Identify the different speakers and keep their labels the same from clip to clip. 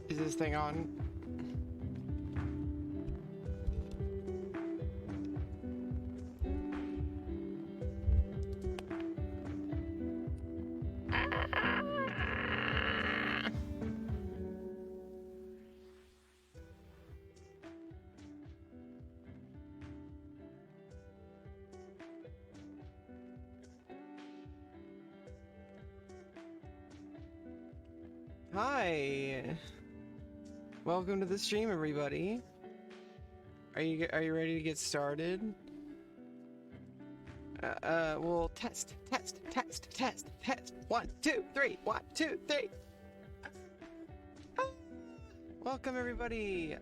Speaker 1: Is this thing on? Hi, welcome to the stream, everybody. Are you ready to get started? Well, test. 1, 2, 3. 1, 2, 3. Ah, welcome, everybody.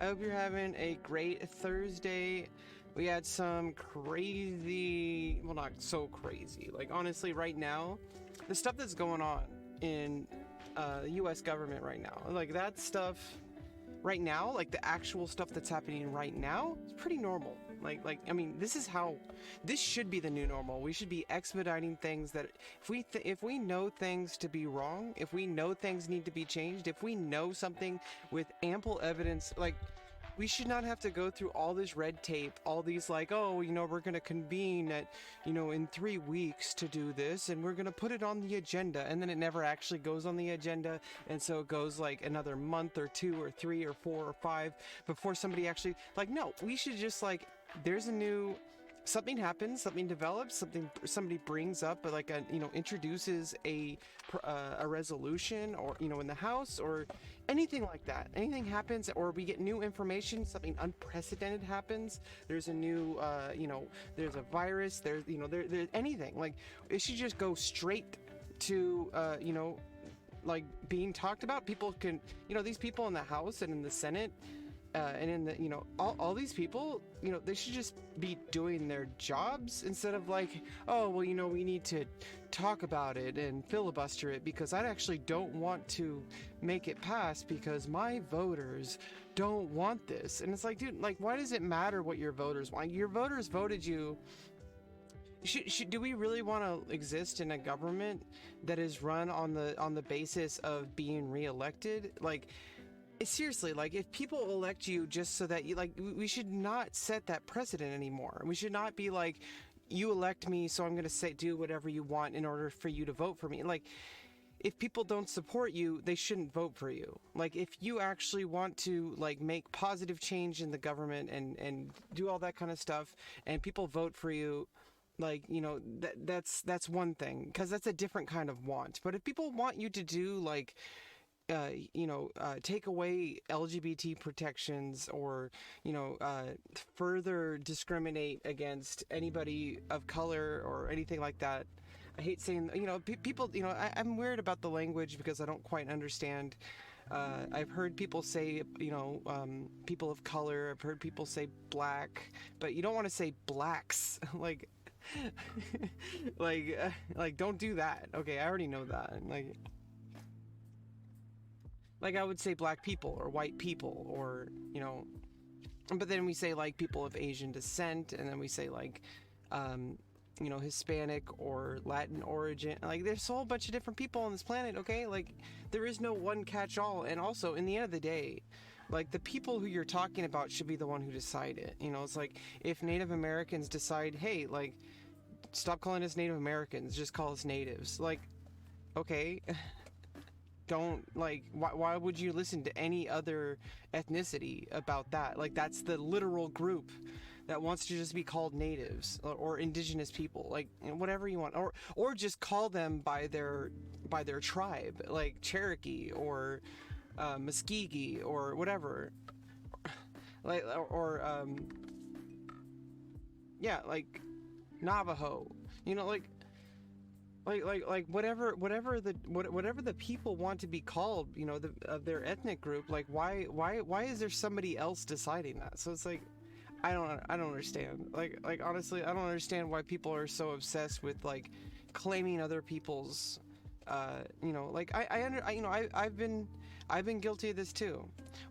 Speaker 1: I hope you're having a great Thursday. We had some crazy, well, not so crazy. Like, honestly, right now, the stuff that's going on in the US government right now, like that stuff right now, like the actual stuff that's happening right now, is pretty normal. I mean, this should be the new normal. We should be expediting things that if we know things to be wrong, if we know things need to be changed, if we know something with ample evidence, like we should not have to go through all this red tape, all these like, oh, we're going to convene at, in 3 weeks to do this, and we're going to put it on the agenda, and then it never actually goes on the agenda, and so it goes like another month or 2 or 3 or 4 or 5 before somebody actually, like, no, we should just like, there's a new something happens, something develops, somebody brings up, like introduces a resolution, or in the House, or anything like that. Anything happens, or we get new information, something unprecedented happens. There's a new, there's a virus. There's there's anything, like it should just go straight to like being talked about. People can, these people in the House and in the Senate, and in the, all these people, they should just be doing their jobs instead of like, oh, well, we need to talk about it and filibuster it because I actually don't want to make it pass because my voters don't want this. And it's like, dude, like, why does it matter what your voters want? Your voters voted you. Do we really want to exist in a government that is run on the basis of being reelected? Like, seriously, like if people elect you just so that you, like, we should not set that precedent anymore. We should not be like, you elect me, so I'm going to say do whatever you want in order for you to vote for me. Like, if people don't support you, they shouldn't vote for you. Like, if you actually want to like make positive change in the government and do all that kind of stuff, and people vote for you, like, that's one thing, because that's a different kind of want. But if people want you to do like take away LGBT protections, or, further discriminate against anybody of color or anything like that. I hate saying, people, I'm weird about the language because I don't quite understand. I've heard people say, people of color. I've heard people say black, but you don't want to say blacks. Like, don't do that. Okay, I already know that. Like I would say black people or white people, or, but then we say like people of Asian descent, and then we say like, Hispanic or Latin origin. Like, there's a whole bunch of different people on this planet, okay? Like, there is no one catch all. And also, in the end of the day, like, the people who you're talking about should be the one who decide it. It's like, if Native Americans decide, hey, like, stop calling us Native Americans, just call us natives. Like, okay. Don't, like, why would you listen to any other ethnicity about that? Like, that's the literal group that wants to just be called natives or indigenous people, like, you know, whatever you want, or just call them by their tribe, like Cherokee or Muskegee or whatever, like yeah, like Navajo, you know, like whatever the people want to be called, you know, of their ethnic group. Like why is there somebody else deciding that? So it's like I don't understand. Like honestly, I don't understand why people are so obsessed with like claiming other people's you know, like I've been guilty of this too.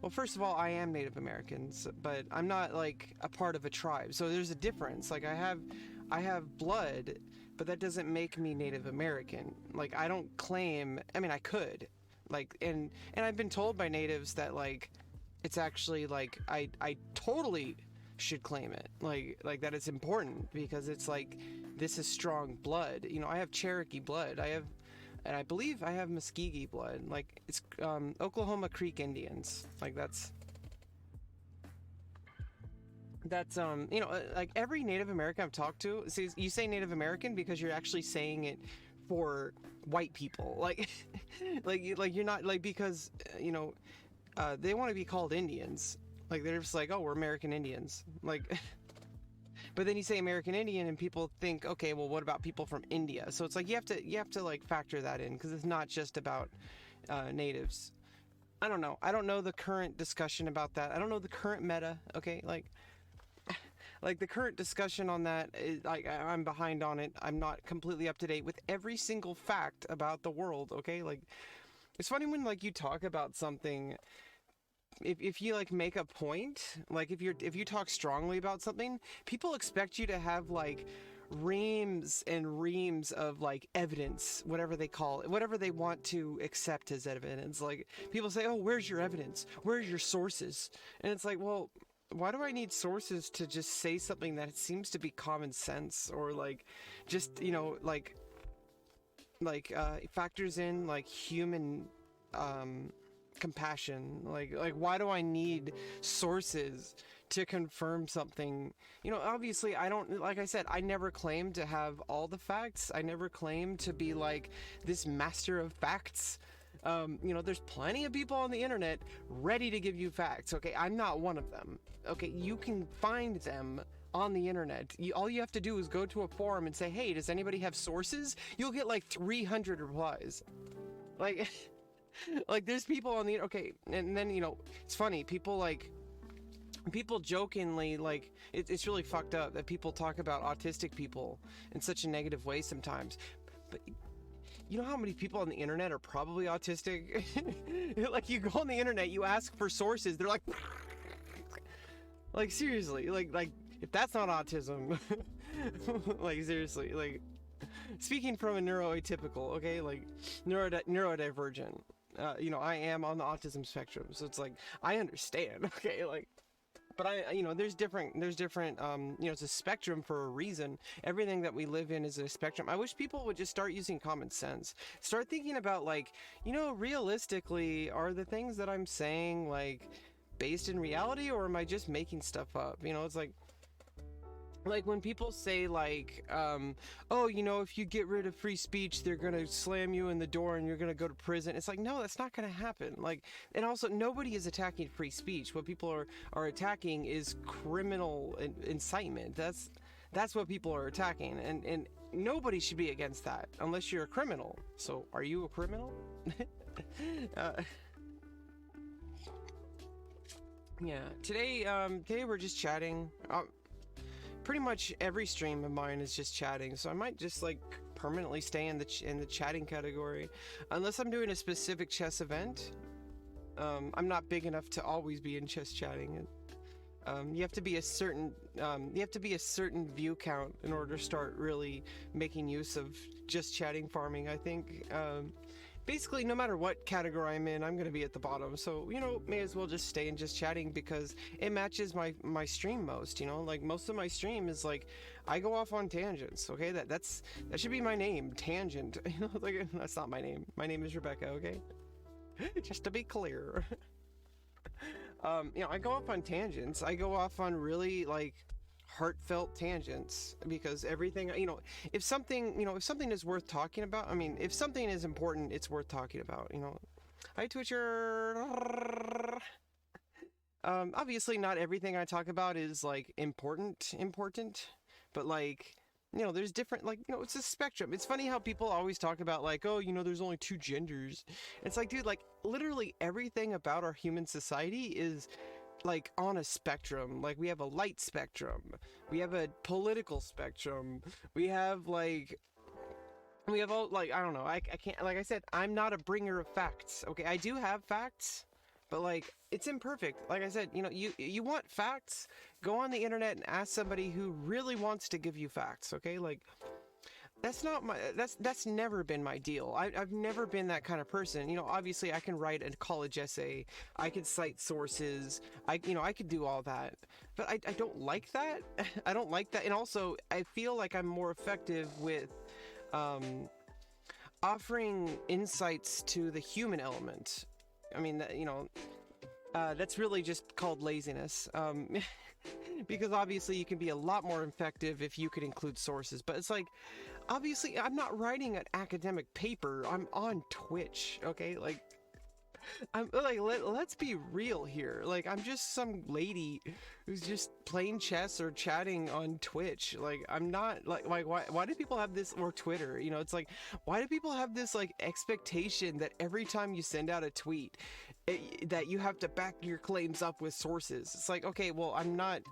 Speaker 1: Well, first of all, I am Native American, but I'm not like a part of a tribe. So there's a difference. Like I have blood, but that doesn't make me Native American. Like I don't claim, I mean I could. Like and I've been told by natives that like it's actually like I totally should claim it. Like that it's important because it's like this is strong blood. You know, I have Cherokee blood. And I believe I have Muskegee blood. Like it's Oklahoma Creek Indians. Like that's you know, like every Native American I've talked to, see, you say Native American because you're actually saying it for white people. Like like you're not like because you know they want to be called Indians. Like they're just like, oh, we're American Indians. Like but then you say American Indian and people think, okay, well, what about people from India? So it's like you have to like factor that in because it's not just about natives. I don't know. I don't know the current discussion about that. I don't know the current meta. Okay, like the current discussion on that is like I'm behind on it. I'm not completely up to date with every single fact about the world. Okay, like it's funny when like you talk about something. If you like make a point, like if you talk strongly about something, people expect you to have like reams and reams of like evidence, whatever they call it, whatever they want to accept as evidence. Like people say, oh, where's your evidence? Where's your sources? And it's like, well, why do I need sources to just say something that seems to be common sense or like just, you know, like factors in like human compassion. Like why do I need sources to confirm something? You know, obviously I don't, like I said, I never claim to have all the facts. I never claim to be like this master of facts. You know, there's plenty of people on the internet ready to give you facts. Okay, I'm not one of them. Okay, you can find them on the internet. All you have to do is go to a forum and say, hey, does anybody have sources? You'll get like 300 replies. Like like there's people on the, okay, and then, you know, it's funny, people jokingly, like it's really fucked up that people talk about autistic people in such a negative way sometimes, but you know how many people on the internet are probably autistic? Like you go on the internet, you ask for sources, they're like seriously, like if that's not autism, like seriously, like speaking from a neuroatypical, okay, like neurodivergent, you know, I am on the autism spectrum, so it's like I understand, okay, like, but you know, there's different, you know, it's a spectrum for a reason. Everything that we live in is a spectrum. I wish people would just start using common sense, start thinking about like, you know, realistically, are the things that I'm saying like based in reality, or am I just making stuff up? You know, it's like when people say like, oh, you know, if you get rid of free speech, they're gonna slam you in the door and you're gonna go to prison. It's like, no, that's not gonna happen. Like, and also nobody is attacking free speech. What people are attacking is criminal incitement. That's what people are attacking, and nobody should be against that unless you're a criminal. So are you a criminal? Yeah, today we're just chatting. Pretty much every stream of mine is just chatting, so I might just like permanently stay in the chatting category, unless I'm doing a specific chess event. I'm not big enough to always be in chess chatting. You have to be a certain view count in order to start really making use of just chatting farming, I think. Basically, no matter what category I'm in, I'm going to be at the bottom. So, you know, may as well just stay in just chatting because it matches my stream most, you know? Like, most of my stream is like, I go off on tangents, okay? That should be my name, Tangent. You know, like, that's not my name. My name is Rebecca, okay? Just to be clear. You know, I go off on tangents. I go off on really, like, heartfelt tangents, because everything, if something is worth talking about, I mean, if something is important, it's worth talking about. Hi, Twitcher. Obviously not everything I talk about is like important, but like, there's different, like, it's a spectrum. It's funny how people always talk about like, oh, there's only two genders. It's like, dude, like literally everything about our human society is like on a spectrum. Like we have a light spectrum, we have a political spectrum, we have all, like, I don't know, I can't, like I said, I'm not a bringer of facts, okay? I do have facts, but like it's imperfect. Like I said, you want facts, go on the internet and ask somebody who really wants to give you facts, okay? Like that's never been my deal. I've never been that kind of person. Obviously I can write a college essay, I could cite sources, I could do all that, but I don't like that. I don't like that. And also I feel like I'm more effective with offering insights to the human element. I mean, that's really just called laziness. Because obviously you can be a lot more effective if you could include sources, but it's like, obviously I'm not writing an academic paper, I'm on Twitch, okay? Like, I'm like, let's be real here. Like, I'm just some lady who's just playing chess or chatting on Twitch. Like, I'm not like why do people have this, or Twitter? It's like, why do people have this like expectation that every time you send out a tweet, that you have to back your claims up with sources? It's like, okay, well, I'm not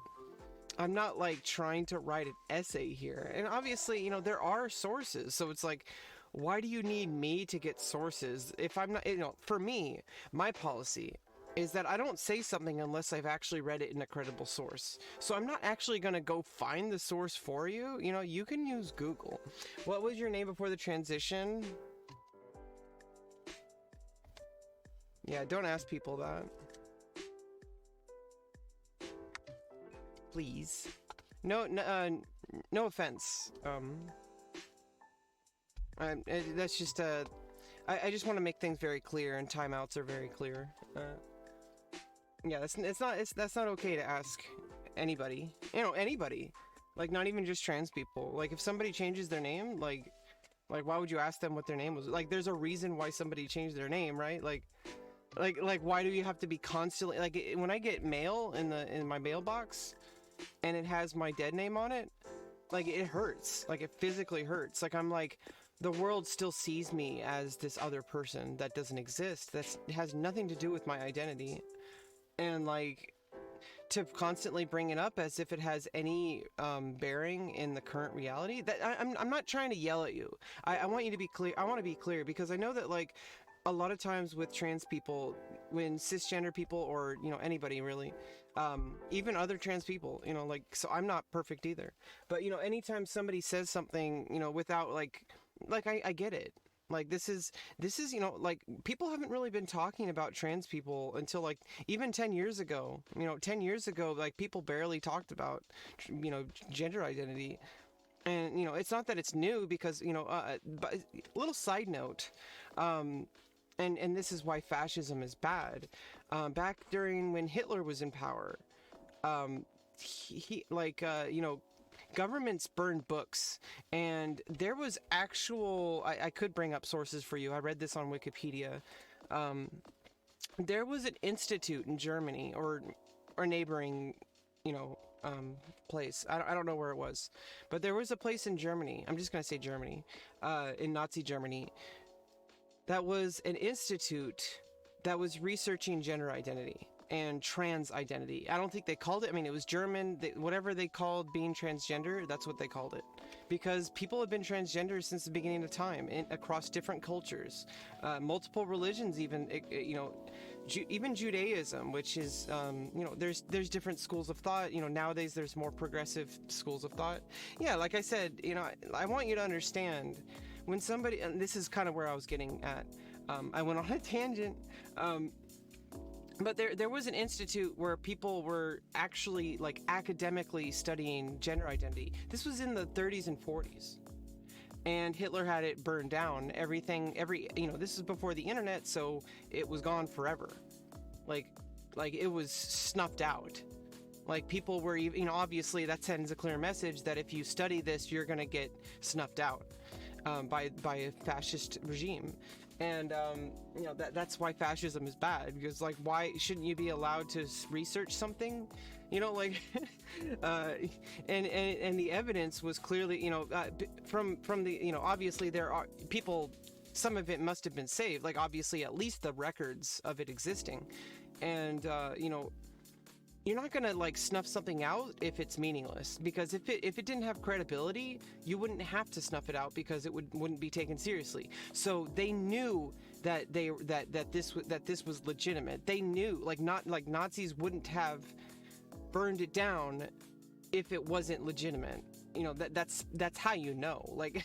Speaker 1: like trying to write an essay here. And obviously, there are sources. So it's like, why do you need me to get sources if I'm not, for me, my policy is that I don't say something unless I've actually read it in a credible source. So I'm not actually going to go find the source for you. You can use Google. What was your name before the transition? Yeah, don't ask people that. Please. No offense. That's just I just want to make things very clear, and timeouts are very clear. Yeah, that's not okay to ask anybody. Anybody. Like, not even just trans people. Like, if somebody changes their name, like why would you ask them what their name was? Like, there's a reason why somebody changed their name, right? Like why do you have to be constantly, like, when I get mail in my mailbox and it has my dead name on it, like, it hurts. Like, it physically hurts. Like, I'm like, the world still sees me as this other person that doesn't exist. That has nothing to do with my identity. And like, to constantly bring it up as if it has any bearing in the current reality, that I'm not trying to yell at you. I want you to be clear. I want to be clear, because I know that, like, a lot of times with trans people, when cisgender people, or anybody really, even other trans people, like, so I'm not perfect either, but anytime somebody says something, without like I get it. Like, this is like, people haven't really been talking about trans people until, like, even 10 years ago. 10 years ago, like, people barely talked about gender identity. And it's not that it's new, because but little side note, and this is why fascism is bad. Back during when Hitler was in power, he governments burned books, and there was actual, I could bring up sources for you. I read this on Wikipedia. There was an institute in Germany, or neighboring, place. I don't know where it was, but there was a place in Germany. I'm just going to say Germany, in Nazi Germany, that was an institute that was researching gender identity and trans identity. I don't think they called it, it was German, whatever they called being transgender, that's what they called it. Because people have been transgender since the beginning of time, across different cultures, multiple religions, even, even Judaism, which is, there's different schools of thought. Nowadays there's more progressive schools of thought. Yeah, like I said, I want you to understand, when somebody, and this is kind of where I was getting at, I went on a tangent, but there was an institute where people were actually, like, academically studying gender identity. This was in the 30s and 40s. And Hitler had it burned down. This is before the internet, so it was gone forever. Like it was snuffed out. Like people were, obviously that sends a clear message that if you study this, you're going to get snuffed out by a fascist regime. And that's why fascism is bad, because like, why shouldn't you be allowed to research something? Like and the evidence was clearly, from the, obviously there are people, some of it must have been saved, like obviously at least the records of it existing. And you're not gonna like snuff something out if it's meaningless, because if it didn't have credibility, you wouldn't have to snuff it out, because it wouldn't be taken seriously. So they knew that this was legitimate. They knew, like, not like Nazis wouldn't have burned it down if it wasn't legitimate. That's how like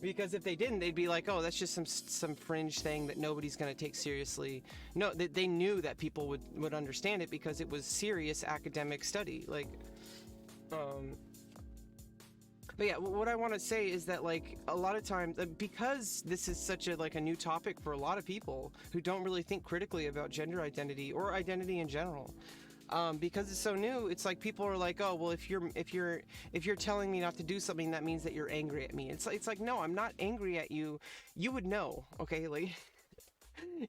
Speaker 1: because if they didn't, they'd be like, oh, that's just some fringe thing that nobody's going to take seriously. No, they knew that people would understand it, because it was serious academic study. Like but yeah, what I want to say is that, like, a lot of times, because this is such a new topic for a lot of people who don't really think critically about gender identity or identity in general, because it's so new, it's like people are like, oh, well, if you're telling me not to do something, that means that you're angry at me. It's like, no, I'm not angry at you. You would know, okay? Like,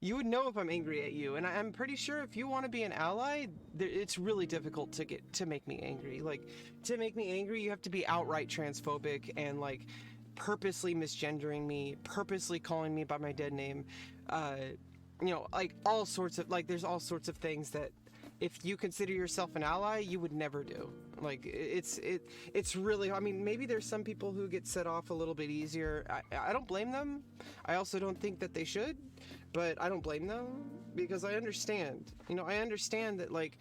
Speaker 1: you would know if I'm angry at you. And I'm pretty sure if you want to be an ally, it's really difficult to make me angry. Like, to make me angry, you have to be outright transphobic and like purposely misgendering me, purposely calling me by my dead name. Like all sorts of, like, there's all sorts of things that, if you consider yourself an ally, you would never do. Like, it's really, I mean, maybe there's some people who get set off a little bit easier. I don't blame them. I also don't think that they should, but I don't blame them, because I understand. I understand that, like,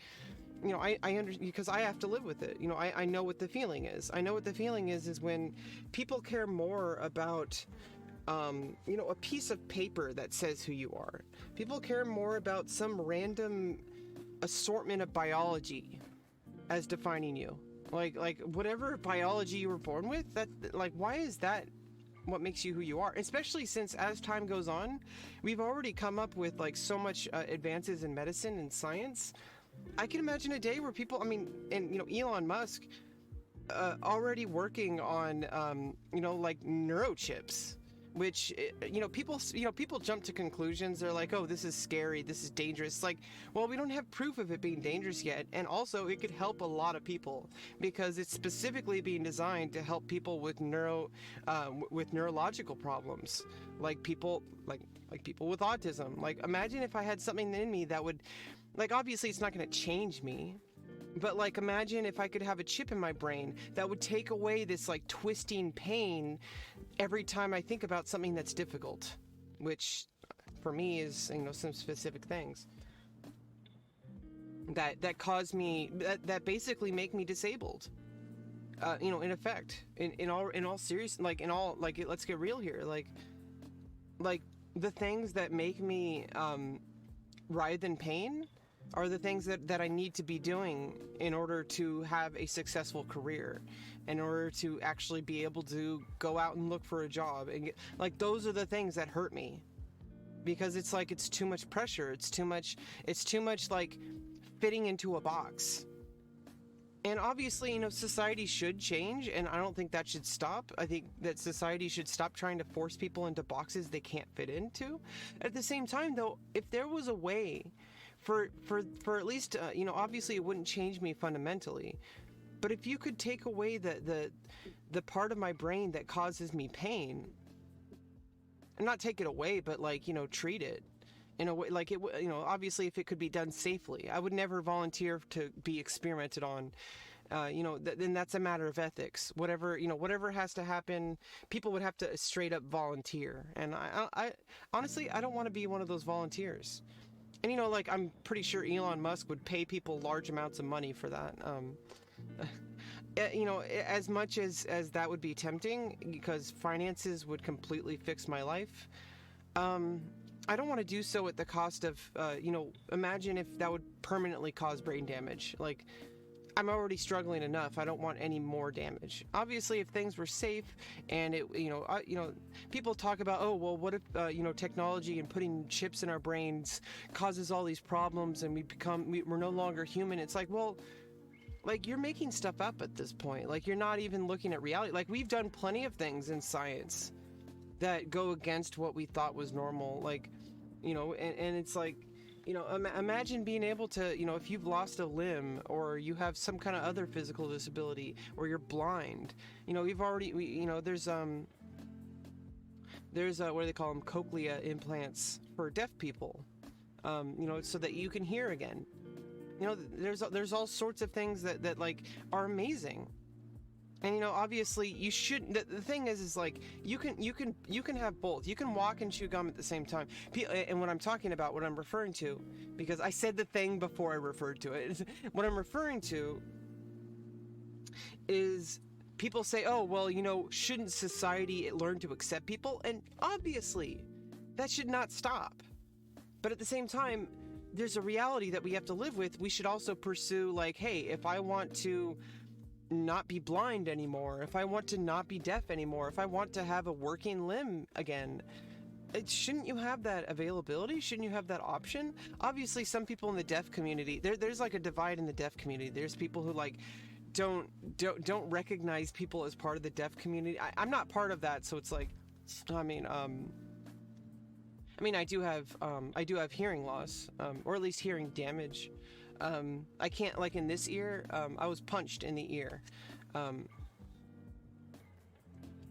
Speaker 1: because I have to live with it. I know what the feeling is. I know what the feeling is when people care more about a piece of paper that says who you are. People care more about some random assortment of biology as defining you. Like whatever biology you were born with, that, like, why is that what makes you who you are? Especially since, as time goes on, we've already come up with like so much advances in medicine and science. I can imagine a day where people, Elon Musk already working on like neurochips, which people jump to conclusions. They're like, oh, this is scary, this is dangerous. Like, well, we don't have proof of it being dangerous yet, and also it could help a lot of people, because it's specifically being designed to help people with neurological problems, like people with autism. Like, imagine if I had something in me that would, like, obviously it's not going to change me, but like, imagine if I could have a chip in my brain that would take away this like twisting pain every time I think about something that's difficult, which for me is, some specific things that cause me, that basically make me disabled. In effect, in all serious, like, in all, like, let's get real here. Like the things that make me writhe in pain are the things that I need to be doing in order to have a successful career, in order to actually be able to go out and look for a job and get, like, those are the things that hurt me, because it's like, it's too much pressure. It's too much like fitting into a box. And obviously, society should change, and I don't think that should stop. I think that society should stop trying to force people into boxes they can't fit into. At the same time, though, if there was a way for at least, obviously it wouldn't change me fundamentally, but if you could take away the part of my brain that causes me pain, and not take it away, but like, treat it in a way, like, it, obviously if it could be done safely. I would never volunteer to be experimented on. Then that's a matter of ethics. Whatever has to happen, people would have to straight up volunteer. And I honestly, I don't want to be one of those volunteers. And, like, I'm pretty sure Elon Musk would pay people large amounts of money for that. As much as that would be tempting, because finances would completely fix my life, I don't want to do so at the cost of, imagine if that would permanently cause brain damage. Like, I'm already struggling enough. I don't want any more damage. Obviously, if things were safe and it, people talk about, oh, well, what if, technology and putting chips in our brains causes all these problems and we're no longer human. It's like, well, like you're making stuff up at this point. Like you're not even looking at reality. Like we've done plenty of things in science that go against what we thought was normal. Like, and it's like, imagine being able to, if you've lost a limb or you have some kind of other physical disability or you're blind, we've already, there's what do they call them? Cochlea implants for deaf people, so that you can hear again. There's all sorts of things that like are amazing. And obviously you shouldn't. The thing is like you can have both. You can walk and chew gum at the same time. And what I'm talking about, what I'm referring to, because I said the thing before I referred to it. What I'm referring to is people say, oh well, shouldn't society learn to accept people? And obviously, that should not stop. But at the same time, there's a reality that we have to live with. We should also pursue like, hey, if I want to not be blind anymore, if I want to not be deaf anymore, if I want to have a working limb again, shouldn't you have that availability? Shouldn't you have that option? Obviously, some people in the deaf community, there's like a divide in the deaf community. There's people who like don't recognize people as part of the deaf community. I'm not part of that, so it's like, I mean, I do have hearing loss, or at least hearing damage. I can't, like in this ear, I was punched in the ear, and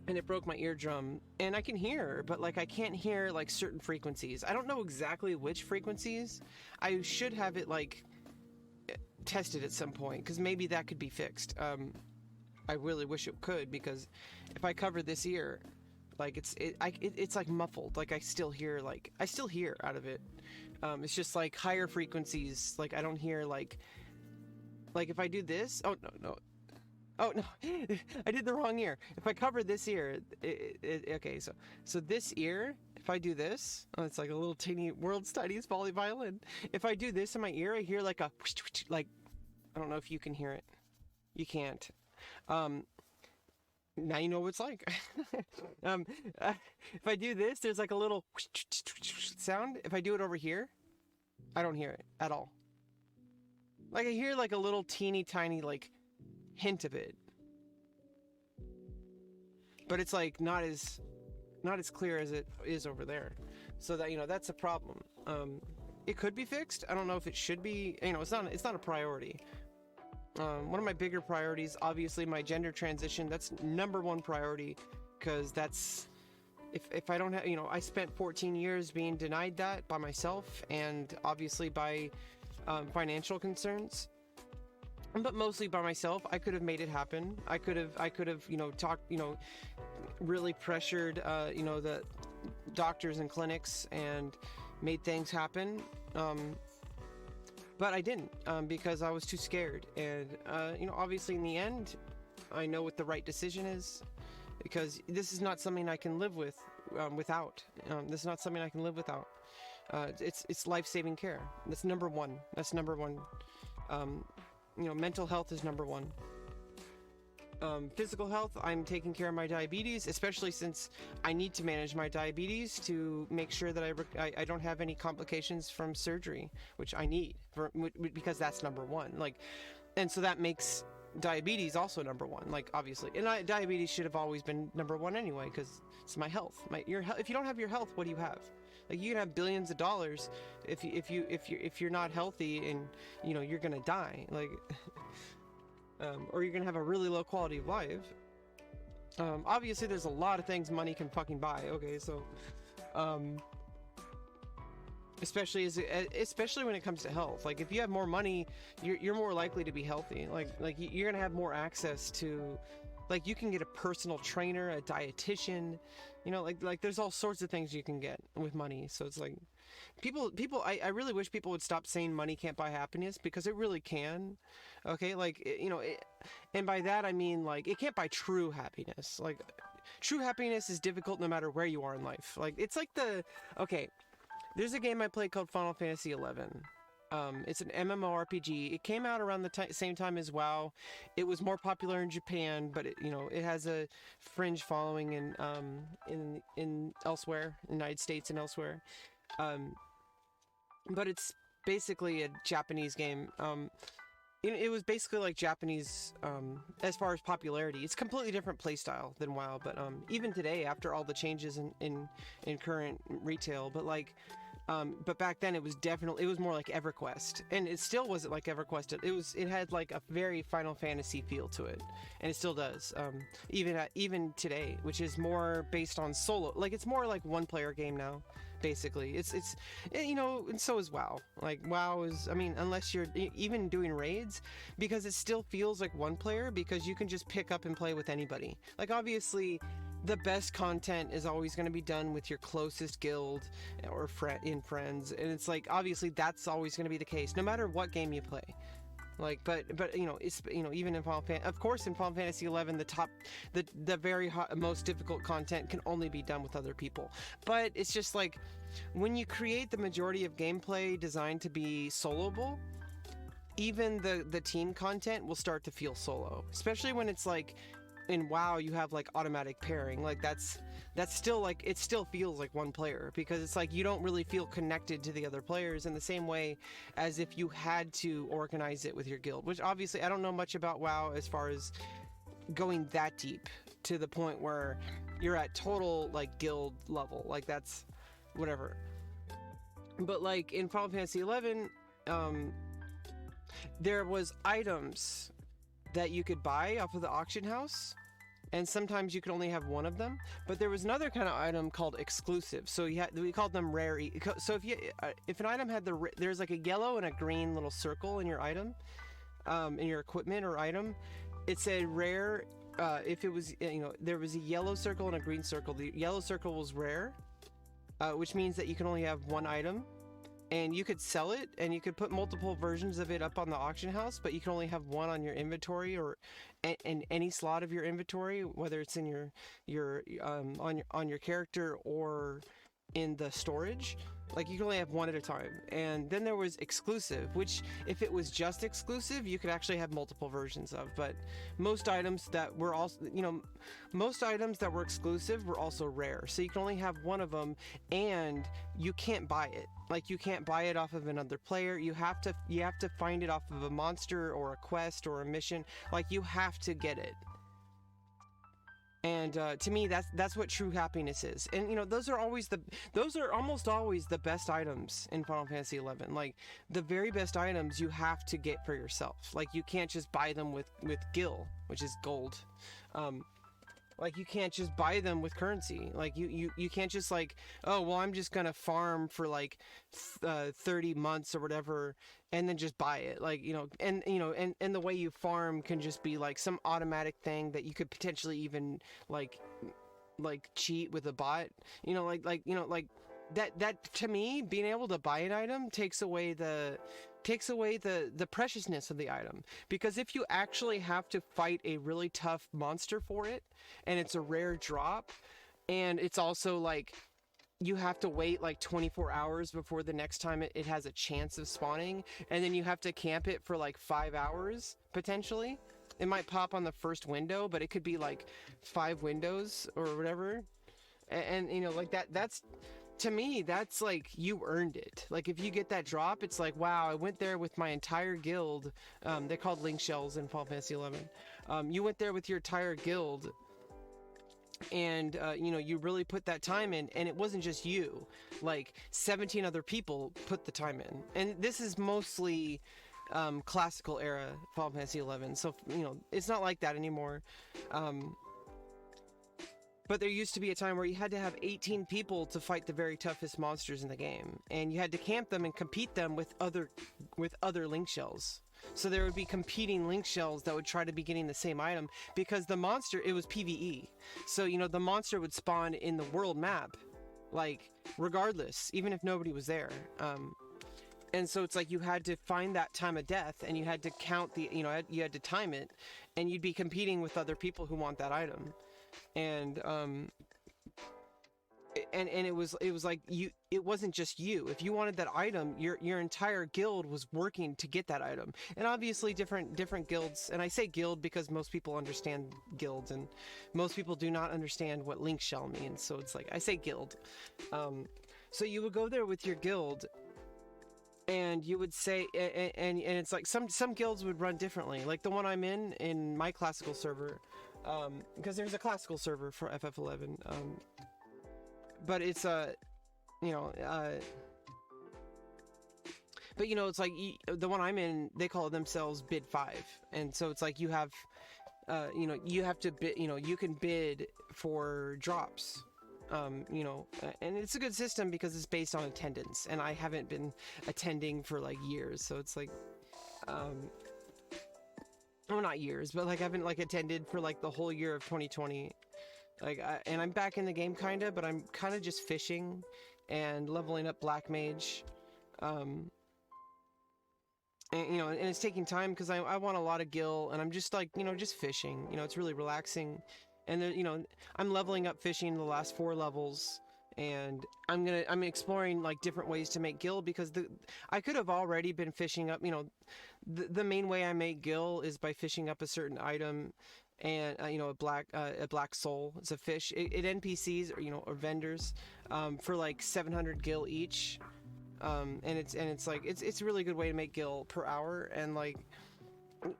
Speaker 1: it broke my eardrum, and I can hear, but like I can't hear like certain frequencies. I don't know exactly which frequencies. I should have it like tested at some point, because maybe that could be fixed. I really wish it could, because if I cover this ear, like it's like muffled, like I still hear out of it. It's just like higher frequencies, like I don't hear like if I do this, oh no, I did the wrong ear. If I cover this ear, okay, so this ear, if I do this, oh, it's like a little teeny world's tiniest poly violin. If I do this in my ear, I hear like a like, I don't know if you can hear it. You can't. Now you know what it's like. If I do this, there's like a little sound. If I do it over here, I don't hear it at all. Like I hear like a little teeny tiny like hint of it, but it's like not as clear as it is over there. So that that's a problem. It could be fixed. I don't know if it should be. It's not a priority. One of my bigger priorities, obviously, my gender transition. That's number one priority, because that's if I don't have, I spent 14 years being denied that by myself, and obviously by financial concerns, but mostly by myself. I could have made it happen. I could have talked, really pressured, the doctors and clinics and made things happen. But I didn't, because I was too scared. And, obviously in the end, I know what the right decision is, because this is not something I can live without. This is not something I can live without. It's life-saving care. That's number one. Mental health is number one. Physical health, I'm taking care of my diabetes, especially since I need to manage my diabetes to make sure that I don't have any complications from surgery, which I need because that's number one. And so that makes diabetes also number one, obviously. And diabetes should have always been number one anyway, because it's my health. If you don't have your health, what do you have? You can have billions of dollars if you're not healthy, and you're gonna die. Or you're gonna have a really low quality of life. Obviously, there's a lot of things money can fucking buy. Okay, so, especially when it comes to health. If you have more money, you're more likely to be healthy. You're gonna have more access to, you can get a personal trainer, a dietitian. There's all sorts of things you can get with money. So it's I really wish people would stop saying money can't buy happiness, because it really can. Okay, and by that I mean it can't buy true happiness. True happiness is difficult no matter where you are in life. Okay, there's a game I play called Final Fantasy XI. It's an MMORPG. It came out around the same time as WoW. It was more popular in Japan, but it has a fringe following in elsewhere, in the United States and elsewhere. But it's basically a Japanese game. it was basically like Japanese, as far as popularity. It's completely different play style than WoW, but even today, after all the changes in current retail, but back then it was more like EverQuest, and it still wasn't like EverQuest. It had like a very Final Fantasy feel to it, and it still does. Even today, which is more based on solo, like it's more like one player game now. Basically, it's and so is WoW. Like WoW is, I mean, unless you're even doing raids, because it still feels like one player, because you can just pick up and play with anybody. Like obviously, the best content is always going to be done with your closest guild or friends, and it's like obviously that's always going to be the case, no matter what game you play. Like, but it's even in of course in Final Fantasy 11, the very most difficult content can only be done with other people. But it's just like when you create the majority of gameplay designed to be soloable, even the team content will start to feel solo, especially when it's like in WoW you have like automatic pairing. Like that's still like, it still feels like one player, because it's like you don't really feel connected to the other players in the same way as if you had to organize it with your guild, which obviously I don't know much about WoW as far as going that deep to the point where you're at total like guild level, like that's whatever. But like in Final Fantasy 11, there was items that you could buy off of the auction house, and sometimes you could only have one of them. But there was another kind of item called exclusive. So we called them rare. So if an item had there's like a yellow and a green little circle in your item, in your equipment or item, it said rare. If it was, there was a yellow circle and a green circle. The yellow circle was rare, which means that you can only have one item. And you could sell it, and you could put multiple versions of it up on the auction house, but you can only have one on your inventory, or in any slot of your inventory, whether it's in on your character or in the storage. Like you can only have one at a time. And then there was exclusive, which if it was just exclusive, you could actually have multiple versions of. But most items that were also, most items that were exclusive were also rare. So you can only have one of them, and you can't buy it. Like you can't buy it off of another player. You have to find it off of a monster or a quest or a mission. Like you have to get it. And to me, that's what true happiness is. And those are almost always the best items in Final Fantasy 11. Like the very best items you have to get for yourself. Like you can't just buy them with gil, which is gold. Like you can't just buy them with currency. Like you can't just like, oh well, I'm just gonna farm for like 30 months or whatever, and then just buy it. Like and the way you farm can just be like some automatic thing that you could potentially even like cheat with a bot. That to me, being able to buy an item takes away the preciousness of the item. Because if you actually have to fight a really tough monster for it, and it's a rare drop, and it's also like you have to wait like 24 hours before the next time it has a chance of spawning, and then you have to camp it for like 5 hours potentially. It might pop on the first window, but it could be like 5 windows or whatever. And like that's, to me, that's like you earned it. Like if you get that drop, it's like, wow, I went there with my entire guild. They're called link shells in Final Fantasy 11. You went there with your entire guild, and you really put that time in, and it wasn't just you. Like 17 other people put the time in, and this is mostly classical era Final Fantasy 11. So it's not like that anymore. But there used to be a time where you had to have 18 people to fight the very toughest monsters in the game, and you had to camp them and compete them with other link shells. So there would be competing link shells that would try to be getting the same item, because the monster, it was PvE. So the monster would spawn in the world map, like regardless, even if nobody was there. And so it's like you had to find that time of death, and you had to count you had to time it, and you'd be competing with other people who want that item. And it was like it wasn't just you. If you wanted that item, your entire guild was working to get that item. And obviously different guilds, and I say guild because most people understand guilds, and most people do not understand what link shell means, so it's like I say guild. So you would go there with your guild, and you would say, and it's like some guilds would run differently. Like the one I'm in my classical server, because there's a classical server for FF11, but it's you know, but you know, it's like the one I'm in, they call themselves bid 5, and so it's like you have, you know, you have to bid, you know, you can bid for drops. You know, and it's a good system because it's based on attendance, and I haven't been attending for like years, so it's like, well, not years, but like I haven't like attended for like the whole year of 2020, like, and I'm back in the game kinda, but I'm kind of just fishing and leveling up Black Mage, and you know, and it's taking time because I want a lot of gil, and I'm just like, you know, just fishing, you know, it's really relaxing. And there, you know, I'm leveling up fishing the last 4 levels, and I'm exploring like different ways to make gil, because I could have already been fishing up, you know, the main way I make gil is by fishing up a certain item, and you know, a black soul. It's a fish. It NPCs, or you know, or vendors, for like 700 gil each, and it's like it's a really good way to make gil per hour, and like,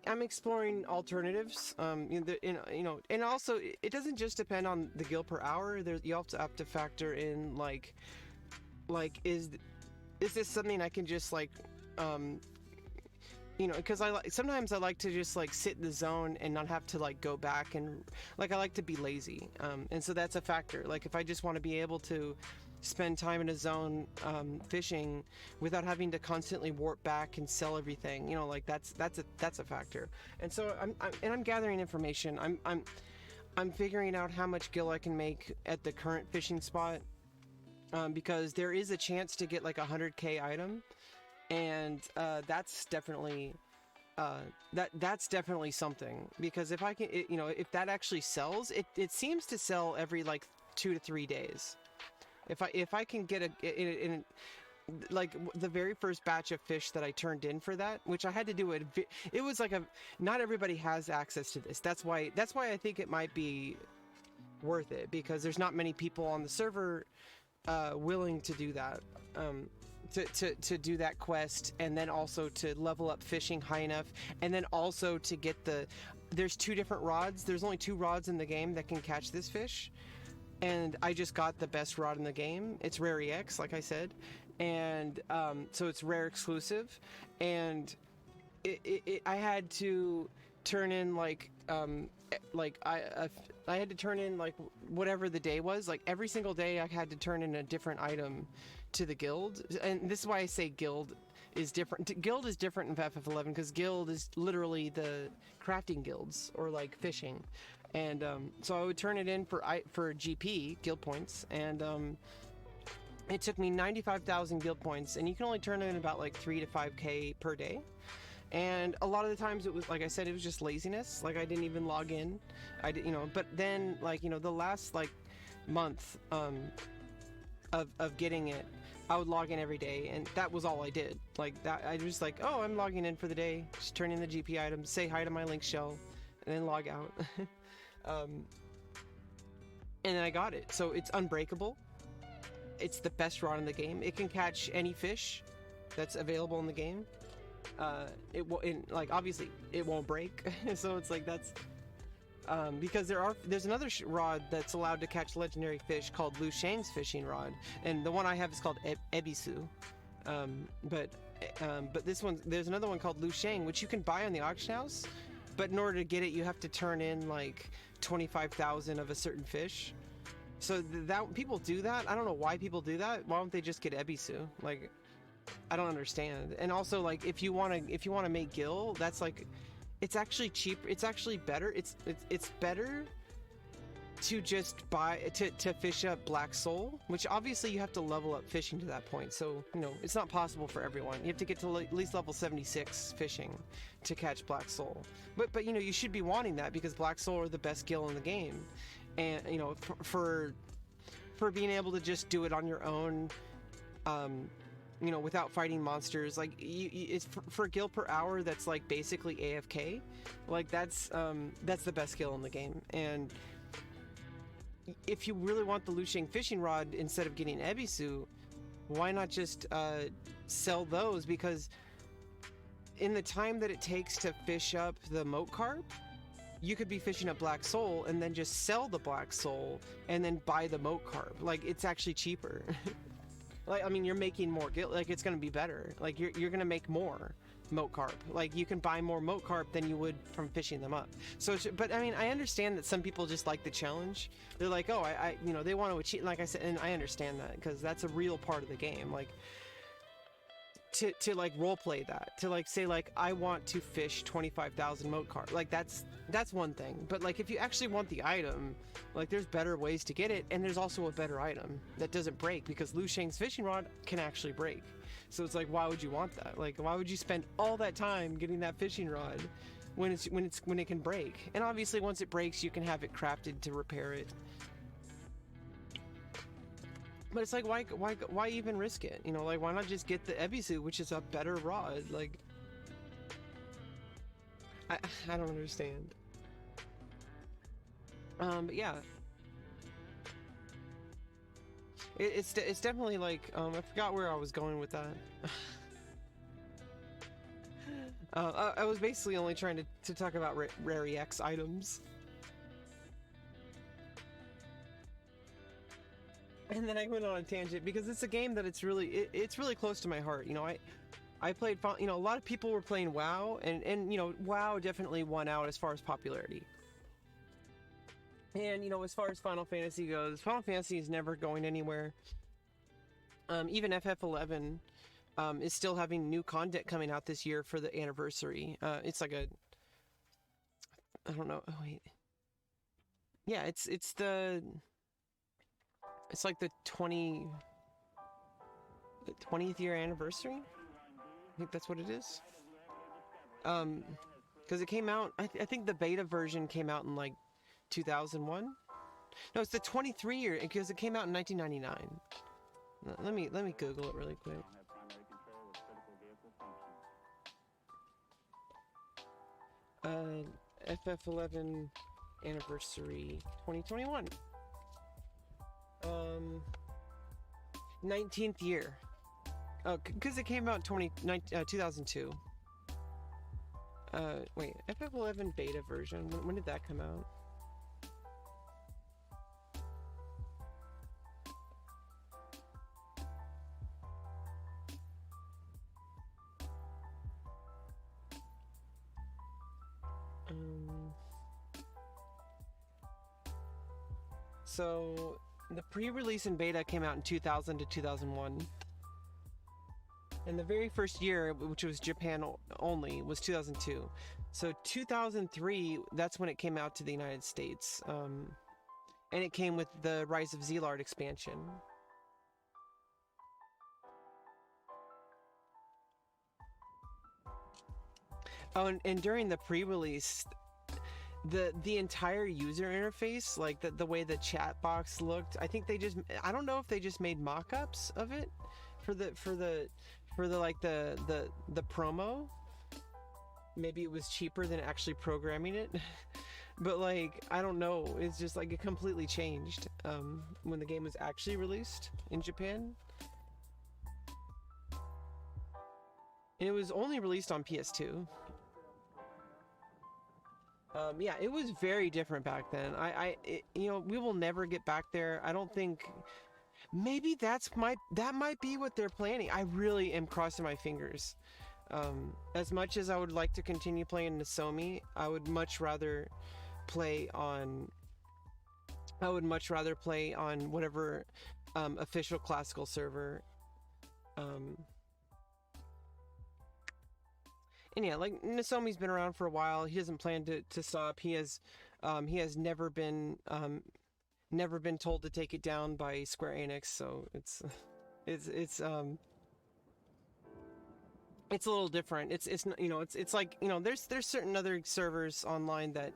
Speaker 1: I'm exploring alternatives, you know, and also it doesn't just depend on the gil per hour. You also have to factor in like is this something I can just like, you know, because sometimes I like to just like sit in the zone and not have to like go back, and like I like to be lazy, and so that's a factor. Like if I just want to be able to spend time in a zone, fishing without having to constantly warp back and sell everything, you know, like that's a factor. And so I'm gathering information. I'm figuring out how much gil I can make at the current fishing spot, because there is a chance to get like a 100k item, and that's definitely that's definitely something, because if I can, you know, if that actually sells, it seems to sell every like 2 to 3 days. If I can get in like the very first batch of fish that I turned in for that, which I had to do it was like not everybody has access to this. That's why I think it might be worth it, because there's not many people on the server willing to do that, to do that quest, and then also to level up fishing high enough, and then also to get there's 2 different rods. There's only 2 rods in the game that can catch this fish. And I just got the best rod in the game. It's Rare EX, like I said, and so it's rare exclusive. And I had to turn in like I had to turn in like whatever the day was. Like every single day, I had to turn in a different item to the guild. And this is why I say guild is different. Guild is different in FF11, because guild is literally the crafting guilds, or like fishing. And so I would turn it in for GP, guild points, and it took me 95,000 guild points, and you can only turn in about like 3 to 5k per day. And a lot of the times it was, like I said, it was just laziness. Like I didn't even log in. You know, but then like, you know, the last like month of getting it, I would log in every day, and that was all I did. Like that, I was like, oh, I'm logging in for the day, just turn in the GP items, say hi to my link shell, and then log out. And then I got it. So it's unbreakable. It's the best rod in the game. It can catch any fish that's available in the game. It will, like obviously it won't break. So it's like that's because there's another rod that's allowed to catch legendary fish called Lu Shang's fishing rod, and the one I have is called Ebisu. But this one, there's another one called Lu Shang, which you can buy on the auction house. But in order to get it, you have to turn in like 25,000 of a certain fish. So that people do that. I don't know why people do that. Why don't they just get Ebisu? Like, I don't understand. And also, like, if you want to make gil, that's like, it's actually cheaper. It's actually better. It's better to just buy to fish up Black Soul, which obviously you have to level up fishing to that point. So, you know, it's not possible for everyone. You have to get to at least level 76 fishing to catch Black Soul. But you know, you should be wanting that, because Black Soul are the best gil in the game. And you know, for being able to just do it on your own, you know, without fighting monsters, like it's for gil per hour, that's like basically AFK. Like that's the best gil in the game. And if you really want the Lu Shang fishing rod instead of getting Ebisu, why not just sell those? Because in the time that it takes to fish up the moat carp, you could be fishing up black soul and then just sell the black soul and then buy the moat carp. Like, it's actually cheaper. Like, I mean, you're making more like, it's gonna be better. Like, you're gonna make more moat carp. Like, you can buy more moat carp than you would from fishing them up. So but I mean, I understand that some people just like the challenge. They're like, oh, I you know, they want to achieve, like I said, and I understand that because that's a real part of the game. Like, to like role play that, to like say like, I want to fish 25,000 moat carp, like that's one thing. But like, if you actually want the item, like, there's better ways to get it, and there's also a better item that doesn't break, because Liu Shang's fishing rod can actually break. So it's like, why would you want that? Like, why would you spend all that time getting that fishing rod when it can break? And obviously once it breaks, you can have it crafted to repair it. But it's like, why even risk it? You know, like, why not just get the Ebisu, which is a better rod? Like, I don't understand. But yeah, it's definitely like, I forgot where I was going with that. I was basically only trying to talk about Rare EX items. And then I went on a tangent because it's a game that it's really close to my heart. You know, I played, you know, a lot of people were playing WoW, and you know, WoW definitely won out as far as popularity. And you know, as far as Final Fantasy goes, Final Fantasy is never going anywhere. Even FF11 is still having new content coming out this year for the anniversary. It's like a, I don't know. Oh wait, yeah, it's like the 20th year anniversary. I think that's what it is. Because it came out, I think the beta version came out in like 2001. No, it's the 23 year, because it came out in 1999. Let me Google it really quick. FF11 anniversary 2021. 19th year. Oh, because it came out 2002. Wait, FF11 beta version. When did that come out? So the pre-release and beta came out in 2000 to 2001. And the very first year, which was Japan only, was 2002. So 2003, that's when it came out to the United States. And it came with the Rise of Zelard expansion. Oh, and during the pre-release, the entire user interface, like the way the chat box looked, I think I don't know if they just made mock-ups of it for the like the promo. Maybe it was cheaper than actually programming it. But like, I don't know, it's just like it completely changed when the game was actually released in Japan. And it was only released on PS2. Yeah, it was very different back then. You know, we will never get back there. I don't think. Maybe that might be what they're planning. I really am crossing my fingers. As much as I would like to continue playing Nozomi, I would much rather play on whatever official classical server. And yeah, like, Nozomi's been around for a while. He doesn't plan to stop. He has never been told to take it down by Square Enix. So it's a little different. It's you know, it's like, you know, there's certain other servers online that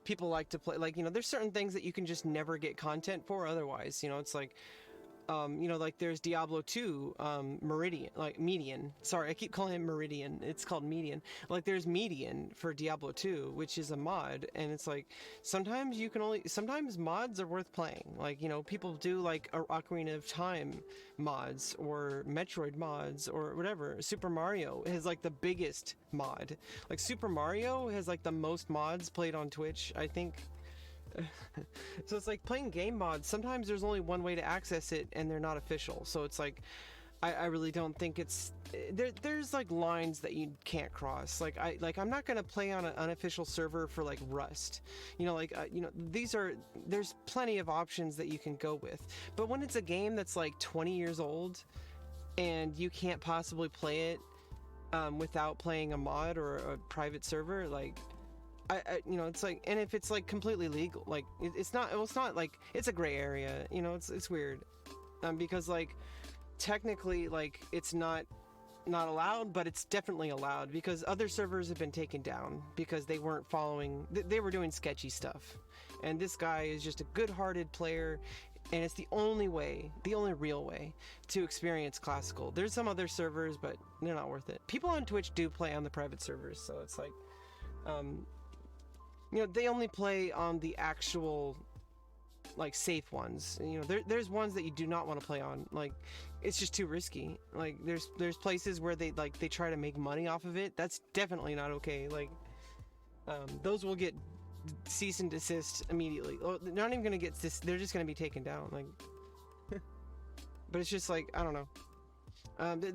Speaker 1: people like to play. Like, you know, there's certain things that you can just never get content for otherwise. You know, it's like, You know, like there's Diablo 2, Meridian, like Median. Sorry, I keep calling it Meridian. It's called Median. Like there's Median for Diablo 2, which is a mod, and it's like sometimes you can only sometimes mods are worth playing. Like, you know, people do like Ocarina of Time mods or Metroid mods or whatever. Super Mario has like the biggest mod. Like Super Mario has like the most mods played on Twitch, I think. So it's like playing game mods. Sometimes there's only one way to access it, and they're not official. So it's like, I really don't think it's there's like lines that you can't cross. Like I'm not gonna play on an unofficial server for like Rust. You know, like you know, there's plenty of options that you can go with. But when it's a game that's like 20 years old, and you can't possibly play it without playing a mod or a private server, like. You know, it's like, and if it's like completely legal, like it's not like it's a gray area, you know, it's weird, because like technically like it's not allowed, but it's definitely allowed because other servers have been taken down because they weren't following, they were doing sketchy stuff, and this guy is just a good-hearted player, and it's the only real way to experience classical. There's some other servers, but they're not worth it. People on Twitch do play on the private servers, so it's like, you know, they only play on the actual, like, safe ones. You know, there's ones that you do not want to play on. Like, it's just too risky. Like, there's places where they try to make money off of it. That's definitely not okay. Like, those will get cease and desist immediately. Oh, they're not even gonna get this. They're just gonna be taken down. Like, but it's just like, I don't know.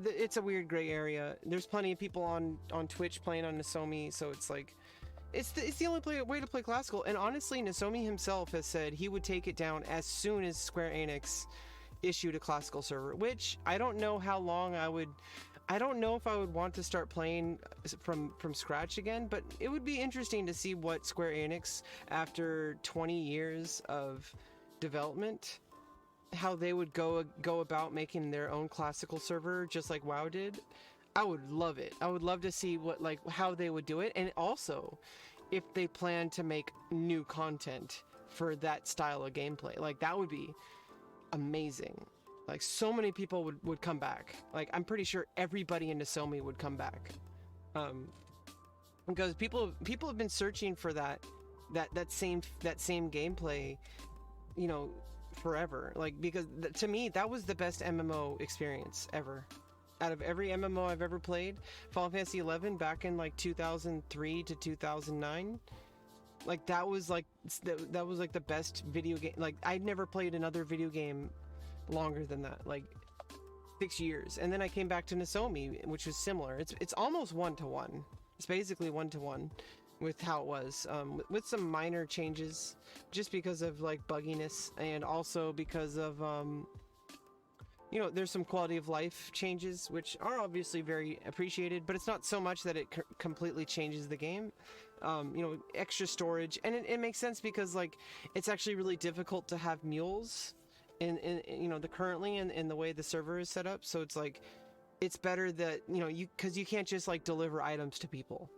Speaker 1: It's a weird gray area. There's plenty of people on Twitch playing on Nozomi, so it's like. It's the only way to play classical, and honestly, Nozomi himself has said he would take it down as soon as Square Enix issued a classical server, which I don't know how long I don't know if I would want to start playing from scratch again, but it would be interesting to see what Square Enix, after 20 years of development, how they would go about making their own classical server, just like WoW did. I would love it. I would love to see how they would do it, and also if they plan to make new content for that style of gameplay. Like, that would be amazing. Like, so many people would come back. Like, I'm pretty sure everybody in Nozomi would come back, because people have been searching for that same gameplay, you know, forever. Like, because to me that was the best MMO experience ever. Out of every MMO I've ever played, Final Fantasy XI back in like 2003 to 2009, like that was like the best video game. Like, I'd never played another video game longer than that, like 6 years. And then I came back to Nozomi, which was similar. It's almost 1-to-1. It's basically 1-to-1 with how it was, with some minor changes, just because of like bugginess, and also because of you know, there's some quality of life changes, which are obviously very appreciated, but it's not so much that it completely changes the game. You know, extra storage, and it makes sense because like it's actually really difficult to have mules in you know, currently in the way the server is set up. So it's like, it's better that, you know, because you can't just like deliver items to people.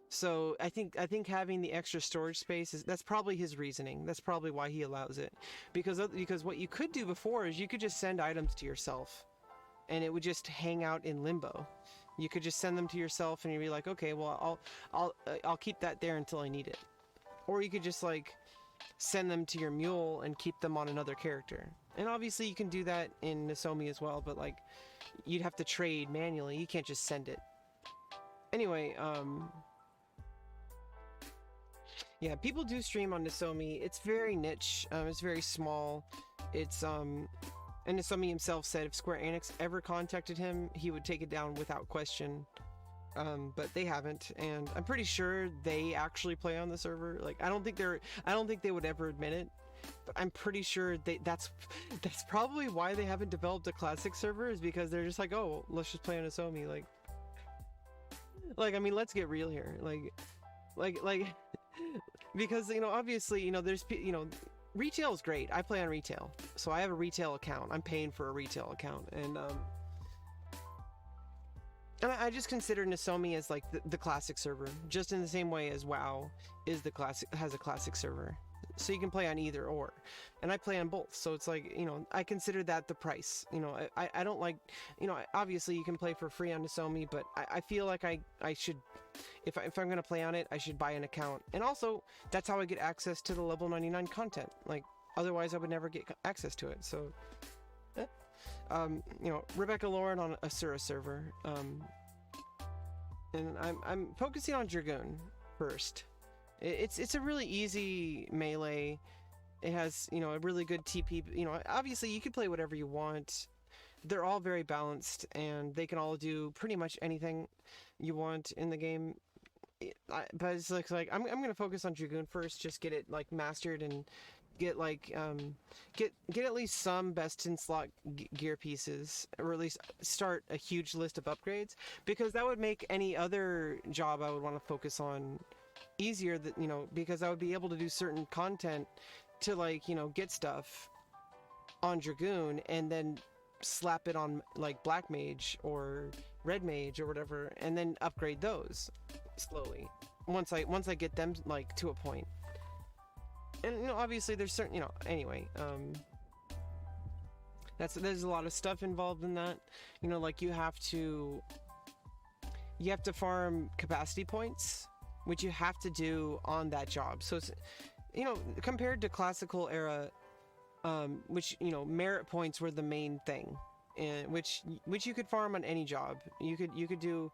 Speaker 1: So I think having the extra storage space that's probably his reasoning. That's probably why he allows it. Because what you could do before is you could just send items to yourself, and it would just hang out in limbo. You could just send them to yourself, and you'd be like, okay, well, I'll keep that there until I need it. Or you could just like send them to your mule and keep them on another character. And obviously you can do that in Nozomi as well, but like you'd have to trade manually. You can't just send it. Anyway, yeah, people do stream on Nozomi. It's very niche. It's very small. It's and Nozomi himself said if Square Enix ever contacted him, he would take it down without question. But they haven't, and I'm pretty sure they actually play on the server. Like, I don't think they would ever admit it, but I'm pretty sure that's probably why they haven't developed a classic server, is because they're just like, oh, let's just play on Nozomi. Like I mean, let's get real here. Like because, you know, obviously, you know, there's, you know, retail is great. I play on retail, so I have a retail account. I'm paying for a retail account, and I just consider Nozomi as like the classic server, just in the same way as WoW has a classic server. so you can play on either or, and I play on both. So it's like, you know, I consider that the price. You know, I don't like, you know, obviously you can play for free on Nasomi, but I feel like I should, if I'm gonna play on it, I should buy an account. And also that's how I get access to the level 99 content. Like otherwise I would never get access to it. So you know, Rebecca Lauren on Asura server, and I'm focusing on Dragoon first. It's a really easy melee. It has, you know, a really good TP. You know, obviously you can play whatever you want. They're all very balanced, and they can all do pretty much anything you want in the game. But it's like I'm gonna focus on Dragoon first, just get it like mastered and get like get at least some best in slot gear pieces, or at least start a huge list of upgrades, because that would make any other job I would want to focus on easier, that, you know, because I would be able to do certain content to, like, you know, get stuff on Dragoon and then slap it on like Black Mage or Red Mage or whatever, and then upgrade those slowly once I get them like to a point. And, you know, obviously there's certain, you know, anyway, there's a lot of stuff involved in that. You know, like you have to farm capacity points, which you have to do on that job. So it's, you know, compared to classical era, which, you know, merit points were the main thing, and which you could farm on any job. You could do,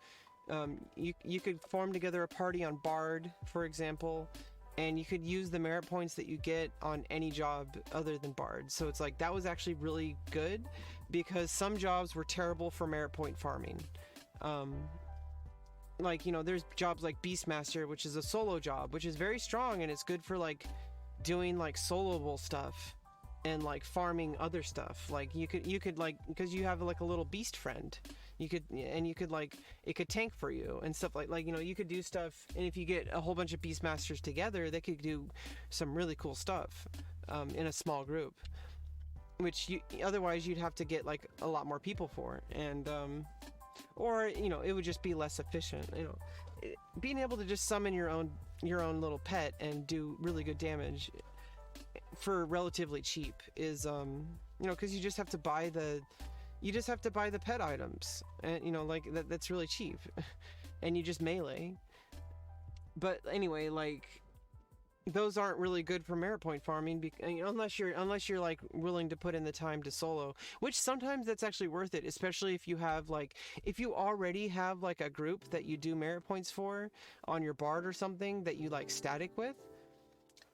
Speaker 1: you could form together a party on Bard, for example, and you could use the merit points that you get on any job other than Bard. So it's like, that was actually really good, because some jobs were terrible for merit point farming. Like, you know, there's jobs like Beastmaster, which is a solo job, which is very strong, and it's good for like doing like soloable stuff and like farming other stuff. Like you could like, because you have like a little beast friend, you could like, it could tank for you and stuff like, you know, you could do stuff. And if you get a whole bunch of Beastmasters together, they could do some really cool stuff in a small group, which otherwise you'd have to get like a lot more people for. And or, you know, it would just be less efficient. You know, being able to just summon your own little pet and do really good damage for relatively cheap is, you know, because you just have to buy the pet items, and, you know, like that's really cheap, and you just melee. But anyway, like, those aren't really good for merit point farming, you know, unless you're like willing to put in the time to solo, which sometimes that's actually worth it, especially if you have like, if you already have like a group that you do merit points for on your Bard or something that you like static with.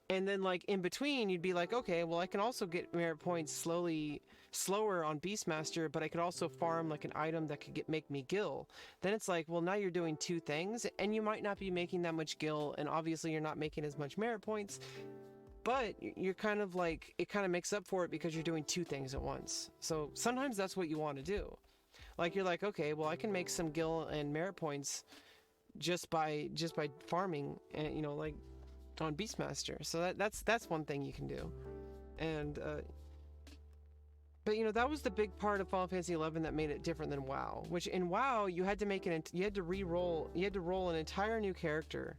Speaker 1: And then like in between you'd be like, okay, well, I can also get merit points slower on Beastmaster, but I could also farm like an item that could make me gil. Then it's like, well, now you're doing two things, and you might not be making that much gil, and obviously you're not making as much merit points, but you're kind of like, it kind of makes up for it because you're doing two things at once. So sometimes that's what you want to do. Like, you're like, okay, well, I can make some gil and merit points just by farming, and, you know, like on Beastmaster. So that's one thing you can do. And but, you know, that was the big part of Final Fantasy XI that made it different than WoW, which in WoW you had to roll an entire new character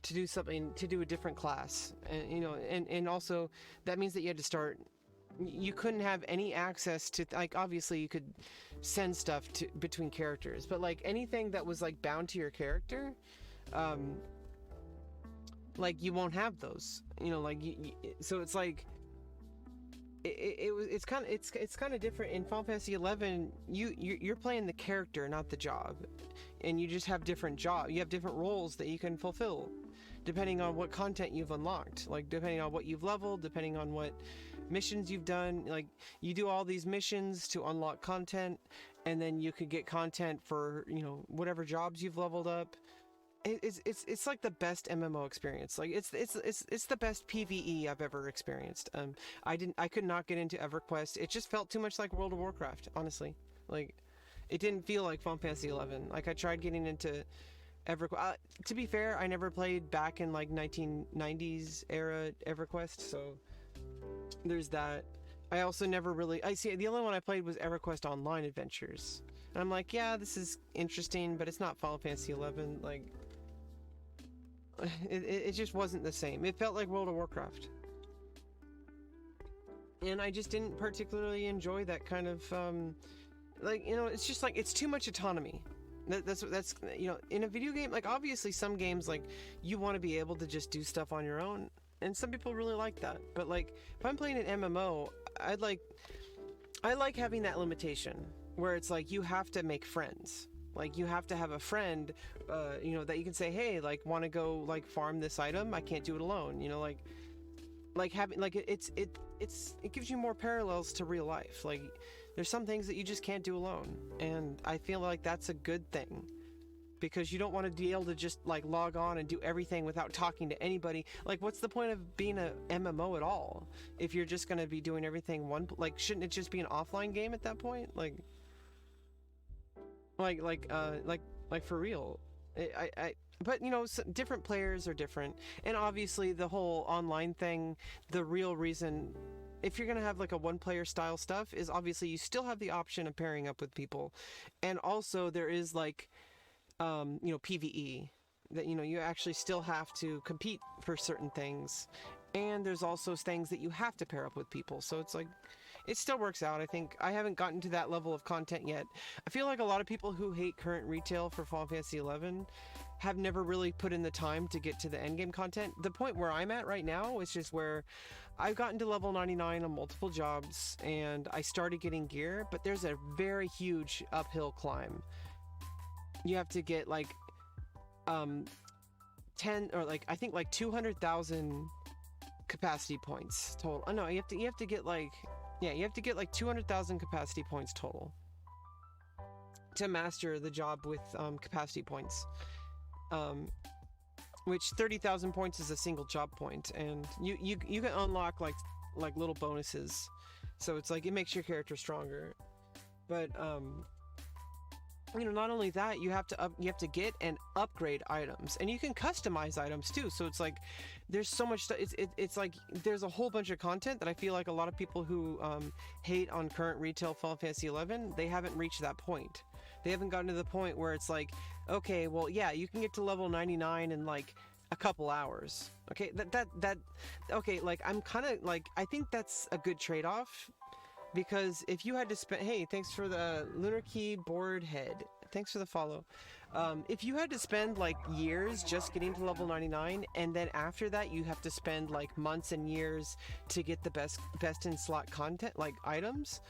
Speaker 1: to do something, to do a different class. And, you know, and also that means that you couldn't have any access to, like, obviously you could send stuff between characters, but like anything that was like bound to your character, like, you won't have those, you know, like so it's like it's kind of different in Final Fantasy XI. You're playing the character, not the job, and you just have different jobs. You have different roles that you can fulfill depending on what content you've unlocked, like depending on what you've leveled, depending on what missions you've done. Like, you do all these missions to unlock content, and then you could get content for, you know, whatever jobs you've leveled up. It's like the best MMO experience. Like, it's the best PvE I've ever experienced. I could not get into EverQuest. It just felt too much like World of Warcraft, honestly. Like, it didn't feel like Final Fantasy XI. Like, I tried getting into EverQuest. To be fair, I never played back in like 1990s era EverQuest, so there's that. I also never really, the only one I played was EverQuest Online Adventures. And I'm like, yeah, this is interesting, but it's not Final Fantasy XI. Like, it just wasn't the same. It felt like World of Warcraft. and I just didn't particularly enjoy that kind of like, you know, it's just like it's too much autonomy. That's you know, in a video game, like obviously some games like you want to be able to just do stuff on your own, and some people really like that. But like if I'm playing an MMO, I like having that limitation where it's like you have to make friends. Like you have to have a friend, you know, that you can say, hey, like, want to go like farm this item? I can't do it alone. You know, like having like it gives you more parallels to real life. Like there's some things that you just can't do alone, and I feel like that's a good thing, because you don't want to be able to just like log on and do everything without talking to anybody. Like what's the point of being a MMO at all if you're just going to be doing everything like shouldn't it just be an offline game at that point? Like for real. But you know, different players are different, and obviously the whole online thing, the real reason, if you're gonna have like a one-player style stuff, is obviously you still have the option of pairing up with people, and also there is like, you know, PvE, that, you know, you actually still have to compete for certain things, and there's also things that you have to pair up with people. So it's like, it still works out. I think I haven't gotten to that level of content yet. I feel like a lot of people who hate current retail for Final Fantasy XI have never really put in the time to get to the endgame content. The point where I'm at right now is just where I've gotten to level 99 on multiple jobs, and I started getting gear, but there's a very huge uphill climb. You have to get like 10 or like I think like 200,000 capacity points total. Oh no, you have to get like, yeah, you have to get like 200,000 capacity points total to master the job with capacity points. Which 30,000 points is a single job point, and you can unlock like little bonuses. So it's like it makes your character stronger. But you know, not only that, you have to get and upgrade items, and you can customize items too. So it's like there's so much stuff. It's like there's a whole bunch of content that I feel like a lot of people who hate on current retail Final Fantasy XI, they haven't reached that point. They haven't gotten to the point where it's like, okay, well, yeah, you can get to level 99 in like a couple hours. Okay, that okay, like I'm kind of like, I think that's a good trade-off. Because if you had to spend, hey, thanks for the Lunar Key board head. Thanks for the follow. If you had to spend like years just getting to level 99, and then after that you have to spend like months and years to get the best in slot content, like items,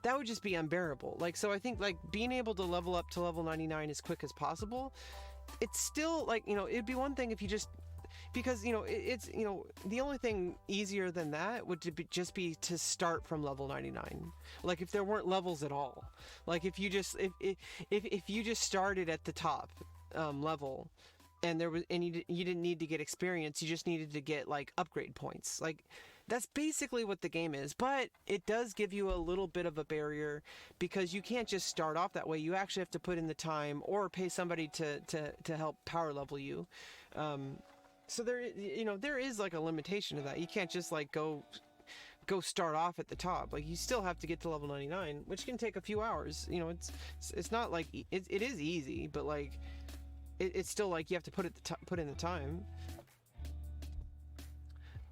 Speaker 1: that would just be unbearable. Like, so I think like being able to level up to level 99 as quick as possible, it's still like, you know, it'd be one thing if you just, because, you know, it's, you know, the only thing easier than that would just be to start from level 99. Like if there weren't levels at all, like if you just if you just started at the top level, and you didn't need to get experience, you just needed to get like upgrade points. Like that's basically what the game is, but it does give you a little bit of a barrier, because you can't just start off that way. You actually have to put in the time or pay somebody to help power level you. So there, you know, there is like a limitation to that. You can't just like go start off at the top. Like you still have to get to level 99, which can take a few hours. You know, it's not like it is easy, but like it's still like you have to put in the time.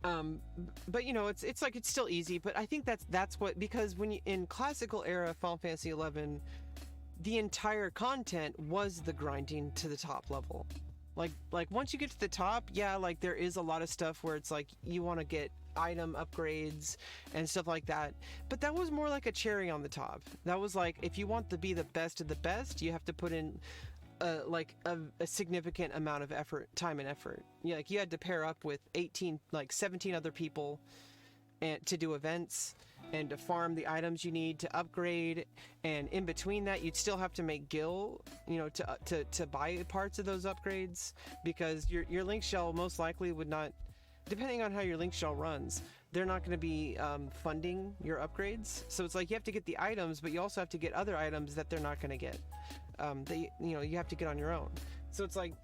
Speaker 1: But you know, it's like it's still easy. But I think that's what, because when you in classical era Final Fantasy XI, the entire content was the grinding to the top level. Like once you get to the top, yeah, like there is a lot of stuff where it's like you want to get item upgrades and stuff like that, but that was more like a cherry on the top. That was like, if you want to be the best of the best, you have to put in like a significant amount of time and effort. Yeah, like you had to pair up with 17 other people and to do events and to farm the items you need to upgrade, and in between that you'd still have to make gil, you know, to buy parts of those upgrades, because your link shell most likely would not, depending on how your link shell runs, they're not going to be funding your upgrades. So it's like you have to get the items, but you also have to get other items that they're not going to get, that you know, you have to get on your own. So it's like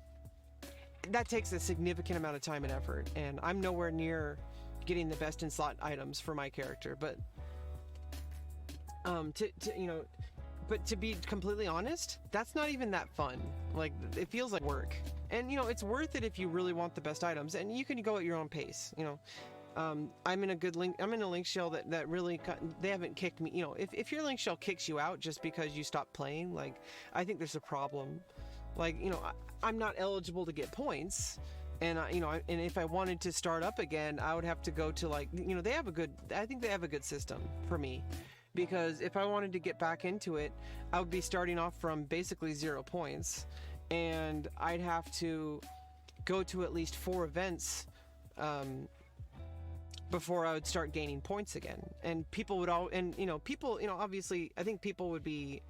Speaker 1: that takes a significant amount of time and effort, and I'm nowhere near getting the best in slot items for my character. But you know, but to be completely honest, that's not even that fun. Like it feels like work, and you know, it's worth it if you really want the best items, and you can go at your own pace. You know, I'm in a good link. I'm in a link shell that really they haven't kicked me. If your link shell kicks you out just because you stop playing, like, I think there's a problem. Like, I'm not eligible to get points, and and if I wanted to start up again, I would have to go to, like, they have a good. I think they have a good system for me, because if I wanted to get back into it, I would be starting off from basically 0 points, and I'd have to go to at least 4 events. Before I would start gaining points again, and people would obviously, I think people would be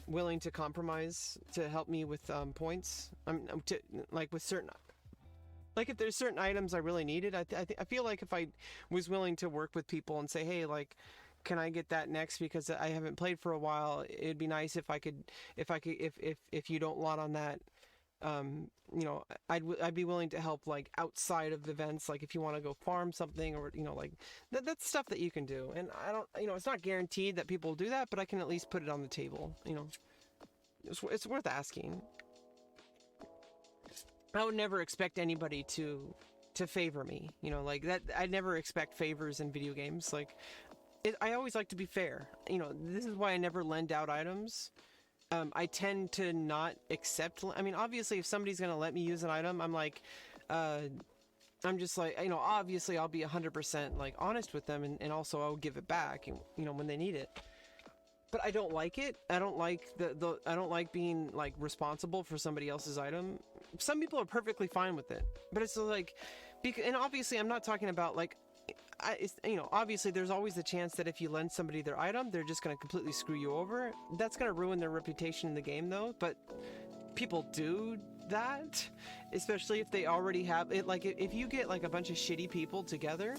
Speaker 1: willing to compromise to help me with points. Like with certain, like if there's certain items I really needed, I feel like if I was willing to work with people and say, hey, like, can I get that next because I haven't played for a while? It'd be nice if you don't lot on that. I'd be willing to help, like, outside of events, like if you want to go farm something, or like that's stuff that you can do. And I don't, it's not guaranteed that people will do that, but I can at least put it on the table. It's worth asking. I would never expect anybody to favor me, like that. I never expect favors in video games. Like, I always like to be fair. This is why I never lend out items. I tend to not accept. I mean, obviously, if somebody's going to let me use an item, I'm like, I'm just like, obviously I'll be 100% like honest with them, and also I'll give it back, when they need it. But I don't like it. I don't like I don't like being, like, responsible for somebody else's item. Some people are perfectly fine with it, but it's like, and obviously I'm not talking about, like, obviously there's always the chance that if you lend somebody their item, they're just going to completely screw you over. That's going to ruin their reputation in the game, though. But people do that, especially if they already have it. Like, if you get, like, a bunch of shitty people together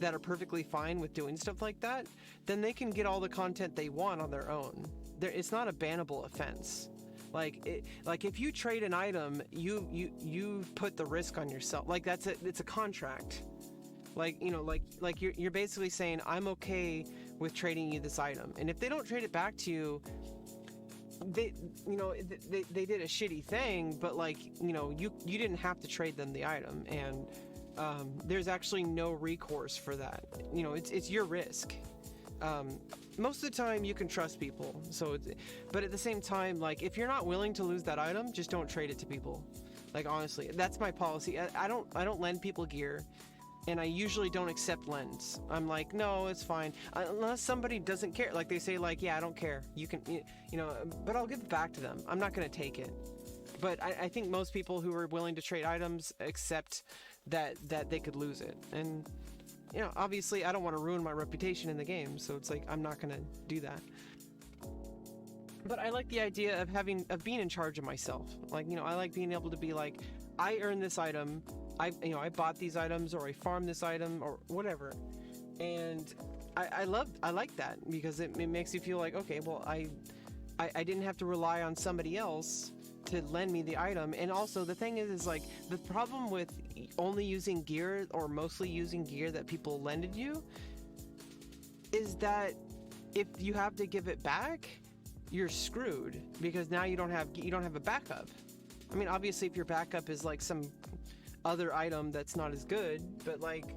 Speaker 1: that are perfectly fine with doing stuff like that, then they can get all the content they want on their own. It's not a bannable offense. Like, if you trade an item, you put the risk on yourself. Like, it's a contract. Like, like you're basically saying, I'm okay with trading you this item, and if they don't trade it back to you, they did a shitty thing, but, like, you didn't have to trade them the item, and there's actually no recourse for that. It's your risk. Most of the time you can trust people, but at the same time, like, if you're not willing to lose that item, just don't trade it to people. Like, honestly, that's my policy. I don't lend people gear. And I usually don't accept lends. I'm like, no, it's fine. Unless somebody doesn't care. Like, they say, like, yeah, I don't care. You can, but I'll give it back to them. I'm not going to take it. But I think most people who are willing to trade items accept that they could lose it. And, obviously I don't want to ruin my reputation in the game. So it's like, I'm not going to do that. But I like the idea of being in charge of myself. Like, I like being able to be like, I earned this item. I bought these items, or I farmed this item, or whatever, and I like that, because it makes you feel like, okay, well, I didn't have to rely on somebody else to lend me the item. And also the thing is like, the problem with only using gear, or mostly using gear that people lended you, is that if you have to give it back, you're screwed, because now you don't have a backup. I mean, obviously if your backup is like some other item that's not as good, but like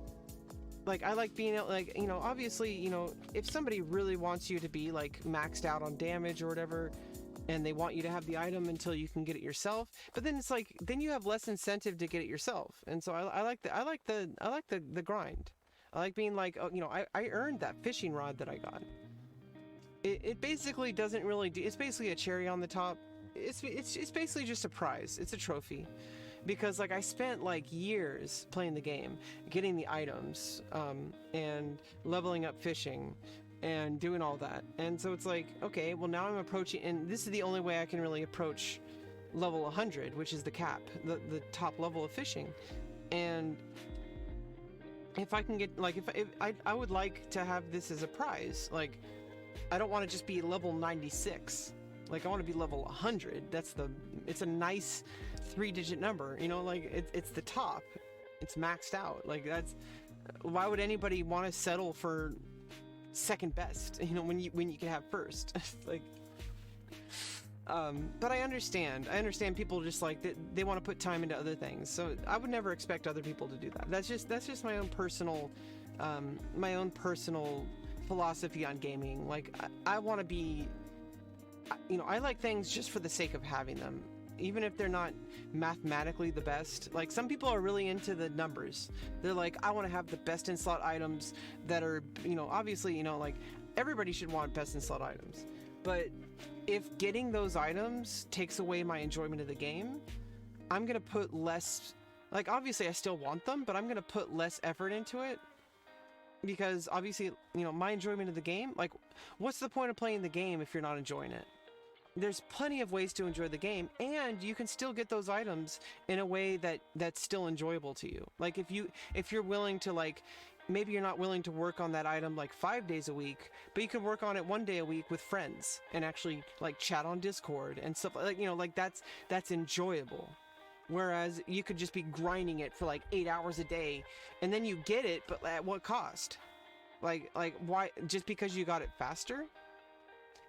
Speaker 1: I like being able, like, obviously, if somebody really wants you to be like maxed out on damage or whatever, and they want you to have the item until you can get it yourself, but then it's like, then you have less incentive to get it yourself. And so I like the grind. I like being like, I earned that fishing rod that I got. It basically doesn't really do, it's basically a cherry on the top. It's basically just a prize. It's a trophy. Because, like, I spent like years playing the game, getting the items, and leveling up fishing, and doing all that. And so it's like, okay, well, now I'm approaching, and this is the only way I can really approach level 100, which is the cap, the top level of fishing. And if I can get, like, if I would like to have this as a prize. Like, I don't want to just be level 96. Like, I want to be level 100. It's a nice 3-digit number, like, it's the top. It's maxed out. Like, why would anybody want to settle for second best, when you can have first? Like, but I understand people just like they want to put time into other things. So I would never expect other people to do that. That's just my own personal my own personal philosophy on gaming. Like I want to be, I like things just for the sake of having them, even if they're not mathematically the best. Like some people are really into the numbers. They're like, I want to have the best in slot items that are, obviously, like everybody should want best in slot items. But if getting those items takes away my enjoyment of the game, I'm going to put less, like obviously I still want them, but I'm going to put less effort into it. Because obviously, my enjoyment of the game, like what's the point of playing the game if you're not enjoying it? There's plenty of ways to enjoy the game, and you can still get those items in a way that's still enjoyable to you. Like if you're willing to, like, maybe you're not willing to work on that item like 5 days a week, but you can work on it 1 day a week with friends and actually like chat on Discord and stuff like, like that's enjoyable. Whereas you could just be grinding it for like 8 hours a day and then you get it, but at what cost? Like why? Just because you got it faster?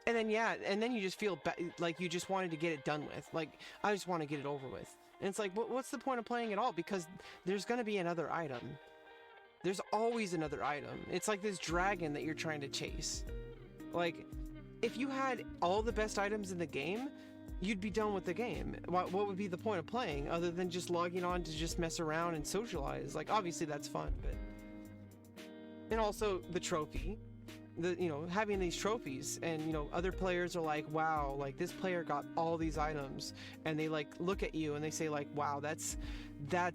Speaker 1: And then you just feel like you just wanted to get it done with. Like, I just want to get it over with. And it's like, what's the point of playing at all? Because there's going to be another item. There's always another item. It's like this dragon that you're trying to chase. Like, if you had all the best items in the game, you'd be done with the game. What would be the point of playing other than just logging on to just mess around and socialize? Like, obviously that's fun, but... And also the trophy. Having these trophies, and other players are like, wow, like this player got all these items, and they like look at you and they say like, wow, that's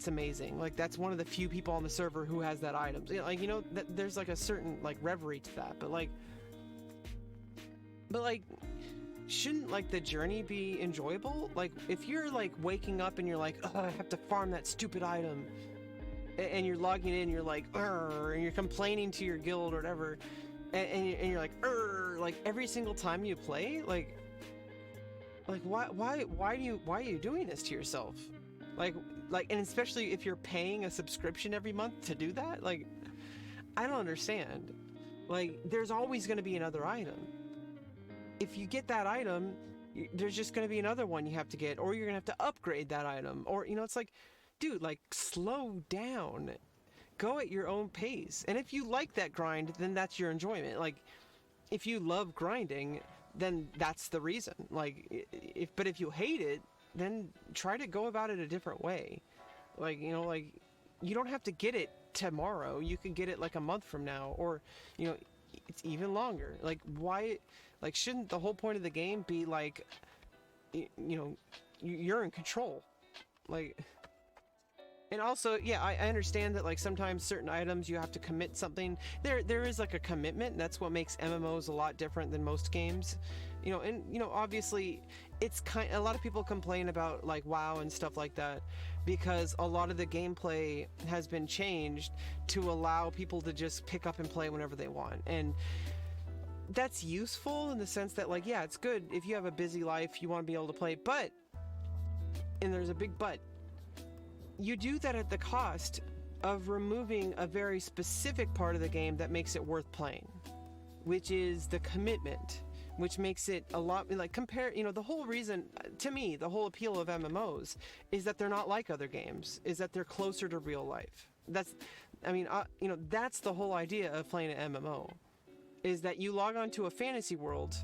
Speaker 1: amazing. Like that's one of the few people on the server who has that item. There's like a certain like reverie to that, but shouldn't like the journey be enjoyable? Like if you're like waking up and you're like, oh, I have to farm that stupid item, and you're logging in, you're like, and you're complaining to your guild or whatever. And you're like, like every single time you play, like why are you doing this to yourself? Like, and especially if you're paying a subscription every month to do that, like, I don't understand. Like, there's always going to be another item. If you get that item, there's just going to be another one you have to get, or you're going to have to upgrade that item, or it's like, dude, like, slow down. Go at your own pace. And if you like that grind, then that's your enjoyment. Like, if you love grinding, then that's the reason. Like, if you hate it, then try to go about it a different way. Like, you don't have to get it tomorrow. You can get it like a month from now, or, it's even longer. Like, why, like, shouldn't the whole point of the game be like, you're in control? Like... And also, yeah, I understand that like sometimes certain items you have to commit something. There is like a commitment, and that's what makes MMOs a lot different than most games. Obviously it's a lot of people complain about like WoW and stuff like that because a lot of the gameplay has been changed to allow people to just pick up and play whenever they want. And that's useful in the sense that like, yeah, it's good if you have a busy life, you want to be able to play, but, and there's a big but, you do that at the cost of removing a very specific part of the game that makes it worth playing, which is the commitment, which makes it a lot like the whole reason, to me, the whole appeal of MMOs is that they're not like other games, is that they're closer to real life. That's the whole idea of playing an MMO, is that you log on to a fantasy world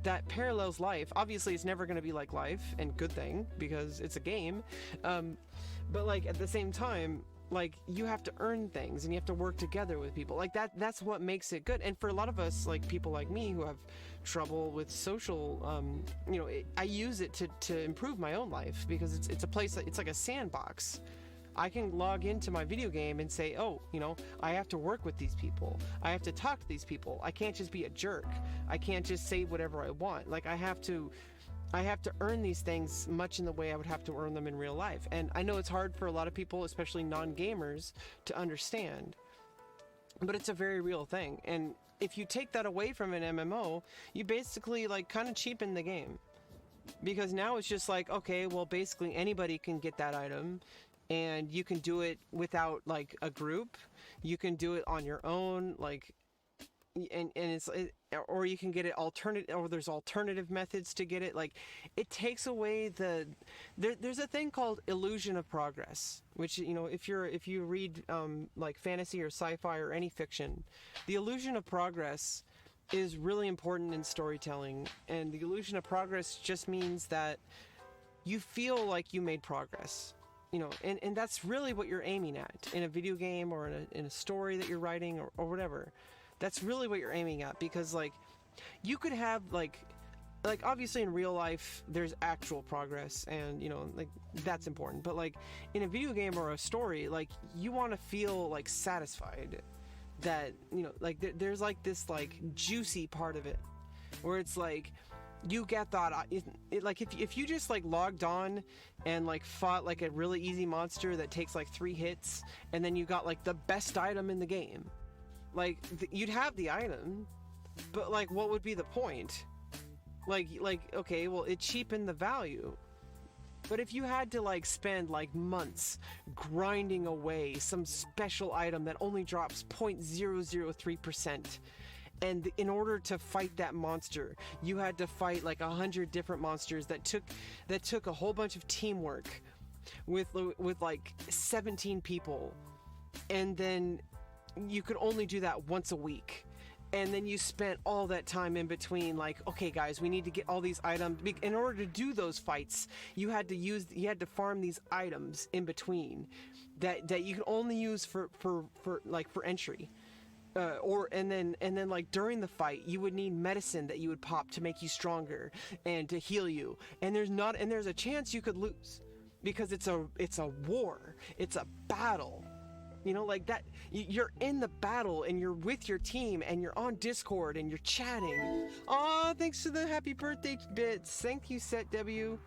Speaker 1: that parallels life. Obviously it's never going to be like life, and good thing, because it's a game. But like at the same time, like you have to earn things and you have to work together with people. Like that's what makes it good. And for a lot of us, like people like me who have trouble with social, I use it to improve my own life, because it's a place that it's like a sandbox. I can log into my video game and say, oh, I have to work with these people. I have to talk to these people. I can't just be a jerk. I can't just say whatever I want. Like I have to earn these things much in the way I would have to earn them in real life. And I know it's hard for a lot of people, especially non-gamers, to understand, but it's a very real thing. And if you take that away from an MMO, you basically like kind of cheapen the game, because now it's just like, okay, well, basically anybody can get that item, and you can do it without like a group. You can do it on your own. Like, or you can get it alternate, or there's alternative methods to get it. Like, it takes away there's a thing called illusion of progress, which, if you read like fantasy or sci-fi or any fiction, the illusion of progress is really important in storytelling. And the illusion of progress just means that you feel like you made progress, and that's really what you're aiming at in a video game or in a story that you're writing, or whatever. That's really what you're aiming at, because like you could have like obviously in real life there's actual progress, and like that's important, but like in a video game or a story, like you want to feel like satisfied that like there's like this like juicy part of it where it's like you get that like if you just like logged on and like fought like a really easy monster that takes like 3 hits, and then you got like the best item in the game, like you'd have the item, but like what would be the point? Like okay, well, it cheapened the value. But if you had to like spend like months grinding away some special item that only drops 0.003%, and in order to fight that monster, you had to fight like 100 different monsters that took a whole bunch of teamwork with like 17 people, and then you could only do that once a week. And then you spent all that time in between, like, okay guys, we need to get all these items. In order to do those fights, you had to farm these items in between that you could only use for entry. And then like during the fight, you would need medicine that you would pop to make you stronger and to heal you. And there's a chance you could lose, because it's a war, it's a battle. Like that, you're in the battle and you're with your team and you're on Discord and you're chatting. Aw, thanks for the happy birthday bits. Thank you, Set W.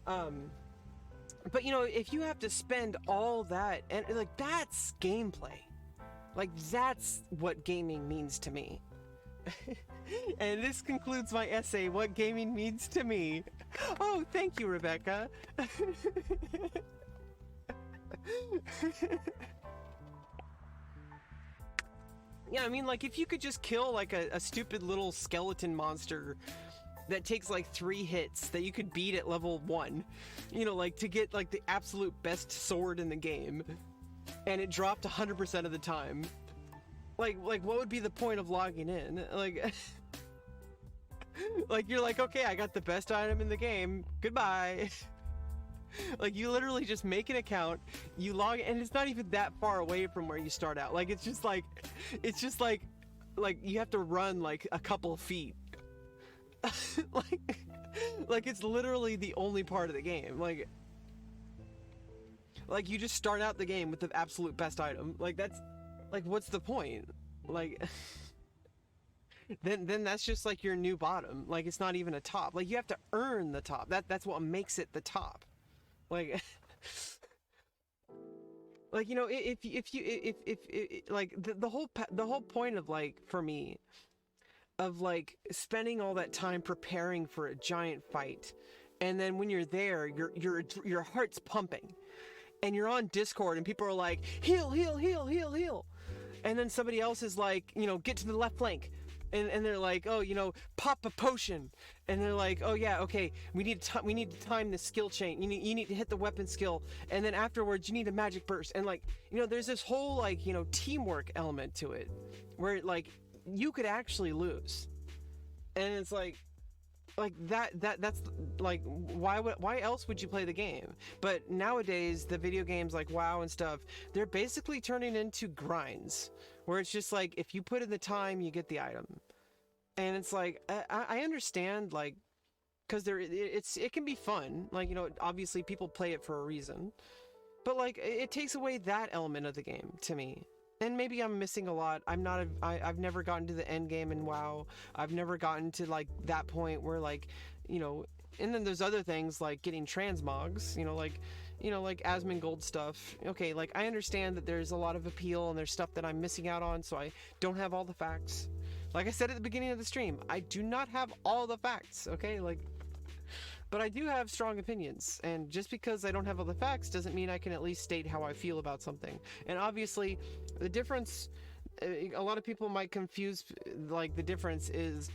Speaker 1: But if you have to spend all that, and like that's gameplay. Like that's what gaming means to me. And this concludes my essay, What Gaming Means to Me. Oh, thank you, Rebecca. Yeah, I mean, like, if you could just kill like a stupid little skeleton monster that takes like 3 hits that you could beat at level 1, like to get like the absolute best sword in the game, and it dropped 100% of the time, like what would be the point of logging in? Like like you're like, okay, I got the best item in the game, goodbye. Like, you literally just make an account, you log in, and it's not even that far away from where you start out. Like, it's just like you have to run like a couple of feet. like it's literally the only part of the game. Like you just start out the game with the absolute best item. Like, that's like, what's the point? Like then that's just like your new bottom. Like, it's not even a top. Like, you have to earn the top. That's what makes it the top. Like, like, if like the whole point of, like, for me, of like spending all that time preparing for a giant fight, and then when you're there, your heart's pumping, and you're on Discord and people are like, heal, heal, heal, heal, heal, and then somebody else is like, get to the left flank. And they're like, oh, pop a potion, and they're like, oh yeah, okay, we need to time the skill chain. You need to hit the weapon skill, and then afterwards you need a magic burst, and like, there's this whole like teamwork element to it, where like you could actually lose, and it's like that's like, why else would you play the game? But nowadays the video games like WoW and stuff, they're basically turning into grinds, where it's just like, if you put in the time, you get the item. And it's like, I understand, like, because it can be fun, like, obviously people play it for a reason, but like it takes away that element of the game to me. And maybe I'm missing a lot. I've never gotten to the end game in WoW. I've never gotten to like that point where, like, and then there's other things like getting transmogs, like Asmongold stuff. Okay, like, I understand that there's a lot of appeal and there's stuff that I'm missing out on, so I don't have all the facts. Like I said at the beginning of the stream, I do not have all the facts, okay? Like, but I do have strong opinions, and just because I don't have all the facts doesn't mean I can at least state how I feel about something. And obviously, the difference a lot of people might confuse, like, the difference is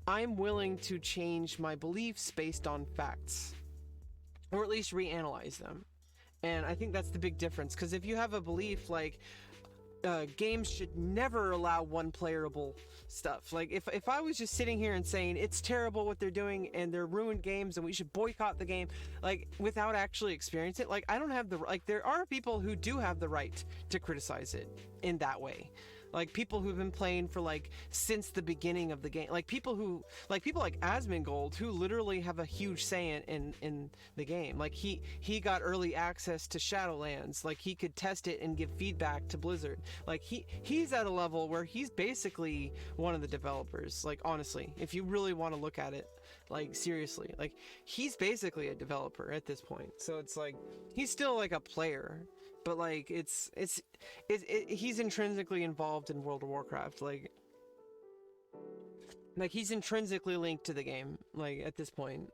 Speaker 1: I'm willing to change my beliefs based on facts, or at least reanalyze them. And I think that's the big difference, because if you have a belief like games should never allow one playable stuff, like if I was just sitting here and saying it's terrible what they're doing and they're ruined games and we should boycott the game, like, without actually experiencing it, like, I don't have the, like, there are people who do have the right to criticize it in that way, like people who've been playing for, like, since the beginning of the game, like people like Asmongold, who literally have a huge say in the game. Like he got early access to Shadowlands, like he could test it and give feedback to Blizzard. Like he's at a level where he's basically one of the developers, like, honestly, if you really want to look at it, like, seriously, like, he's basically a developer at this point. So it's like he's still like a player, but like he's intrinsically involved in World of Warcraft, like he's intrinsically linked to the game, like, at this point.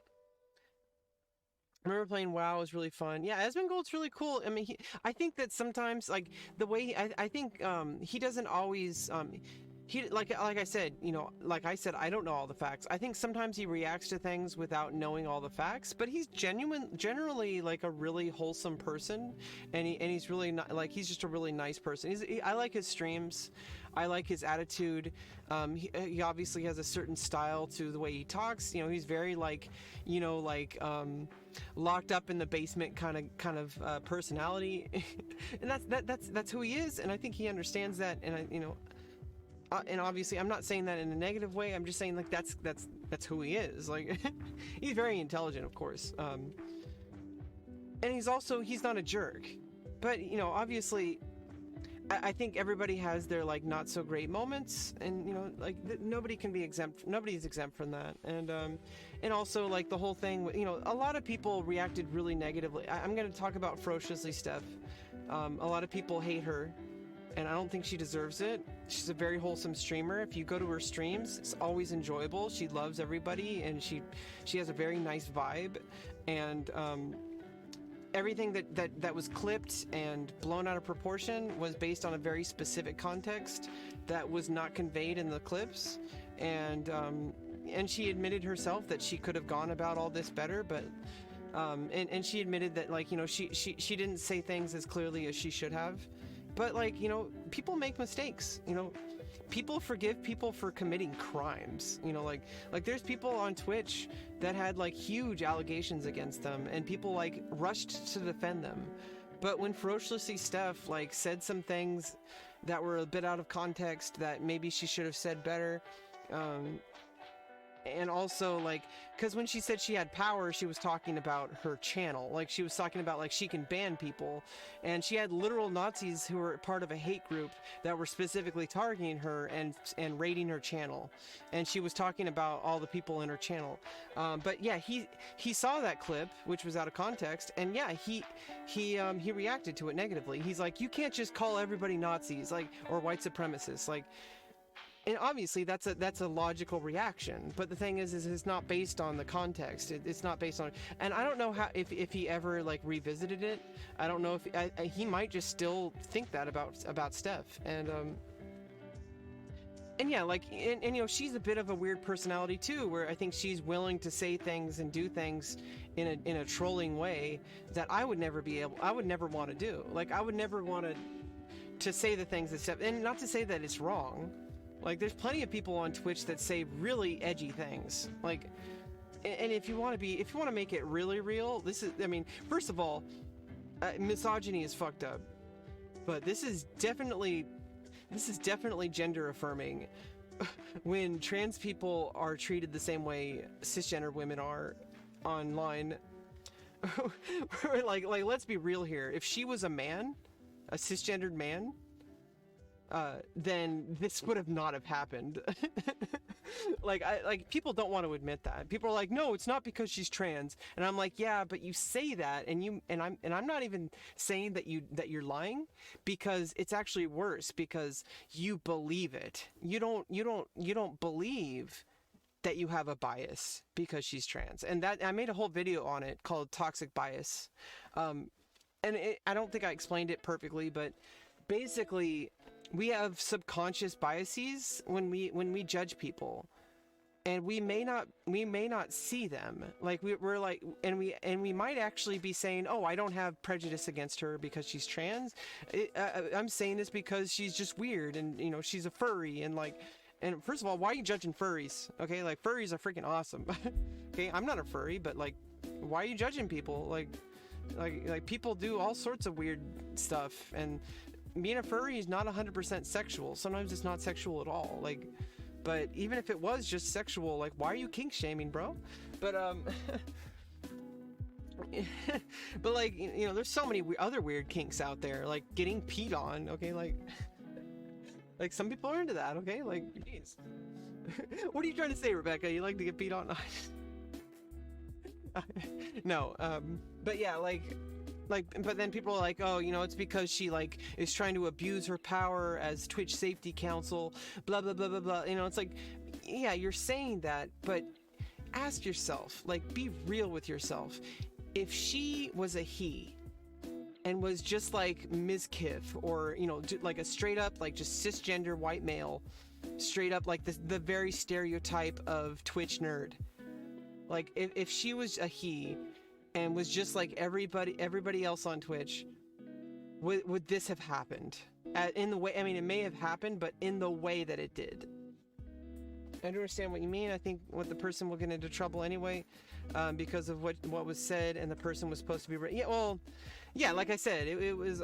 Speaker 1: I remember playing WoW, was really fun. Yeah, Asmongold's really cool. I mean, I think that sometimes, like, the way I think he doesn't always he, like I said, you know, like I said, I don't know all the facts. I think sometimes he reacts to things without knowing all the facts, but he's generally like a really wholesome person, and he's really not, like, he's just a really nice person. I like his streams. I like his attitude. He obviously has a certain style to the way he talks. You know, he's very, like, you know, like locked up in the basement kind of personality, and that's who he is. And I think he understands that. And and obviously, I'm not saying that in a negative way. I'm just saying, like, that's who he is. Like, he's very intelligent, of course, and he's not a jerk. But, you know, obviously, I think everybody has their, like, not so great moments, and, you know, like, nobody can be exempt. Nobody's exempt from that. And also, like, the whole thing, you know, a lot of people reacted really negatively. I'm going to talk about Ferociously Steph. A lot of people hate her, and I don't think she deserves it. She's a very wholesome streamer. If you go to her streams, it's always enjoyable. She loves everybody, and she has a very nice vibe. And everything that was clipped and blown out of proportion was based on a very specific context that was not conveyed in the clips. And she admitted herself that she could have gone about all this better, but and she admitted that, like, you know, she didn't say things as clearly as she should have. But, like, you know, people make mistakes. You know, people forgive people for committing crimes. You know, like there's people on Twitch that had, like, huge allegations against them, and people, like, rushed to defend them. But when Ferociously Steph, like, said some things that were a bit out of context that maybe she should have said better, and also, like, because when she said she had power, she was talking about her channel. Like, she was talking about, like, she can ban people, and she had literal Nazis who were part of a hate group that were specifically targeting her and raiding her channel. And she was talking about all the people in her channel. But yeah, he saw that clip, which was out of context, and yeah, he reacted to it negatively. He's like, you can't just call everybody Nazis, like, or white supremacists, like. And obviously that's a logical reaction, but the thing is it's not based on the context. It's not based on, and I don't know how if he ever, like, revisited it. I don't know if he might just still think that about Steph, and yeah, like, and you know, she's a bit of a weird personality too, where I think she's willing to say things and do things in a trolling way that I would never want to do. Like, I would never want to say the things that Steph, and not to say that it's wrong. Like, there's plenty of people on Twitch that say really edgy things. Like, and if you want to make it really real, this is, I mean, first of all, misogyny is fucked up. But this is definitely gender affirming when trans people are treated the same way cisgender women are online. like let's be real here. If she was a man, a cisgendered man, then this would have not have happened. like people don't want to admit that. People are like, no, it's not because she's trans, and I'm like, yeah, but you say that, and I'm not even saying that you're lying, because it's actually worse, because you believe it. You don't believe that you have a bias because she's trans, and that I made a whole video on it called Toxic Bias, and I don't think I explained it perfectly, but basically, we have subconscious biases when we judge people, and we may not see them. Like we're like, and we might actually be saying, oh, I don't have prejudice against her because she's trans. I'm saying this because she's just weird, and you know, she's a furry, and like, and first of all, why are you judging furries? Okay, like furries are freaking awesome. Okay, I'm not a furry, but like, why are you judging people? Like people do all sorts of weird stuff, and being a furry is not 100% sexual. Sometimes it's not sexual at all. Like, but even if it was just sexual, like, why are you kink shaming, bro? But but like, you know, there's so many other weird kinks out there, like getting peed on. Okay, like some people are into that. Okay, like, geez. What are you trying to say, Rebecca? You like to get peed on? No, but yeah, like, but then people are like, oh, you know, it's because she like is trying to abuse her power as Twitch safety counsel, blah blah blah blah blah. You know, it's like, yeah, you're saying that, but ask yourself, like, be real with yourself. If she was a he and was just like Ms. Kiff, or you know, like a straight up like just cisgender white male, straight up like the very stereotype of Twitch nerd. Like, if she was a he and was just like everybody else on Twitch, would this have happened? In the way, I mean, it may have happened, but in the way that it did. I understand what you mean. I think what the person will get into trouble anyway, because of what was said, and the person was supposed to be yeah, well, yeah, like I said, it was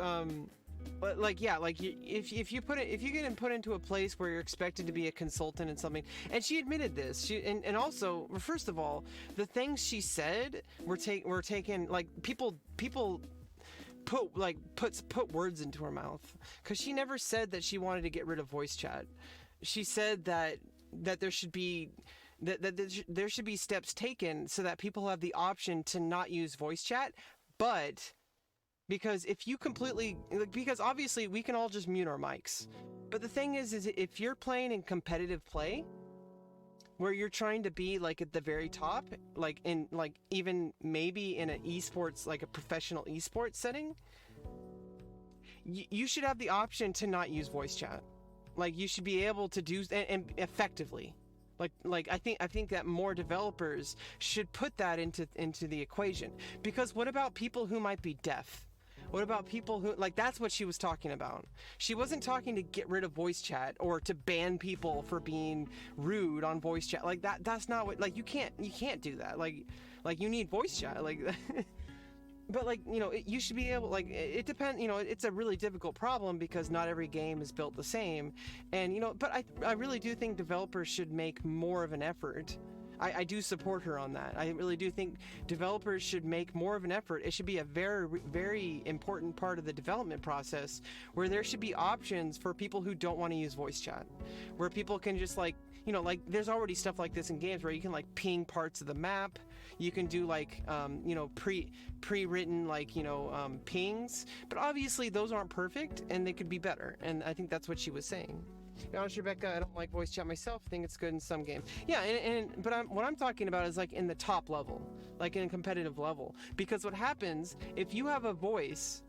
Speaker 1: but like, yeah, like if you get put into a place where you're expected to be a consultant in something, and she admitted this, and also, first of all, the things she said were taken, like, people put words into her mouth, because she never said that she wanted to get rid of voice chat. She said that there should be there should be steps taken so that people have the option to not use voice chat, but because if you completely, because obviously we can all just mute our mics, but the thing is if you're playing in competitive play where you're trying to be like at the very top, like in like even maybe in an esports, like a professional esports setting, you should have the option to not use voice chat. Like, you should be able to do and effectively. Like I think that more developers should put that into the equation, because what about people who might be deaf? What about people who, like, that's what she was talking about. She wasn't talking to get rid of voice chat or to ban people for being rude on voice chat. Like, that's not what, like, you can't do that. Like you need voice chat. Like, but like, you know, you should be able, like, it depends, you know, it's a really difficult problem because not every game is built the same. And, you know, but I really do think developers should make more of an effort. I do support her on that. I really do think developers should make more of an effort. It should be a very, very important part of the development process, where there should be options for people who don't want to use voice chat, where people can just, like, you know, like, there's already stuff like this in games where you can, like, ping parts of the map. You can do, like, you know, pre-written, like, you know, pings, but obviously those aren't perfect and they could be better. And I think that's what she was saying. To be honest, Rebecca, I don't like voice chat myself. I think it's good in some games. Yeah, but what I'm talking about is like in the top level, like in a competitive level. Because what happens if you have a voice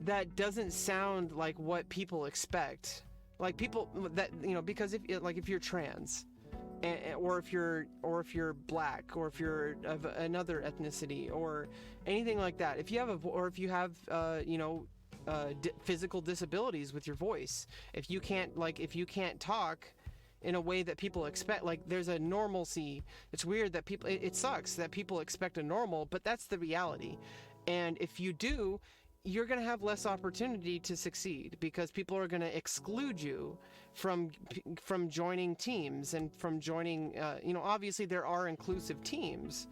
Speaker 1: that doesn't sound like what people expect, like people that, you know, because if you're trans, or if you're black, or if you're of another ethnicity or anything like that, if you have you know, physical disabilities with your voice, if you can't talk in a way that people expect, like, there's a normalcy. It's weird that people, it sucks that people expect a normal, but that's the reality. And if you do, you're going to have less opportunity to succeed, because people are going to exclude you from joining teams and from joining, you know, obviously there are inclusive teams,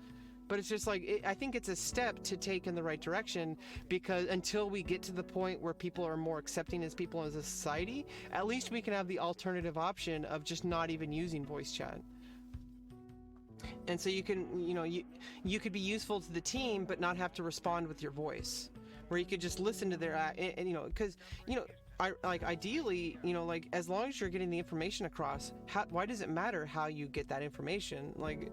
Speaker 1: but it's just like, I think it's a step to take in the right direction, because until we get to the point where people are more accepting as people as a society, at least we can have the alternative option of just not even using voice chat. And so you can, you know, you could be useful to the team, but not have to respond with your voice, where you could just listen to their, and you know, because, you know, like, ideally, you know, like, as long as you're getting the information across, why does it matter how you get that information? Like,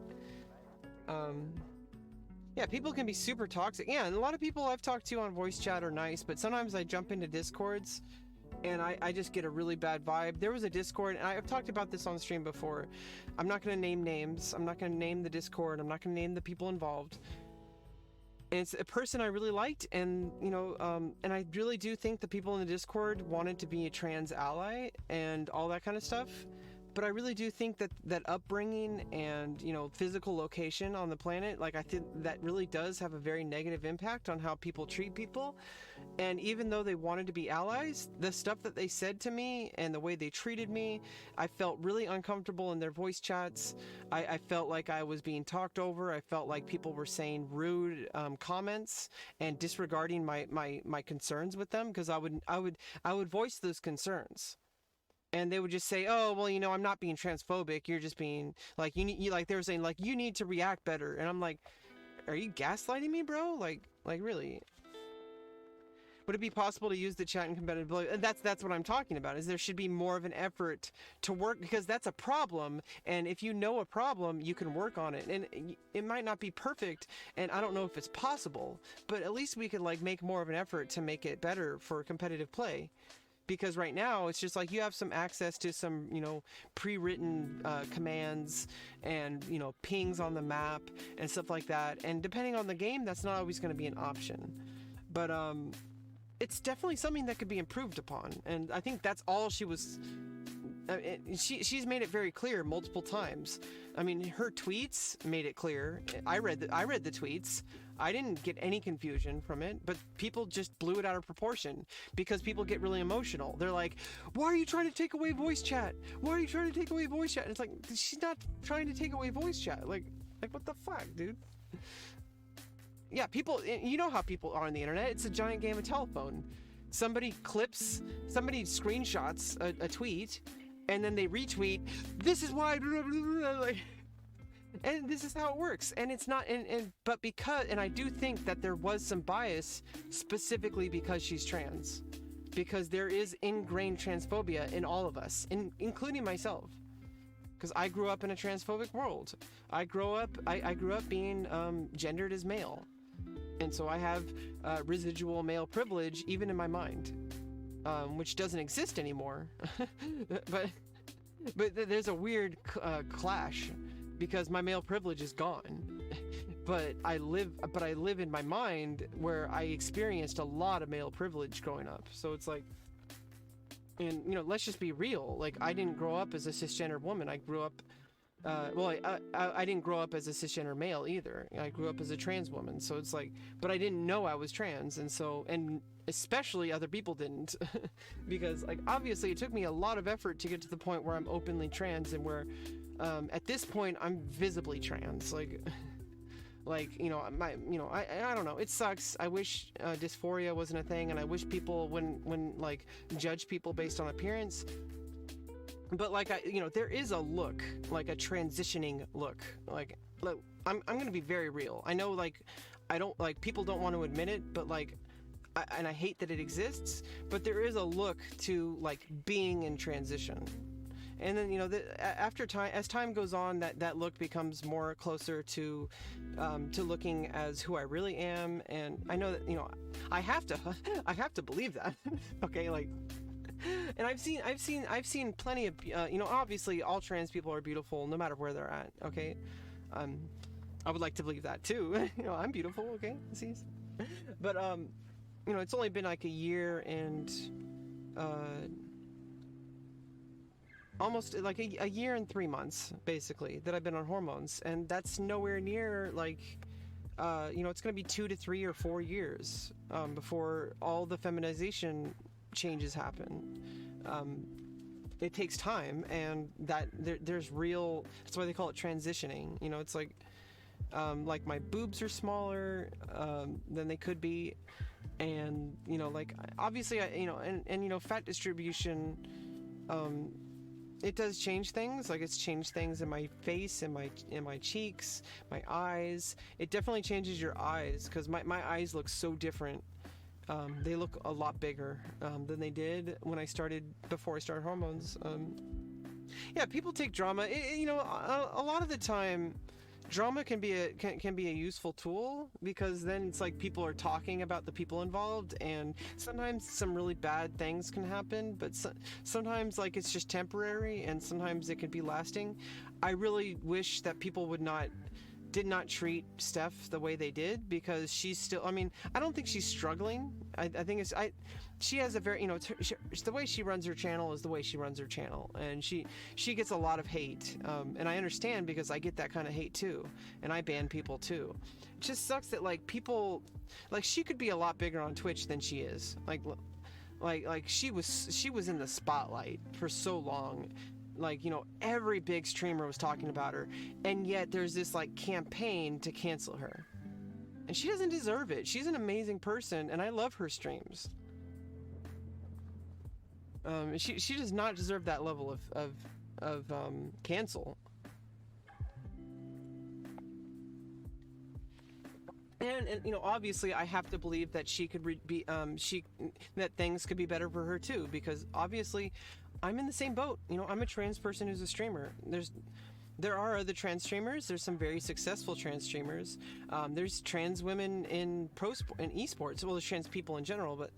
Speaker 1: yeah, people can be super toxic. Yeah, and a lot of people I've talked to on voice chat are nice, but sometimes I jump into Discords and I just get a really bad vibe. There was a Discord, and I've talked about this on stream before. I'm not going to name names. I'm not going to name the Discord. I'm not going to name the people involved. And it's a person I really liked, and and I really do think the people in the Discord wanted to be a trans ally and all that kind of stuff. But I really do think that upbringing and physical location on the planet, like I think that really does have a very negative impact on how people treat people. And even though they wanted to be allies, the stuff that they said to me and the way they treated me, I felt really uncomfortable in their voice chats. I felt like I was being talked over. I felt like people were saying rude comments and disregarding my concerns with them, because I would voice those concerns. And they would just say, "Oh, well, I'm not being transphobic. You're just being like, you like," they were saying like, "You need to react better." And I'm like, "Are you gaslighting me, bro? Like really? Would it be possible to use the chat in competitive play?" And that's what I'm talking about. Is there should be more of an effort to work, because that's a problem. And if you know a problem, you can work on it. And it might not be perfect, and I don't know if it's possible, but at least we could like make more of an effort to make it better for competitive play. Because right now it's just like you have some access to some pre-written commands and pings on the map and stuff like that, and depending on the game that's not always going to be an option, but it's definitely something that could be improved upon. And I think that's all she was she's made it very clear multiple times. I mean, her tweets made it clear. I read the tweets. I didn't get any confusion from it, but people just blew it out of proportion because people get really emotional. They're like, "Why are you trying to take away voice chat? Why are you trying to take away voice chat?" And it's like, she's not trying to take away voice chat. Like what the fuck, dude? Yeah, people, you know how people are on the internet. It's a giant game of telephone. Somebody screenshots a tweet, and then they retweet, "This is why," like, and this is how it works. And it's not, but because, and I do think that there was some bias specifically because she's trans, because there is ingrained transphobia in all of us, including myself, because I grew up in a transphobic world. I grew up being gendered as male, and so I have residual male privilege even in my mind, which doesn't exist anymore. but there's a weird clash, because my male privilege is gone, but I live in my mind where I experienced a lot of male privilege growing up. So it's like, and let's just be real. Like, I didn't grow up as a cisgender woman. I grew up, I didn't grow up as a cisgender male either. I grew up as a trans woman. So it's like, but I didn't know I was trans, and especially other people didn't, because like obviously it took me a lot of effort to get to the point where I'm openly trans, and where at this point I'm visibly trans. Like I don't know, it sucks. I wish dysphoria wasn't a thing, and I wish people wouldn't like judge people based on appearance. But like there is a look, like a transitioning look. Like I'm gonna be very real. I know, like, I don't, like, people don't want to admit it, but like I hate that it exists, but there is a look to like being in transition. And then after time, as time goes on, that look becomes more closer to looking as who I really am. And I know that I have to believe that. Okay, like, and I've seen plenty of obviously all trans people are beautiful no matter where they're at. Okay, I would like to believe that too. I'm beautiful. Okay, see, but it's only been like a year and almost like a year and 3 months basically that I've been on hormones, and that's nowhere near like it's going to be 2 to 3 or 4 years before all the feminization changes happen. It takes time, and that there's real, that's why they call it transitioning. It's like my boobs are smaller than they could be, and like obviously and fat distribution, it does change things. Like, it's changed things in my face, in my cheeks, my eyes. It definitely changes your eyes, because my eyes look so different. They look a lot bigger than they did before I started hormones. Yeah, people take drama. A lot of the time, drama can be a useful tool, because then it's like people are talking about the people involved, and sometimes some really bad things can happen, but sometimes like it's just temporary, and sometimes it could be lasting. I really wish that people did not treat Steph the way they did, because she's still, I mean, I don't think she's struggling. I think she has a very, the way she runs her channel is the way she runs her channel, and she gets a lot of hate, and I understand, because I get that kind of hate too, and I ban people too. It just sucks that like people, like she could be a lot bigger on Twitch than she is. Like she was in the spotlight for so long. Like, every big streamer was talking about her, and yet there's this like campaign to cancel her, and she doesn't deserve it. She's an amazing person, and I love her streams. She does not deserve that level of cancel. And obviously I have to believe that she could that things could be better for her too, because obviously I'm in the same boat. I'm a trans person who's a streamer. There are other trans streamers. There's some very successful trans streamers. There's trans women in esports. Well, there's trans people in general, but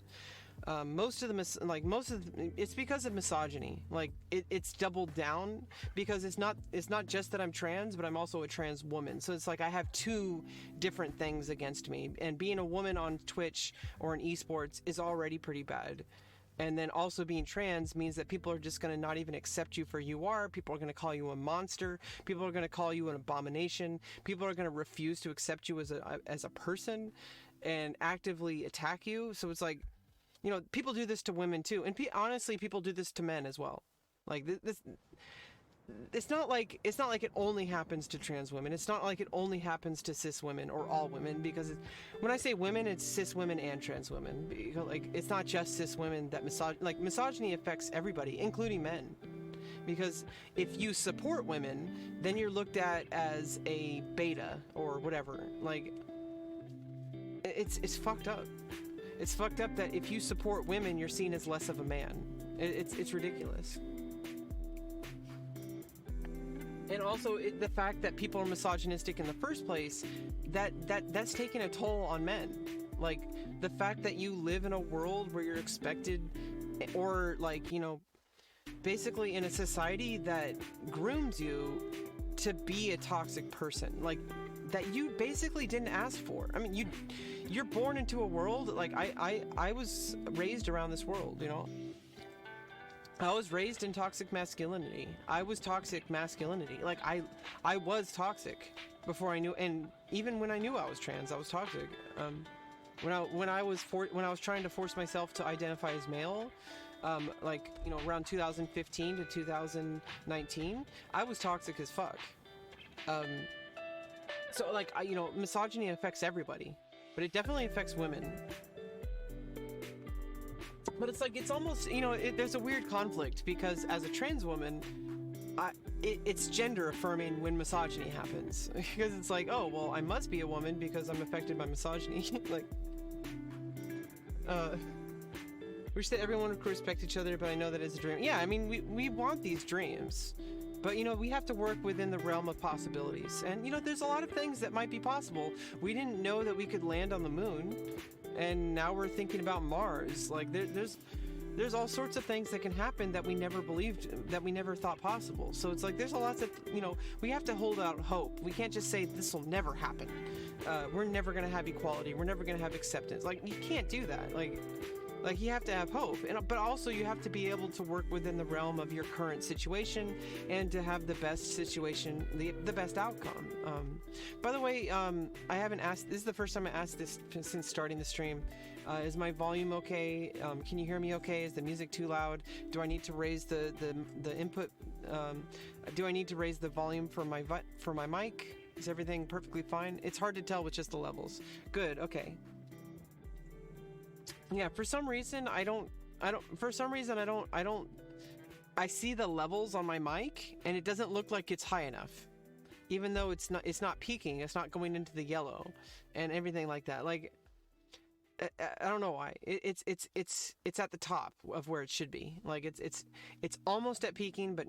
Speaker 1: it's because of misogyny. Like it's doubled down, because it's not just that I'm trans, but I'm also a trans woman. So it's like I have two different things against me, and being a woman on Twitch or in esports is already pretty bad. And then also being trans means that people are just going to not even accept you for who you are. People are going to call you a monster. People are going to call you an abomination. People are going to refuse to accept you as a person and actively attack you. So it's like, people do this to women too. And honestly, people do this to men as well. Like this, it's not like it only happens to trans women. It's not like it only happens to cis women or all women, because when I say women, it's cis women and trans women. Because like it's not just cis women that misogyny affects everybody, including men. Because if you support women, then you're looked at as a beta or whatever. Like it's fucked up. It's fucked up that if you support women, you're seen as less of a man. It's ridiculous. And also the fact that people are misogynistic in the first place, that's taking a toll on men. Like the fact that you live in a world where you're expected, or like, basically in a society that grooms you to be a toxic person, like that you basically didn't ask for. I mean, you're born into a world, like I was raised around this world, I was raised in toxic masculinity. I was toxic masculinity. Like I was toxic before I knew, and even when I knew I was trans, I was toxic. When I was trying to force myself to identify as male, around 2015 to 2019, I was toxic as fuck. So like misogyny affects everybody, but it definitely affects women. But it's like, it's almost, there's a weird conflict, because as a trans woman, it's gender affirming when misogyny happens. Because it's like, oh, well, I must be a woman because I'm affected by misogyny. Like, wish that everyone would respect each other, but I know that it's a dream. Yeah, I mean, we want these dreams, but, we have to work within the realm of possibilities. And, there's a lot of things that might be possible. We didn't know that we could land on the moon, and now we're thinking about Mars. Like there's all sorts of things that can happen that we never believed, that we never thought possible. So it's like there's a lot that we have to hold out hope. We can't just say this will never happen. We're never gonna have equality. We're never gonna have acceptance. Like you can't do that. Like you have to have hope, but also you have to be able to work within the realm of your current situation and to have the best situation, the best outcome. By the way, I haven't asked. This is the first time I asked this since starting the stream. Is my volume okay? Can you hear me okay? Is the music too loud? Do I need to raise the input? Do I need to raise the volume for my mic? Is everything perfectly fine? It's hard to tell with just the levels. Good. Okay. Yeah, for some reason I see the levels on my mic and it doesn't look like it's high enough. Even though it's not peaking, it's not going into the yellow and everything like that. Like I don't know why. It's at the top of where it should be. Like it's almost at peaking, but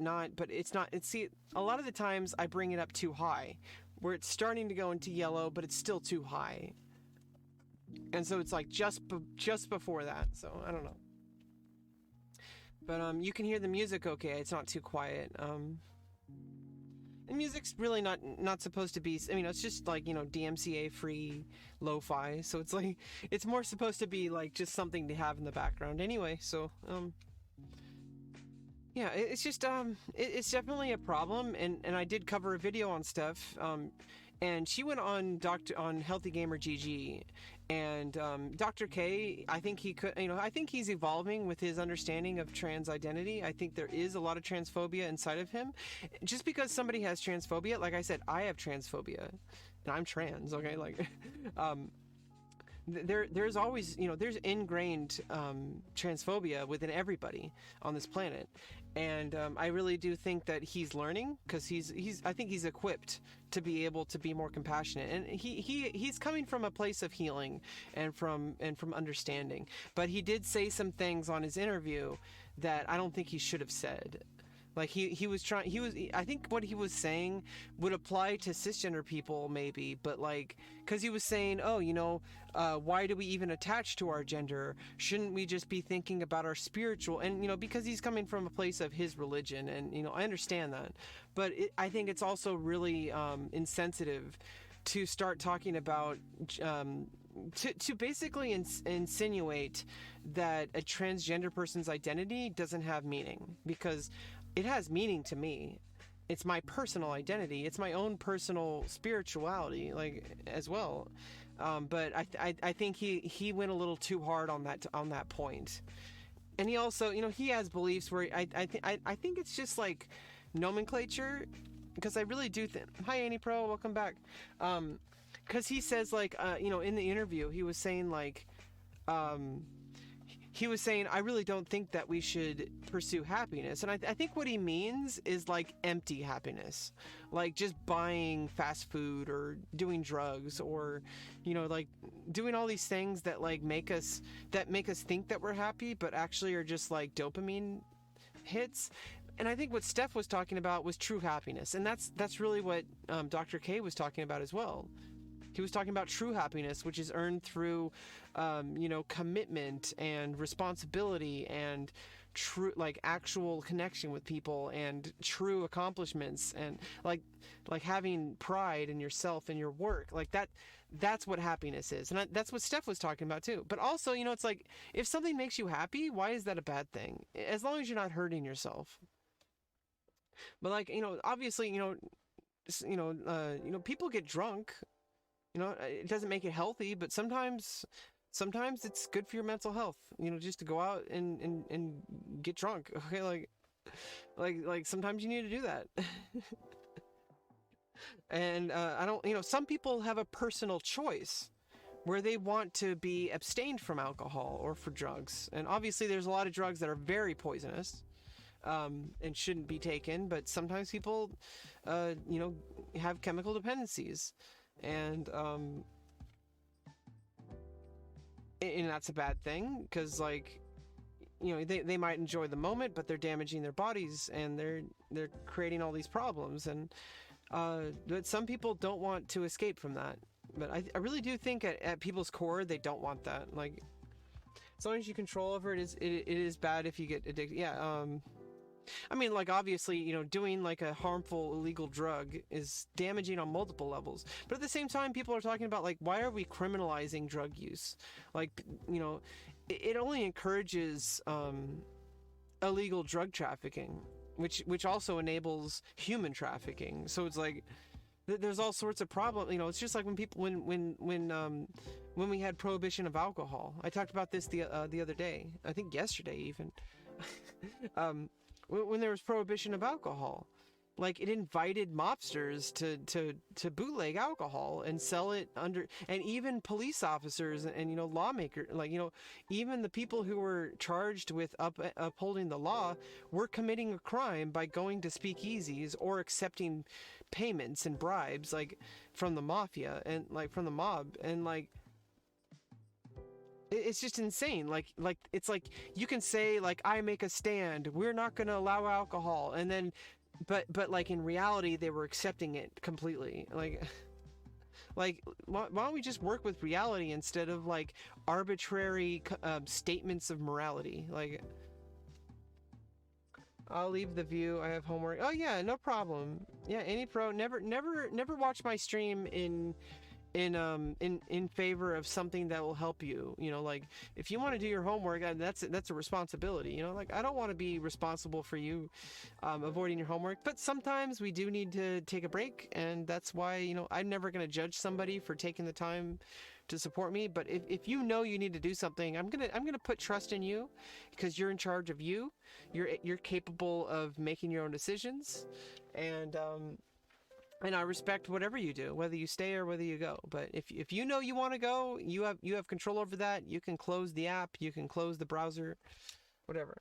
Speaker 1: it's not. See, a lot of the times I bring it up too high, where it's starting to go into yellow, but it's still too high. And so it's like just before that. So I don't know. But you can hear the music okay. It's not too quiet. And music's really not supposed to be. I mean, it's just like, DMCA free lo-fi. So it's like it's more supposed to be like just something to have in the background anyway. So yeah, it's just it's definitely a problem, and I did cover a video on Steph, and she went on Healthy Gamer GG, and Dr. K, I think I think he's evolving with his understanding of trans identity. I think there is a lot of transphobia inside of him. Just because somebody has transphobia, like I said, I have transphobia, and I'm trans. Okay, like there's always, there's ingrained transphobia within everybody on this planet, and I really do think that he's learning, because I think he's equipped to be able to be more compassionate, and he's coming from a place of healing and from understanding. But he did say some things on his interview that I don't think he should have said. Like I think what he was saying would apply to cisgender people maybe, but like, cause he was saying, why do we even attach to our gender? Shouldn't we just be thinking about our spiritual? And, because he's coming from a place of his religion, and, I understand that, but I think it's also really insensitive to start talking about, to basically insinuate that a transgender person's identity doesn't have meaning, because it has meaning to me. It's my personal identity. It's my own personal spirituality, like, as well. But I think he went a little too hard on that point. And he also, he has beliefs where I think it's just like nomenclature, because I really do think. Hi, Annie Pro, welcome back. Because he says, like, in the interview, he was saying, like, I really don't think that we should pursue happiness. And I think what he means is like empty happiness, like just buying fast food or doing drugs, or, like doing all these things that like make us think that we're happy, but actually are just like dopamine hits. And I think what Steph was talking about was true happiness. And that's really what Dr. K was talking about as well. He was talking about true happiness, which is earned through, commitment and responsibility and true, like, actual connection with people and true accomplishments, and like having pride in yourself and your work. Like that's what happiness is. And that's what Steph was talking about too. But also, it's like, if something makes you happy, why is that a bad thing? As long as you're not hurting yourself. But like, obviously, people get drunk. It doesn't make it healthy, but sometimes it's good for your mental health, just to go out and get drunk. Okay, like sometimes you need to do that. And I don't, some people have a personal choice where they want to be abstained from alcohol or for drugs. And obviously there's a lot of drugs that are very poisonous, and shouldn't be taken, but sometimes people, have chemical dependencies. And that's a bad thing, because like, they might enjoy the moment, but they're damaging their bodies, and they're creating all these problems. And but some people don't want to escape from that. But I really do think at people's core, they don't want that. Like, as long as you control over it, it is bad if you get addicted. Yeah. I mean, like, obviously, doing like a harmful illegal drug is damaging on multiple levels. But at the same time, people are talking about, like, why are we criminalizing drug use? Like, it only encourages illegal drug trafficking, which also enables human trafficking. So it's like, there's all sorts of problems. It's just like when we had prohibition of alcohol. I talked about this the other day. I think yesterday even. When there was prohibition of alcohol, like, it invited mobsters to bootleg alcohol and sell it under, and even police officers and lawmakers, like, even the people who were charged with upholding the law were committing a crime by going to speakeasies or accepting payments and bribes, like, from the mafia and like from the mob. And like, it's just insane. Like it's like, you can say, like, I make a stand, we're not going to allow alcohol, and then but like in reality they were accepting it completely. Like why don't we just work with reality instead of like arbitrary statements of morality? Like, I'll leave the view, I have homework. Oh yeah, no problem. Yeah, any pro. Never watch my stream in favor of something that will help you. You know, like if you want to do your homework, that's a responsibility. You know, like I don't want to be responsible for you avoiding your homework, but sometimes we do need to take a break, and that's why, you know, I'm never going to judge somebody for taking the time to support me. But if you know you need to do something, I'm gonna put trust in you, because you're in charge of you. You're capable of making your own decisions, and I respect whatever you do, whether you stay or whether you go. But if you know you want to go, you have control over that. You can close the app, you can close the browser, whatever.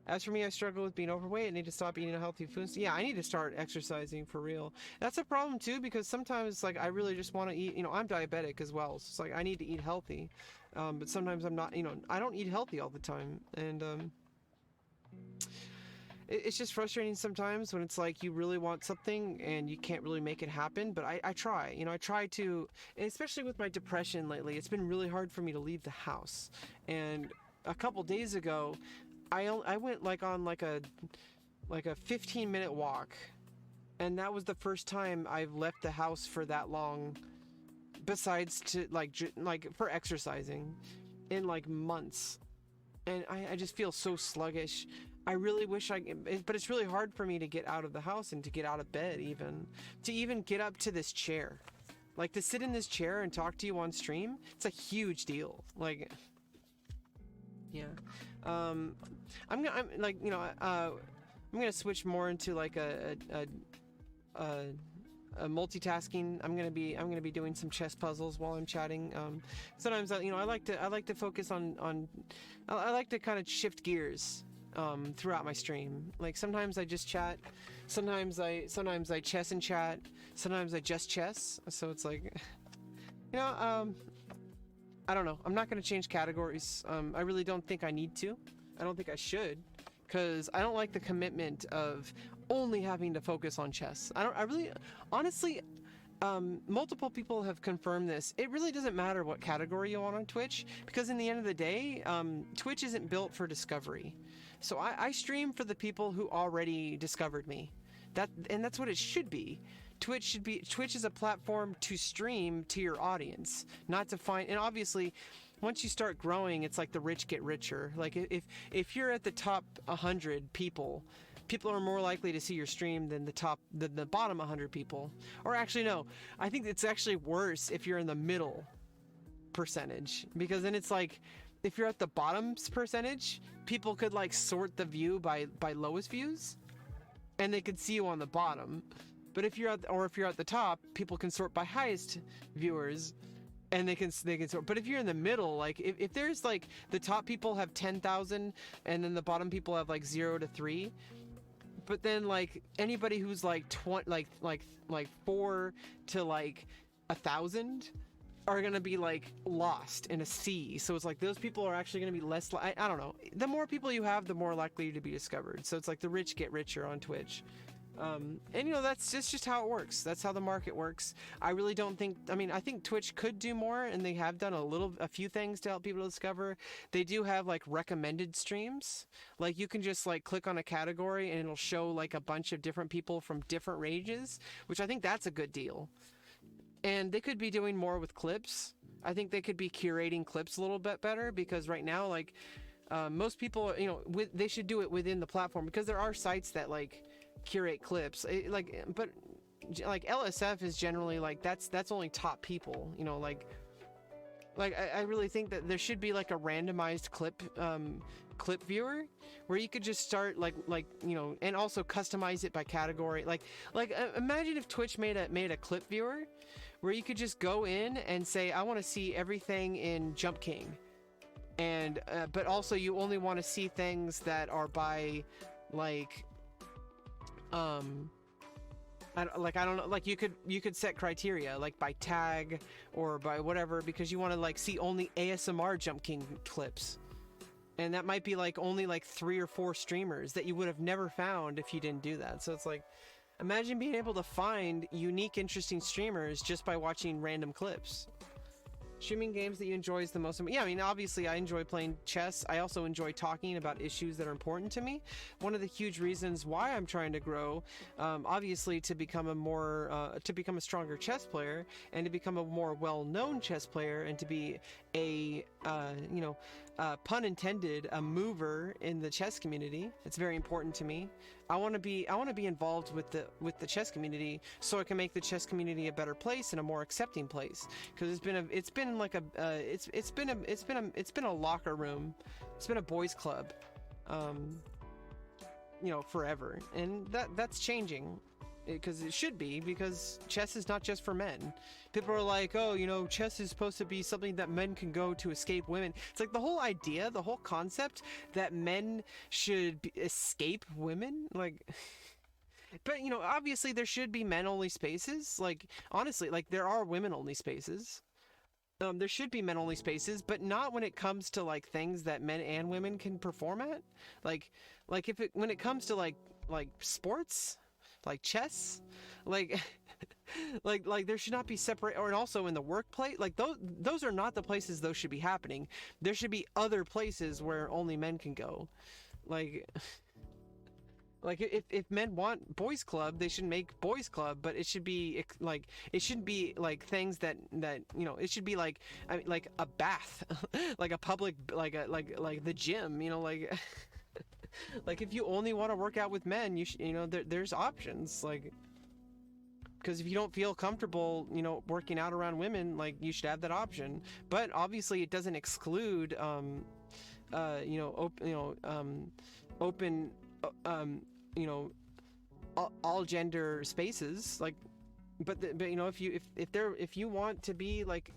Speaker 1: As for me, I struggle with being overweight. I need to stop eating healthy foods. Yeah, I need to start exercising for real. That's a problem too, because sometimes like I really just want to eat. You know, I'm diabetic as well, so it's like I need to eat healthy. But sometimes I'm not. You know, I don't eat healthy all the time, and it's just frustrating sometimes when it's like you really want something and you can't really make it happen. But I try. You know, I try to, and especially with my depression lately, it's been really hard for me to leave the house. And a couple days ago, I went like on like a 15-minute walk, and that was the first time I've left the house for that long, besides to like for exercising, in like months. And I just feel so sluggish. I really wish but it's really hard for me to get out of the house and to get out of bed, even to get up to this chair, like to sit in this chair and talk to you on stream. It's a huge deal. Like, yeah. I'm like, you know, I'm gonna switch more into like a multitasking. I'm gonna be doing some chess puzzles while I'm chatting. Sometimes you know, I like to focus on I like to kind of shift gears throughout my stream. Like sometimes I just chat, sometimes I chess and chat, sometimes I just chess. So it's like, you know, I don't know. I'm not going to change categories. I really don't think I need to. I don't think I should, because I don't like the commitment of only having to focus on chess. I really, honestly, multiple people have confirmed this. It really doesn't matter what category you want on Twitch, because in the end of the day, Twitch isn't built for discovery. So I stream for the people who already discovered me. That's what it should be. Twitch is a platform to stream to your audience, not to find. And obviously, once you start growing, it's like the rich get richer. Like if you're at the top 100 people are more likely to see your stream than the bottom 100 people. Or actually, no, I think it's actually worse if you're in the middle percentage, because then it's like, if you're at the bottom percentage, people could like sort the view by lowest views, and they could see you on the bottom. But if you're at the top, people can sort by highest viewers, and they can sort. But if you're in the middle, like if there's like the top people have 10,000 and then the bottom people have like 0 to 3, but then like anybody who's like 4 to like 1,000 are gonna be like lost in a sea. So it's like those people are actually gonna be less. I don't know. The more people you have, the more likely to be discovered. So it's like the rich get richer on Twitch. And you know, that's just how it works. That's how the market works. I really don't think, I think Twitch could do more, and they have done a few things to help people discover. They do have like recommended streams. Like you can just like click on a category and it'll show like a bunch of different people from different ranges, which I think that's a good deal. And they could be doing more with clips. I think they could be curating clips a little bit better, because right now, like most people, you know, they should do it within the platform, because there are sites that like curate clips, but like LSF is generally like that's only top people, you know, like I really think that there should be like a randomized clip viewer where you could just start like you know, and also customize it by category. Like imagine if Twitch made a clip viewer where you could just go in and say, I want to see everything in Jump King, and but also you only want to see things that are by like I don't know, like you could set criteria like by tag or by whatever, because you want to like see only ASMR Jump King clips. And that might be like only like 3 or 4 streamers that you would have never found if you didn't do that. So it's like, imagine being able to find unique, interesting streamers just by watching random clips. Streaming games that you enjoy is the most. Yeah, I mean, obviously, I enjoy playing chess. I also enjoy talking about issues that are important to me. One of the huge reasons why I'm trying to grow, obviously, to become a stronger chess player and to become a more well-known chess player and to be a, pun intended, a mover in the chess community. It's very important to me. I want to be involved with the chess community so I can make the chess community a better place and a more accepting place. Because it's been a locker room, it's been a boys club, forever, and that's changing. Because it should be, because chess is not just for men. People are like, oh, chess is supposed to be something that men can go to escape women. It's like the whole idea, the whole concept that men should escape women, like... But, obviously there should be men-only spaces. Like, honestly, like, there are women-only spaces. There should be men-only spaces, but not when it comes to, like, things that men and women can perform at. When it comes to, like sports... like chess, like there should not be separate, or also in the workplace, like those are not the places those should be happening. There should be other places where only men can go. Like if men want boys club, they should make boys club, but it should be like, it shouldn't be like things that it should be like, I mean, like a bath, like a public, like the gym, like like if you only want to work out with men, there's options, like, because if you don't feel comfortable working out around women, like, you should have that option. But obviously it doesn't exclude open all gender spaces, like, but if you want to be like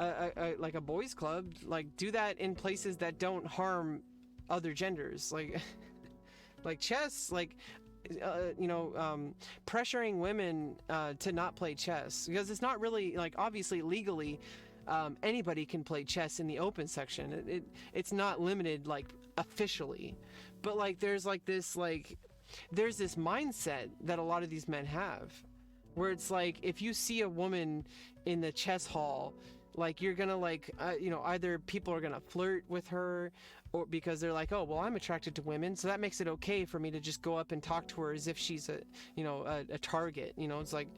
Speaker 1: a boys club, like, do that in places that don't harm other genders, like chess, like pressuring women to not play chess, because it's not really, like, obviously legally anybody can play chess in the open section. It's not limited, like, officially, but like there's this mindset that a lot of these men have, where it's like, if you see a woman in the chess hall, like, you're gonna, like, either people are gonna flirt with her, or because they're like, oh, well, I'm attracted to women, so that makes it okay for me to just go up and talk to her as if she's a target. It's like,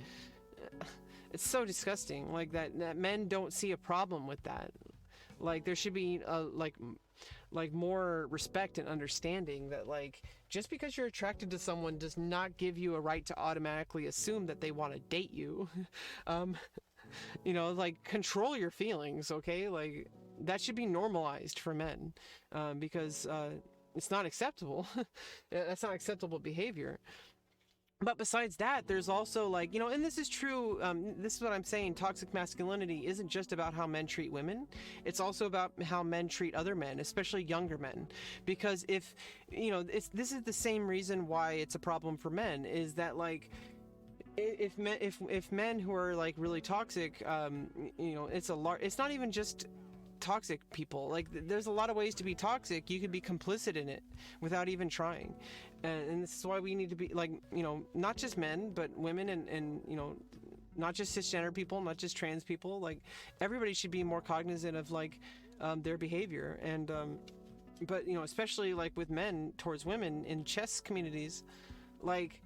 Speaker 1: it's so disgusting, like, that men don't see a problem with that. Like, there should be like more respect and understanding that, like, just because you're attracted to someone does not give you a right to automatically assume that they want to date you. Like, control your feelings, okay? Like, that should be normalized for men, because it's not acceptable. That's not acceptable behavior. But besides that, there's also, like, and this is true, this is what I'm saying, toxic masculinity isn't just about how men treat women, it's also about how men treat other men, especially younger men. Because this is the same reason why it's a problem for men, is that, like, if men who are, like, really toxic, it's not even just toxic people. Like, there's a lot of ways to be toxic. You could be complicit in it without even trying, and this is why we need to be, like, not just men, but women, and not just cisgender people, not just trans people. Like, everybody should be more cognizant of, like, their behavior, and but especially, like, with men towards women in chess communities, like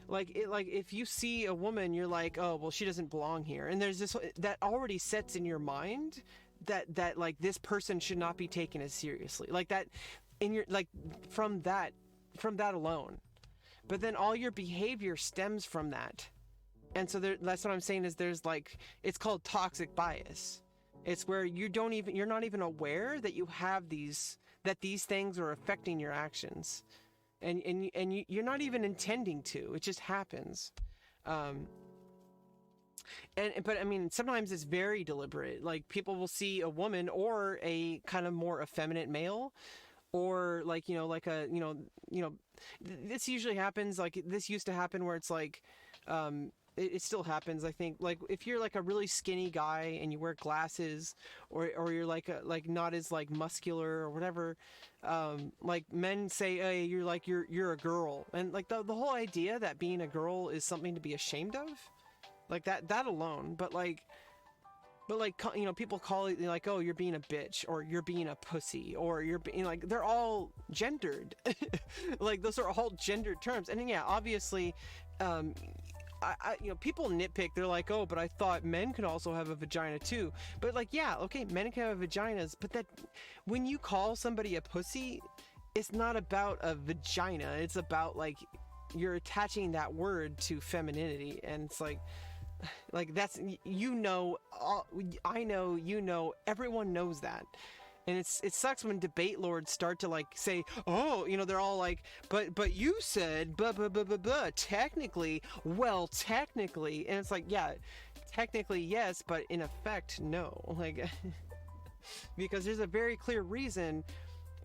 Speaker 1: if you see a woman, you're like, oh, well, she doesn't belong here, and there's this that already sets in your mind that like, this person should not be taken as seriously, like, that in your, like, from that alone. But then all your behavior stems from that, and so that's what I'm saying, is there's, like, it's called toxic bias. It's where you're not even aware that you have these things are affecting your actions. And you're not even intending to. It just happens. But I mean, sometimes it's very deliberate. Like, people will see a woman or a kind of more effeminate male, or, like, this usually happens. Like, this used to happen where it's like, it still happens. I think like if you're like a really skinny guy and you wear glasses, or you're like like not as like muscular or whatever, like men say, hey, you're a girl, and like the whole idea that being a girl is something to be ashamed of, like that alone. But like people call it like, oh, you're being a bitch, or you're being a pussy, or you're being like, they're all gendered. Like those are all gendered terms. And then, yeah, obviously, people nitpick. They're like, oh, but I thought men could also have a vagina too. But like, yeah, okay, men can have vaginas, but that when you call somebody a pussy, it's not about a vagina. It's about like you're attaching that word to femininity, and it's like that's, I know, everyone knows that. And it sucks when debate lords start to like say, oh, they're all like, but you said blah, technically, well, technically. And it's like, yeah, technically yes, but in effect no. Like because there's a very clear reason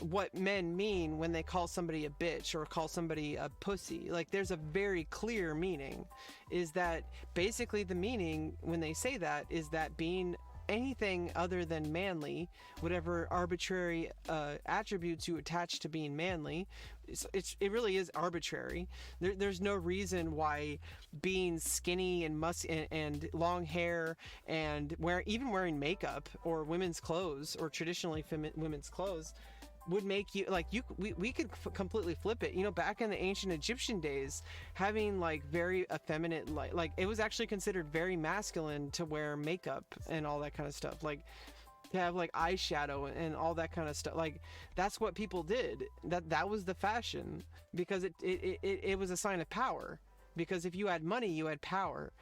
Speaker 1: what men mean when they call somebody a bitch or call somebody a pussy. Like there's a very clear meaning, is that basically the meaning when they say that is that being anything other than manly, whatever arbitrary attributes you attach to being manly, it really is arbitrary. There's no reason why being skinny and long hair and even wearing makeup or women's clothes or traditionally women's clothes would make you like we could completely flip it. Back in the ancient Egyptian days, having like very effeminate, like it was actually considered very masculine to wear makeup and all that kind of stuff, like to have like eyeshadow and all that kind of stuff. Like that's what people did. That was the fashion, because it was a sign of power, because if you had money you had power,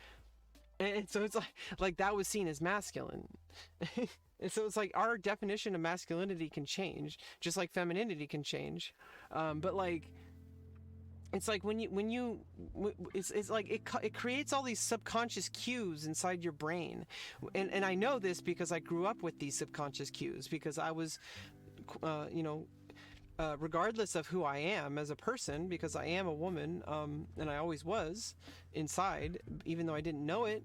Speaker 1: and so it's like that was seen as masculine. And so it's like our definition of masculinity can change, just like femininity can change. But like, it's like it's like it creates all these subconscious cues inside your brain. And I know this because I grew up with these subconscious cues, because I was, regardless of who I am as a person, because I am a woman, and I always was inside, even though I didn't know it,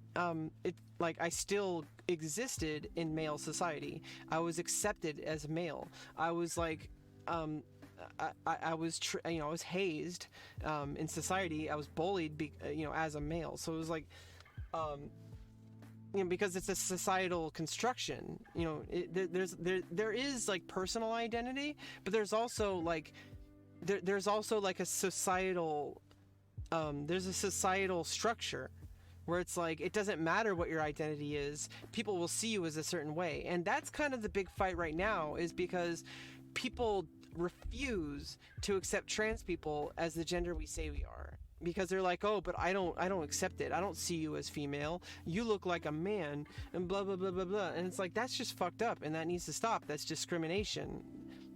Speaker 1: like I still existed in male society. I was accepted as male. I was like, I was hazed in society. I was bullied, as a male. So it was like, because it's a societal construction. There is like personal identity, but there's also like there's also like a societal there's a societal structure where it's like it doesn't matter what your identity is, people will see you as a certain way. And that's kind of the big fight right now, is because people refuse to accept trans people as the gender we say we are, because they're like, oh, but I don't accept it. I don't see you as female. You look like a man, and blah blah blah blah blah. And it's like, that's just fucked up, and that needs to stop. That's discrimination.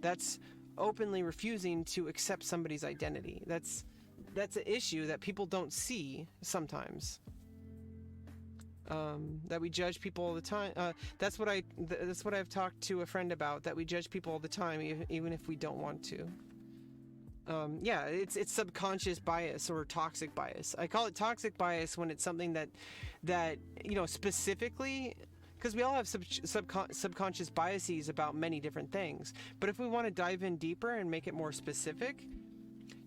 Speaker 1: That's openly refusing to accept somebody's identity. That's an issue that people don't see sometimes. That we judge people all the time. That's what I've talked to a friend about, that we judge people all the time, even if we don't want to. Yeah, it's subconscious bias or toxic bias. I call it toxic bias when it's something that specifically, because we all have subconscious biases about many different things. But if we want to dive in deeper and make it more specific,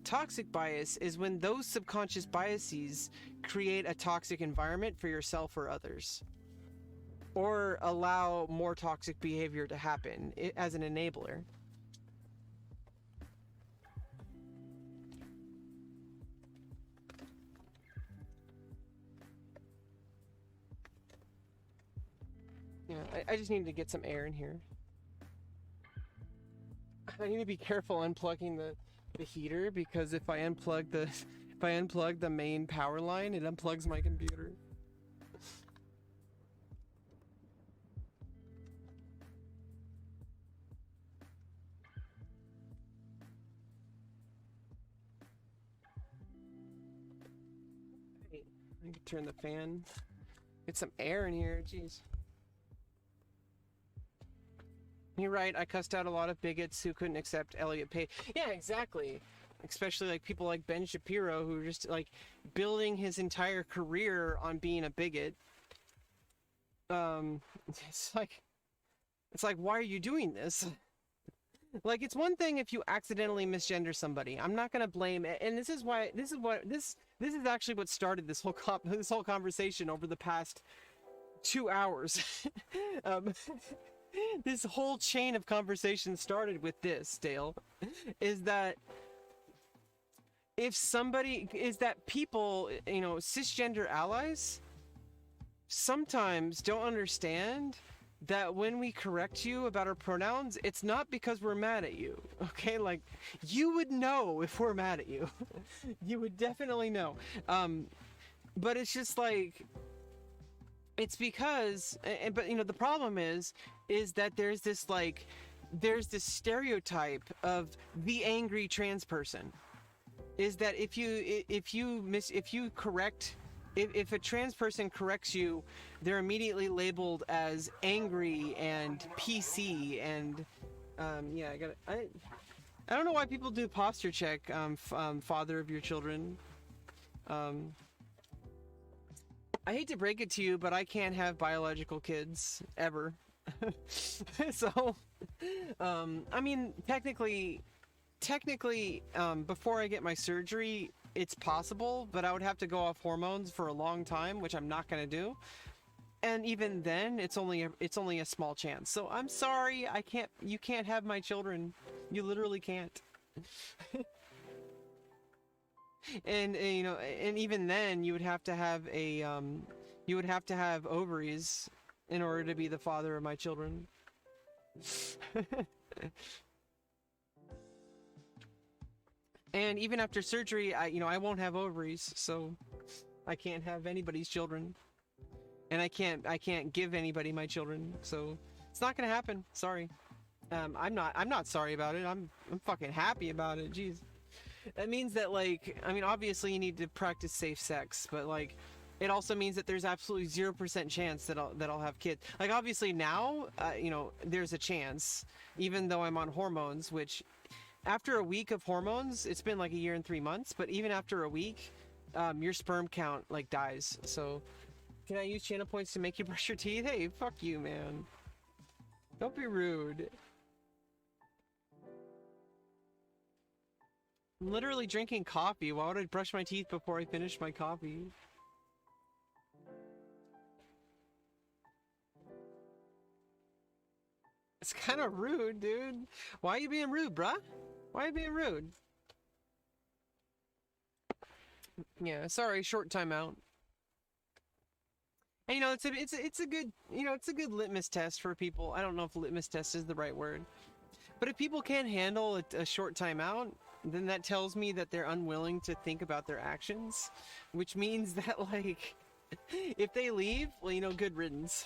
Speaker 1: toxic bias is when those subconscious biases create a toxic environment for yourself or others, or allow more toxic behavior to happen as an enabler. Yeah, I just need to get some air in here. I need to be careful unplugging the heater, because if I unplug the main power line, it unplugs my computer. I can turn the fan. Get some air in here, jeez. You're right, I cussed out a lot of bigots who couldn't accept Elliot Page. Yeah, exactly. especially like people like Ben Shapiro, who are just like building his entire career on being a bigot. Um, it's like, why are you doing this? Like, it's one thing if you accidentally misgender somebody. I'm not gonna blame it, and this is actually what started this whole this whole conversation over the past 2 hours. um, this whole chain of conversation started with this, Dale, is that people, cisgender allies sometimes don't understand that when we correct you about our pronouns, it's not because we're mad at you, okay? Like, you would know if we're mad at you. You would definitely know. But it's just like, it's because, but the problem is that there's this stereotype of the angry trans person. Is that if a trans person corrects you, they're immediately labeled as angry and PC and I don't know why people do posture check, father of your children. I hate to break it to you, but I can't have biological kids ever. So, I mean, technically, before I get my surgery, it's possible, but I would have to go off hormones for a long time, which I'm not going to do. And even then, it's only a small chance. So I'm sorry, you can't have my children. You literally can't. And and even then, you would have to have ovaries in order to be the father of my children. And even after surgery, I won't have ovaries, so I can't have anybody's children, and I can't give anybody my children, so it's not gonna happen. Sorry. I'm not sorry about it. I'm fucking happy about it. Jeez. That means that, like, I mean, obviously you need to practice safe sex, but like, it also means that there's absolutely 0% chance that I'll have kids. Like, obviously now, there's a chance, even though I'm on hormones, which after a week of hormones, it's been like a year and 3 months, but even after a week, your sperm count like dies. So can I use channel points to make you brush your teeth? Hey, fuck you, man. Don't be rude. I'm literally drinking coffee. Why would I brush my teeth before I finish my coffee? It's kind of rude, dude. Why are you being rude, bruh? Why are you being rude? Yeah, sorry, short timeout. And it's a good litmus test for people. I don't know if litmus test is the right word. But if people can't handle a short timeout, then that tells me that they're unwilling to think about their actions, which means that, like, if they leave, well, good riddance.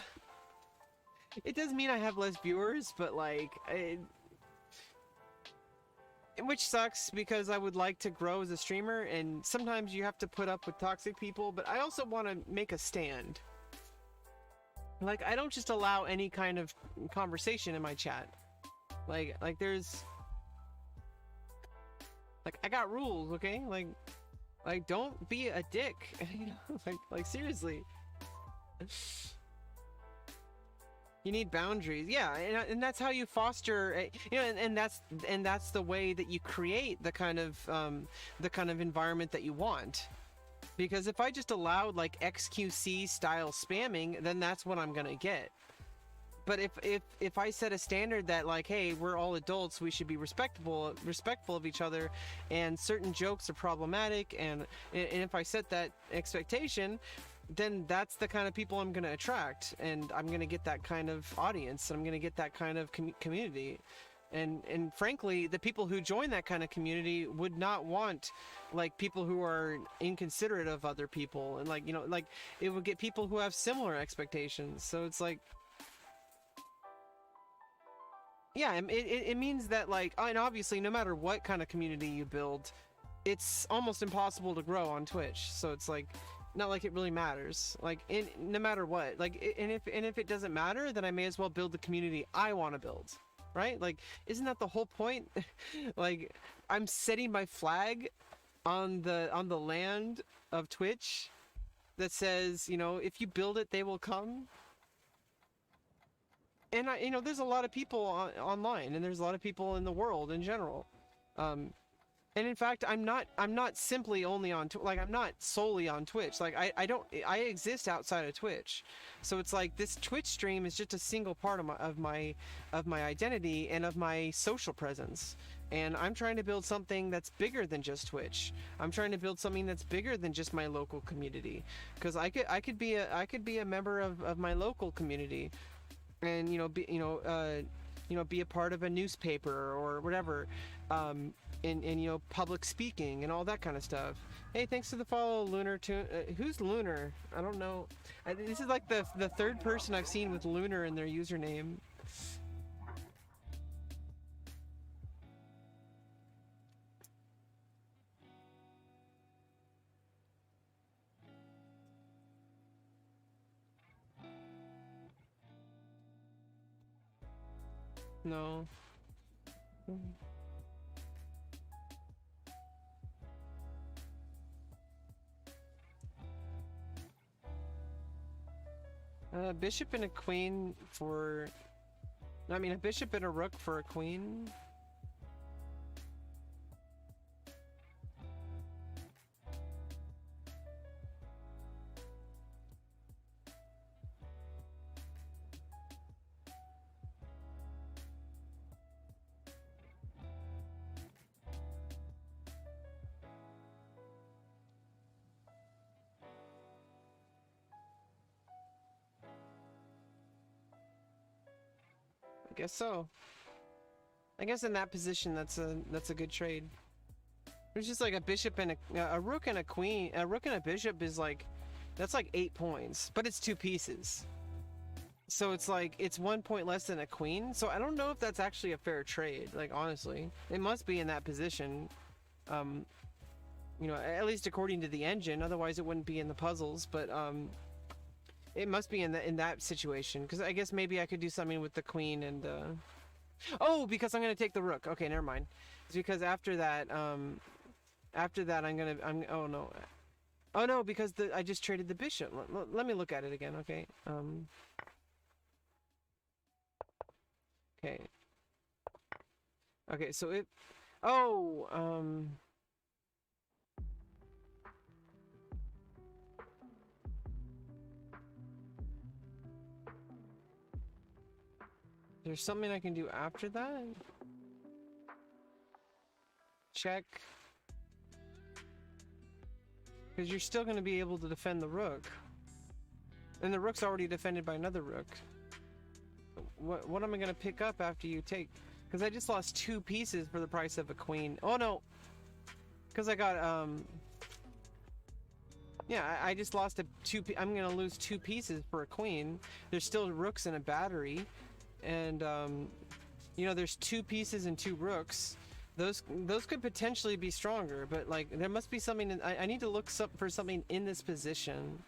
Speaker 1: It doesn't mean I have less viewers, but like, which sucks because I would like to grow as a streamer, and sometimes you have to put up with toxic people, but I also want to make a stand. Like, I don't just allow any kind of conversation in my chat. Like there's, like, I got rules, okay? Like don't be a dick. like seriously. You need boundaries, yeah, and that's how you foster, and that's the way that you create the kind of environment that you want. Because if I just allowed like XQC style spamming, then that's what I'm gonna get. But if I set a standard that, like, hey, we're all adults, we should be respectful of each other, and certain jokes are problematic, and if I set that expectation, then that's the kind of people I'm going to attract, and I'm going to get that kind of audience, and I'm going to get that kind of community. And frankly, the people who join that kind of community would not want, like, people who are inconsiderate of other people, and like, like, it would get people who have similar expectations. So it's like, yeah, it means that, like, and obviously no matter what kind of community you build, it's almost impossible to grow on Twitch. So it's like, not like it really matters, like, no matter what, like, and if it doesn't matter, then I may as well build the community I want to build, right? Like, isn't that the whole point? Like, I'm setting my flag on the land of Twitch that says, you know, if you build it, they will come. And you know, there's a lot of people online, and there's a lot of people in the world in general. And in fact, I'm not simply only on like I'm not solely on Twitch. Like I exist outside of Twitch. So it's like this Twitch stream is just a single part of my identity and of my social presence. And I'm trying to build something that's bigger than just Twitch. I'm trying to build something that's bigger than just my local community. Because I could be a member of my local community, and be a part of a newspaper or whatever. And you know, public speaking and all that kind of stuff. Hey, thanks for the follow, Lunar. Who's Lunar? I don't know. This is like the third person I've seen with Lunar in their username. No. Bishop and a queen for... I mean, a bishop and a rook for a queen. I guess so. I guess in that position, that's a good trade. It's just like a bishop and a rook and a queen. A rook and a bishop is like, that's like 8 points, but it's 2 pieces. So it's like, it's 1 point less than a queen. So I don't know if that's actually a fair trade. Like, honestly, it must be in that position. You know, at least according to the engine. Otherwise, it wouldn't be in the puzzles. But it must be in that situation, because I guess maybe I could do something with the queen and oh, because I'm gonna take the rook. Okay, never mind. It's because after that I'm oh no, because I just traded the bishop. Let me look at it again. Okay. Okay, so it there's something I can do after that? Check. Because you're still going to be able to defend the rook. And the rook's already defended by another rook. What am I going to pick up after you take? Because I just lost 2 pieces for the price of a queen. Oh no! Because I got, yeah, I just lost I'm going to lose 2 pieces for a queen. There's still rooks in a battery. And you know, there's 2 pieces and 2 rooks. Those could potentially be stronger, but like there must be something. I need to look for something in this position.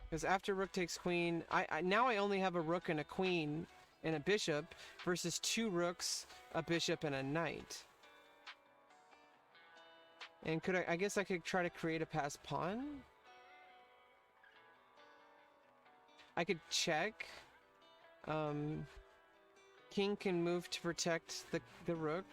Speaker 1: Because after rook takes queen, now I only have a rook and a queen and a bishop versus 2 rooks, a bishop, and a knight. And I guess I could try to create a passed pawn. I could check. King can move to protect the rook.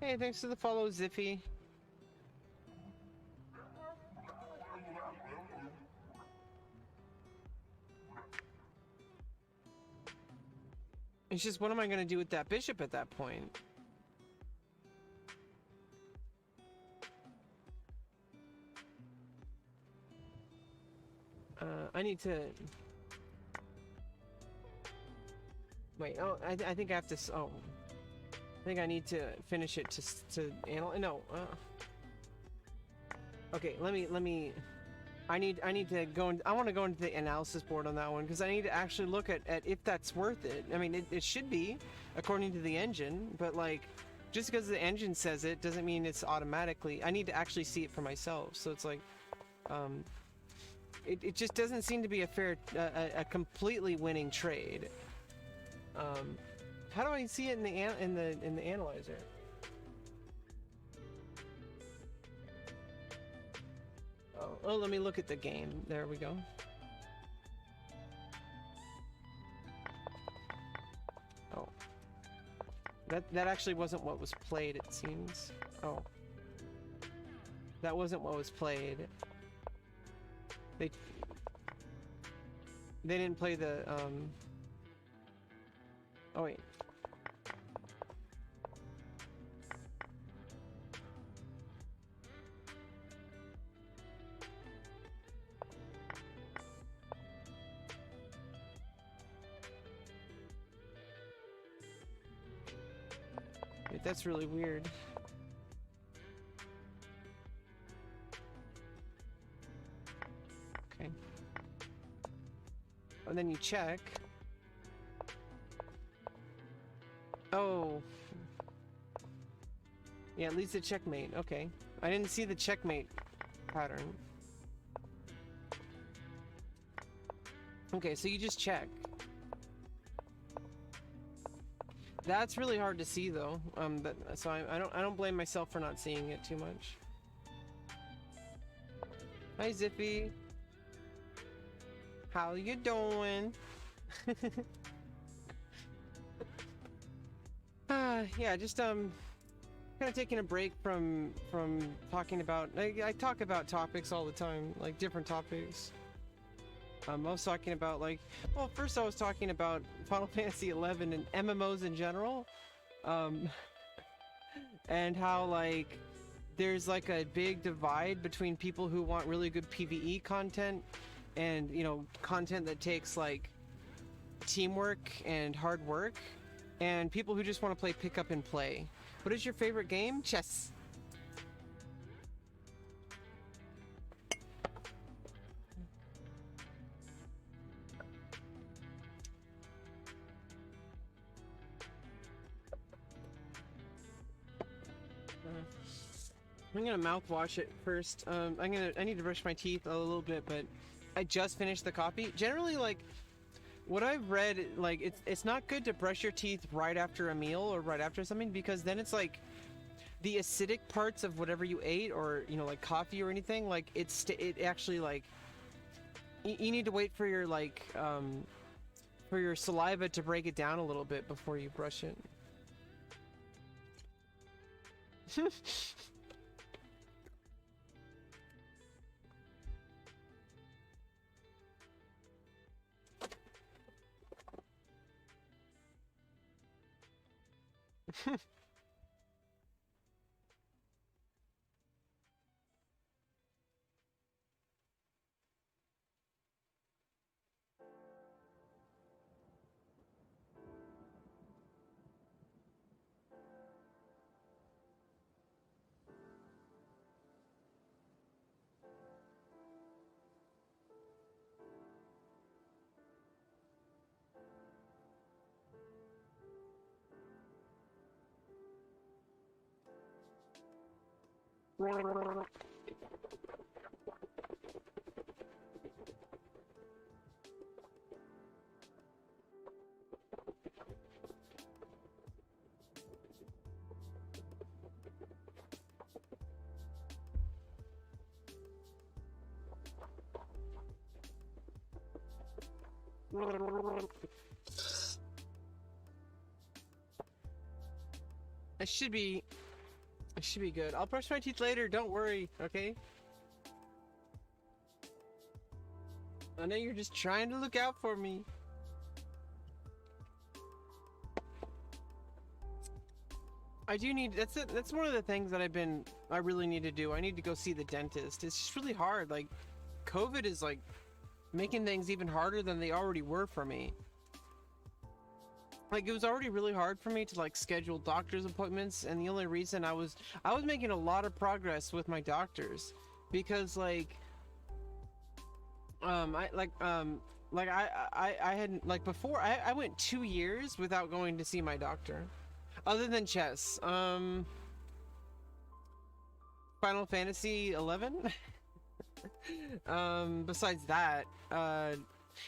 Speaker 1: Hey, thanks for the follow, Ziffy. It's just, what am I going to do with that bishop at that point? I need to... Wait, oh, I think I have to... Oh. I think I need to finish it to analyze... No. Okay, let me... I need to go I want to go into the analysis board on that one because I need to actually look at if that's worth it. I mean, it should be according to the engine, but like just because the engine says it doesn't mean it's automatically. I need to actually see it for myself. So it's like, it just doesn't seem to be a fair, a completely winning trade. How do I see it in the analyzer? Oh, let me look at the game. There we go. Oh. That actually wasn't what was played, it seems. Oh. That wasn't what was played. They didn't play the, Oh, wait. Wait, that's really weird. Okay. And then you check. Oh. Yeah, it leads to checkmate. Okay. I didn't see the checkmate pattern. Okay, so you just check. That's really hard to see though. So I don't blame myself for not seeing it too much. Hi Zippy. How you doing? Yeah, just kind of taking a break from talking about. I talk about topics all the time, like different topics. I was talking about like, well, first I was talking about Final Fantasy XI and MMOs in general, and how like there's like a big divide between people who want really good PvE content and, you know, content that takes like teamwork and hard work, and people who just want to play pick up and play. What is your favorite game? Chess. I'm gonna mouthwash it first. I need to brush my teeth a little bit, but I just finished the coffee. Generally, like, what I've read, like, it's not good to brush your teeth right after a meal or right after something, because then it's like the acidic parts of whatever you ate, or, you know, like coffee or anything, like it actually, like, you need to wait for your, like, for your saliva to break it down a little bit before you brush it. I should be good. I'll brush my teeth later, don't worry, okay? I know you're just trying to look out for me. I do need, that's one of the things that I really need to do. I need to go see the dentist. It's just really hard. Like, COVID is like making things even harder than they already were for me. Like, it was already really hard for me to like schedule doctor's appointments, and the only reason I was making a lot of progress with my doctors, because like I had like before I went 2 years without going to see my doctor, other than chess. Final Fantasy 11. Besides that,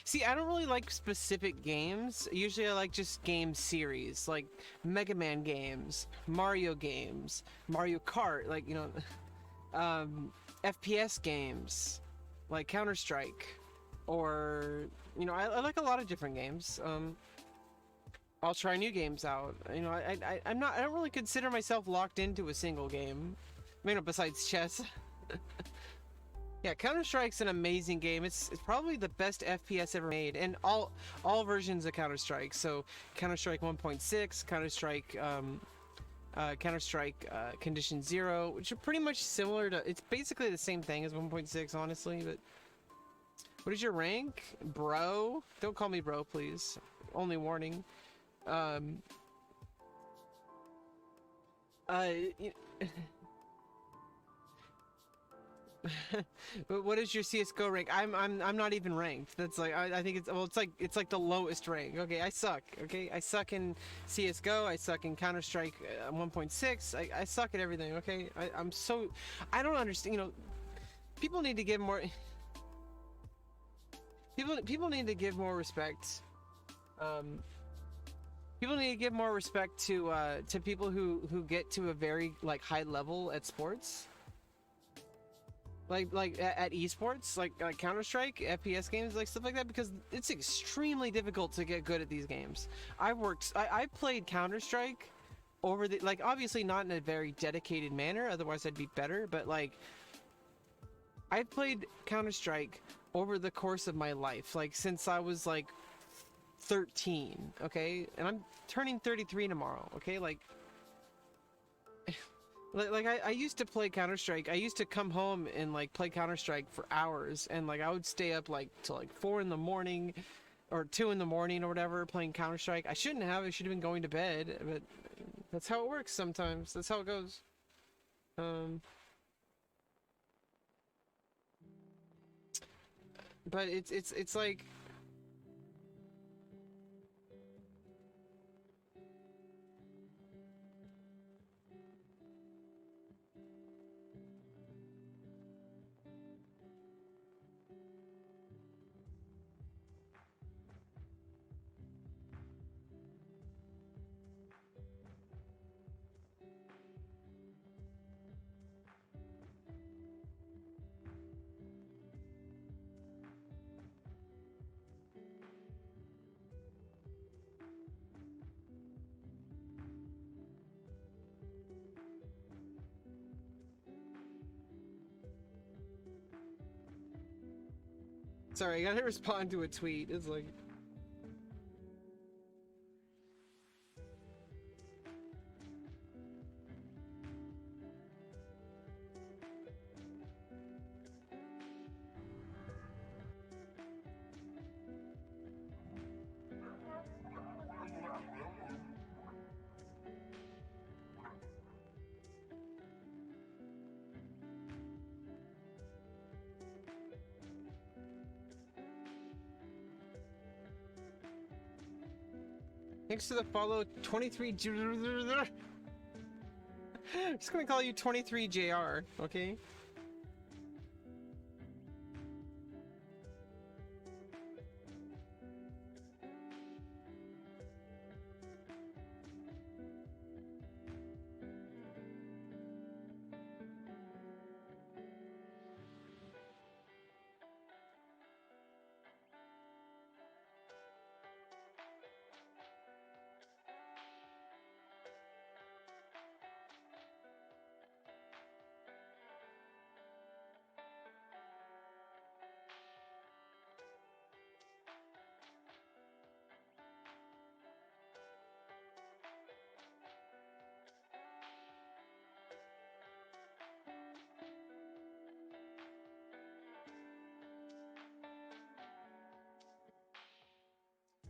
Speaker 1: see, I don't really like specific games. Usually I like just game series, like Mega Man games, Mario games, Mario Kart, like, you know, FPS games, like Counter-Strike, or, you know, I like a lot of different games. I'll try new games out. You know, I don't really consider myself locked into a single game. I mean, besides chess. Yeah, Counter-Strike's an amazing game. It's probably the best FPS ever made, and all versions of Counter-Strike. So Counter-Strike 1.6, Counter-Strike Condition Zero, which are pretty much similar to. It's basically the same thing as 1.6, honestly. But what is your rank, bro? Don't call me bro, please. Only warning. Um. You But what is your CS:GO rank? I'm not even ranked. That's like I think it's like the lowest rank. Okay, I suck. Okay, I suck in CS:GO. I suck in Counter Strike 1.6. I suck at everything. Okay, I don't understand. You know, people need to give more. People need to give more respect. Um, People need to give more respect to people who get to a very like high level at sports. Like at esports, like Counter-Strike, FPS games, like stuff like that, because it's extremely difficult to get good at these games. I played Counter-Strike over the, like, obviously not in a very dedicated manner, otherwise I'd be better, but like I played Counter-Strike over the course of my life, like since I was like 13, okay? And I'm turning 33 tomorrow, okay? Like I used to play Counter-Strike. I used to come home and like play Counter-Strike for hours, and like I would stay up like till like 4 in the morning or 2 in the morning or whatever playing Counter-Strike. I shouldn't have. I should have been going to bed, but that's how it works sometimes. That's how it goes. Um, but it's like sorry, I gotta respond to a tweet. It's like thanks to the follow 23. I'm just gonna call you 23JR, okay?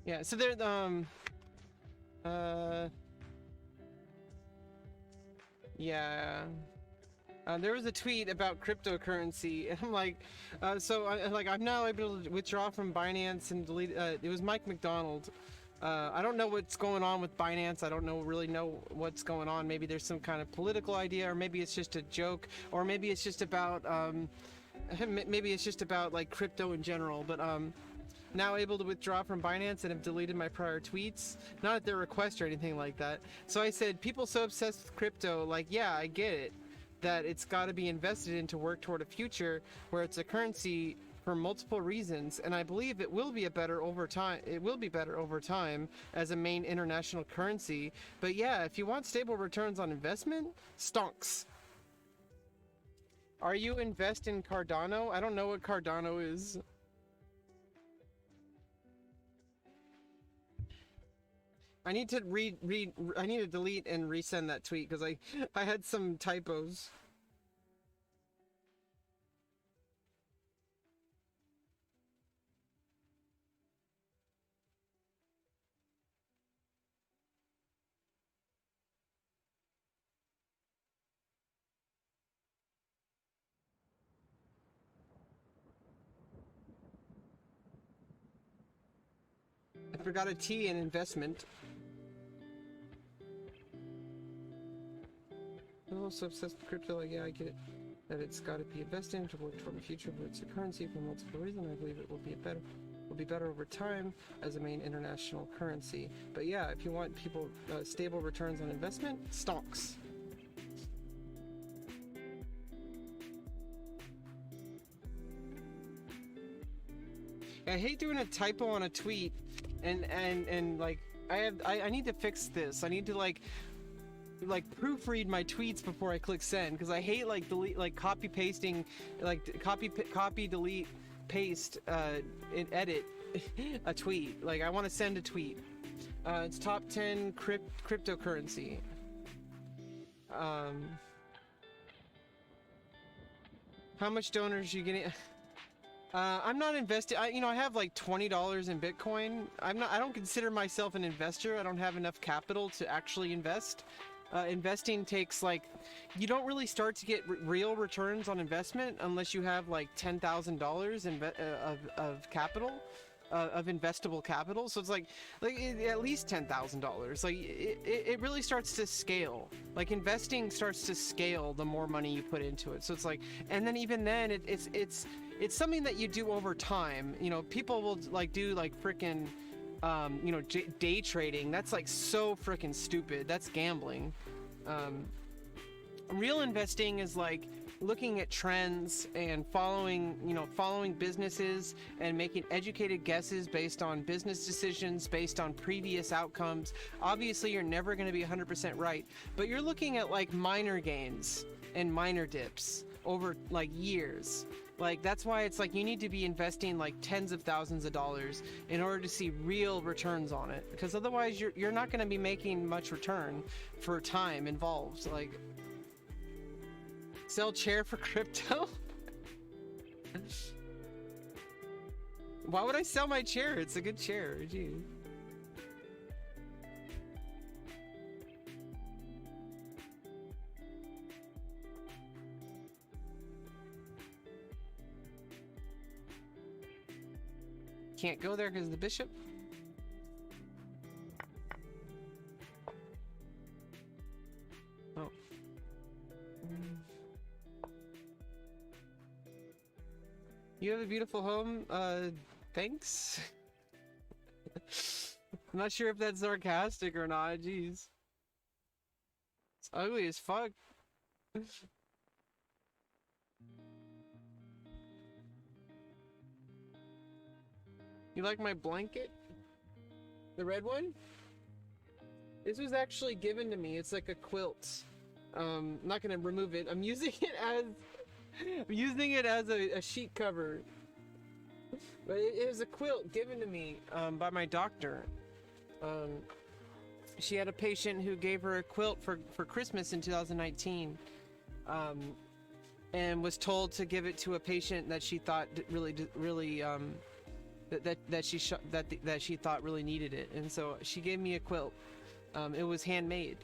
Speaker 1: Yeah, so there, uh, yeah. There was a tweet about cryptocurrency, and I'm like, I'm now able to withdraw from Binance and delete. It was Mike McDonald. I don't know what's going on with Binance. I don't really know what's going on. Maybe there's some kind of political idea, or maybe it's just a joke, or maybe it's just about like crypto in general. But now able to withdraw from Binance and have deleted my prior tweets, not at their request or anything like that. So I said, people so obsessed with crypto, like, yeah, I get it, that it's got to be invested in to work toward a future where it's a currency for multiple reasons, and I believe it will be better over time. It will be better over time as a main international currency. But yeah, if you want stable returns on investment, stonks. Are you invest in Cardano? I don't know what Cardano is. I need to I need to delete and resend that tweet because I had some typos. I forgot a T in investment. I'm also obsessed with crypto. Like, yeah, I get it. That it's got to be invested in to work toward the future, but it's a currency for multiple reasons. I believe it will be better over time as a main international currency. But yeah, if you want people stable returns on investment, stonks. I hate doing a typo on a tweet, and like I need to fix this. I need to like proofread my tweets before I click send, because I hate like copy pasting, like copy delete paste and edit a tweet. Like, I want to send a tweet. It's top 10 cryptocurrency. How much donors are you getting? I'm not investing. I have like $20 in Bitcoin. I don't consider myself an investor. I don't have enough capital to actually invest. Investing takes you don't really start to get real returns on investment unless you have like $10,000 of capital, of investable capital. So it's at least $10,000. Like it really starts to scale. Like, investing starts to scale the more money you put into it. So it's and then even then it's something that you do over time. People will do freaking day trading. That's so freaking stupid. That's gambling. Real investing is looking at trends and following businesses and making educated guesses based on business decisions, based on previous outcomes. Obviously, you're never going to be 100% right, but you're looking at minor gains and minor dips over years. That's why it's you need to be investing tens of thousands of dollars in order to see real returns on it, because otherwise you're not going to be making much return for time involved. Sell chair for crypto? Why would I sell my chair? It's a good chair. Gee. Can't go there because of the bishop. Oh. You have a beautiful home. Thanks. I'm not sure if that's sarcastic or not. Jeez. It's ugly as fuck. You like my blanket? The red one? This was actually given to me. It's like a quilt. I'm not gonna remove it. I'm using it as a sheet cover. But it was a quilt given to me by my doctor. She had a patient who gave her a quilt for Christmas in 2019. And was told to give it to a patient that she thought really that she thought really needed it, and so she gave me a quilt. It was handmade.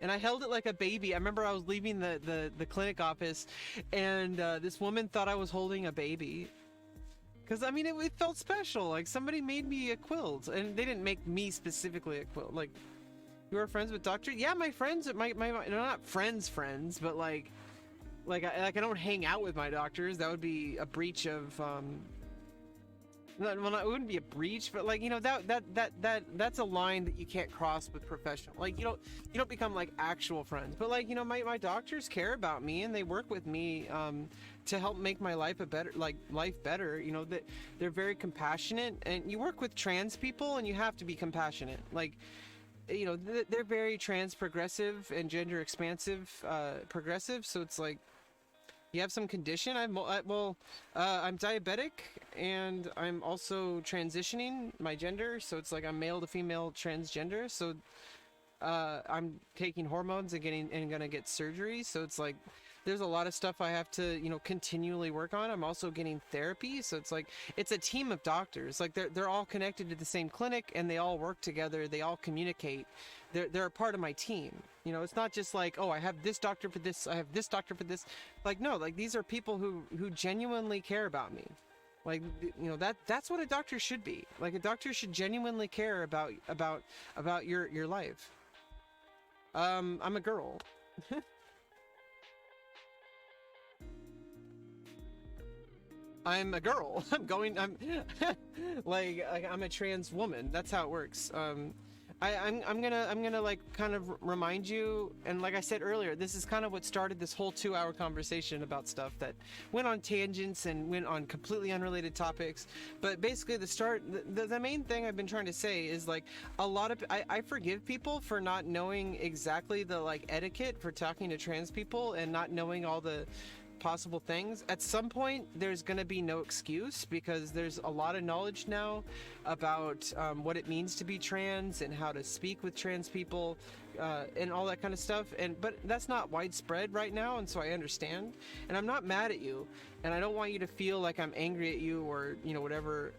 Speaker 1: and I held it like a baby. I remember I was leaving the clinic office, and this woman thought I was holding a baby. Because, I mean, it felt special. Like, somebody made me a quilt. And they didn't make me specifically a quilt. Like, you are friends with Doctor? Yeah, my friends, my they're not friends, but I don't hang out with my doctors. That would be a breach of, well, it wouldn't be a breach, but like, you know, that's a line that you can't cross with professional. Like, you don't become like actual friends, but like, you know, my doctors care about me and they work with me to help make my life life better. You know, that they're very compassionate, and you work with trans people and you have to be compassionate. Like, you know, they're very trans progressive and gender expansive progressive, so it's like, you have some condition. I'm diabetic, and I'm also transitioning my gender, so it's like I'm male to female transgender. So I'm taking hormones and gonna get surgery. So it's like there's a lot of stuff I have to, you know, continually work on. I'm also getting therapy, so it's like it's a team of doctors. Like they're all connected to the same clinic, and they all work together. They all communicate. They're a part of my team. You know, it's not just like, oh, I have this doctor for this, I have this doctor for this. Like, no, like these are people who genuinely care about me. Like, you know, that's what a doctor should be. Like, a doctor should genuinely care about your life. I'm a girl. I'm a girl. I'm like I'm a trans woman. That's how it works. I'm gonna like kind of remind you, and like I said earlier, this is kind of what started this whole 2-hour conversation about stuff that went on tangents and went on completely unrelated topics. But basically the main thing I've been trying to say is like a lot of I forgive people for not knowing exactly the like etiquette for talking to trans people and not knowing all the possible things. At some point there's going to be no excuse, because there's a lot of knowledge now about what it means to be trans and how to speak with trans people and all that kind of stuff, but that's not widespread right now, and so I understand, and I'm not mad at you, and I don't want you to feel like I'm angry at you or, you know, whatever,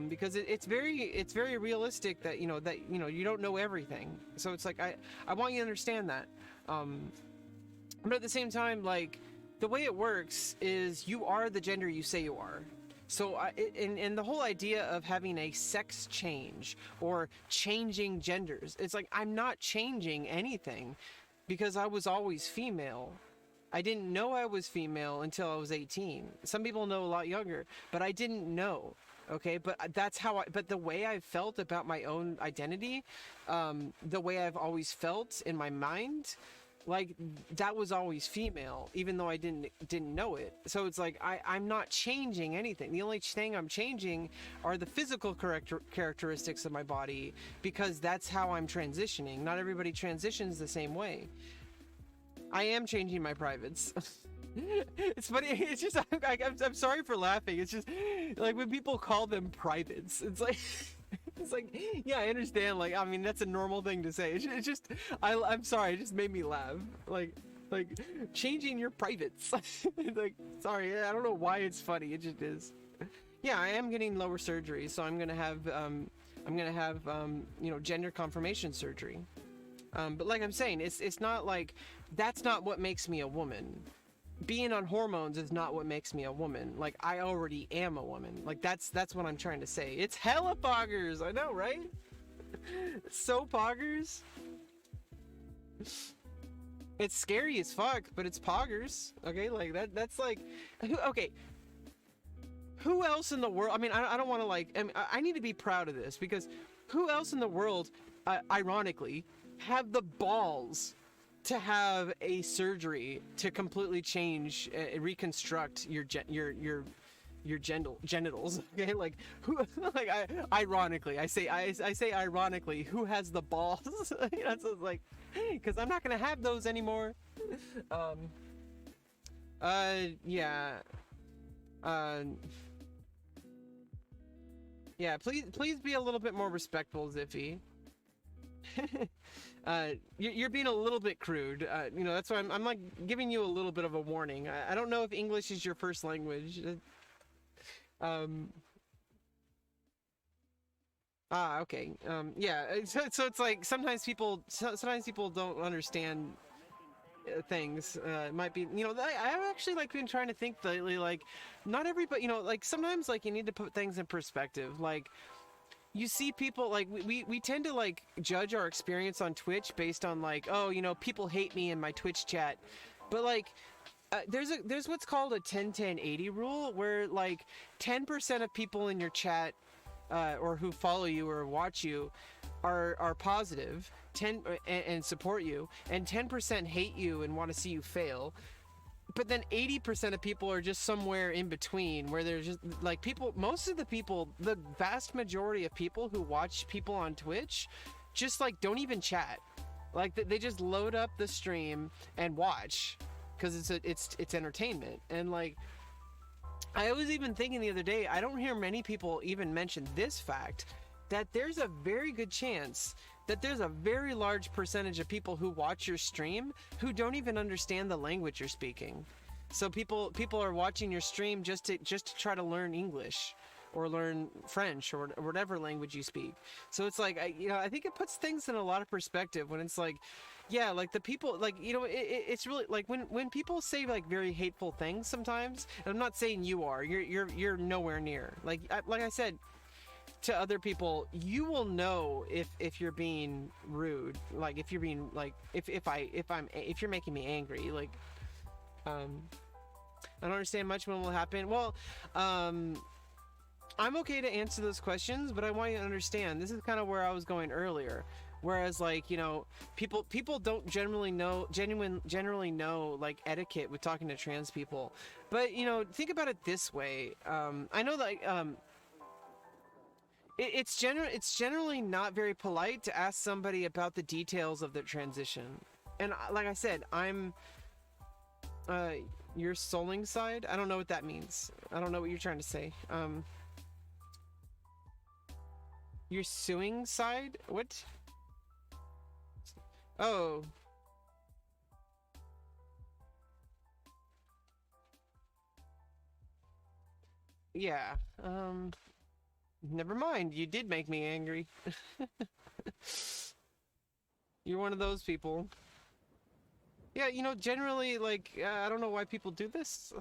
Speaker 1: because it's very realistic that you you don't know everything. So it's like I want you to understand that, but at the same time, like, the way it works is you are the gender you say you are. So and the whole idea of having a sex change or changing genders, it's like I'm not changing anything, because I was always female. I didn't know I was female until I was 18. Some people know a lot younger, but I didn't know. Okay, but but the way I felt about my own identity, the way I've always felt in my mind, like, that was always female, even though I didn't know it. So it's like I'm not changing anything. The only thing I'm changing are the physical characteristics of my body, because that's how I'm transitioning. Not everybody transitions the same way. I am changing my privates. It's funny. It's just I'm sorry for laughing. It's just like when people call them privates, it's like. It's like, yeah, I understand. Like, I mean, that's a normal thing to say. It's just, I'm sorry. It just made me laugh. Like changing your privates. Like, sorry, I don't know why it's funny. It just is. Yeah, I am getting lower surgery, so I'm gonna have, you know, gender confirmation surgery. But like I'm saying, it's not like that's not what makes me a woman. Being on hormones is not what makes me a woman. Like, I already am a woman. Like, that's what I'm trying to say. It's hella poggers. I know, right? So poggers. It's scary as fuck, but it's poggers. Okay, like that's like, okay. Who else in the world? I mean, I don't want to like. I need to be proud of this, because who else in the world, ironically, have the balls to have a surgery to completely change, reconstruct your genitals? Okay, like who? Like ironically, I say ironically, who has the balls? You know, so it's like, because I'm not gonna have those anymore. Yeah. Yeah. Please be a little bit more respectful, Ziffy. You're being a little bit crude. You know, that's why I'm like giving you a little bit of a warning. I don't know if English is your first language. Ah, okay. Yeah. So it's like sometimes people don't understand things. It might be, I've actually like been trying to think lately, like, not everybody, like sometimes like you need to put things in perspective. Like you see people like we tend to like judge our experience on Twitch based on like, oh, people hate me in my Twitch chat, but like there's what's called a 10-10-80 rule where like 10% of people in your chat or who follow you or watch you are positive 10 and support you, and 10% hate you and want to see you fail. But then 80% of people are just somewhere in between, where there's just like people, most of the people, the vast majority of people who watch people on Twitch just like don't even chat. Like they just load up the stream and watch because it's entertainment. And like I was even thinking the other day, I don't hear many people even mention this fact, that there's a very good chance that there's a very large percentage of people who watch your stream who don't even understand the language you're speaking. So people are watching your stream just to try to learn English or learn French or whatever language you speak. So it's like I think it puts things in a lot of perspective when it's like, yeah, like the people, like, it's really like when people say like very hateful things sometimes, and I'm not saying you are, you're nowhere near. Like I said, to other people, you will know if you're being rude, like if you're being like if you're making me angry. Like I don't understand much when will happen. Well, I'm okay to answer those questions, but I want you to understand this is kind of where I was going earlier. Whereas like people don't generally know like etiquette with talking to trans people. But think about it this way. I know like it's generally not very polite to ask somebody about the details of their transition. And like I said, I'm your souling side. I don't know what that means. I don't know what you're trying to say. Your suing side? What? Oh. Yeah. Never mind. You did make me angry. You're one of those people. Yeah, generally, like, I don't know why people do this.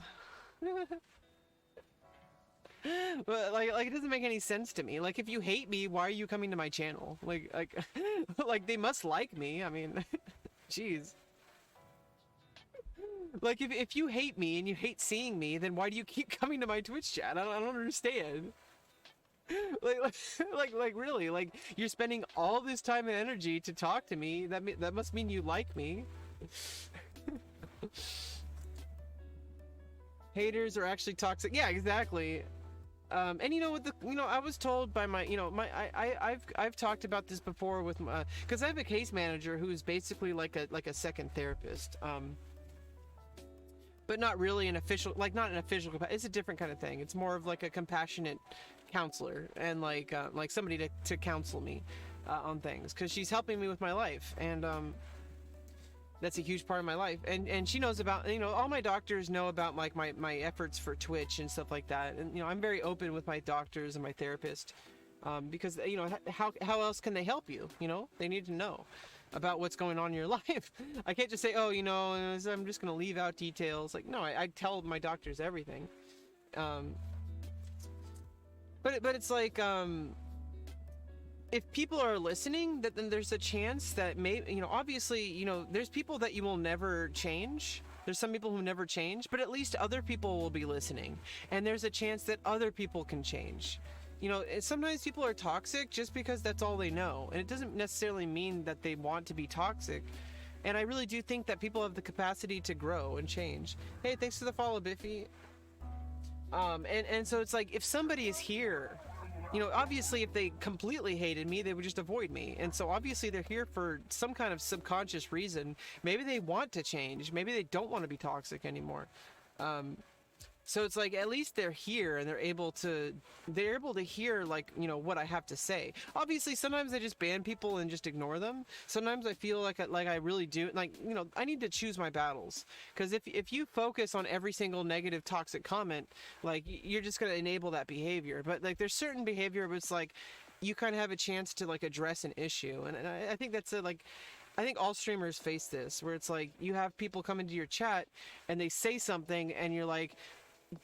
Speaker 1: But like it doesn't make any sense to me. Like, if you hate me, why are you coming to my channel? Like like they must like me. I mean, jeez. Like if you hate me and you hate seeing me, then why do you keep coming to my Twitch chat? I don't understand. Like really, like you're spending all this time and energy to talk to me. That must mean you like me. Haters are actually toxic. Yeah, exactly. And I was told by my, I've talked about this before with my, because I have a case manager who's basically like a second therapist. But not really an official, like not an official. It's a different kind of thing. It's more of like a compassionate counselor and like somebody to counsel me on things, because she's helping me with my life, and that's a huge part of my life. And she knows about, all my doctors know about like my efforts for Twitch and stuff like that. And I'm very open with my doctors and my therapist, because how else can they help you? They need to know about what's going on in your life. I can't just say, oh, I'm just gonna leave out details. Like, no, I tell my doctors everything. But it's like, if people are listening, then there's a chance that maybe, obviously, there's people that you will never change. There's some people who never change, but at least other people will be listening, and there's a chance that other people can change. Sometimes people are toxic just because that's all they know, and it doesn't necessarily mean that they want to be toxic. And I really do think that people have the capacity to grow and change. Hey, thanks for the follow, Biffy. And so it's like, if somebody is here, obviously if they completely hated me, they would just avoid me. And so obviously they're here for some kind of subconscious reason. Maybe they want to change. Maybe they don't want to be toxic anymore. So it's like, at least they're here and they're able to hear, like, what I have to say. Obviously, sometimes I just ban people and just ignore them. Sometimes I feel like I really do, like, I need to choose my battles. Because if you focus on every single negative, toxic comment, like, you're just going to enable that behavior. But like, there's certain behavior where it's like, you kind of have a chance to like address an issue. And I think that's I think all streamers face this, where it's like you have people come into your chat and they say something and you're like,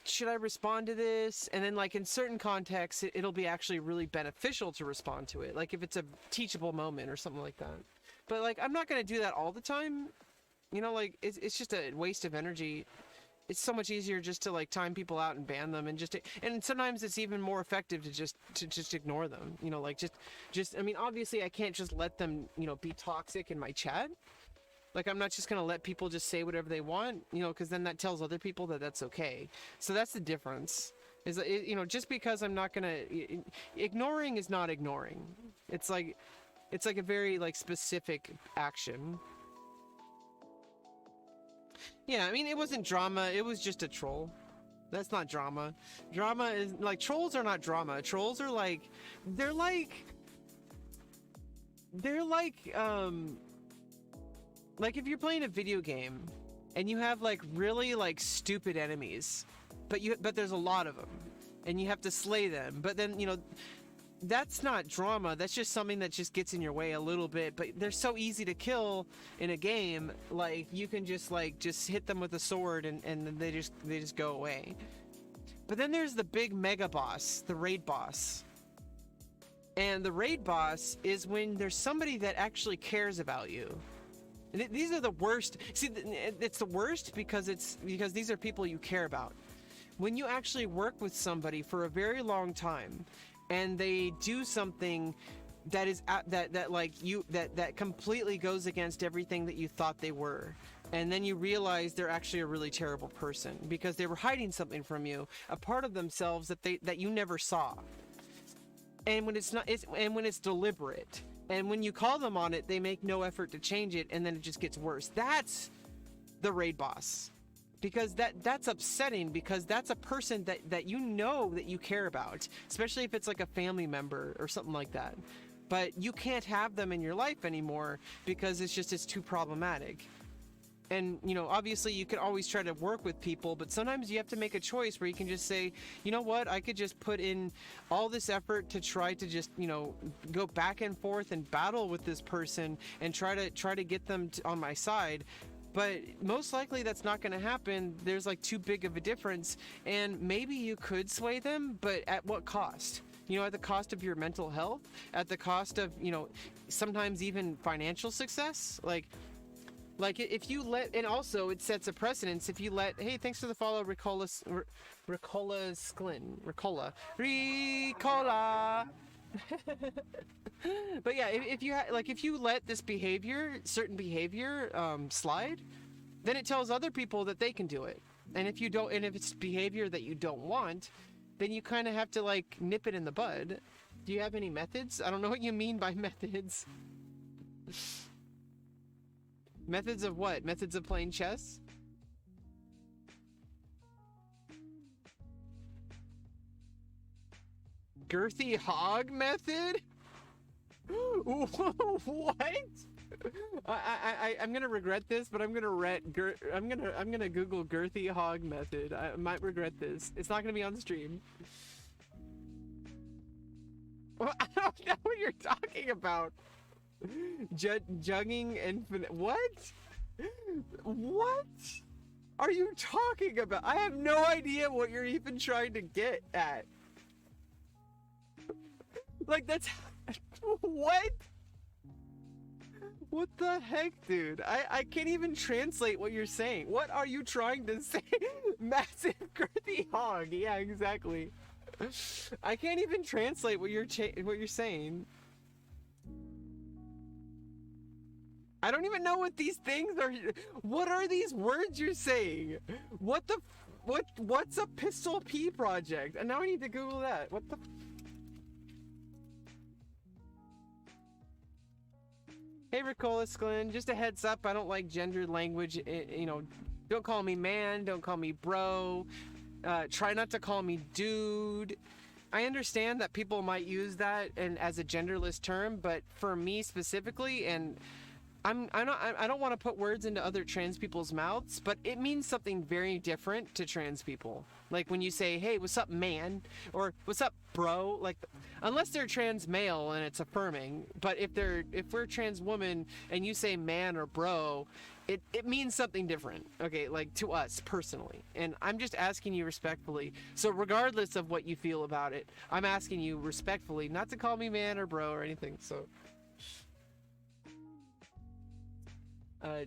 Speaker 1: should I respond to this? And then like in certain contexts, it'll be actually really beneficial to respond to it. Like if it's a teachable moment or something like that. But like, I'm not going to do that all the time. You know, like it's just a waste of energy. It's so much easier just to like time people out and ban them, and and sometimes it's even more effective to just ignore them. You know, like I mean, obviously I can't just let them, you know, be toxic in my chat. Like, I'm not just going to let people just say whatever they want, you know, because then that tells other people that that's okay. So that's the difference. Is, you know, just because I'm not going to... Ignoring is not ignoring. It's like a very, like, specific action. Yeah, I mean, it wasn't drama. It was just a troll. That's not drama. Drama is... Like, trolls are not drama. Trolls are like... They're like, if you're playing a video game and you have like really like stupid enemies, but there's a lot of them and you have to slay them, but then, you know, that's not drama. That's just something that just gets in your way a little bit, but they're so easy to kill in a game. Like you can just hit them with a sword and they just go away. But then there's the big mega boss, the raid boss. And the raid boss is when there's somebody that actually cares about you. These are the worst. See, it's the worst because these are people you care about. When you actually work with somebody for a very long time, and they do something that is that completely goes against everything that you thought they were, and then you realize they're actually a really terrible person because they were hiding something from you, a part of themselves that you never saw. And when it's deliberate. And when you call them on it, they make no effort to change it, and then it just gets worse. That's the raid boss. Because that's upsetting, because that's a person that you know that you care about, especially if it's like a family member or something like that. But you can't have them in your life anymore because it's too problematic. And, you know, obviously you can always try to work with people, but sometimes you have to make a choice where you can just say, you know what, I could just put in all this effort to try to just, you know, go back and forth and battle with this person and try to get them on my side. But most likely that's not going to happen. There's like too big of a difference, and maybe you could sway them, but at what cost? You know, at the cost of your mental health, at the cost of, you know, sometimes even financial success. Like if you let, and also it sets a precedence if you let, hey, thanks for the follow, Ricola Sklin. But yeah, if you let this certain behavior slide, then it tells other people that they can do it. And if you don't, and if it's behavior that you don't want, then you kind of have to like nip it in the bud. Do you have any methods? I don't know what you mean by methods. Methods of what? Methods of playing chess? Girthy hog method? What? I'm gonna regret this, but I'm gonna Google girthy hog method. I might regret this. It's not gonna be on stream. Well, I don't know what you're talking about. Jugging infinite. What? What are you talking about? I have no idea what you're even trying to get at. Like, that's what? What the heck, dude? I can't even translate what you're saying. What are you trying to say? Massive girthy hog. Yeah, exactly. I can't even translate what you're saying. I don't even know what these things are. What are these words you're saying? What's a Pistol P project? And now I need to Google that. What the? Hey, Ricola Sklin, just a heads up, I don't like gendered language. You know, don't call me man, don't call me bro. Try not to call me dude. I understand that people might use that and as a genderless term, but for me specifically, and I don't want to put words into other trans people's mouths, but it means something very different to trans people. Like when you say, "Hey, what's up, man?" or "What's up, bro?" Like, unless they're trans male and it's affirming, but if we're trans woman and you say "man" or "bro," it means something different. Okay, like to us personally, and I'm just asking you respectfully. So regardless of what you feel about it, I'm asking you respectfully not to call me man or bro or anything. So. Uh,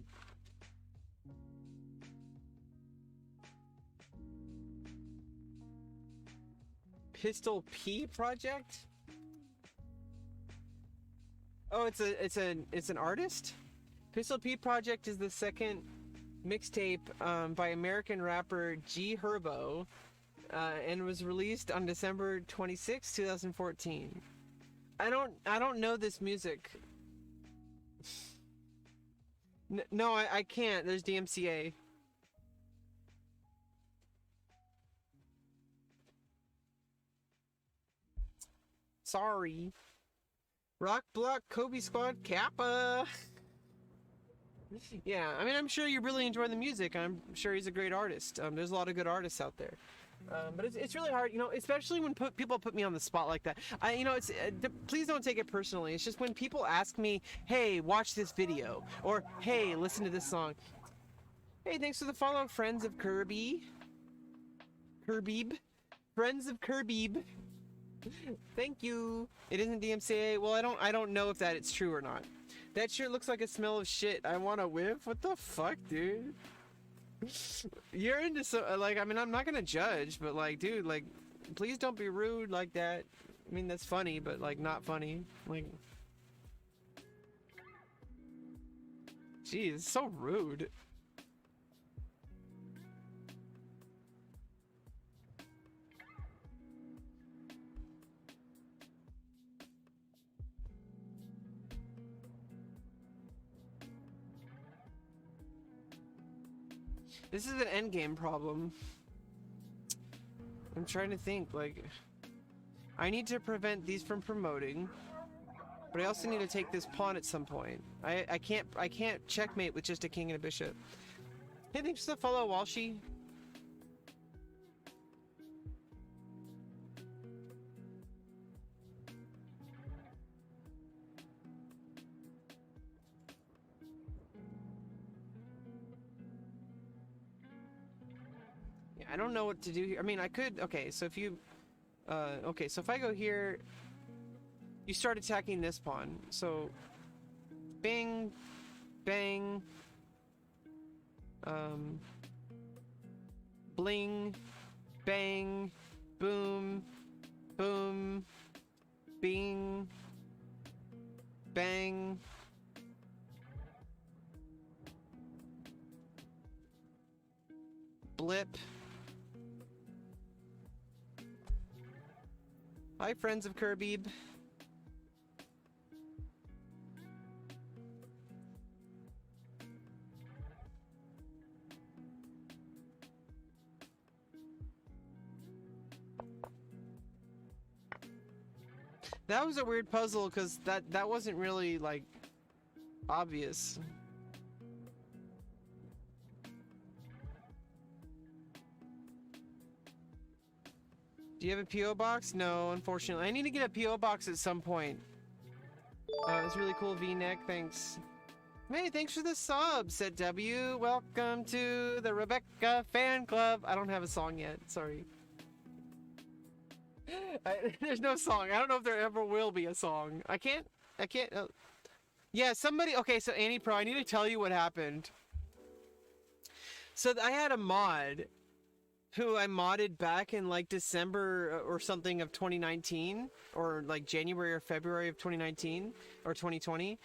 Speaker 1: Pistol P project? Oh, it's an artist? Pistol P project is the second mixtape by American rapper G Herbo, and was released on December 26, 2014. I don't know this music. No, I can't. There's DMCA. Sorry. Rock Block, Kobe Squad, Kappa. Yeah, I mean, I'm sure you really enjoy the music. I'm sure he's a great artist. There's a lot of good artists out there. But it's really hard, you know, especially when people put me on the spot like that. Please don't take it personally. It's just when people ask me, "Hey, watch this video," or "Hey, listen to this song." Hey, thanks for the follow, friends of Kirby. Friends of Kirby. Thank you. It isn't DMCA. Well, I don't know if it's true or not. That sure looks like a smell of shit. I want to whiff. What the fuck, dude? You're into like, I mean, I'm not gonna judge, but like, dude, like, please don't be rude like that. I mean, that's funny, but like, not funny. Like, geez, it's so rude. This is an endgame problem. I'm trying to think, like, I need to prevent these from promoting, but I also need to take this pawn at some point. I can't checkmate with just a king and a bishop. Hey, thanks for the follow, Walshy. I don't know what to do here. I mean, I could. Okay, so if you, okay, so if I go here, you start attacking this pawn. So, bing, bang, bling, bang, boom, boom, bing, bang. Blip. Hi, friends of Kirby. That was a weird puzzle because that wasn't really like obvious. Do you have a P.O. box? No, unfortunately. I need to get a P.O. box at some point. It was really cool V-neck, thanks. Hey, thanks for the sub, said W. Welcome to the Rebecca fan club. I don't have a song yet, sorry. There's no song. I don't know if there ever will be a song. I can't, yeah, somebody, okay, so Annie Pro, I need to tell you what happened. So I had a mod who I modded back in like December or something of 2019, or like January or February of 2019 or 2020,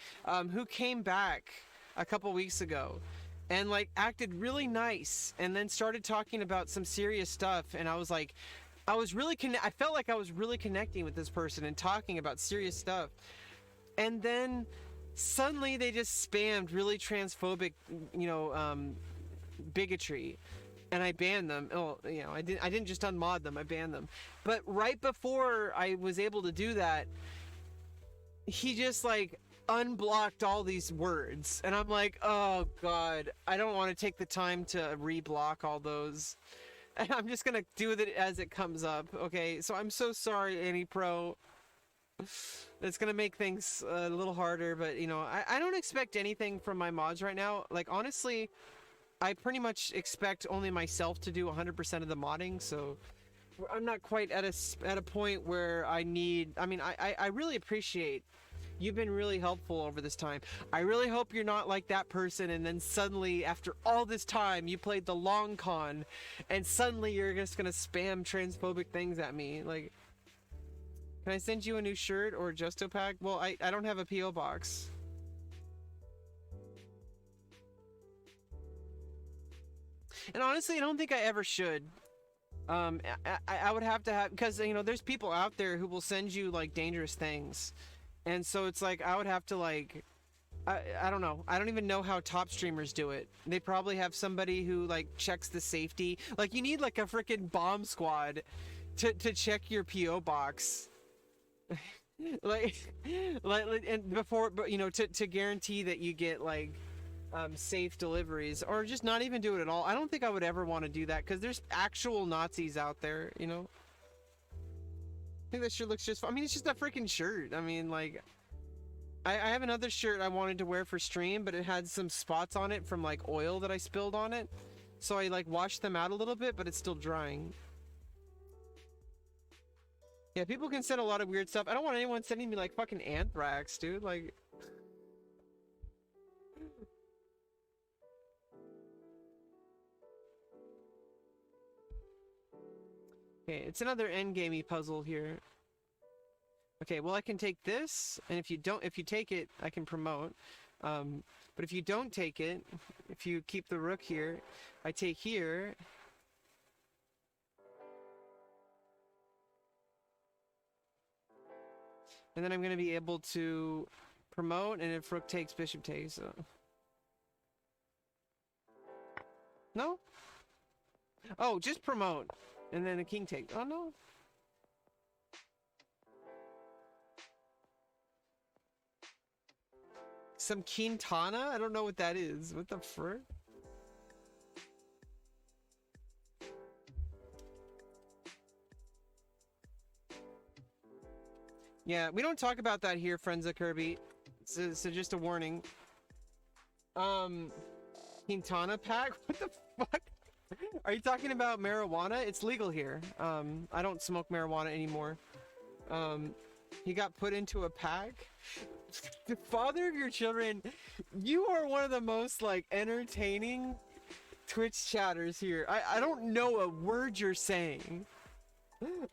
Speaker 1: who came back a couple weeks ago and like acted really nice and then started talking about some serious stuff. And I was like, I felt like I was really connecting with this person and talking about serious stuff. And then suddenly they just spammed really transphobic, you know, bigotry. And I banned them. Oh, you know, I didn't just unmod them, I banned them. But right before I was able to do that, he just like unblocked all these words, and I'm like, oh god, I don't want to take the time to reblock all those. And I'm just gonna do it as it comes up. Okay, so I'm so sorry, AnyPro. It's gonna make things a little harder, but you know, I don't expect anything from my mods right now. Like, honestly, I pretty much expect only myself to do 100% of the modding, so I'm not quite at a point where I need. I mean, I really appreciate. You've been really helpful over this time. I really hope you're not like that person and then suddenly, after all this time, you played the long con and suddenly you're just gonna spam transphobic things at me. Like, can I send you a new shirt or a Justo pack? Well, I don't have a P.O. box. And honestly, I don't think I ever should. I would have to have, because, you know, there's people out there who will send you, like, dangerous things. And so it's like, I would have to, like, I don't know. I don't even know how top streamers do it. They probably have somebody who, like, checks the safety. Like, you need, like, a freaking bomb squad to check your P.O. box. like, and before, but, you know, to guarantee that you get, like, safe deliveries, or just not even do it at all. I don't think I would ever want to do that, because there's actual Nazis out there, you know? I think that shirt looks just fun. I mean, it's just a freaking shirt. I mean, like, I have another shirt I wanted to wear for stream, but it had some spots on it from, like, oil that I spilled on it. So I, like, washed them out a little bit, but it's still drying. Yeah, people can send a lot of weird stuff. I don't want anyone sending me, like, fucking anthrax, dude. Like... Okay, it's another endgamey puzzle here. Okay, well, I can take this, and if you take it, I can promote. But if you don't take it, if you keep the rook here, I take here. And then I'm going to be able to promote, and if rook takes, bishop takes. No? Oh, just promote. And then the king takes. Oh, no. Some Quintana? I don't know what that is. What the frick? Yeah, we don't talk about that here, friends of Kirby. So just a warning. Quintana pack? What the fuck? Are you talking about marijuana? It's legal here. I don't smoke marijuana anymore. He got put into a pack. The father of your children, you are one of the most, like, entertaining Twitch chatters here. I don't know a word you're saying.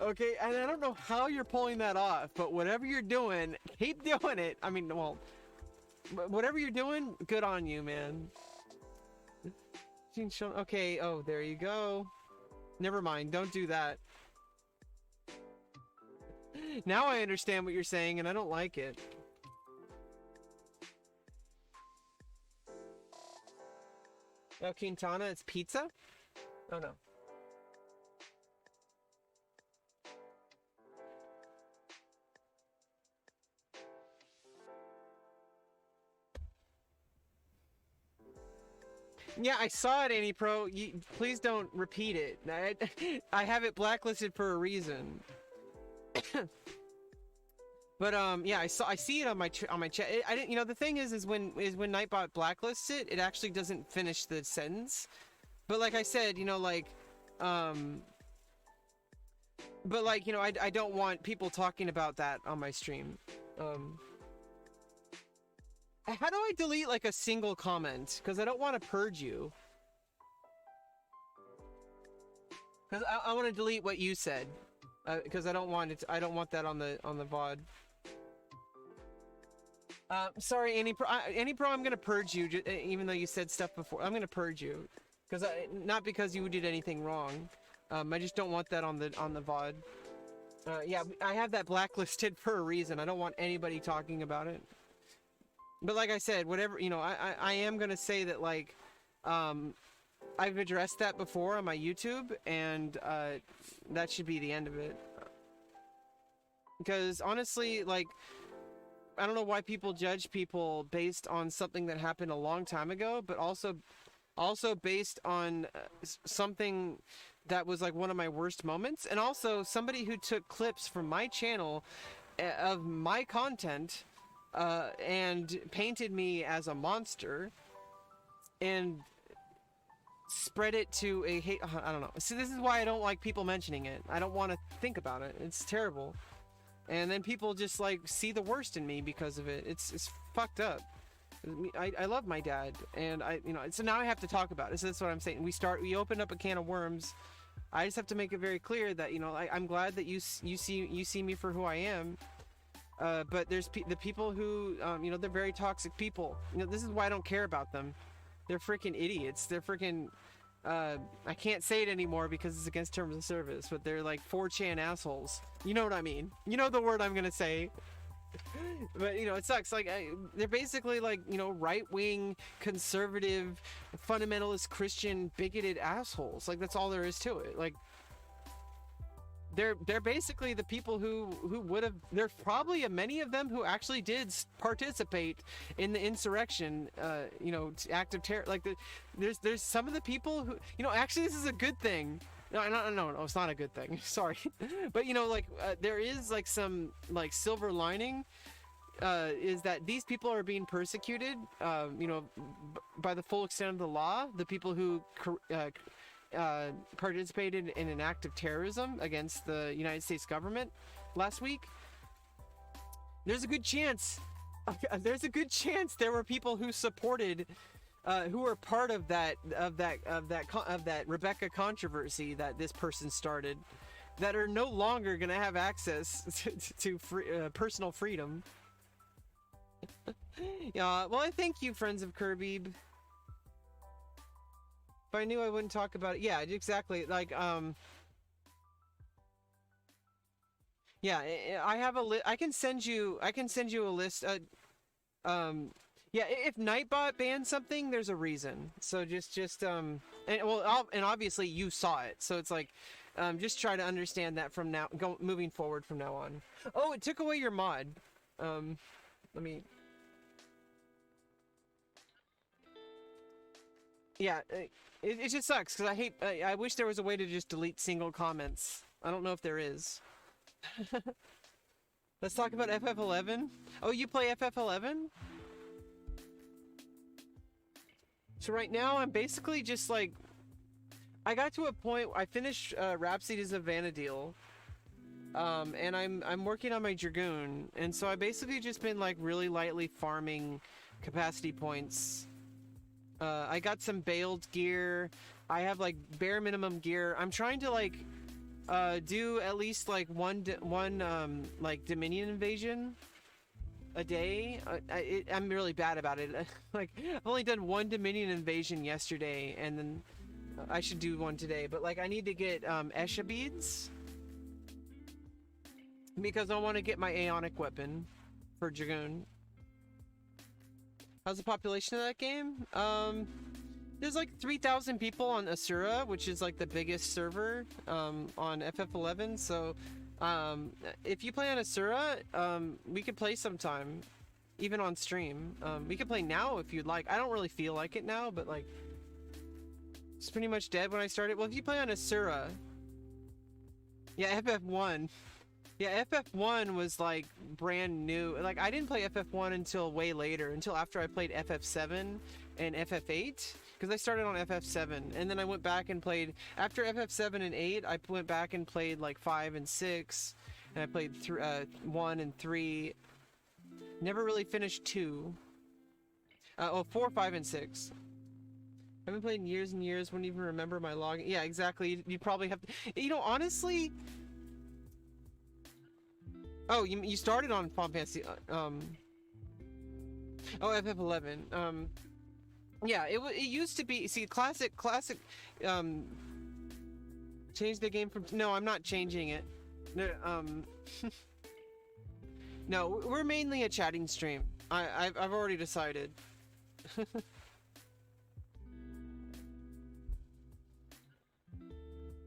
Speaker 1: Okay, and I don't know how you're pulling that off, but whatever you're doing, keep doing it. I mean, well, whatever you're doing, good on you, man. Okay, oh, there you go. Never mind, don't do that. Now I understand what you're saying, and I don't like it. Oh, Quintana, it's pizza? Oh, no. Yeah, I saw it, AnyPro. Please don't repeat it. I have it blacklisted for a reason. But yeah, I see it on my chat. I didn't. You know, the thing is when Nightbot blacklists it, it actually doesn't finish the sentence. But like I said, you know, like, but like, you know, I don't want people talking about that on my stream. How do I delete, like, a single comment? Because I don't want to purge you. Because I want to delete what you said. Because I don't want it. I don't want that on the VOD. Sorry, AnyPro, I'm gonna purge you. Even though you said stuff before, I'm gonna purge you. Because not because you did anything wrong. I just don't want that on the VOD. Yeah, I have that blacklisted for a reason. I don't want anybody talking about it. But like I said, whatever, you know, I am gonna say that, like, I've addressed that before on my YouTube, and that should be the end of it. Because honestly, like, I don't know why people judge people based on something that happened a long time ago, but also based on something that was like one of my worst moments, and also somebody who took clips from my channel of my content and painted me as a monster and spread it to a hate. I don't know. See, this is why I don't like people mentioning it. I don't want to think about it. It's terrible. And then people just like see the worst in me because of it. It's fucked up. I love my dad, and so now I have to talk about it. So that's what I'm saying. We opened up a can of worms. I just have to make it very clear that I'm glad that you see me for who I am. But there's the people who they're very toxic people. This is why I don't care about them. They're freaking idiots. They're freaking I can't say it anymore because it's against terms of service, but they're like 4chan assholes. You know what I mean? You know the word I'm gonna say. But it sucks. Like they're basically like right-wing, conservative, fundamentalist, Christian, bigoted assholes. Like that's all there is to it. Like they're basically the people who would have. There's probably many of them who actually did participate in the insurrection. Act of terror. Like there's some of the people who actually this is a good thing. No, it's not a good thing. Sorry, but there is like some like silver lining. Is that these people are being persecuted? By the full extent of the law. The people who participated in an act of terrorism against the United States government last week. There's a good chance. There were people who supported. Who are part of that Rebecca controversy that this person started, that are no longer gonna have access to personal freedom. Yeah, well, I thank you, friends of Kirby. If I knew I wouldn't talk about it, yeah, exactly. Like, yeah, I have a list. I can send you a list. Yeah, if Nightbot bans something, there's a reason. So and obviously you saw it. So it's like, just try to understand that from moving forward from now on. Oh, it took away your mod. Let me. Yeah, it just sucks because I wish there was a way to just delete single comments. I don't know if there is. Let's talk about FF11. Oh, you play FF11? So right now I'm basically just like, I got to a point, I finished Rhapsodies of Vana'diel, and I'm working on my Dragoon, and so I basically just been like really lightly farming capacity points. I got some bailed gear. I have like bare minimum gear. I'm trying to like do at least like one like Dominion invasion a day. I'm really bad about it. Like I've only done one Dominion invasion yesterday, and then I should do one today. But like I need to get Esha beads because I want to get my Aeonic weapon for Dragoon. How's the population of that game? There's like 3,000 people on Asura, which is like the biggest server on FF11. So if you play on Asura, we could play sometime, even on stream. We could play now if you'd like. I don't really feel like it now, but like it's pretty much dead when I started. Well, if you play on Asura, yeah, FF1. Yeah, FF1 was like brand new. Like I didn't play FF1 until way later, until after I played FF7 and FF8, because I started on FF7, and then I went back and played after FF7 and 8. I went back and played like 5 and 6, and I played 1 and 3. Never really finished 2. 4, 5, and 6. I haven't played in years and years. Wouldn't even remember my login. Yeah, exactly. You'd probably have to. You know, honestly. Oh, you started on Final Fantasy. Oh, FF11. Yeah, it used to be. See, classic. Change the game from. No, I'm not changing it. No, no, we're mainly a chatting stream. I've already decided.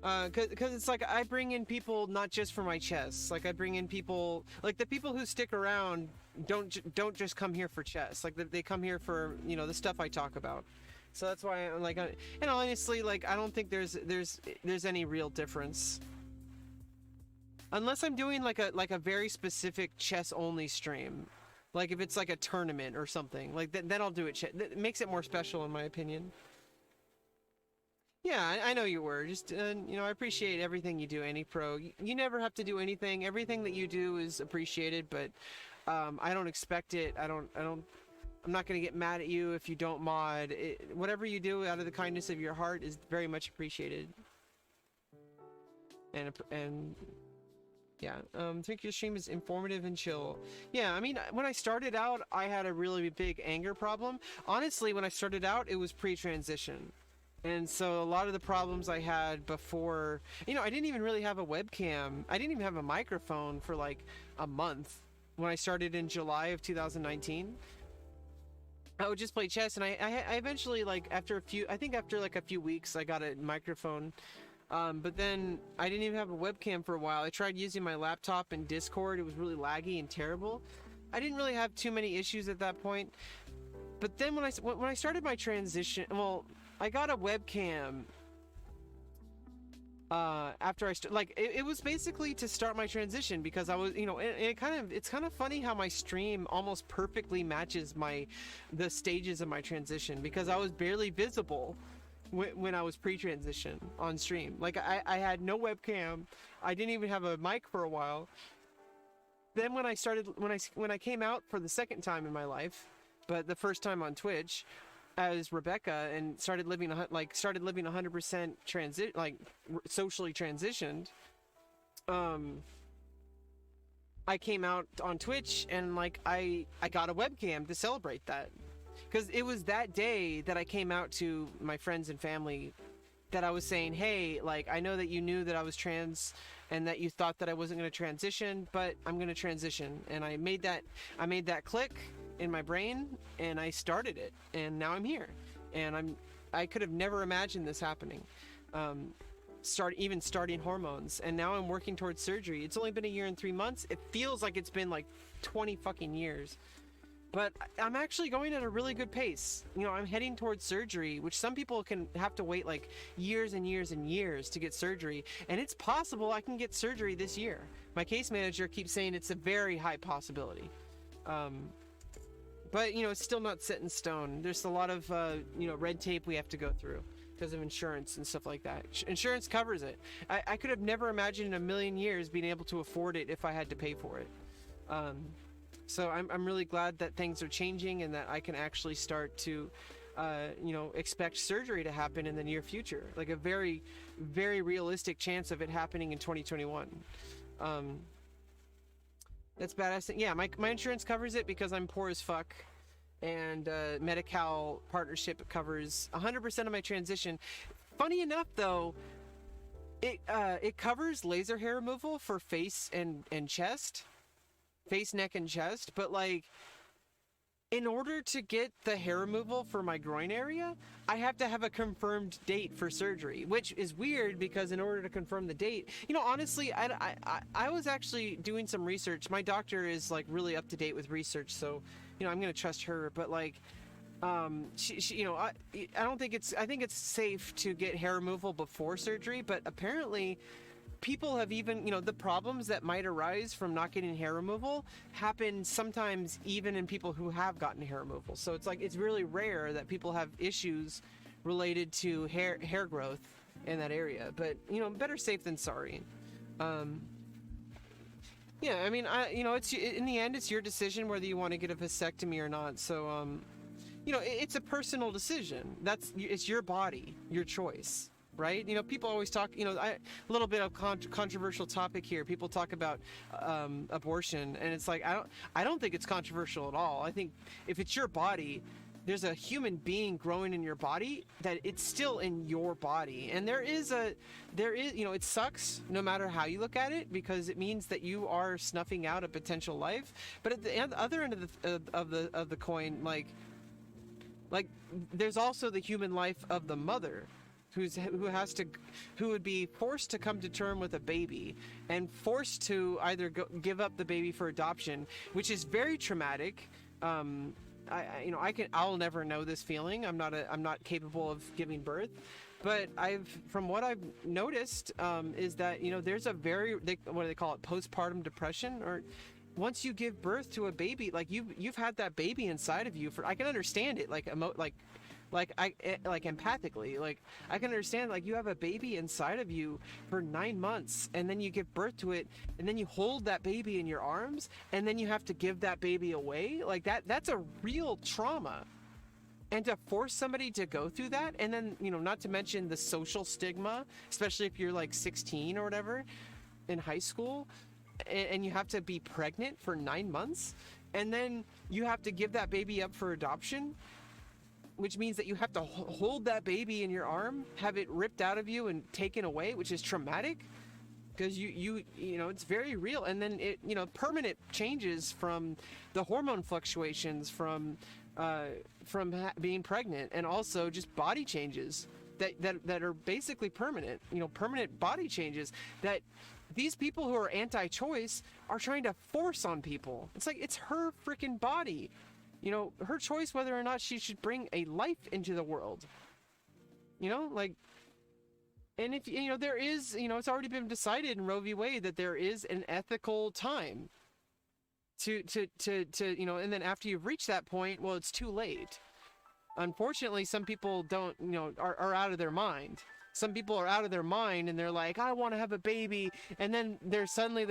Speaker 1: Cause it's like I bring in people not just for my chess. Like I bring in people, like the people who stick around don't just come here for chess. Like they come here for, you know, the stuff I talk about. So that's why I'm like, and honestly, like I don't think there's any real difference. Unless I'm doing like a very specific chess only stream. Like if it's like a tournament or something, like then I'll do it. That makes it more special in my opinion. Yeah, I know you were. Just, you know, I appreciate everything you do, Annie Pro. You never have to do anything. Everything that you do is appreciated, but I don't expect it. I'm not going to get mad at you if you don't mod. Whatever you do out of the kindness of your heart is very much appreciated. And yeah, I think your stream is informative and chill. Yeah, I mean, when I started out, I had a really big anger problem. Honestly, when I started out, it was pre-transition. And so a lot of the problems I had before, you know, I didn't even really have a webcam. I didn't even have a microphone for like a month when I started in July of 2019. I would just play chess, and I eventually, like, after like a few weeks, I got a microphone. But then I didn't even have a webcam for a while. I tried using my laptop and Discord. It was really laggy and terrible. I didn't really have too many issues at that point. But then when I started my transition, well, I got a webcam after it was basically to start my transition, because I was, you know, it's kind of funny how my stream almost perfectly matches the stages of my transition, because I was barely visible when I was pre-transition on stream. Like I had no webcam. I didn't even have a mic for a while. Then when I came out for the second time in my life, but the first time on Twitch as Rebecca, and started living 100% socially transitioned, I came out on Twitch, and like I got a webcam to celebrate that, because it was that day that I came out to my friends and family, that I was saying, hey, like, I know that you knew that I was trans and that you thought that I wasn't going to transition, but I'm going to transition. And I made that click in my brain, and I started it, and now I'm here. And I could have never imagined this happening. Starting hormones, and now I'm working towards surgery. It's only been 1 year and 3 months. It feels like it's been like 20 fucking years. But I'm actually going at a really good pace. You know, I'm heading towards surgery, which some people can have to wait like years and years and years to get surgery. And it's possible I can get surgery this year. My case manager keeps saying it's a very high possibility. But, you know, it's still not set in stone. There's a lot of, you know, red tape we have to go through because of insurance and stuff like that. Insurance covers it. I could have never imagined in a million years being able to afford it if I had to pay for it. So I'm really glad that things are changing, and that I can actually start to, you know, expect surgery to happen in the near future. Like a very, very realistic chance of it happening in 2021. That's badass. Yeah, my insurance covers it because I'm poor as fuck. And Medi-Cal partnership covers 100% of my transition. Funny enough, though, it covers laser hair removal for face and chest. Face, neck, and chest, but like, in order to get the hair removal for my groin area, I have to have a confirmed date for surgery, which is weird because in order to confirm the date, you know, honestly, I was actually doing some research. My doctor is like really up to date with research, so, you know, I'm gonna trust her. But like, she you know, I think it's safe to get hair removal before surgery, but apparently people have even, you know, the problems that might arise from not getting hair removal happen sometimes even in people who have gotten hair removal. So it's like, it's really rare that people have issues related to hair growth in that area. But, you know, better safe than sorry. Yeah, I mean, you know, it's, in the end, it's your decision whether you want to get a vasectomy or not. So, you know, it's a personal decision. It's your body, your choice. Right? You know, people always talk, you know, a little bit of controversial topic here. People talk about abortion, and it's like, I don't think it's controversial at all. I think if it's your body, there's a human being growing in your body, that it's still in your body. And there is, you know, it sucks no matter how you look at it, because it means that you are snuffing out a potential life. But at the other end of the coin, like there's also the human life of the mother. who would be forced to come to term with a baby and forced to either give up the baby for adoption, which is very traumatic. I'll never know this feeling. I'm not capable of giving birth, but from what I've noticed, is that, there's a what do they call it? Postpartum depression. Or once you give birth to a baby, like you've had that baby inside of you for, I can understand it, like empathically, like I can understand, like you have a baby inside of you for 9 months, and then you give birth to it, and then you hold that baby in your arms, and then you have to give that baby away. Like that's a real trauma. And to force somebody to go through that, and then, not to mention the social stigma, especially if you're like 16 or whatever in high school, and you have to be pregnant for 9 months, and then you have to give that baby up for adoption, which means that you have to hold that baby in your arm, have it ripped out of you and taken away, which is traumatic, because it's very real. And then permanent changes from the hormone fluctuations from being pregnant, and also just body changes that are basically permanent, permanent body changes that these people who are anti-choice are trying to force on people. It's like, it's her freaking body. Her choice whether or not she should bring a life into the world. And if, there is, it's already been decided in Roe v. Wade that there is an ethical time to and then after you've reached that point, well, it's too late. Unfortunately, some people don't, are out of their mind. Some people are out of their mind and they're like, I want to have a baby. And then they're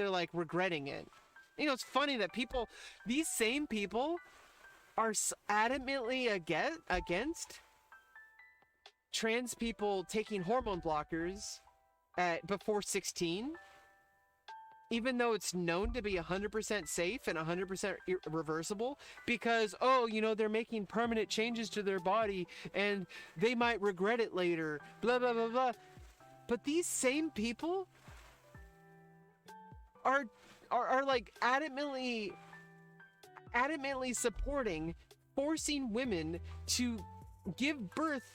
Speaker 1: like regretting it. It's funny that these same people are adamantly against trans people taking hormone blockers before 16, even though it's known to be 100% safe and 100% reversible, because, they're making permanent changes to their body and they might regret it later, blah, blah, blah, blah. But these same people are like adamantly supporting forcing women to give birth,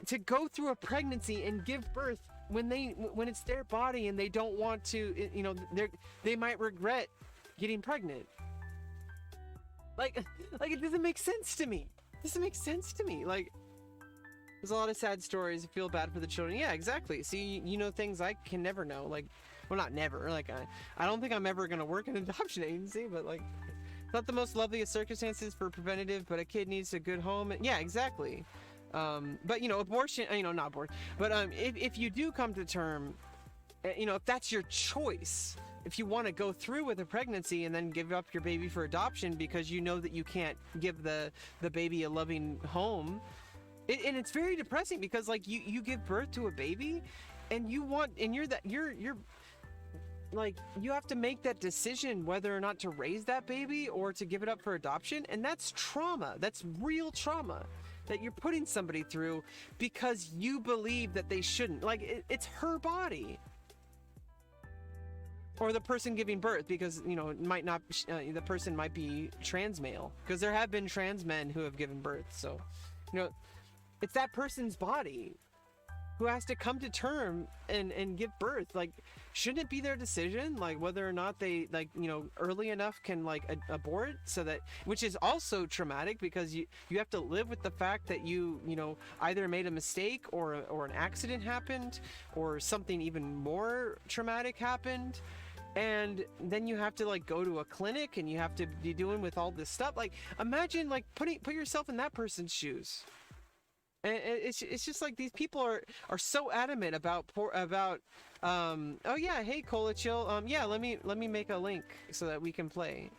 Speaker 1: to go through a pregnancy and give birth when it's their body and they don't want to, they might regret getting pregnant. Like it doesn't make sense to me. Like, there's a lot of sad stories. I feel bad for the children. Yeah, exactly. See, things I can never know. Like, well, not never. Like, I don't think I'm ever gonna work in an adoption agency, but like, not the most loveliest circumstances for preventative, but a kid needs a good home. Yeah, exactly. But abortion, not abortion, but if you do come to term, if that's your choice, if you want to go through with a pregnancy and then give up your baby for adoption because you know that you can't give the baby a loving home, and it's very depressing, because like you give birth to a baby and you're like, you have to make that decision whether or not to raise that baby or to give it up for adoption. And that's trauma. That's real trauma that you're putting somebody through because you believe that they shouldn't. Like, it's her body. Or the person giving birth, because, it might not, the person might be trans male, because there have been trans men who have given birth. So, it's that person's body who has to come to term and give birth. Like, shouldn't it be their decision, like whether or not they, like, early enough can like abort, so that, which is also traumatic, because you have to live with the fact that you either made a mistake or an accident happened, or something even more traumatic happened, and then you have to like go to a clinic and you have to be doing with all this stuff. Like, imagine like put yourself in that person's shoes. And it's just like, these people are so adamant about oh yeah, hey Cola Chill, yeah, let me make a link so that we can play.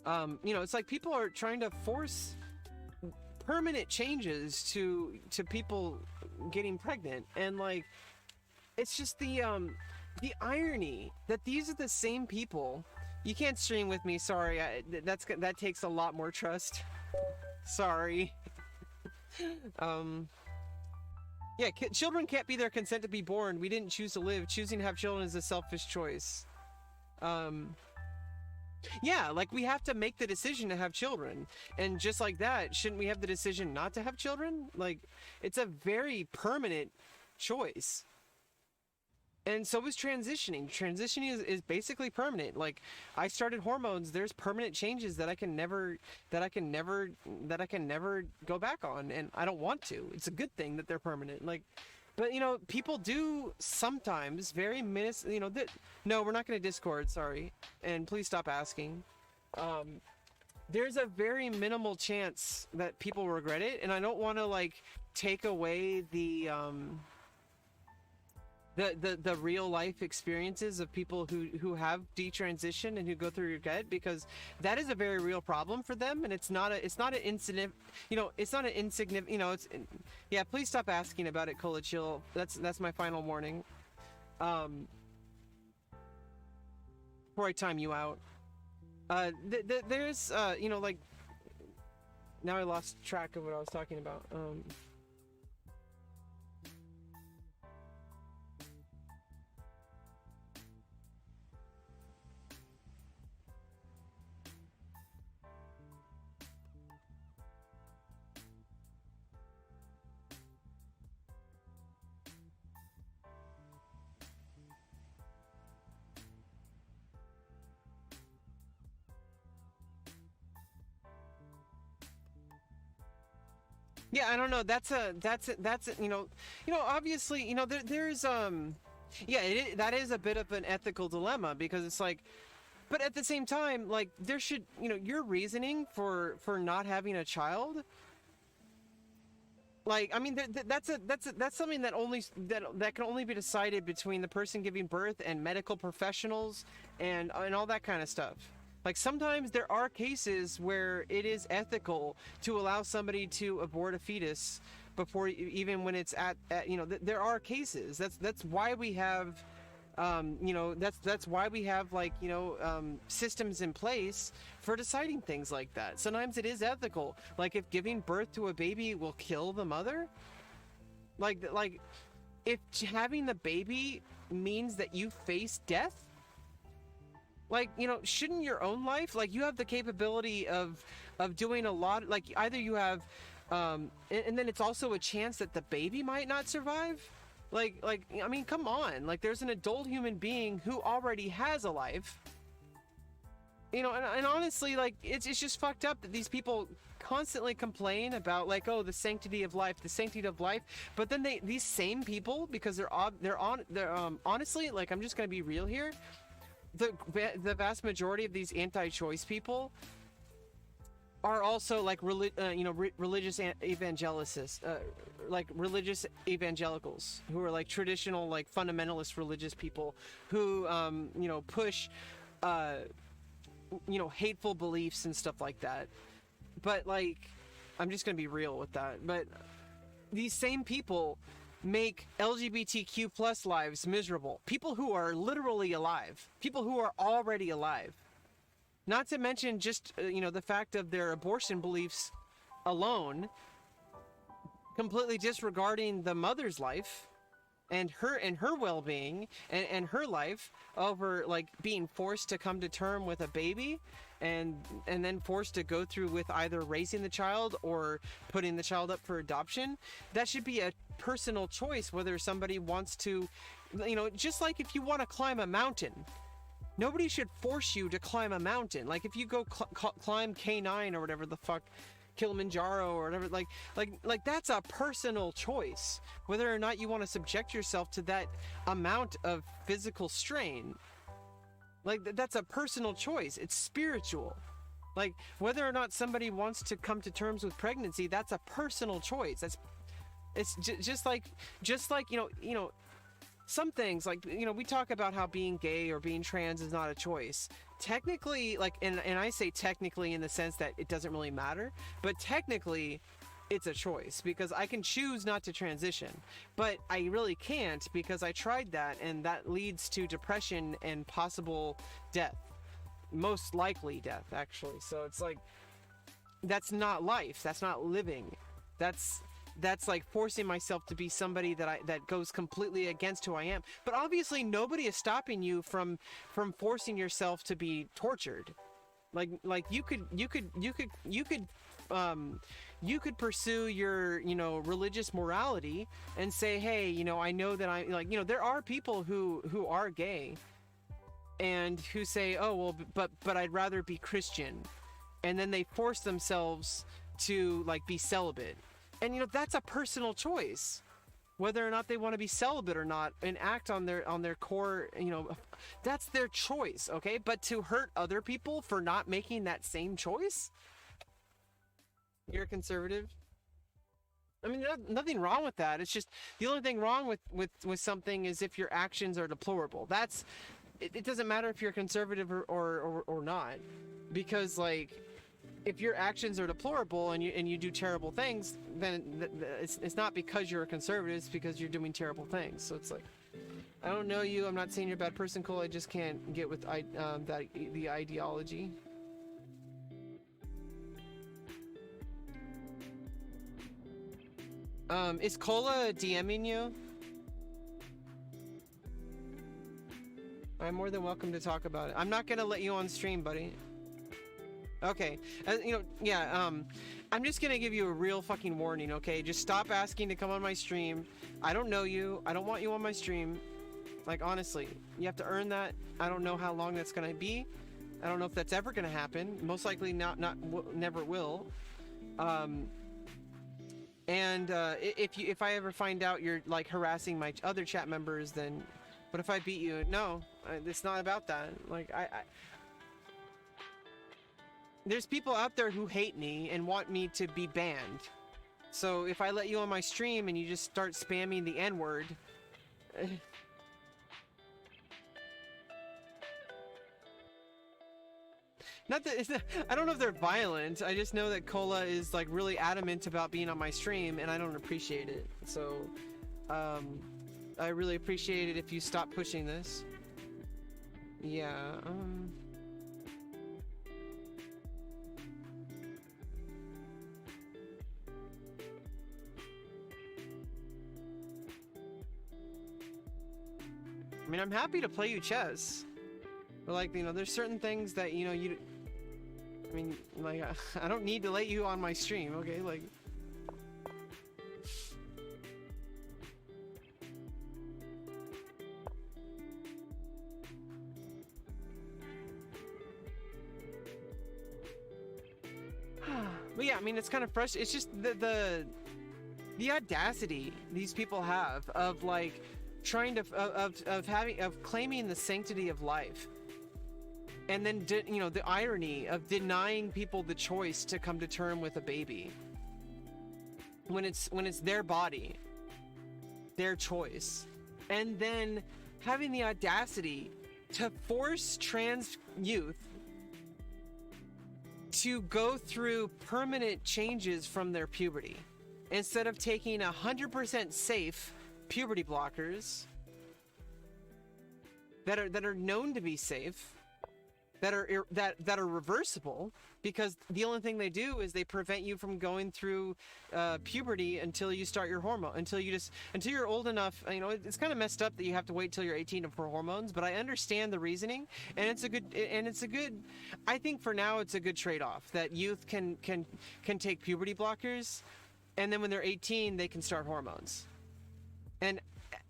Speaker 1: It's like people are trying to force permanent changes to people getting pregnant, and like, it's just the irony that these are the same people. You can't stream with me, sorry. That takes a lot more trust. Sorry. Yeah, children can't be their consent to be born. We didn't choose to live. Choosing to have children is a selfish choice. Yeah, like we have to make the decision to have children. And just like that, shouldn't we have the decision not to have children? Like, it's a very permanent choice. And so is transitioning. Transitioning is basically permanent. Like, I started hormones, there's permanent changes that I can never go back on, and I don't want to. It's a good thing that they're permanent. Like, but people do sometimes no, we're not going to Discord, sorry. And please stop asking. There's a very minimal chance that people regret it, and I don't want to like take away the real life experiences of people who have detransition and who go through regret, because that is a very real problem for them, and it's not an incident, it's not an insignificant, yeah, please stop asking about it, Cola Chill. That's my final warning. Before I time you out. There's like, now I lost track of what I was talking about. Yeah, I don't know. Obviously, there's yeah, that is a bit of an ethical dilemma, because it's like, but at the same time, like, there should, your reasoning for not having a child, like, I mean, that's something that can only be decided between the person giving birth and medical professionals and all that kind of stuff. Like, sometimes there are cases where it is ethical to allow somebody to abort a fetus before, even when it's there are cases. That's why we have, that's why we have, like, systems in place for deciding things like that. Sometimes it is ethical. Like, if giving birth to a baby will kill the mother, like if having the baby means that you face death, like, shouldn't your own life, like, you have the capability of doing a lot, like, either you have, and then it's also a chance that the baby might not survive. Like, I mean, come on, like, there's an adult human being who already has a life, and honestly, like, it's just fucked up that these people constantly complain about, like, oh, the sanctity of life, but then these same people, because they're honestly, like, I'm just gonna be real here. The vast majority of these anti-choice people are also, like, religious evangelicists, like religious evangelicals, who are like traditional, like, fundamentalist religious people who push hateful beliefs and stuff like that. But, like, I'm just gonna be real with that. But these same people make LGBTQ plus lives miserable. People who are literally alive. People who are already alive. Not to mention just, the fact of their abortion beliefs alone, completely disregarding the mother's life and her well-being and her life over, like, being forced to come to term with a baby and then forced to go through with either raising the child or putting the child up for adoption. That should be a personal choice, whether somebody wants to, just like if you want to climb a mountain, nobody should force you to climb a mountain. Like, if you go climb K9 or whatever the fuck, Kilimanjaro or whatever, like that's a personal choice, whether or not you want to subject yourself to that amount of physical strain. Like, that's a personal choice. It's spiritual. Like, whether or not somebody wants to come to terms with pregnancy, that's a personal choice. It's just like some things, like, we talk about how being gay or being trans is not a choice. Technically, like, and I say technically in the sense that it doesn't really matter, but technically it's a choice, because I can choose not to transition, but I really can't, because I tried that, and that leads to depression and possible death. Most likely death, actually. So it's like, that's not life. That's not living. That's like forcing myself to be somebody that goes completely against who I am. But obviously nobody is stopping you from forcing yourself to be tortured. Like you could pursue your, you know, religious morality and say, hey, you know, I know that I, like, you know, there are people who are gay and who say, oh well, but I'd rather be Christian, and then they force themselves to like be celibate, and you know, that's a personal choice whether or not they want to be celibate or not and act on their core, you know, that's their choice. Okay, but to hurt other people for not making that same choice, you're a conservative. I mean, nothing wrong with that. It's just the only thing wrong with something is if your actions are deplorable. That's it doesn't matter if you're conservative or not, because like, if your actions are deplorable and you do terrible things, then it's not because you're a conservative, it's because you're doing terrible things. So it's like, I don't know you, I'm not saying you're a bad person, Cole, I just can't get with the ideology. Is Cola DMing you? I'm more than welcome to talk about it. I'm not gonna let you on stream, buddy. Okay, you know, yeah, I'm just gonna give you a real fucking warning, okay? Just stop asking to come on my stream. I don't know you. I don't want you on my stream. Like, honestly, you have to earn that. I don't know how long that's gonna be. I don't know if that's ever gonna happen. Most likely never will. If I ever find out you're like harassing my other chat members, then, but if I beat you, no, it's not about that. Like, there's people out there who hate me and want me to be banned. So if I let you on my stream and you just start spamming the N-word, not that I don't know if they're violent. I just know that Cola is like really adamant about being on my stream, and I don't appreciate it. So, I really appreciate it if you stop pushing this. Yeah. I mean, I'm happy to play you chess, but like, you know, there's certain things that, you know, I mean, like, I don't need to let you on my stream, okay? Like, but yeah, I mean, it's kind of frustrating. It's just the audacity these people have of like trying to of claiming the sanctity of life, and then you know, the irony of denying people the choice to come to term with a baby when it's their body, their choice, and then having the audacity to force trans youth to go through permanent changes from their puberty instead of taking 100% safe puberty blockers that are known to be safe, that are reversible, because the only thing they do is they prevent you from going through puberty until you start your hormone, until you're old enough. You know, it's kind of messed up that you have to wait till you're 18 for hormones, but I understand the reasoning, and it's a good I think for now it's a good trade-off that youth can take puberty blockers, and then when they're 18 they can start hormones. And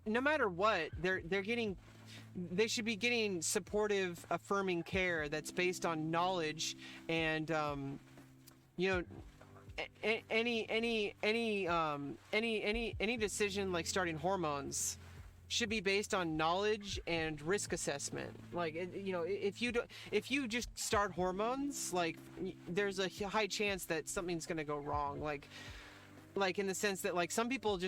Speaker 1: no matter what, they should be getting supportive, affirming care that's based on knowledge, and you know, any decision like starting hormones should be based on knowledge and risk assessment. Like, you know, if you just start hormones, like, there's a high chance that something's gonna go wrong. Like in the sense that, like, some people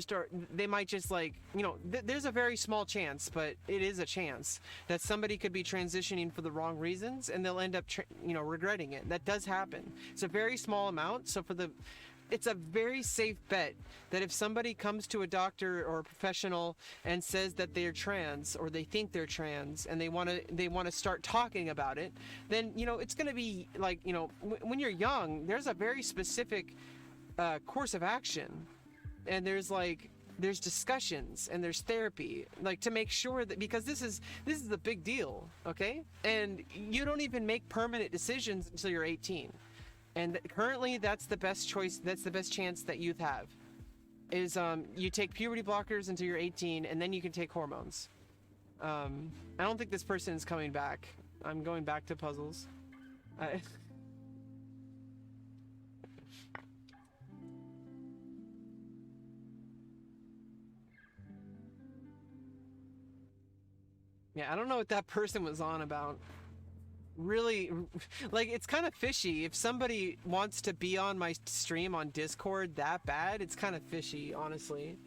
Speaker 1: they might just, like, you know, there's a very small chance, but it is a chance that somebody could be transitioning for the wrong reasons and they'll end up you know, regretting it. That does happen. It's a very small amount, so it's a very safe bet that if somebody comes to a doctor or a professional and says that they're trans, or they think they're trans, and they want to start talking about it, then, you know, it's going to be like, you know, when you're young, there's a very specific course of action, and there's like, there's discussions and there's therapy, like to make sure that, because this is a big deal, okay? And you don't even make permanent decisions until you're 18. And currently that's the best choice, that's the best chance that youth have, is you take puberty blockers until you're 18 and then you can take hormones. I don't think this person is coming back. I'm going back to puzzles. Yeah, I don't know what that person was on about. Really, like, it's kind of fishy. If somebody wants to be on my stream on Discord that bad, it's kind of fishy, honestly.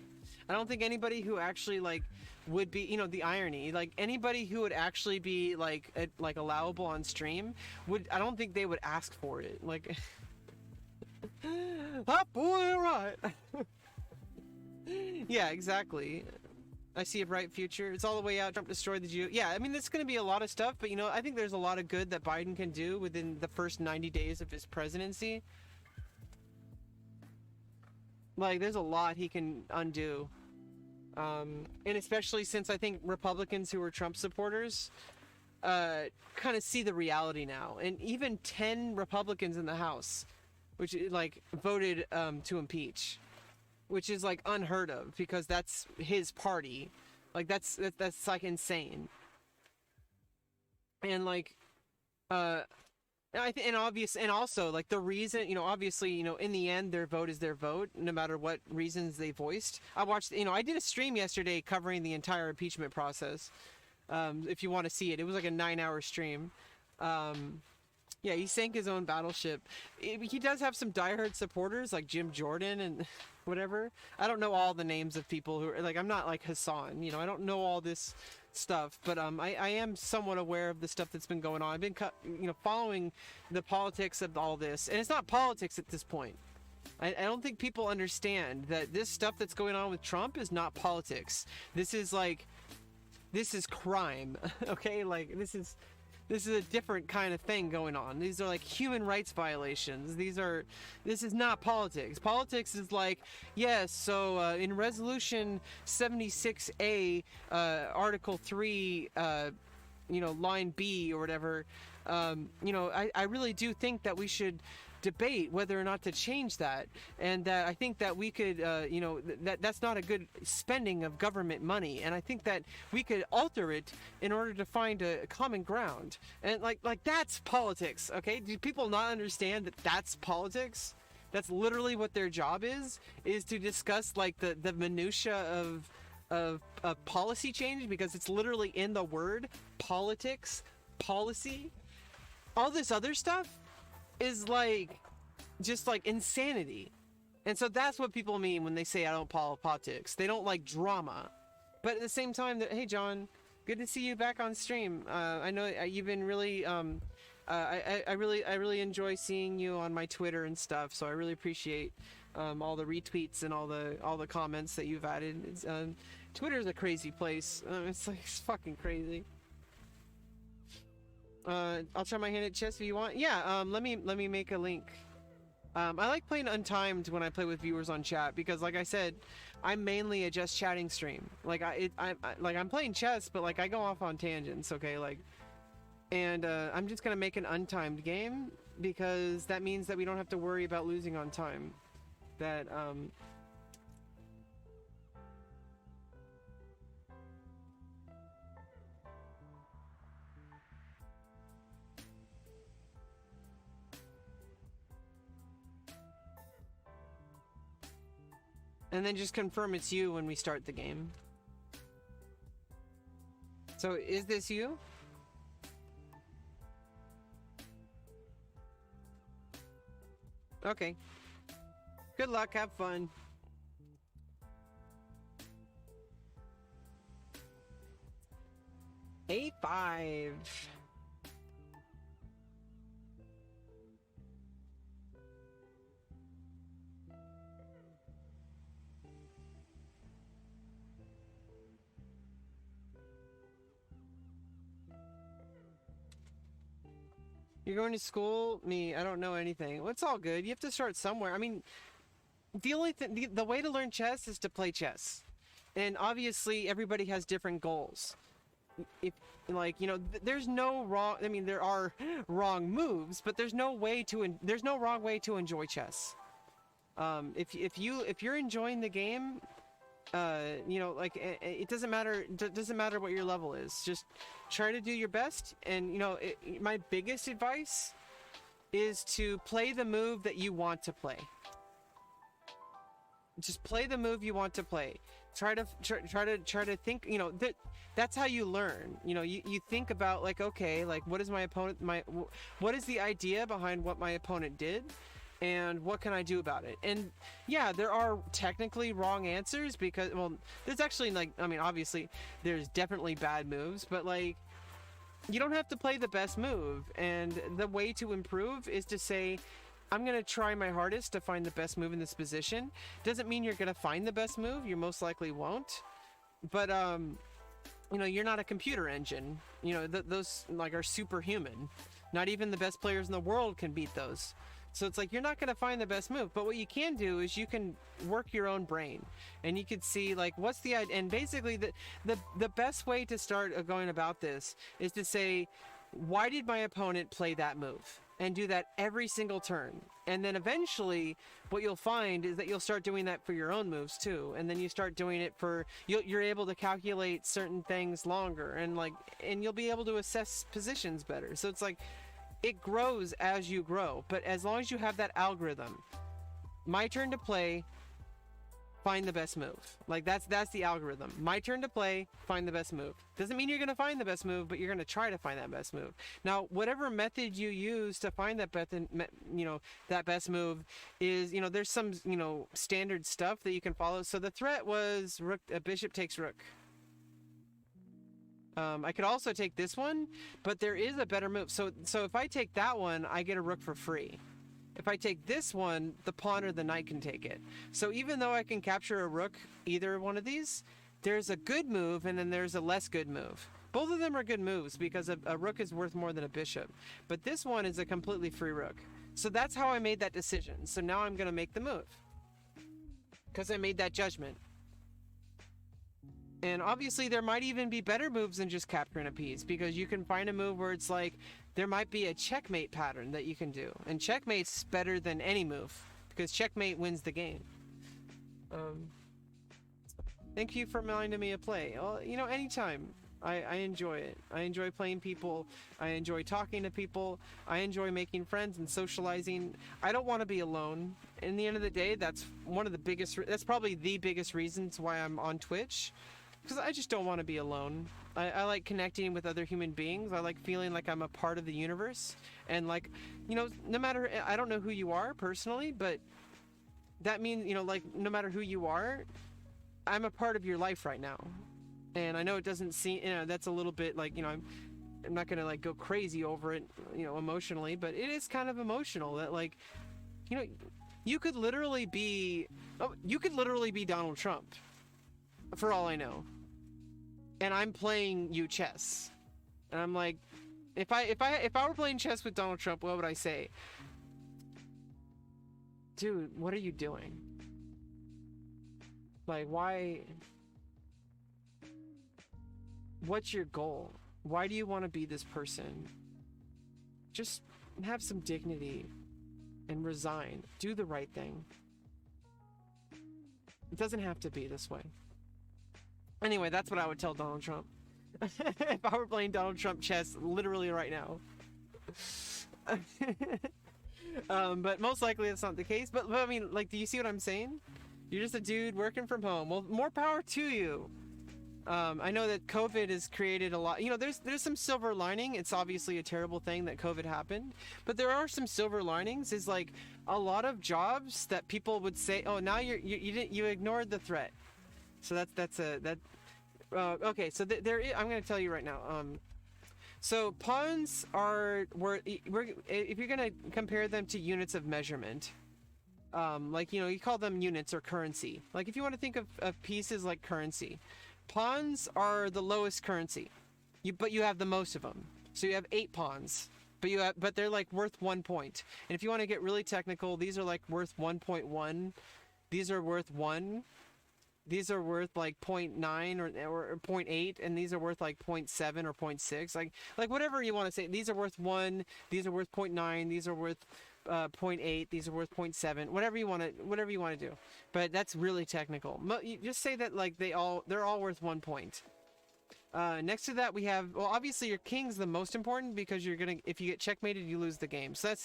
Speaker 1: I don't think anybody who actually, like, would be, you know, the irony, like, anybody who would actually be, like, allowable on stream would, I don't think they would ask for it. Like, ah, boy, right. Yeah, exactly. I see a bright future. It's all the way out. Trump destroyed the Jew. Yeah, I mean, there's going to be a lot of stuff, but, you know, I think there's a lot of good that Biden can do within the first 90 days of his presidency. Like, there's a lot he can undo. And especially since I think Republicans who are Trump supporters kind of see the reality now. And even 10 Republicans in the House, which, like, voted to impeach. Which is, like, unheard of, because that's his party. Like, that's like insane. And, like, and also, like, the reason, you know, obviously, you know, in the end, their vote is their vote, no matter what reasons they voiced. I watched, you know, I did a stream yesterday covering the entire impeachment process. If you want to see it, it was like a 9-hour stream. Yeah, he sank his own battleship. He does have some diehard supporters, like Jim Jordan and whatever. I don't know all the names of people who are, like, I'm not like Hassan, you know, I don't know all this stuff, but I am somewhat aware of the stuff that's been going on. I've been, you know, following the politics of all this, and it's not politics at this point. I don't think people understand that this stuff that's going on with Trump is not politics. This is crime, okay? Like, this is a different kind of thing going on. These are like human rights violations. This is not politics. Politics is like, yes, so in Resolution 76A, Article 3, you know, line B or whatever, you know, I really do think that we should debate whether or not to change that, and that I think that we could, you know, that's not a good spending of government money, and I think that we could alter it in order to find a common ground, and like that's politics, okay? Do people not understand that that's politics? That's literally what their job is to discuss, like, the minutia of policy change, because it's literally in the word politics, policy. All this other stuff is like just like insanity. And so that's what people mean when they say I don't follow politics. They don't like drama. But at the same time, hey John, good to see you back on stream. I know you've been really I really enjoy seeing you on my Twitter and stuff, so I really appreciate all the retweets and all the comments that you've added. It's, Twitter's a crazy place. It's like, it's fucking crazy. I'll try my hand at chess if you want. Yeah, let me make a link. I like playing Untimed when I play with viewers on chat, because, like I said, I'm mainly a just chatting stream. Like I'm playing chess, but like I go off on tangents, okay? Like, and I'm just gonna make an untimed game, because that means that we don't have to worry about losing on time. That and then just confirm it's you when we start the game. So, is this you? Okay. Good luck, have fun. A5. You're going to school? Me, I don't know anything. Well, it's all good. You have to start somewhere. I mean, the only thing, the way to learn chess is to play chess, and obviously everybody has different goals. If like there's no wrong. I mean, there are wrong moves, but there's no wrong way to enjoy chess. If you're enjoying the game, like it doesn't matter. Doesn't matter what your level is. Just try to do your best. And my biggest advice is to play the move that you want to play. Just play the move you want to play. Try to think. That's how you learn. You think about like, okay, like what is what is the idea behind what my opponent did, and what can I do about it? And yeah, there are technically wrong answers because, well, there's actually obviously there's definitely bad moves, but like you don't have to play the best move. And the way to improve is to say, I'm going to try my hardest to find the best move in this position. Doesn't mean you're going to find the best move. You most likely won't. But, you're not a computer engine. Those like are superhuman. Not even the best players in the world can beat those. So it's like, you're not going to find the best move. But what you can do is you can work your own brain. And you can see, like, what's the idea. And basically, the best way to start going about this is to say, why did my opponent play that move? And do that every single turn. And then eventually what you'll find is that you'll start doing that for your own moves too. And then you start doing it for, you're able to calculate certain things longer, and you'll be able to assess positions better. So it's like, it grows as you grow. But as long as you have that algorithm, my turn to play, find the best move. Like that's the algorithm. My turn to play, find the best move. Doesn't mean you're going to find the best move, but you're going to try to find that best move. Now, whatever method you use to find that that best move is, there's some, standard stuff that you can follow. So the threat was bishop takes rook. I could also take this one, but there is a better move. So if I take that one, I get a rook for free. If I take this one, the pawn or the knight can take it. So even though I can capture a rook, either one of these, there's a good move and then there's a less good move. Both of them are good moves because a rook is worth more than a bishop. But this one is a completely free rook. So that's how I made that decision. So now I'm going to make the move, because I made that judgment. And obviously there might even be better moves than just capturing a piece, because you can find a move where it's like, there might be a checkmate pattern that you can do. And checkmate's better than any move, because checkmate wins the game. Thank you for reminding me of play. Well, anytime. I enjoy it. I enjoy playing people. I enjoy talking to people. I enjoy making friends and socializing. I don't want to be alone. In the end of the day, that's probably the biggest reasons why I'm on Twitch. Because I just don't want to be alone. I like connecting with other human beings. I like feeling like I'm a part of the universe. And like, no matter, I don't know who you are personally, but that means, like, no matter who you are, I'm a part of your life right now. And I know it doesn't seem, that's a little bit like, I'm not going to like go crazy over it, emotionally, but it is kind of emotional that like, you could literally be Donald Trump for all I know. And I'm playing you chess. And I'm like, if I were playing chess with Donald Trump, what would I say? Dude, what are you doing? Like, why? What's your goal? Why do you want to be this person? Just have some dignity and resign. Do the right thing. It doesn't have to be this way. Anyway, that's what I would tell Donald Trump. If I were playing Donald Trump chess literally right now. But most likely that's not the case. But I mean, like, do you see what I'm saying? You're just a dude working from home. Well, more power to you. I know that COVID has created a lot. There's some silver lining. It's obviously a terrible thing that COVID happened, but there are some silver linings. Is like a lot of jobs that people would say, "Oh, now you ignored the threat." So okay. So I'm going to tell you right now. So pawns if you're going to compare them to units of measurement, like you call them units or currency. Like if you want to think of pieces like currency. Pawns are the lowest currency, but you have the most of them. So you have 8 pawns, but they're like worth 1 point. And if you want to get really technical, these are like worth 1.1 these are worth 1. These are worth like 0.9 or 0.8, and these are worth like 0.7 or 0.6. Like whatever you want to say. These are worth 1. These are worth 0.9. These are worth 0.8. These are worth 0.7. Whatever you want to do. But that's really technical. You just say that like they're all worth 1 point. Next to that we have, well, obviously your king's the most important because if you get checkmated, you lose the game. So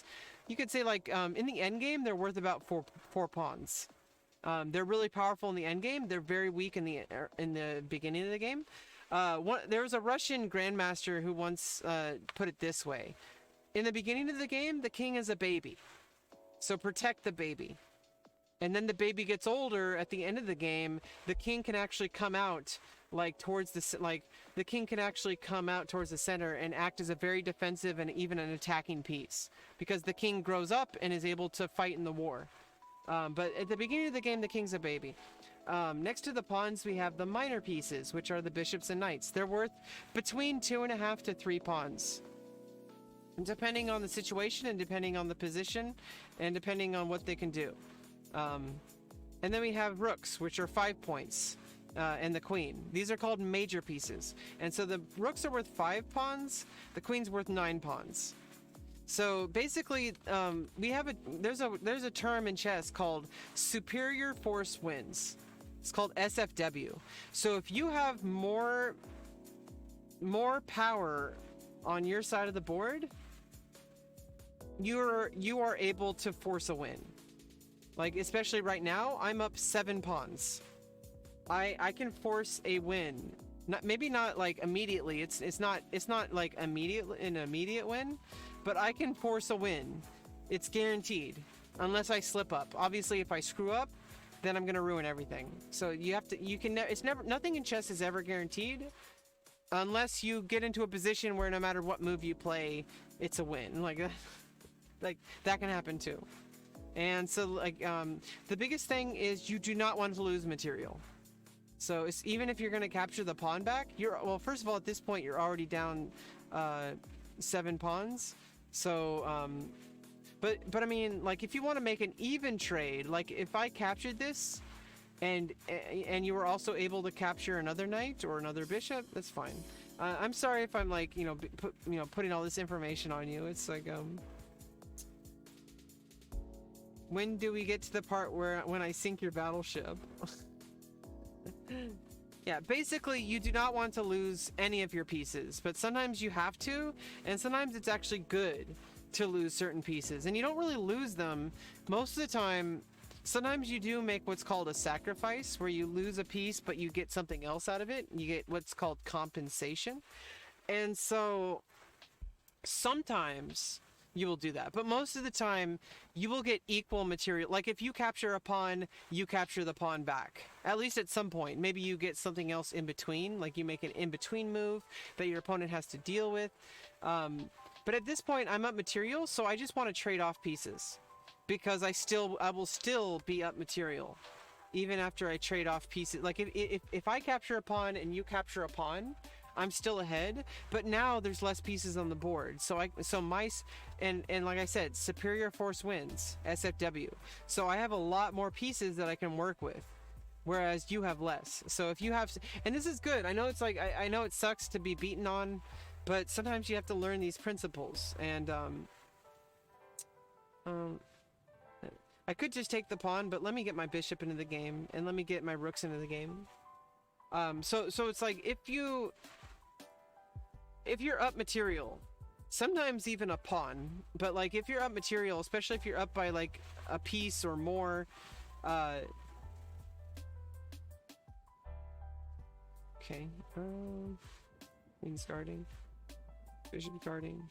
Speaker 1: you could say like in the end game they're worth about four pawns. They're really powerful in the end game. They're very weak in the beginning of the game. There was a Russian grandmaster who once put it this way: in the beginning of the game, the king is a baby, so protect the baby. And then the baby gets older. At the end of the game, the king can actually come out towards the king can actually come out towards the center and act as a very defensive and even an attacking piece, because the king grows up and is able to fight in the war. But at the beginning of the game, the king's a baby. Next to the pawns, we have the minor pieces, which are the bishops and knights. They're worth between 2.5 to 3 pawns, depending on the situation and depending on the position and depending on what they can do. And then we have rooks, which are 5 points, and the queen. These are called major pieces. And so the rooks are worth 5 pawns, the queen's worth 9 pawns. So basically, there's a term in chess called superior force wins. It's called SFW. So if you have more power on your side of the board, you are able to force a win. Like especially right now, I'm up 7 pawns. I can force a win. Maybe not like immediately. It's not like an immediate win. But I can force a win. It's guaranteed, unless I slip up. Obviously, if I screw up, then I'm gonna ruin everything. So nothing in chess is ever guaranteed, unless you get into a position where no matter what move you play, it's a win. Like that can happen too. And so the biggest thing is you do not want to lose material. So even if you're gonna capture the pawn back, first of all, at this point you're already down 7 pawns. So, but I mean, like if you want to make an even trade, like if I captured this and you were also able to capture another knight or another bishop, that's fine. I'm sorry if I'm like, putting all this information on you. It's like, when do we get to the part when I sink your battleship? Yeah, basically you do not want to lose any of your pieces, but sometimes you have to, and sometimes it's actually good to lose certain pieces, and you don't really lose them most of the time. Sometimes you do make what's called a sacrifice, where you lose a piece but you get something else out of it. You get what's called compensation. And so sometimes you will do that, but most of the time you will get equal material. Like if you capture a pawn, you capture the pawn back, at least at some point. Maybe you get something else in between, like you make an in-between move that your opponent has to deal with. But at this point I'm up material, so I just want to trade off pieces, because I will still be up material even after I trade off pieces. Like if I capture a pawn and you capture a pawn, I'm still ahead, but now there's less pieces on the board. And like I said, superior force wins, SFW. So I have a lot more pieces that I can work with, whereas you have less. So if you have, and this is good. I know it's like, I know it sucks to be beaten on, but sometimes you have to learn these principles. And I could just take the pawn, but let me get my bishop into the game, and let me get my rooks into the game. So it's like if you're up material, sometimes even a pawn, but like if you're up material, especially if you're up by like a piece or more, okay, queen's guarding, bishop guarding.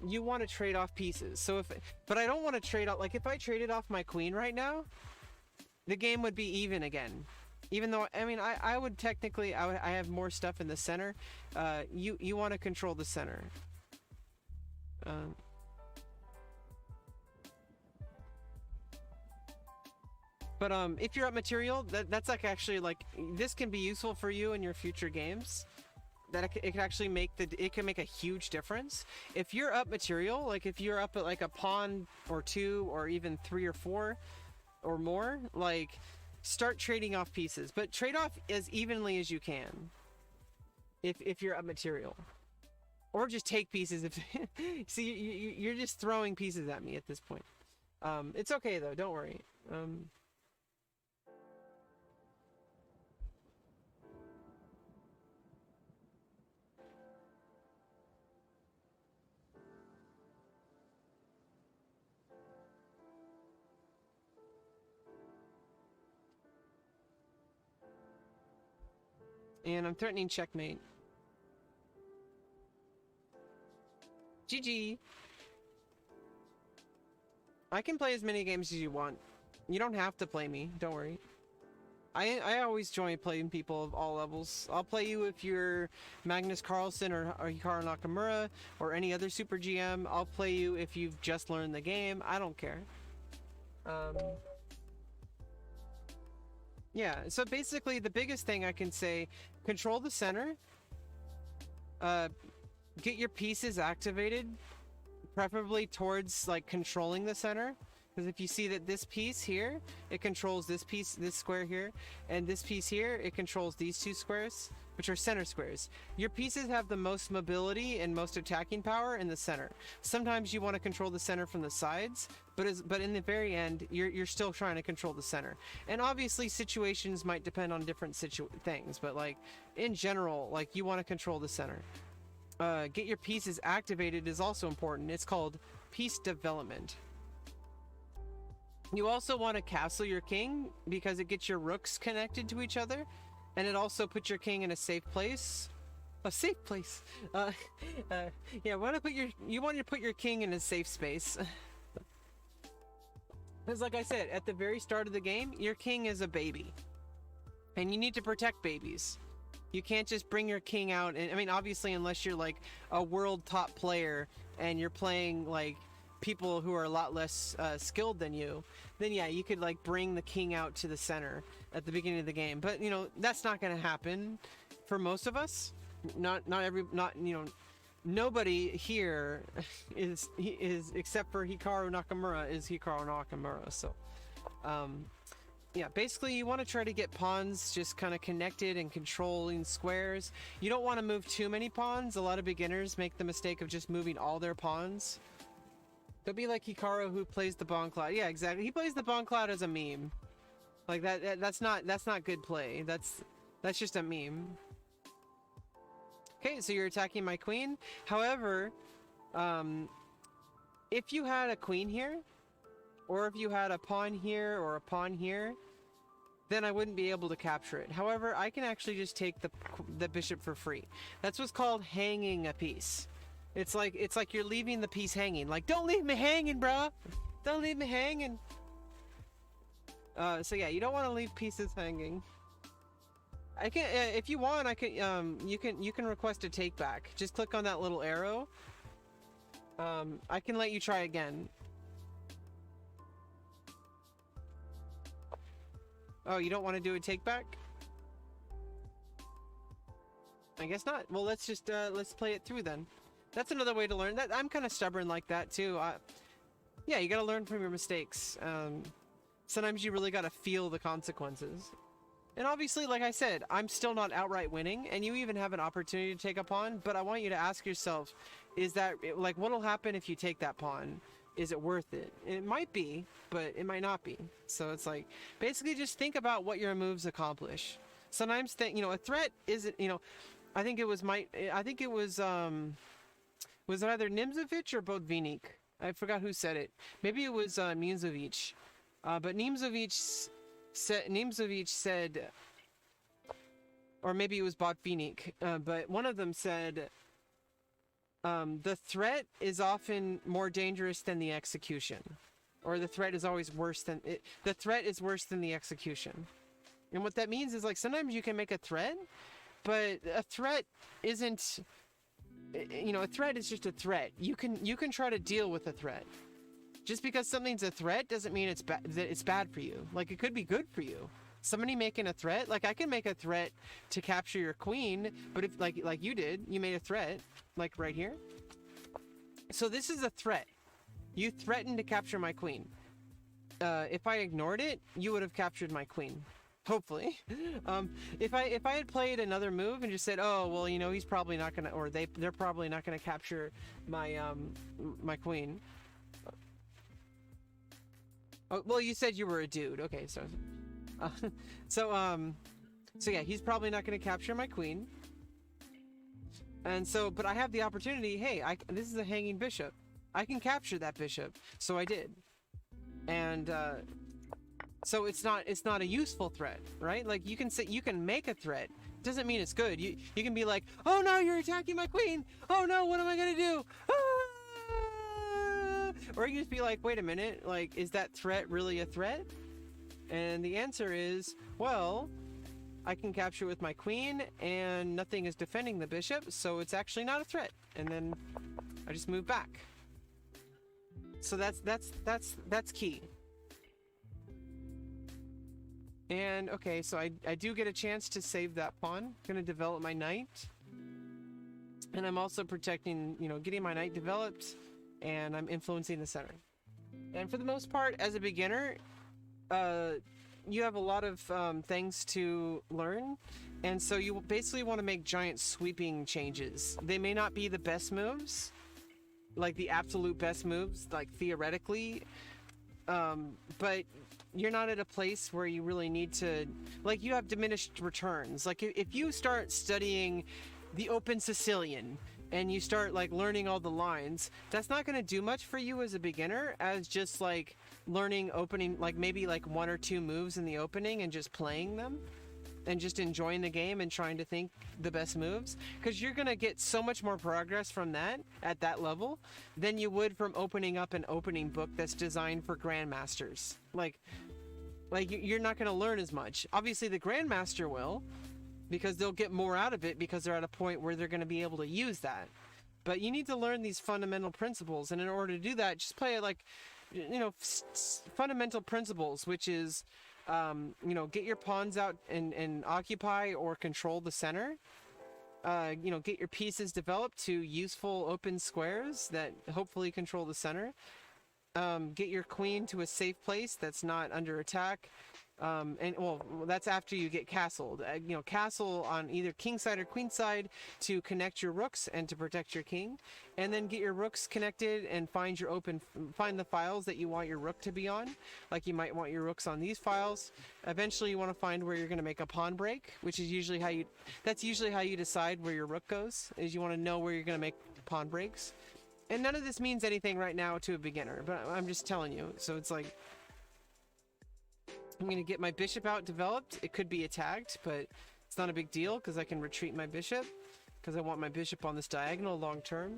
Speaker 1: You want to trade off pieces. But I don't want to trade off, like if I traded off my queen right now, the game would be even again. Even though, I mean, I would technically, I have more stuff in the center. You want to control the center. But if you're up material, that's like actually like, this can be useful for you in your future games. that it can actually make it can make a huge difference. If you're up material, like if you're up at like a pawn or two or even 3 or 4 or more, like start trading off pieces, but trade off as evenly as you can if you're up material, or just take pieces. If see, you're just throwing pieces at me at this point. It's okay though, don't worry. And I'm threatening checkmate. GG. I can play as many games as you want. You don't have to play me, don't worry. I always join playing people of all levels. I'll play you if you're Magnus Carlsen or Hikaru Nakamura or any other Super GM. I'll play you if you've just learned the game. I don't care. Yeah, so basically the biggest thing I can say, control the center. Get your pieces activated, preferably towards like controlling the center. Because if you see that this piece here, it controls this piece, this square here, and this piece here, it controls these 2 squares, which are center squares. Your pieces have the most mobility and most attacking power in the center. Sometimes you want to control the center from the sides, but in the very end, you're still trying to control the center. And obviously situations might depend on different things, but like in general, like you want to control the center. Get your pieces activated is also important. It's called piece development. You also want to castle your king because it gets your rooks connected to each other, and it also puts your king in a safe place. A safe place. Yeah, you want to put your king in a safe space. Because like I said, at the very start of the game, your king is a baby, and you need to protect babies. You can't just bring your king out, and I mean, obviously, unless you're like a world top player and you're playing like people who are a lot less skilled than you, then yeah, you could like bring the king out to the center at the beginning of the game. But you know, that's not going to happen for most of us. Nobody here is except for Hikaru Nakamura is Hikaru Nakamura. So yeah, basically you want to try to get pawns just kind of connected and controlling squares. You don't want to move too many pawns. A lot of beginners make the mistake of just moving all their pawns. Don't be like Hikaru, who plays the Bon Cloud. Yeah, exactly. He plays the Bon Cloud as a meme. Like that's not good play. That's just a meme. Okay, so you're attacking my queen. However, if you had a queen here, or if you had a pawn here or a pawn here, then I wouldn't be able to capture it. However, I can actually just take the bishop for free. That's what's called hanging a piece. It's like you're leaving the piece hanging. Like, don't leave me hanging, bro. Don't leave me hanging. So yeah, you don't want to leave pieces hanging. I can, if you want, I can. You can request a take back. Just click on that little arrow. I can let you try again. Oh, you don't want to do a take back? I guess not. Well, let's just let's play it through then. That's another way to learn. That I'm kind of stubborn like that too. Yeah, you gotta learn from your mistakes. Sometimes you really gotta feel the consequences. And obviously, like I said, I'm still not outright winning, and you even have an opportunity to take a pawn, but I want you to ask yourself, is that, like, what'll happen if you take that pawn? Is it worth it? It might be, but it might not be. So it's like, basically just think about what your moves accomplish. Sometimes, a threat isn't, I think it was either Nimzovich or Bodvinik. I forgot who said it. Maybe it was Nimzovich. But Nimzovich said, or maybe it was Botvinnik, but one of them said, the threat is often more dangerous than the execution. Or the threat is always worse than it. The threat is worse than the execution. And what that means is, like, sometimes you can make a threat, but a threat isn't, a threat is just a threat. You can try to deal with a threat. Just because something's a threat doesn't mean that it's bad for you. Like, it could be good for you. somebody making a threat, like I can make a threat to capture your queen, but if like you did, you made a threat, like right here. So this is a threat. You threatened to capture my queen. If I ignored it, you would have captured my queen. Hopefully. If I had played another move and just said, oh, well, you know, he's probably not gonna, or they're probably not gonna capture my my queen. Oh, well, you said you were a dude. Okay, so so yeah, he's probably not gonna capture my queen. And so, but I have the opportunity. Hey, this is a hanging bishop. I can capture that bishop, so I did. And so it's not a useful threat, right? Like you can make a threat. Doesn't mean it's good. You can be like, oh no, you're attacking my queen. Oh no, what am I gonna do? Ah! Or you can just be like, wait a minute, like, is that threat really a threat? And the answer is, well, I can capture with my queen, and nothing is defending the bishop, so it's actually not a threat. And then I just move back. So that's key. And okay, so I do get a chance to save that pawn. I'm gonna develop my knight. And I'm also protecting, you know, getting my knight developed, and I'm influencing the center. And for the most part, as a beginner, you have a lot of things to learn. And so you basically want to make giant sweeping changes. They may not be the best moves, like the absolute best moves, like theoretically, but you're not at a place where you really need to, like, you have diminished returns. Like if you start studying the Open Sicilian and you start like learning all the lines, that's not going to do much for you as a beginner, as just like learning opening, like maybe like one or two moves in the opening and just playing them and just enjoying the game and trying to think the best moves, because you're going to get so much more progress from that at that level than you would from opening up an opening book that's designed for grandmasters. Like you're not going to learn as much. Obviously the grandmaster will, because they'll get more out of it because they're at a point where they're going to be able to use that. But you need to learn these fundamental principles, and in order to do that, just play like, you know, fundamental principles, which is, you know, get your pawns out and occupy or control the center. You know, get your pieces developed to useful open squares that hopefully control the center. Get your queen to a safe place that's not under attack. And well, that's after you get castled. You know, castle on either king side or queen side to connect your rooks and to protect your king, and then get your rooks connected and find the files that you want your rook to be on. Like you might want your rooks on these files. Eventually, you want to find where you're going to make a pawn break, which is usually that's usually how you decide where your rook goes. Is you want to know where you're going to make pawn breaks. And none of this means anything right now to a beginner, but I'm just telling you. So it's like, I'm going to get my bishop out developed. It could be attacked, but it's not a big deal because I can retreat my bishop because I want my bishop on this diagonal long term.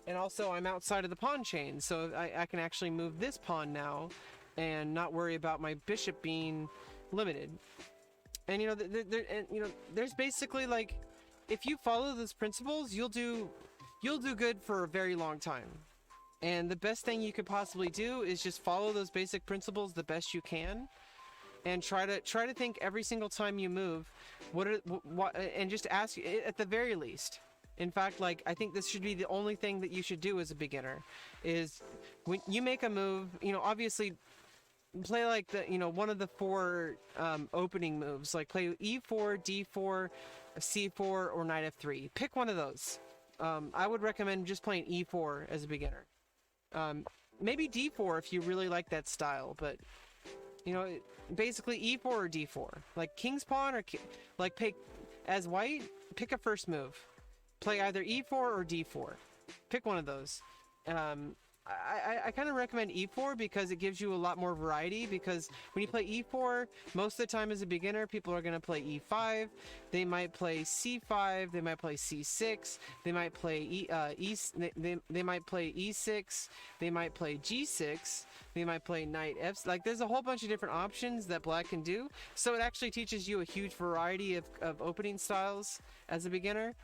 Speaker 1: And also I'm outside of the pawn chain, so I can actually move this pawn now and not worry about my bishop being limited. And you know, there's basically like, if you follow those principles, you'll do good for a very long time. And the best thing you could possibly do is just follow those basic principles the best you can. And try to think every single time you move, and just ask at the very least. In fact, like, I think this should be the only thing that you should do as a beginner, is when you make a move, you know, obviously play like the, you know, one of the four opening moves, like play E4, D4, C4, or Knight F3. Pick one of those. I would recommend just playing E4 as a beginner. Maybe D4 if you really like that style, but you know, basically E4 or D4. Like king's pawn or like pick, as white, pick a first move. Play either E4 or D4. Pick one of those. I kind of recommend E4 because it gives you a lot more variety, because when you play E4, most of the time as a beginner, people are going to play E5, they might play C5, they might play C6, they might play they might play E6, they might play G6, they might play Knight F. Like, there's a whole bunch of different options that black can do, so it actually teaches you a huge variety of opening styles as a beginner.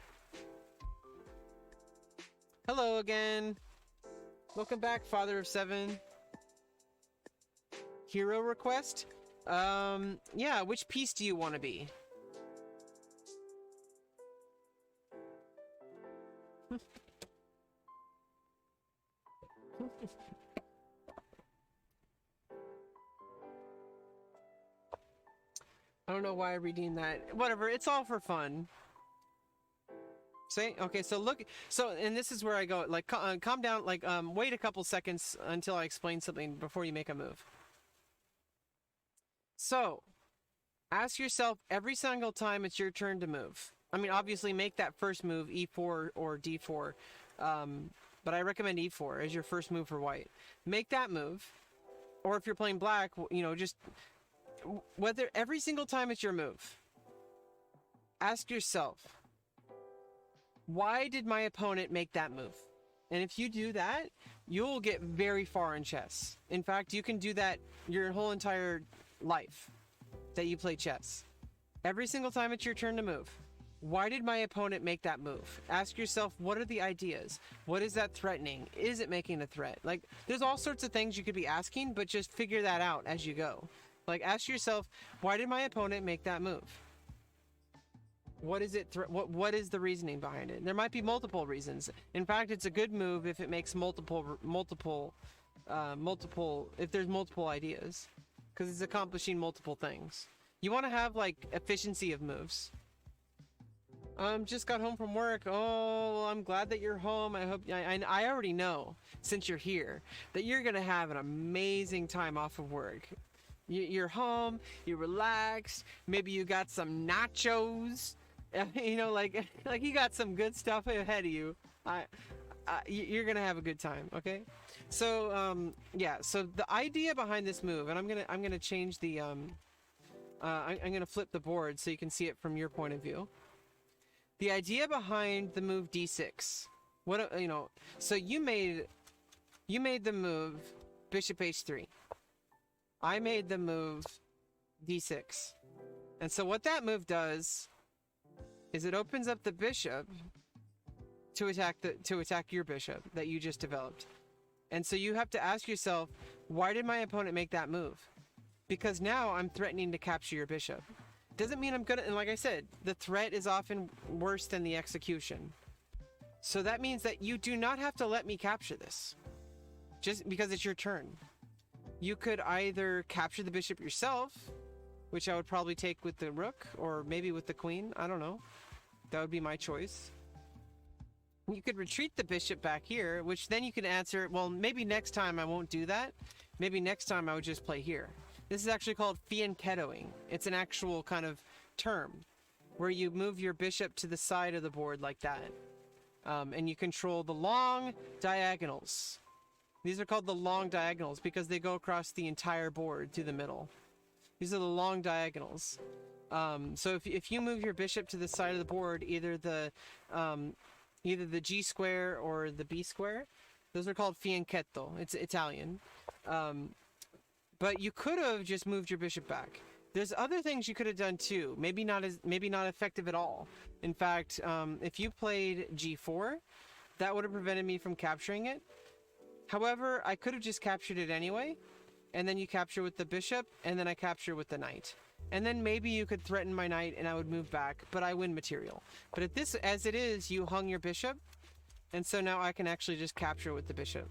Speaker 1: Hello again. Welcome back, Father of Seven. Hero request? Yeah, which piece do you want to be? I don't know why I redeemed that. Whatever, it's all for fun. See? Okay, so look, so, and this is where I go, like, calm down, like, wait a couple seconds until I explain something before you make a move. So, ask yourself every single time it's your turn to move. I mean, obviously make that first move, E4 or D4, but I recommend E4 as your first move for white. Make that move, or if you're playing black, you know, just, whether, every single time it's your move, ask yourself, why did my opponent make that move? And if you do that, you'll get very far in chess. In fact, you can do that your whole entire life that you play chess. Every single time it's your turn to move, why did my opponent make that move? Ask yourself, what are the ideas? What is that threatening? Is it making a threat? Like, there's all sorts of things you could be asking, but just figure that out as you go. Like, ask yourself, why did my opponent make that move? What is it? What is the reasoning behind it? There might be multiple reasons. In fact, it's a good move if it makes multiple, if there's multiple ideas, because it's accomplishing multiple things. You want to have like efficiency of moves. Just got home from work. Oh, well, I'm glad that you're home. I hope I already know, since you're here, that you're gonna have an amazing time off of work. You're home. You're relaxed. Maybe you got some nachos. You know, like you got some good stuff ahead of you. You're gonna have a good time, okay? So yeah. So the idea behind this move, and I'm gonna change the I'm gonna flip the board so you can see it from your point of view. The idea behind the move D6, what, you know, so you made the move Bishop H3. I made the move D6, and so what that move does is it opens up the bishop to attack your bishop that you just developed. And so you have to ask yourself, why did my opponent make that move? Because now I'm threatening to capture your bishop. Doesn't mean I'm gonna, and like I said, the threat is often worse than the execution. So that means that you do not have to let me capture this, just because it's your turn. You could either capture the bishop yourself, which I would probably take with the rook, or maybe with the queen, I don't know. That would be my choice. You could retreat the bishop back here, which then you can answer, well, maybe next time I won't do that. Maybe next time I would just play here. This is actually called fianchettoing. It's an actual kind of term where you move your bishop to the side of the board like that. And you control the long diagonals. These are called the long diagonals because they go across the entire board through the middle. These are the long diagonals. So if you move your bishop to the side of the board, either the G square or the B square, those are called fianchetto. It's Italian. But you could have just moved your bishop back. There's other things you could have done too. Maybe not effective at all. In fact, if you played G4, that would have prevented me from capturing it. However, I could have just captured it anyway, and then you capture with the bishop, and then I capture with the knight. And then maybe you could threaten my knight and I would move back, but I win material. But at this, as it is, you hung your bishop, and so now I can actually just capture with the bishop.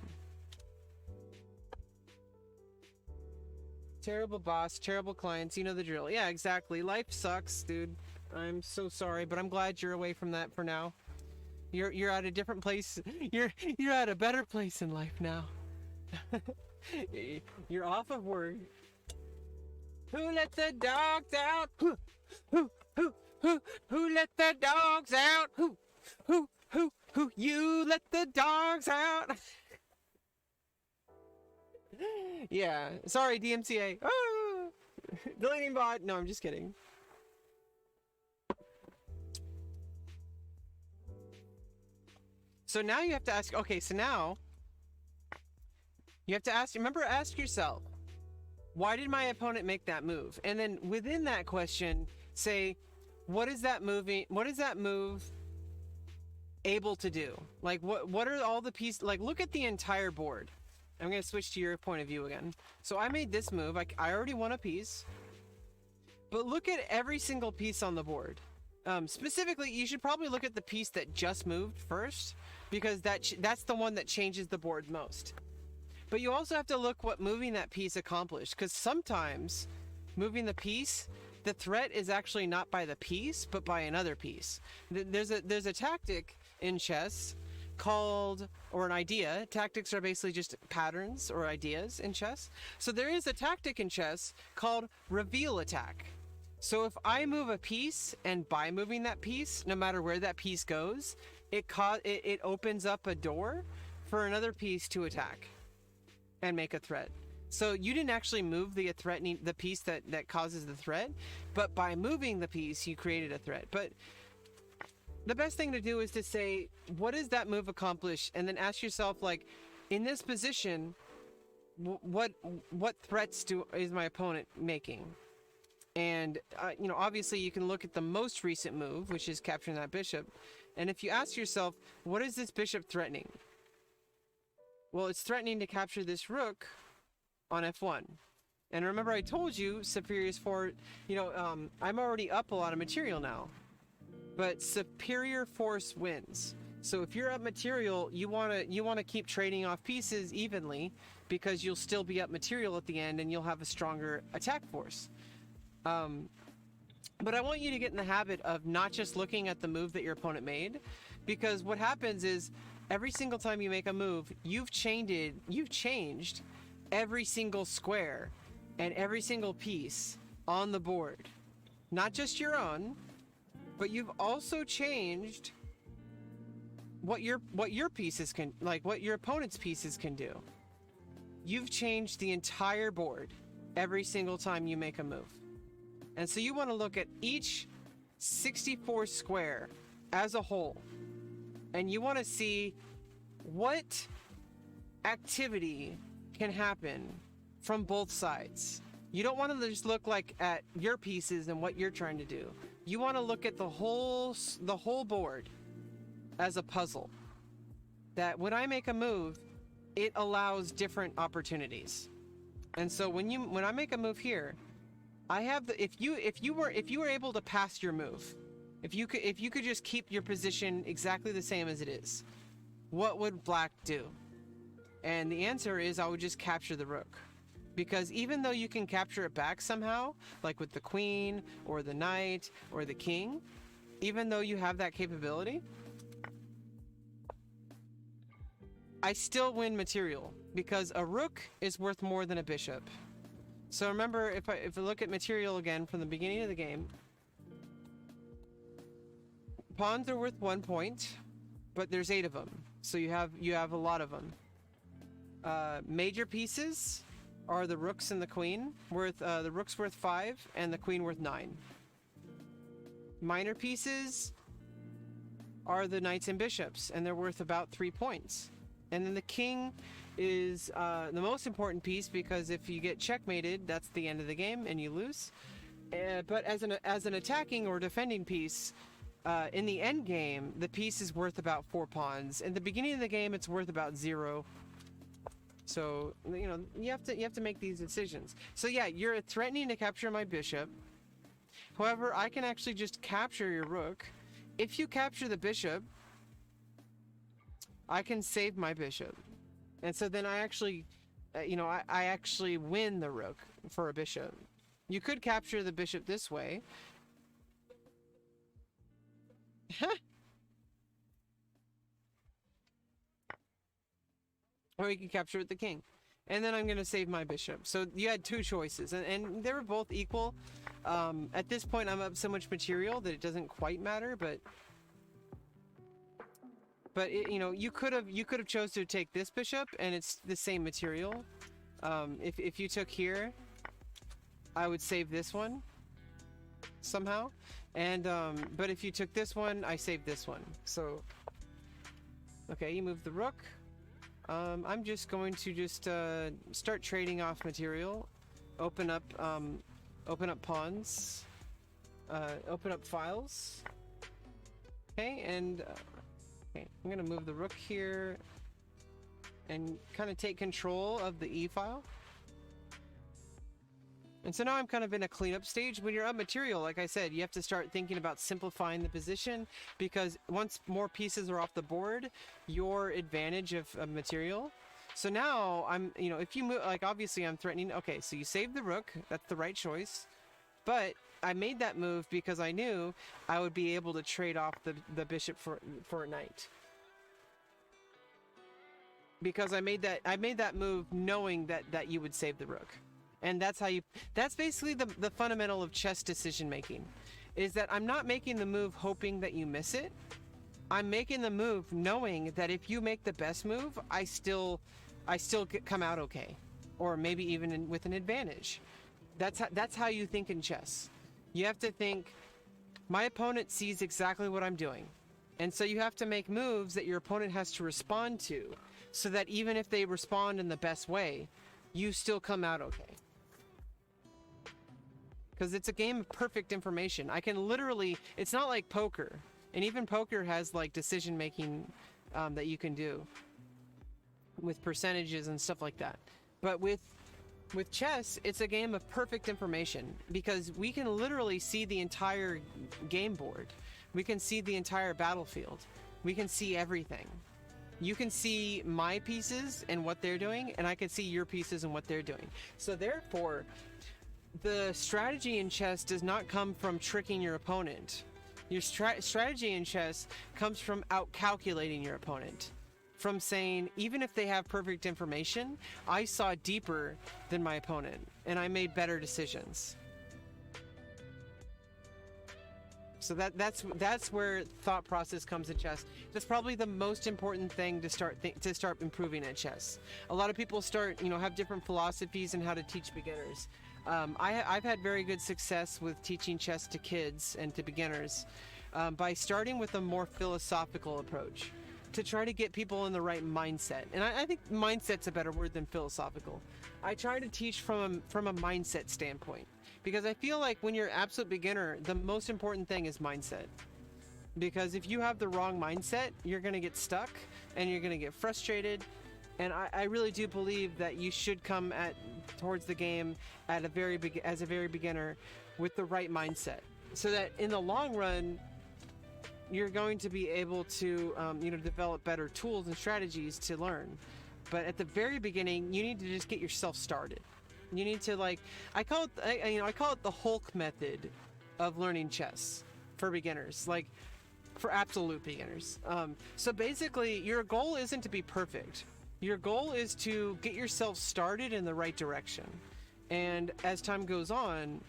Speaker 1: Terrible boss, terrible clients, you know the drill. Yeah, exactly. Life sucks, dude. I'm so sorry, but I'm glad you're away from that for now. You're at a different place. You're at a better place in life now. You're off of work. Who let the dogs out? Who let the dogs out? Who you let the dogs out? Yeah, sorry DMCA. Ah! Deleting bot. No, I'm just kidding. So now you have to ask, okay, so now you have to ask, remember, ask yourself, why did my opponent make that move? And then within that question, say, what is that move able to do? Like, what are all the pieces? Like, look at the entire board. I'm gonna switch to your point of view again. So I made this move. I already won a piece, but look at every single piece on the board. Specifically, you should probably look at the piece that just moved first, because that's the one that changes the board most. But you also have to look what moving that piece accomplished, because sometimes moving the piece, the threat is actually not by the piece, but by another piece. There's a tactic in chess called, or an idea. Tactics are basically just patterns or ideas in chess. So there is a tactic in chess called reveal attack. So if I move a piece, and by moving that piece, no matter where that piece goes, it opens up a door for another piece to attack and make a threat. So you didn't actually move the piece that causes the threat, but by moving the piece, you created a threat. But the best thing to do is to say, what does that move accomplish? And then ask yourself, like, in this position, what threats is my opponent making? And, you know, obviously you can look at the most recent move, which is capturing that bishop. And if you ask yourself, what is this bishop threatening? Well, it's threatening to capture this rook on f1. And remember I told you, Superior's for, you know, I'm already up a lot of material now. But superior force wins. So if you're up material, you wanna keep trading off pieces evenly, because you'll still be up material at the end and you'll have a stronger attack force. But I want you to get in the habit of not just looking at the move that your opponent made, because what happens is every single time you make a move, you've changed every single square and every single piece on the board. Not just your own, but you've also changed what your pieces can, like what your opponent's pieces can do. You've changed the entire board every single time you make a move. And so you want to look at each 64 square as a whole, and you want to see what activity can happen from both sides. You don't want to just look like at your pieces and what you're trying to do. You want to look at the whole board as a puzzle. That when I make a move, it allows different opportunities. And so when I make a move here, I have if you were able to pass your move, if you could just keep your position exactly the same as it is, what would black do? And the answer is I would just capture the rook. Because even though you can capture it back somehow, like with the queen or the knight or the king, even though you have that capability, I still win material, because a rook is worth more than a bishop. So remember, if I look at material again from the beginning of the game, pawns are worth 1 point, but there's 8 of them, so you have a lot of them. Major pieces are the rooks and the queen, the rook's worth 5 and the queen worth 9. Minor pieces are the knights and bishops, and they're worth about 3 points. And then the king is the most important piece, because if you get checkmated, that's the end of the game and you lose. But as an attacking or defending piece, in the end game, the piece is worth about 4 pawns. In the beginning of the game, it's worth about 0. So, you know, you have to make these decisions. So yeah, you're threatening to capture my bishop. However, I can actually just capture your rook. If you capture the bishop, I can save my bishop. And so then I actually, I actually win the rook for a bishop. You could capture the bishop this way. Or you can capture with the king. And then I'm going to save my bishop. So you had 2 choices, and they were both equal. At this point, I'm up so much material that it doesn't quite matter, but you could have chose to take this bishop, and it's the same material. If you took here, I would save this one somehow, and but if you took this one, I saved this one. So okay, you move the rook. I'm just going to start trading off material, open up pawns, open up files. Okay, and okay, I'm gonna move the rook here. and kind of take control of the e-file. And so now I'm kind of in a cleanup stage. When you're up material, like I said, you have to start thinking about simplifying the position, because once more pieces are off the board, your advantage of material. So now I'm, you know, if you move, like obviously I'm threatening, okay, so you save the rook, that's the right choice. But I made that move because I knew I would be able to trade off the bishop for a knight. Because I made that move knowing that you would save the rook. And that's basically the fundamental of chess decision making, is that I'm not making the move hoping that you miss it. I'm making the move knowing that if you make the best move, I still come out okay, or maybe even with an advantage. That's how you think in chess. You have to think, my opponent sees exactly what I'm doing. And so you have to make moves that your opponent has to respond to, so that even if they respond in the best way, you still come out okay. Because it's a game of perfect information. I can literally, it's not like poker. And even poker has like decision making that you can do with percentages and stuff like that. But with chess, it's a game of perfect information, because we can literally see the entire game board. We can see the entire battlefield. We can see everything. You can see my pieces and what they're doing, and I can see your pieces and what they're doing. So therefore, the strategy in chess does not come from tricking your opponent. Your strategy in chess comes from out-calculating your opponent. From saying, even if they have perfect information, I saw deeper than my opponent, and I made better decisions. So that's where thought process comes in chess. That's probably the most important thing to start improving at chess. A lot of people have different philosophies on how to teach beginners. I've had very good success with teaching chess to kids and to beginners by starting with a more philosophical approach, to try to get people in the right mindset. And I think mindset's a better word than philosophical. I try to teach from a mindset standpoint, because I feel like when you're an absolute beginner, the most important thing is mindset. Because if you have the wrong mindset, you're going to get stuck and you're going to get frustrated. And I really do believe that you should come towards the game as a very beginner with the right mindset, so that in the long run, you're going to be able to develop better tools and strategies to learn. But at the very beginning, you need to just get yourself started. You need to, I call it the Hulk method of learning chess for beginners, like for absolute beginners. So basically, your goal isn't to be perfect. Your goal is to get yourself started in the right direction. And as time goes on,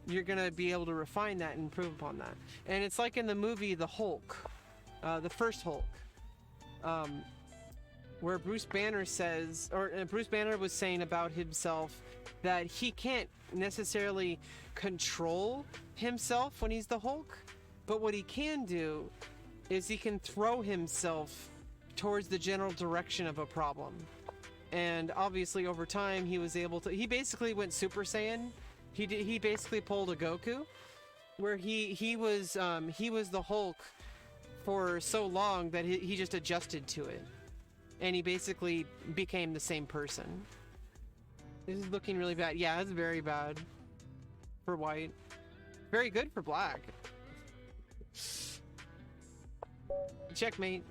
Speaker 1: you're going to be able to refine that and improve upon that. And it's like in the movie The Hulk, the first Hulk, where Bruce Banner was saying about himself that he can't necessarily control himself when he's the Hulk, but what he can do is he can throw himself towards the general direction of a problem. And obviously over time he basically went Super Saiyan. He basically pulled a Goku, where he was the Hulk for so long that he just adjusted to it, and he basically became the same person. This is looking really bad. Yeah, it's very bad for white. Very good for black. Checkmate.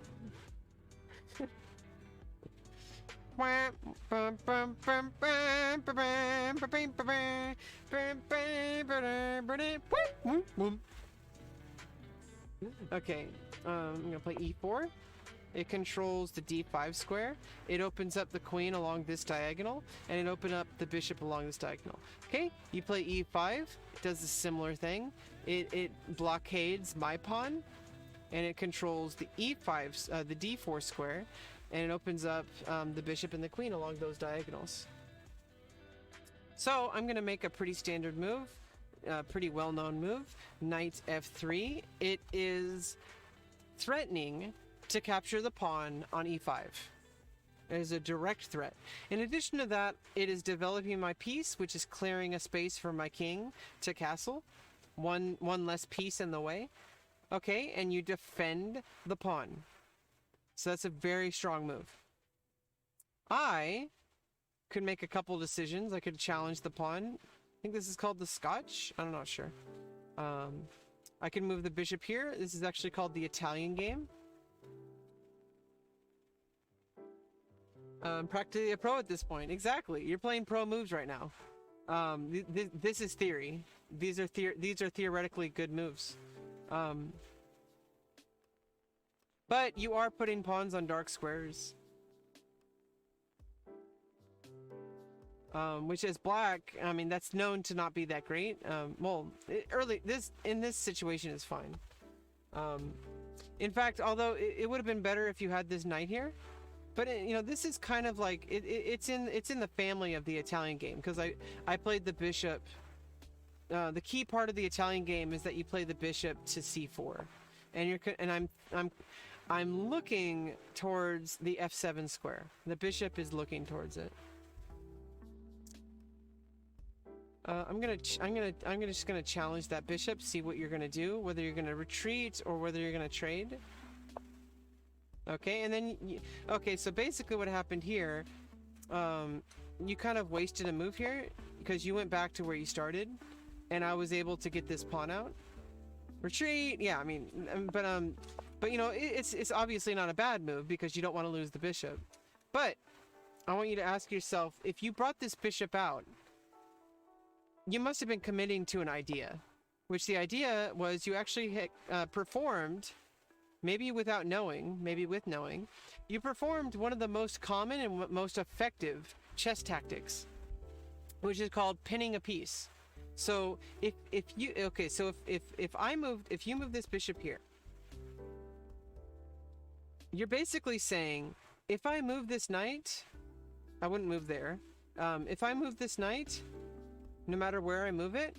Speaker 1: Okay, I'm gonna play e4. It controls the d5 square. It opens up the queen along this diagonal, and it opens up the bishop along this diagonal. Okay, you play e5. It does a similar thing. It blockades my pawn, and it controls the e5, the d4 square, and it opens up the bishop and the queen along those diagonals. So I'm going to make a pretty standard move, pretty well-known move, knight f3. It is threatening to capture the pawn on e5. It is a direct threat. In addition to that, it is developing my piece, which is clearing a space for my king to castle. One less piece in the way. Okay, and you defend the pawn. So that's a very strong move. I could make a couple decisions. I could challenge the pawn. I think this is called the Scotch. I'm not sure. I can move the bishop here. This is actually called the Italian game. Practically a pro at this point. Exactly. You're playing pro moves right now. This is theory. These are theoretically good moves. But you are putting pawns on dark squares. Which is black. I mean, that's known to not be that great. Well, in this situation is fine. In fact, although it would have been better if you had this knight here. But you know, this is kind of like it's in the family of the Italian game, because I played the bishop. The key part of the Italian game is that you play the bishop to c4, and I'm looking towards the f7 square. The bishop is looking towards it. I'm just gonna challenge that bishop, see what you're gonna do, whether you're gonna retreat or whether you're gonna trade. Okay, and then okay, so basically what happened here, you kind of wasted a move here because you went back to where you started, and I was able to get this pawn out. Retreat, yeah, I mean, but you know, it's obviously not a bad move because you don't want to lose the bishop. But I want you to ask yourself, if you brought this bishop out, you must have been committing to an idea, which the idea was you actually performed, maybe without knowing, maybe with knowing, you performed one of the most common and most effective chess tactics, which is called pinning a piece. So if you move this bishop here, you're basically saying, if I move this knight, I wouldn't move there. If I move this knight, no matter where I move it,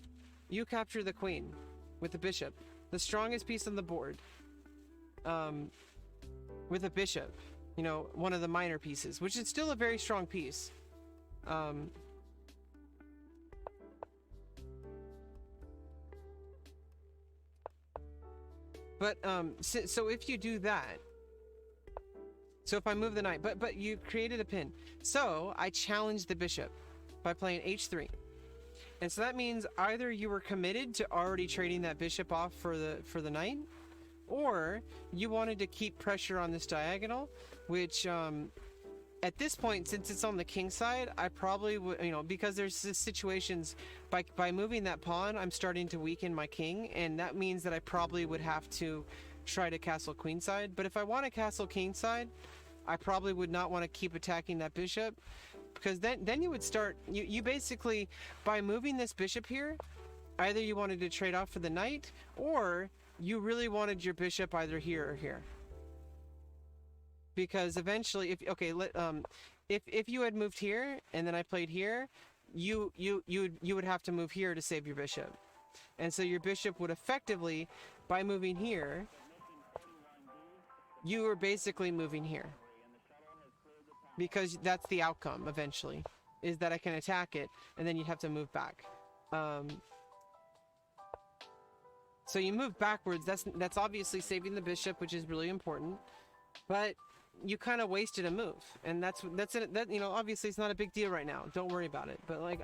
Speaker 1: you capture the queen with the bishop, the strongest piece on the board. With a bishop, you know, one of the minor pieces, which is still a very strong piece. So if you do that, so if I move the knight, but you created a pin, so I challenged the bishop by playing h3, and so that means either you were committed to already trading that bishop off for the knight, or you wanted to keep pressure on this diagonal, which at this point, since it's on the king side, I probably would, you know, because there's situations by moving that pawn, I'm starting to weaken my king, and that means that I probably would have to try to castle queenside. But if I want to castle kingside, I probably would not want to keep attacking that bishop, because then you would start, you basically, by moving this bishop here, either you wanted to trade off for the knight, or you really wanted your bishop either here or here. Because eventually, if you had moved here and then I played here, you would have to move here to save your bishop, and so your bishop would effectively, by moving here, you were basically moving here, because that's the outcome eventually, is that I can attack it, and then you'd have to move back. So you move backwards. That's obviously saving the bishop, which is really important, but you kind of wasted a move, and that's it. That, you know, obviously it's not a big deal right now. Don't worry about it. But like,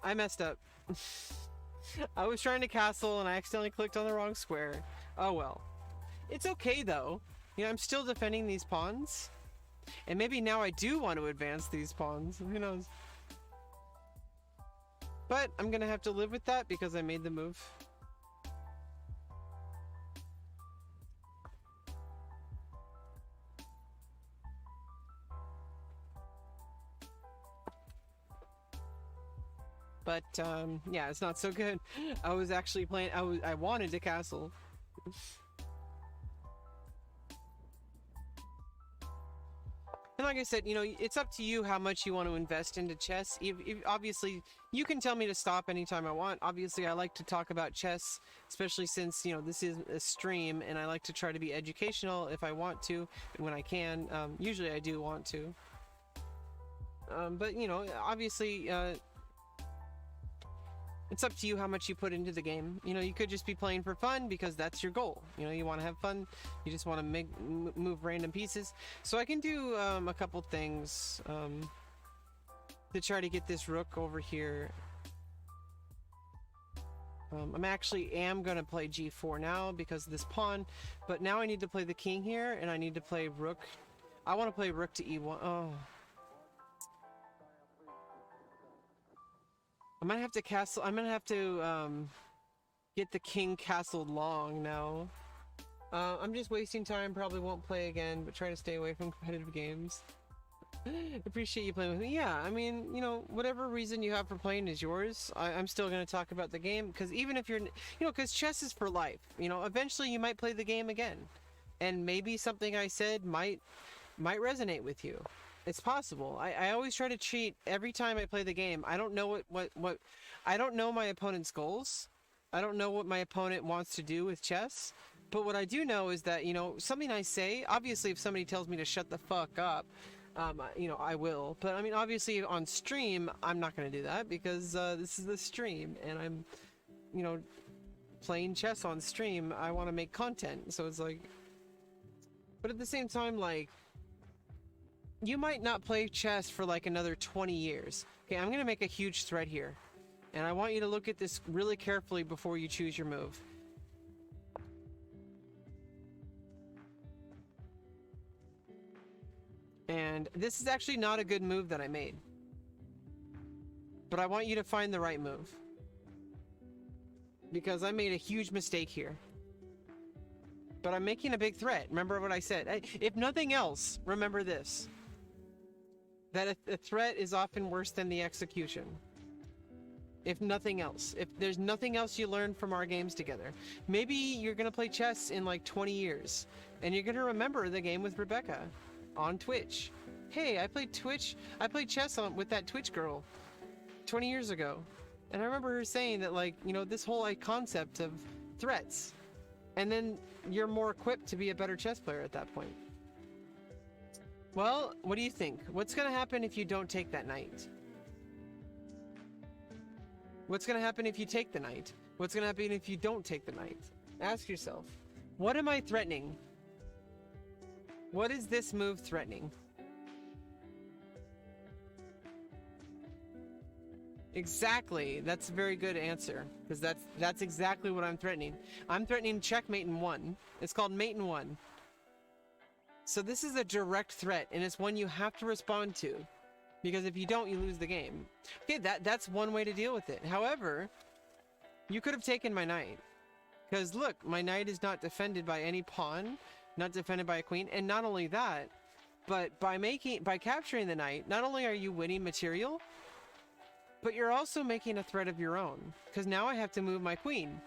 Speaker 1: I messed up. I was trying to castle and I accidentally clicked on the wrong square. Oh well, it's okay though. You know, I'm still defending these pawns, and maybe now I do want to advance these pawns. Who knows? But I'm gonna have to live with that because I made the move. But yeah, it's not so good. I was actually playing, I wanted to castle. And like I said, you know, it's up to you how much you want to invest into chess. Obviously, you can tell me to stop anytime I want. Obviously, I like to talk about chess, especially since, you know, this is a stream, and I like to try to be educational if I want to, when I can. Usually I do want to. But, you know, obviously, It's up to you how much you put into the game. You know, you could just be playing for fun because that's your goal. You know, you want to have fun. You just want to move random pieces. So I can do a couple things to try to get this rook over here. I'm actually going to play g4 now because of this pawn, but now I need to play the king here, and I need to play rook. I want to play rook to e1. Oh. I'm gonna have to castle. I'm gonna have to get the king castled long now. I'm just wasting time. Probably won't play again, but try to stay away from competitive games. Appreciate you playing with me. Yeah, I mean, you know, whatever reason you have for playing is yours. I'm still gonna talk about the game because even if you're, you know, because chess is for life. You know, eventually you might play the game again, and maybe something I said might resonate with you. It's possible. I always try to treat every time I play the game. I don't know what I don't know my opponent's goals. I don't know what my opponent wants to do with chess. But what I do know is that, you know, something I say, obviously if somebody tells me to shut the fuck up, you know, I will. But I mean, obviously on stream, I'm not going to do that because this is the stream and I'm, you know, playing chess on stream. I want to make content. So it's like, but at the same time, like, you might not play chess for like another 20 years. Okay, I'm gonna make a huge threat here. And I want you to look at this really carefully before you choose your move. And this is actually not a good move that I made. But I want you to find the right move. Because I made a huge mistake here. But I'm making a big threat. Remember what I said. If nothing else, remember this. That a threat is often worse than the execution. If nothing else. If there's nothing else you learn from our games together. Maybe you're going to play chess in like 20 years. And you're going to remember the game with Rebecca. On Twitch. Hey, I played chess with that Twitch girl. 20 years ago. And I remember her saying that, like, you know, this whole like concept of threats. And then you're more equipped to be a better chess player at that point. Well, what do you think? What's going to happen if you don't take that knight? What's going to happen if you take the knight? What's going to happen if you don't take the knight? Ask yourself, what am I threatening? What is this move threatening? Exactly. That's a very good answer, because that's exactly what I'm threatening. I'm threatening checkmate in 1. It's called mate in 1. So this is a direct threat, and it's one you have to respond to, because if you don't, you lose the game. Okay, that's one way to deal with it. However, you could have taken my knight, because look, my knight is not defended by any pawn, not defended by a queen, and not only that, but by capturing the knight, not only are you winning material, but you're also making a threat of your own, because now I have to move my queen,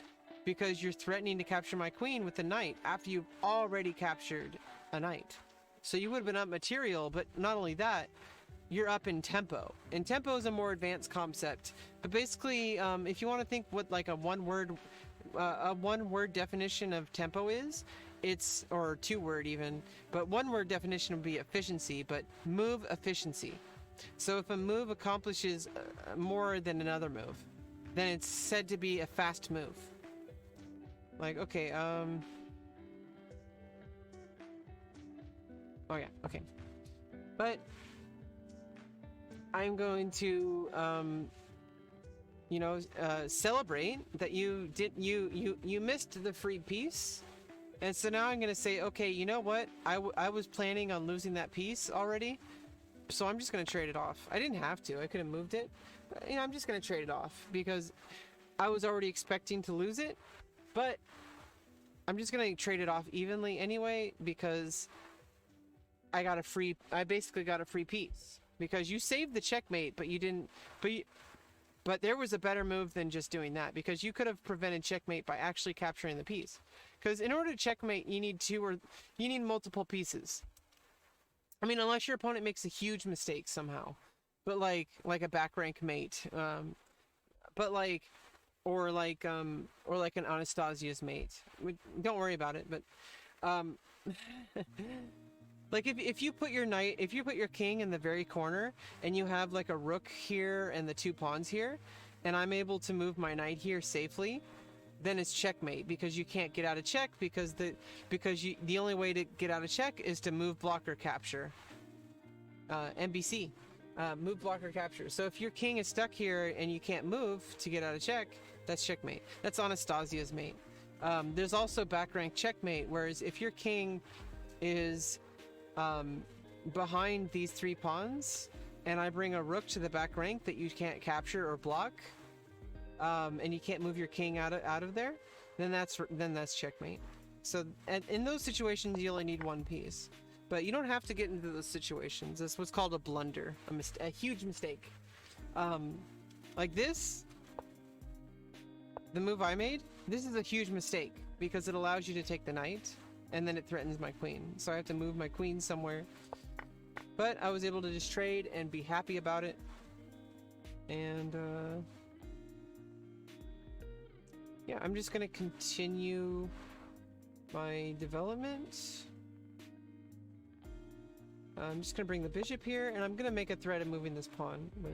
Speaker 1: because you're threatening to capture my queen with the knight after you've already captured a knight. So you would have been up material, but not only that, you're up in tempo. And tempo is a more advanced concept. But basically, if you want to think what like a one-word definition of tempo is, it's, or 2-word even, but 1-word definition would be efficiency, but move efficiency. So if a move accomplishes more than another move, then it's said to be a fast move. Like, okay, oh yeah, okay. But I'm going to, you know, celebrate that you missed the free piece. And so now I'm going to say, okay, you know what? I was planning on losing that piece already. So I'm just going to trade it off. I didn't have to. I could have moved it. But, you know, I'm just going to trade it off because I was already expecting to lose it. But I'm just going to trade it off evenly anyway because I basically got a free piece. Because you saved the checkmate, but you didn't... But there was a better move than just doing that, because you could have prevented checkmate by actually capturing the piece. Because in order to checkmate, you need multiple pieces. I mean, unless your opponent makes a huge mistake somehow, but like a back rank mate, but like, or like an Anastasia's mate. Don't worry about it, but like if you put your king in the very corner and you have like a rook here and the 2 pawns here, and I'm able to move my knight here safely, then it's checkmate, because you can't get out of check, because the only way to get out of check is to move, block, or capture. MBC. Move, block, or capture. So if your king is stuck here and you can't move to get out of check, that's checkmate. That's Anastasia's mate. There's also back rank checkmate, whereas if your king is behind these 3 pawns and I bring a rook to the back rank that you can't capture or block, and you can't move your king out of there, then that's checkmate. So in those situations you only need 1 piece. But you don't have to get into those situations. That's what's called a blunder, a huge mistake. Like this, the move I made, this is a huge mistake because it allows you to take the knight and then it threatens my queen. So I have to move my queen somewhere. But I was able to just trade and be happy about it. And yeah, I'm just gonna continue my development. I'm just gonna bring the bishop here, and I'm gonna make a threat of moving this pawn. But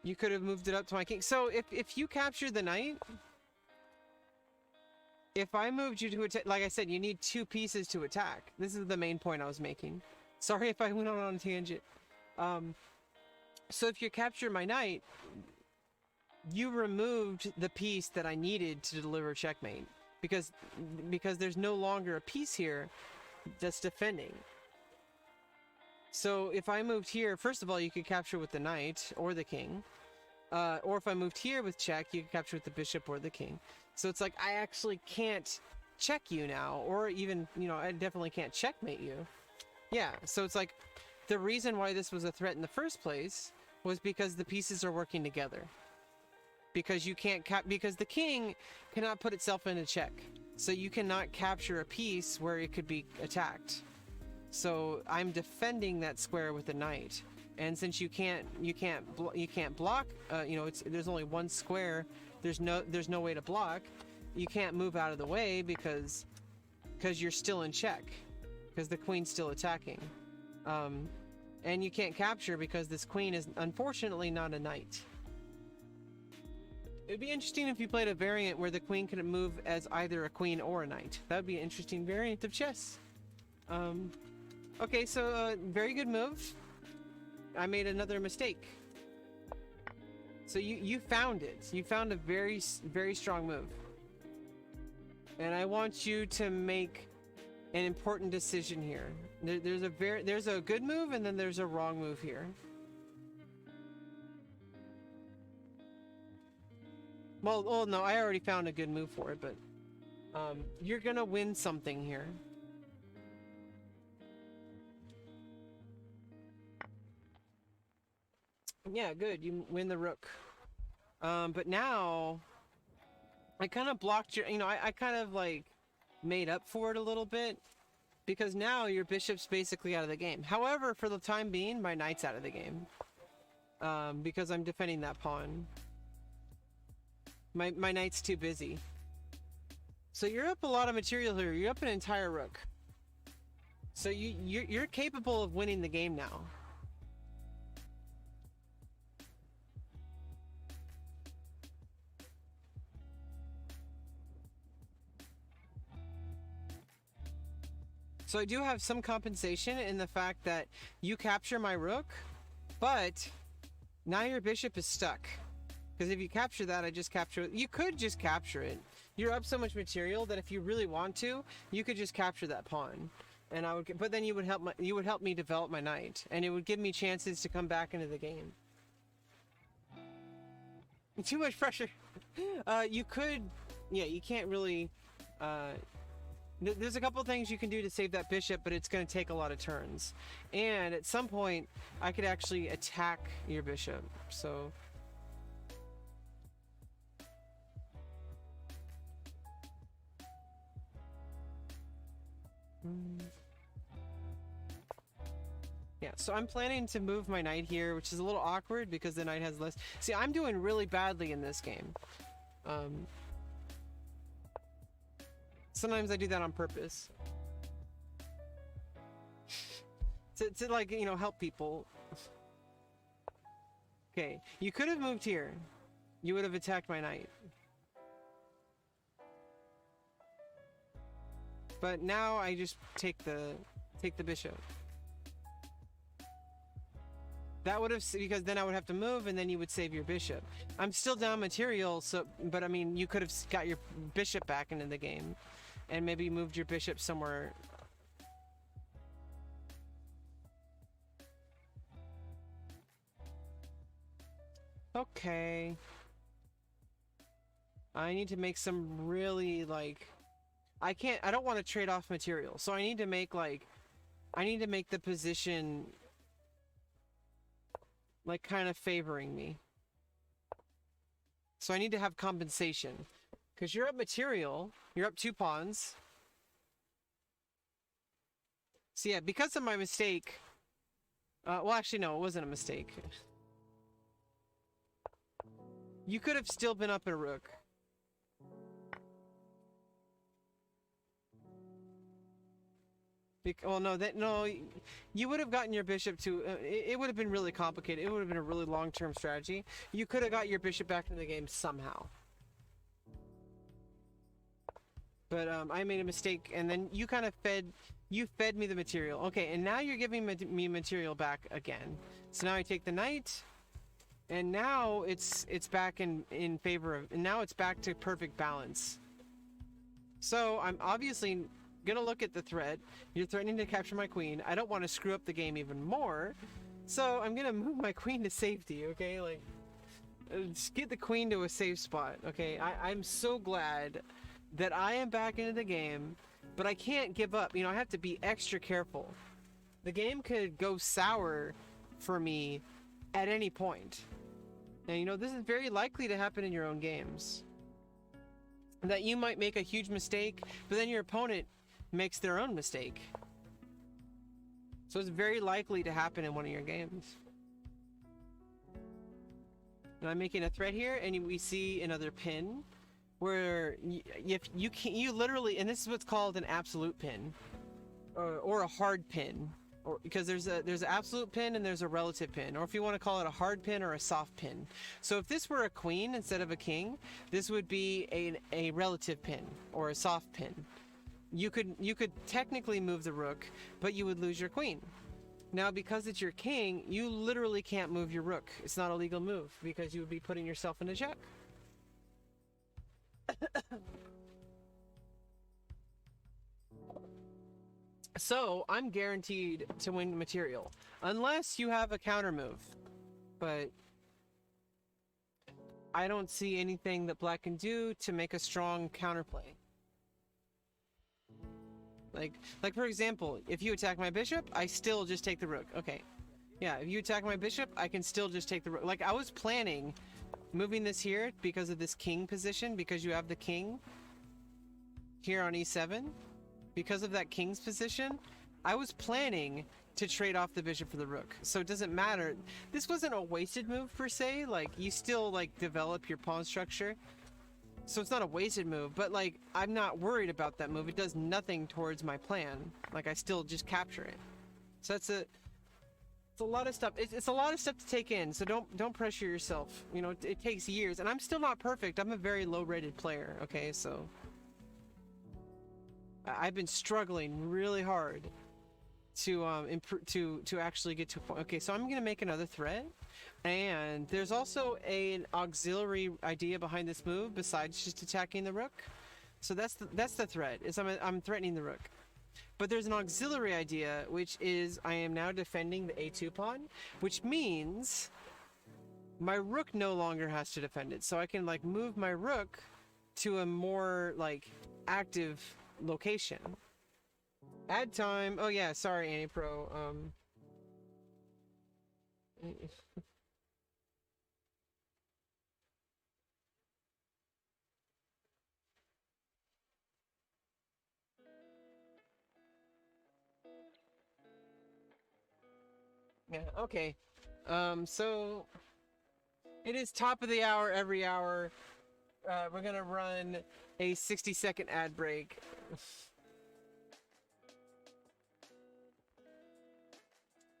Speaker 1: you could have moved it up to my king. So if you capture the knight, if I moved you to attack, like I said, you need 2 pieces to attack. This is the main point I was making. Sorry if I went on a tangent. So if you capture my knight, you removed the piece that I needed to deliver checkmate. Because there's no longer a piece here that's defending. So if I moved here, first of all, you could capture with the knight or the king. Or if I moved here with check, you could capture with the bishop or the king. So it's like, I actually can't check you now, or even, you know, I definitely can't checkmate you. Yeah, so it's like, the reason why this was a threat in the first place was because the pieces are working together. Because you can't because the king cannot put itself into check, so you cannot capture a piece where it could be attacked. So I'm defending that square with the knight, and since you can't block, you know, there's only 1 square. There's no way to block. You can't move out of the way because you're still in check, because the queen's still attacking, and you can't capture because this queen is unfortunately not a knight. It'd be interesting if you played a variant where the queen could move as either a queen or a knight. That would be an interesting variant of chess. Okay, so very good move. I made another mistake. So you found it. You found a very, very strong move. And I want you to make an important decision here. There's a good move and then there's a wrong move here. Well, no, I already found a good move for it, but you're gonna win something here. Yeah, good. You win the rook. But now I kind of blocked your, you know, I kind of like made up for it a little bit, because now your bishop's basically out of the game. However, for the time being, my knight's out of the game, because I'm defending that pawn. My knight's too busy. So you're up a lot of material here. You're up an entire rook. So you're capable of winning the game now. So I do have some compensation in the fact that you capture my rook, but now your bishop is stuck. Because if you capture that, I just capture it. You could just capture it. You're up so much material that if you really want to, you could just capture that pawn. And I would, but then you would help me develop my knight, and it would give me chances to come back into the game. Too much pressure. You could, yeah, you can't really. There's a couple things you can do to save that bishop, but it's going to take a lot of turns. And at some point, I could actually attack your bishop. So. Yeah, so I'm planning to move my knight here, which is a little awkward because the knight has less. See, I'm doing really badly in this game. Sometimes I do that on purpose. to like, you know, help people. Okay, you could have moved here. You would have attacked my knight. But now I just take the bishop. That would have, because then I would have to move and then you would save your bishop. I'm still down material, so, but I mean, you could have got your bishop back into the game and maybe moved your bishop somewhere. Okay. I need to make some really, like, I don't want to trade off material. So I need to make, like, I need to make the position, like, kind of favoring me. So I need to have compensation. Because you're up material, you're up 2 pawns. So yeah, because of my mistake, well, actually, no, it wasn't a mistake. You could have still been up a rook. Well, no, you would have gotten your bishop to, it would have been really complicated. It would have been a really long-term strategy. You could have got your bishop back into the game somehow. But I made a mistake, and then you kind of fed me the material. Okay, and now you're giving me material back again. So now I take the knight, and now it's back in favor of, and now it's back to perfect balance. So I'm obviously gonna look at the threat. You're threatening to capture my queen. I don't want to screw up the game even more, so I'm gonna move my queen to safety. Okay, like, just get the queen to a safe spot. Okay, I'm so glad that I am back into the game, but I can't give up. You know, I have to be extra careful. The game could go sour for me at any point. And you know, this is very likely to happen in your own games. That you might make a huge mistake, but then your opponent makes their own mistake. So it's very likely to happen in one of your games. And I'm making a threat here, and we see another pin. Where if you literally, and this is what's called an absolute pin, or a hard pin, or because there's an absolute pin and there's a relative pin, or if you want to call it a hard pin or a soft pin. So if this were a queen instead of a king, this would be a relative pin or a soft pin. You could technically move the rook, but you would lose your queen. Now, because it's your king, you literally can't move your rook. It's not a legal move because you would be putting yourself in a check. So I'm guaranteed to win material unless you have a counter move, but I don't see anything that black can do to make a strong counterplay. Like for example, if you attack my bishop, I still just take the rook. Okay, yeah, if you attack my bishop, I can still just take the rook. Like, I was planning moving this here because of this king position, because you have the king here on e7. Because of that king's position, I was planning to trade off the bishop for the rook. So it doesn't matter. This wasn't a wasted move per se. Like, you still, like, develop your pawn structure. So it's not a wasted move, but, like, I'm not worried about that move. It does nothing towards my plan. Like, I still just capture it. So it's a lot of stuff. It's a lot of stuff to take in, so don't pressure yourself. You know, it takes years, and I'm still not perfect. I'm a very low-rated player, okay? So I've been struggling really hard to improve, to actually get to a point. Okay, so I'm gonna make another threat, and there's also an auxiliary idea behind this move besides just attacking the rook. So that's the threat. Is I'm threatening the rook. But there's an auxiliary idea, which is I am now defending the a2 pawn, which means my rook no longer has to defend it. So I can, like, move my rook to a more, like, active location. Add time. Oh yeah, sorry, AniPro. Yeah, okay. So it is top of the hour every hour. We're gonna run a 60-second ad break.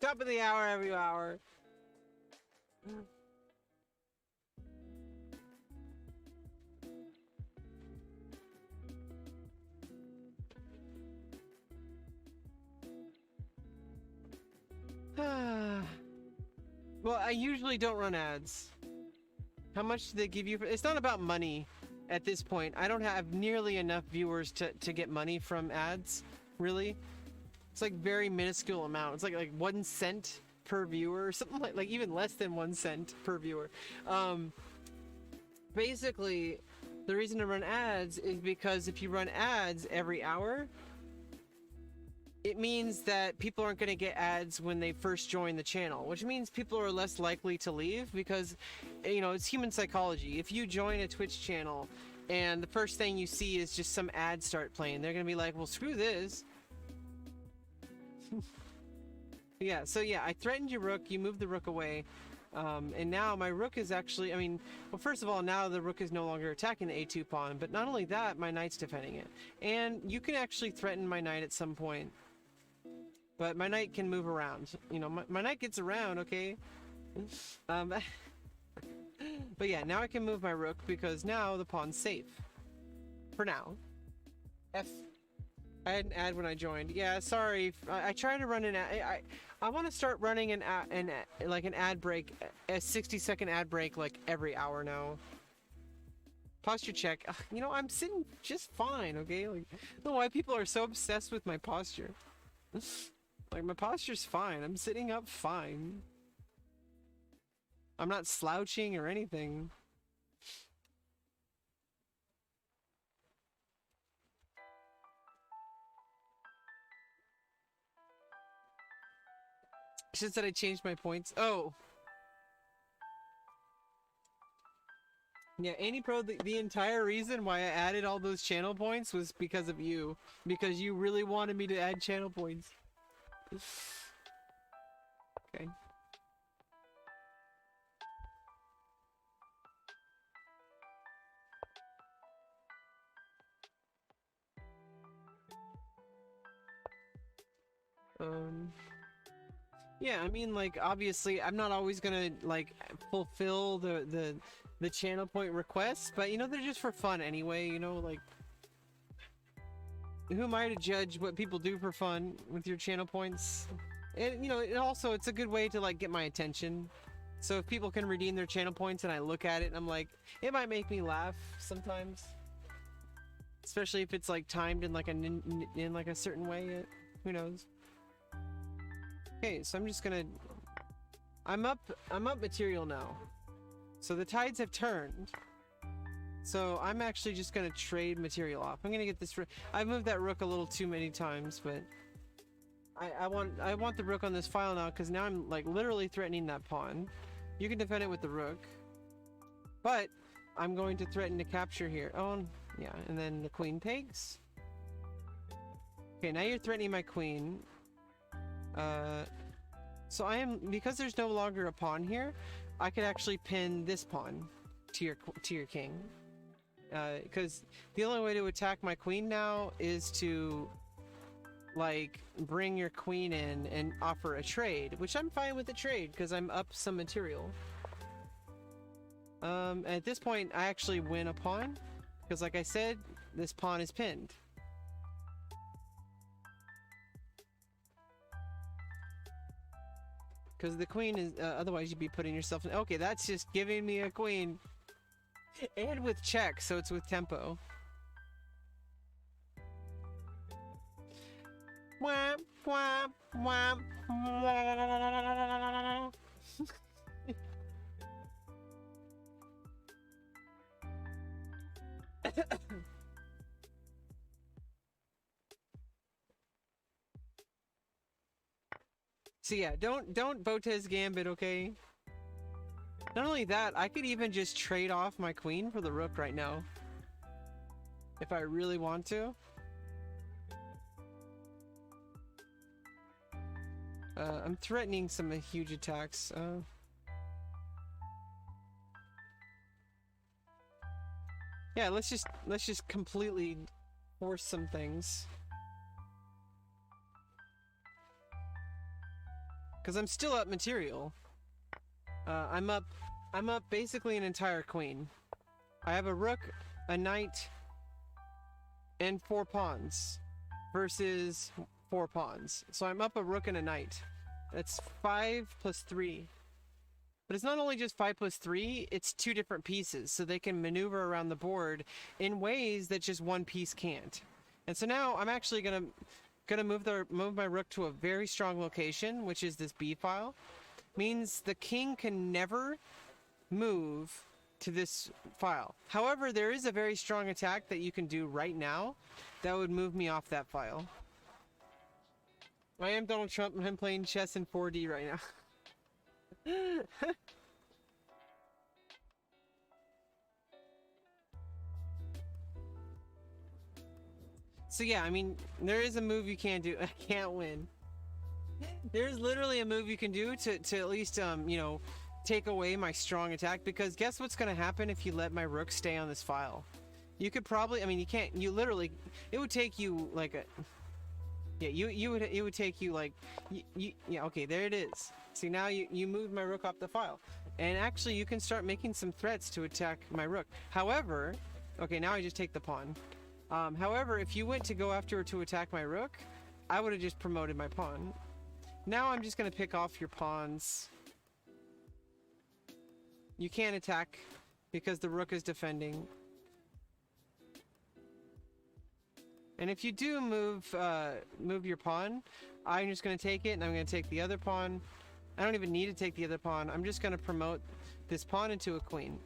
Speaker 1: Top of the hour every hour. Well, I usually don't run ads. How much do they give you? It's not about money at this point. I don't have nearly enough viewers to get money from ads, really. It's like very minuscule amount. It's like 1 cent per viewer or something like even less than 1 cent per viewer. Basically, the reason to run ads is because if you run ads every hour, it means that people aren't going to get ads when they first join the channel, which means people are less likely to leave because, you know, it's human psychology. If you join a Twitch channel and the first thing you see is just some ads start playing, they're going to be like, well, screw this. Yeah, so yeah, I threatened your rook, you moved the rook away, and now my rook is actually, I mean, well, first of all, now the rook is no longer attacking the a2 pawn, but not only that, my knight's defending it. And you can actually threaten my knight at some point. But my knight can move around. You know, my knight gets around, okay? But yeah, now I can move my rook because now the pawn's safe. For now. I had an ad when I joined. Yeah, sorry. I try to run an ad. I want to start running an ad break, a 60-second ad break like every hour now. Posture check. You know, I'm sitting just fine, okay? Like, I don't know why people are so obsessed with my posture. Like, my posture's fine. I'm sitting up fine. I'm not slouching or anything. She said I changed my points. Oh. Yeah, Annie Pro, the entire reason why I added all those channel points was because of you. Because you really wanted me to add channel points. Okay. Yeah, I mean, like, obviously, I'm not always gonna, like, fulfill the channel point requests, but, you know, they're just for fun anyway, you know, like, who am I to judge what people do for fun with your channel points? And, you know, it's a good way to, like, get my attention. So if people can redeem their channel points and I look at it and I'm like, it might make me laugh sometimes. Especially if it's, like, timed in, like, a certain way, who knows? Okay, so I'm just gonna... I'm up material now. So the tides have turned. So I'm actually just gonna trade material off. I'm gonna get this... I've moved that rook a little too many times, but... I want the rook on this file now, because now I'm, like, literally threatening that pawn. You can defend it with the rook. But, I'm going to threaten to capture here. Oh, yeah, and then the queen takes. Okay, now you're threatening my queen. So because there's no longer a pawn here, I could actually pin this pawn to your king. Because the only way to attack my queen now is to, like, bring your queen in and offer a trade, which I'm fine with the trade because I'm up some material. At this point, I actually win a pawn because, like I said, this pawn is pinned. Because the queen is, otherwise you'd be putting yourself in... Okay, that's just giving me a queen. And with check, so it's with tempo. Wham, wham, wham, wham. So yeah, don't Botez Gambit, okay? Not only that, I could even just trade off my queen for the rook right now. If I really want to. I'm threatening some huge attacks. Yeah, let's just completely force some things. Because I'm still up material. I'm up basically an entire queen. I have a rook, a knight, and 4 pawns versus 4 pawns. So I'm up a rook and a knight. That's 5 plus 3. But it's not only just 5+3, it's two different pieces, so they can maneuver around the board in ways that just one piece can't. And so now I'm actually gonna move my rook to a very strong location, which is this B file. Means the king can never move to this file. However, there is a very strong attack that you can do right now that would move me off that file. I am Donald Trump and I'm playing chess in 4D right now. So yeah, I mean, there is a move you can do. I can't win. There's literally a move you can do to at least, you know, take away my strong attack, because guess what's going to happen if you let my rook stay on this file? You could probably, I mean, you can't, you literally, it would take you like a, yeah, it would take you like, yeah, okay, there it is. See, now you moved my rook off the file. And actually, you can start making some threats to attack my rook. However, okay, now I just take the pawn. However, if you went to go after to attack my rook, I would have just promoted my pawn. Now I'm just going to pick off your pawns. You can't attack because the rook is defending. And if you do move your pawn, I'm just going to take it and I'm going to take the other pawn. I don't even need to take the other pawn. I'm just going to promote this pawn into a queen.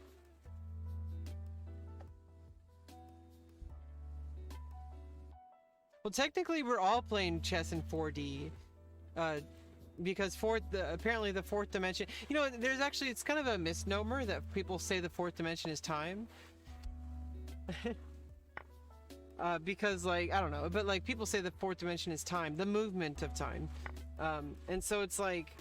Speaker 1: Well, technically we're all playing chess in 4D. Because apparently the fourth dimension, you know, there's actually, it's kind of a misnomer that people say the fourth dimension is time. Because like, I don't know, but like people say the fourth dimension is time, the movement of time. And so it's like,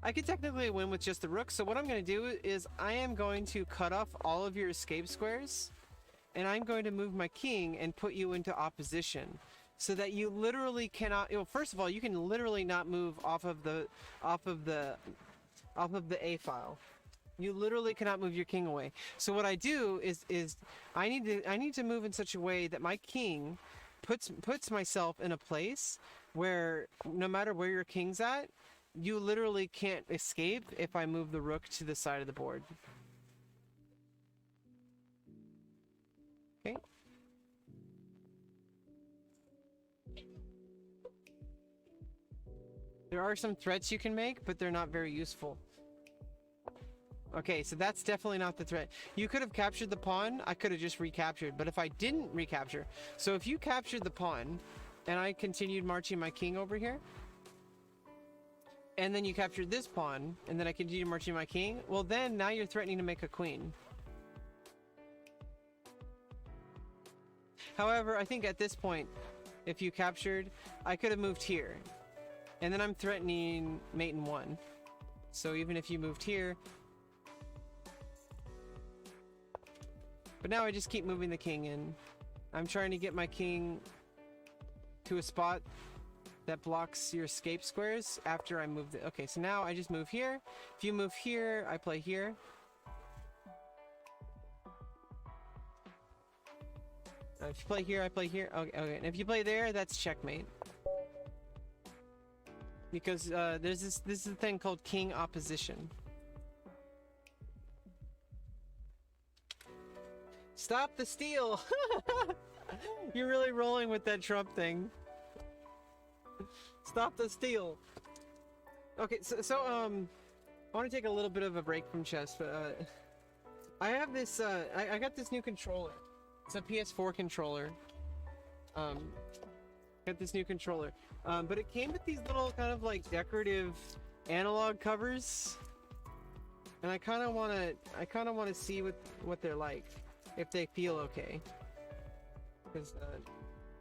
Speaker 1: I could technically win with just the rook. So what I'm going to do is I am going to cut off all of your escape squares, and I'm going to move my king and put you into opposition. So that you literally cannot, you know, first of all, you can literally not move off of the A file. You literally cannot move your king away. So what I do is I need to move in such a way that my king puts myself in a place where no matter where your king's at, you literally can't escape if I move the rook to the side of the board. Okay. There are some threats you can make, but they're not very useful. Okay, so that's definitely not the threat. You could have captured the pawn, I could have just recaptured, but if I didn't recapture, so if you captured the pawn, and I continued marching my king over here, and then you captured this pawn, and then I continued marching my king, well then, now you're threatening to make a queen. However, I think at this point, if you captured, I could have moved here. And then I'm threatening mate in 1. So even if you moved here... But now I just keep moving the king in. I'm trying to get my king to a spot that blocks your escape squares after I move the... Okay, so now I just move here. If you move here, I play here. If you play here, I play here. Okay, and if you play there, that's checkmate. Because there's this is a thing called king opposition. Stop the steal! You're really rolling with that Trump thing. Stop the steal. Okay, so I want to take a little bit of a break from chess, but I have this I got this new controller. It's a PS4 controller. Got this new controller. But it came with these little kind of like decorative analog covers. And I kind of want to see what they're like, if they feel okay. Because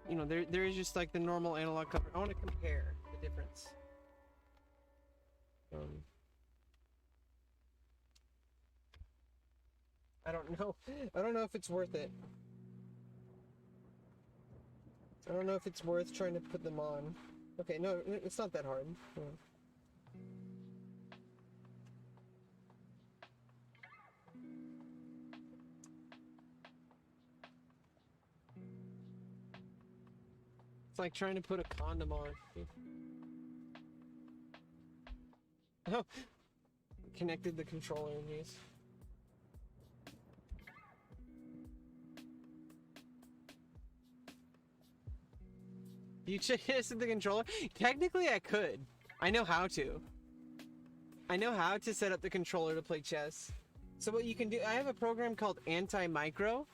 Speaker 1: you know, there is just like the normal analog cover. I want to compare the difference. I don't know. I don't know if it's worth it. I don't know if it's worth trying to put them on. Okay, no, it's not that hard. Yeah. It's like trying to put a condom on. Oh, connected the controller in these. You tested the controller? Technically, I could. I know how to. I know how to set up the controller to play chess. So what you can do, I have a program called Anti-Micro,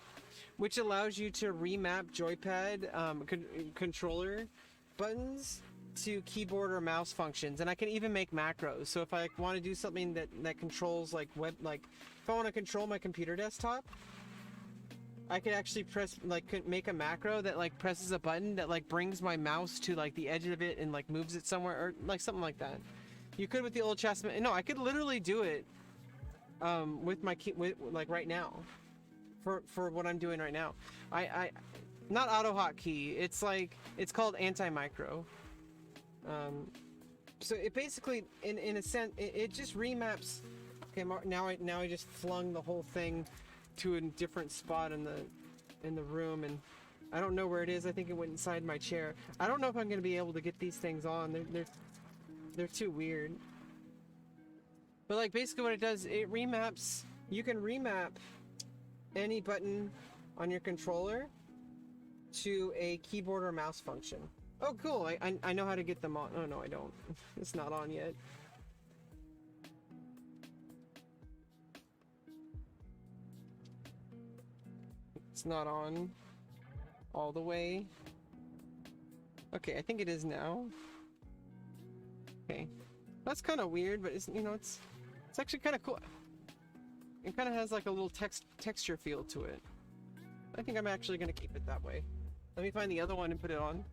Speaker 1: which allows you to remap joypad controller buttons to keyboard or mouse functions, and I can even make macros. So if I want to do something that controls like if I want to control my computer desktop, I could actually make a macro that like presses a button that like brings my mouse to like the edge of it and like moves it somewhere, or like something like that. You could with the old chessman. No, I could literally do it with my key, like right now, for what I'm doing right now. I not auto hotkey. It's called Anti-Micro. So it basically, in a sense, it just remaps. Okay, now I just flung the whole thing to a different spot in the room, and I don't know where it is. I think it went inside my chair. I don't know if I'm gonna be able to get these things on. They're too weird. But like basically what it does, it remaps. You can remap any button on your controller to a keyboard or mouse function. Oh, cool. I know how to get them on. Oh, no, I don't. It's not on yet. It's not on all the way. Okay, I think it is now. Okay. That's kind of weird, but it's actually kind of cool. It kind of has like a little texture feel to it. I think I'm actually going to keep it that way. Let me find the other one and put it on.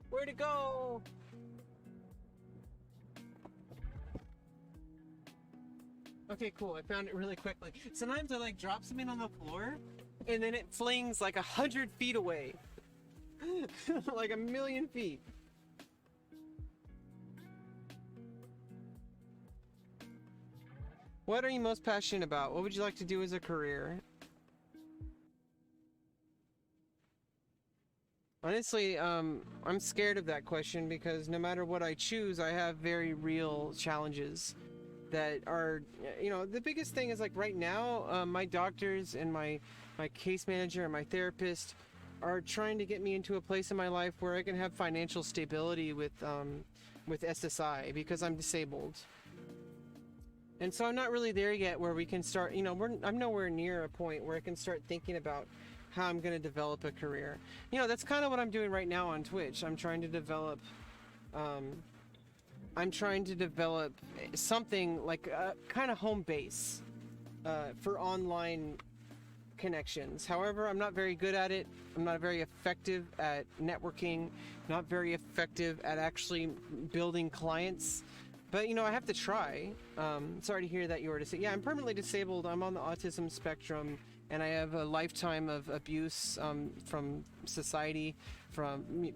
Speaker 1: Where'd it go? Okay, cool. I found it really quickly. Sometimes I like drop something on the floor and then it flings like 100 feet away. Like 1,000,000 feet. What are you most passionate about? What would you like to do as a career? Honestly, I'm scared of that question because no matter what I choose, I have very real challenges that are, the biggest thing is like right now, my doctors and my case manager and my therapist are trying to get me into a place in my life where I can have financial stability with SSI because I'm disabled. And so I'm not really there yet where we can start, I'm nowhere near a point where I can start thinking about how I'm going to develop a career. That's kind of what I'm doing right now on Twitch. I'm trying to develop something like a kind of home base for online connections. However, I'm not very good at it. I'm not very effective at networking, not very effective at actually building clients. But, I have to try. Sorry to hear that you were disabled. Yeah, I'm permanently disabled. I'm on the autism spectrum, and I have a lifetime of abuse from society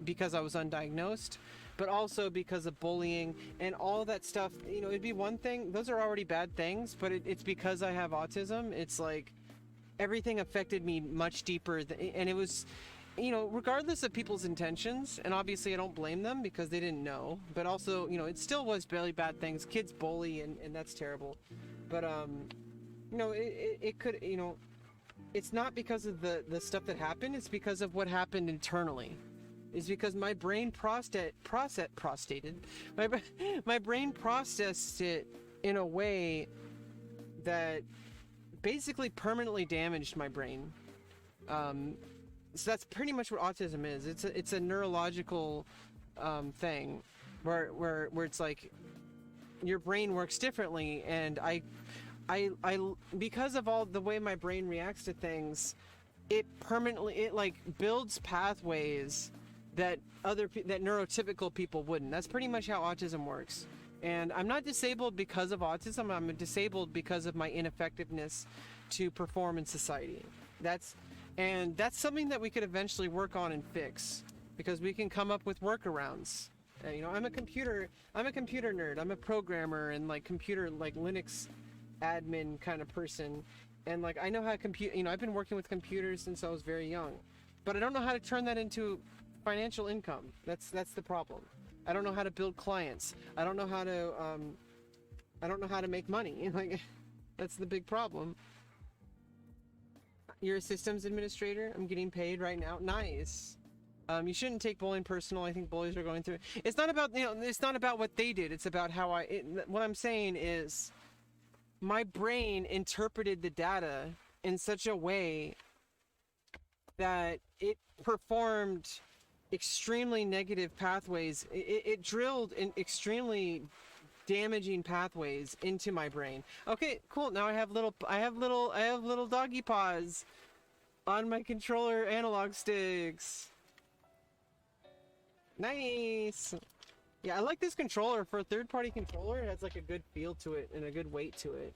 Speaker 1: because I was undiagnosed, but also because of bullying and all that stuff. It'd be one thing. Those are already bad things, but it's because I have autism. It's like everything affected me much deeper. And it was... regardless of people's intentions, and obviously I don't blame them because they didn't know, but also, it still was really bad things. Kids bully, and that's terrible. But, it could, it's not because of the stuff that happened, it's because of what happened internally. It's because my brain my brain processed it in a way that basically permanently damaged my brain. So that's pretty much what autism is. It's a neurological thing where it's like your brain works differently, and I because of all the way my brain reacts to things, it like builds pathways that that neurotypical people wouldn't. That's pretty much how autism works. And I'm not disabled because of autism. I'm disabled because of my ineffectiveness to perform in society. That's something that we could eventually work on and fix, because we can come up with workarounds. I'm a computer nerd. I'm a programmer and computer Linux admin kind of person, And like, I know how to compute, you know, I've been working with computers since I was very young, but I don't know how to turn that into financial income. That's the problem. I don't know how to build clients. I don't know how to make money. Like, that's the big problem. You're a systems administrator. I'm getting paid right now. Nice. You shouldn't take bullying personal. I think bullies are going through. It's not about, you know, it's not about what they did. It's about how what I'm saying is my brain interpreted the data in such a way that it performed extremely negative pathways. It drilled in extremely damaging pathways into my brain. Okay, cool. Now I have little doggy paws on my controller analog sticks. Nice. Yeah, I like this controller. For a third-party controller, it has like a good feel to it and a good weight to it.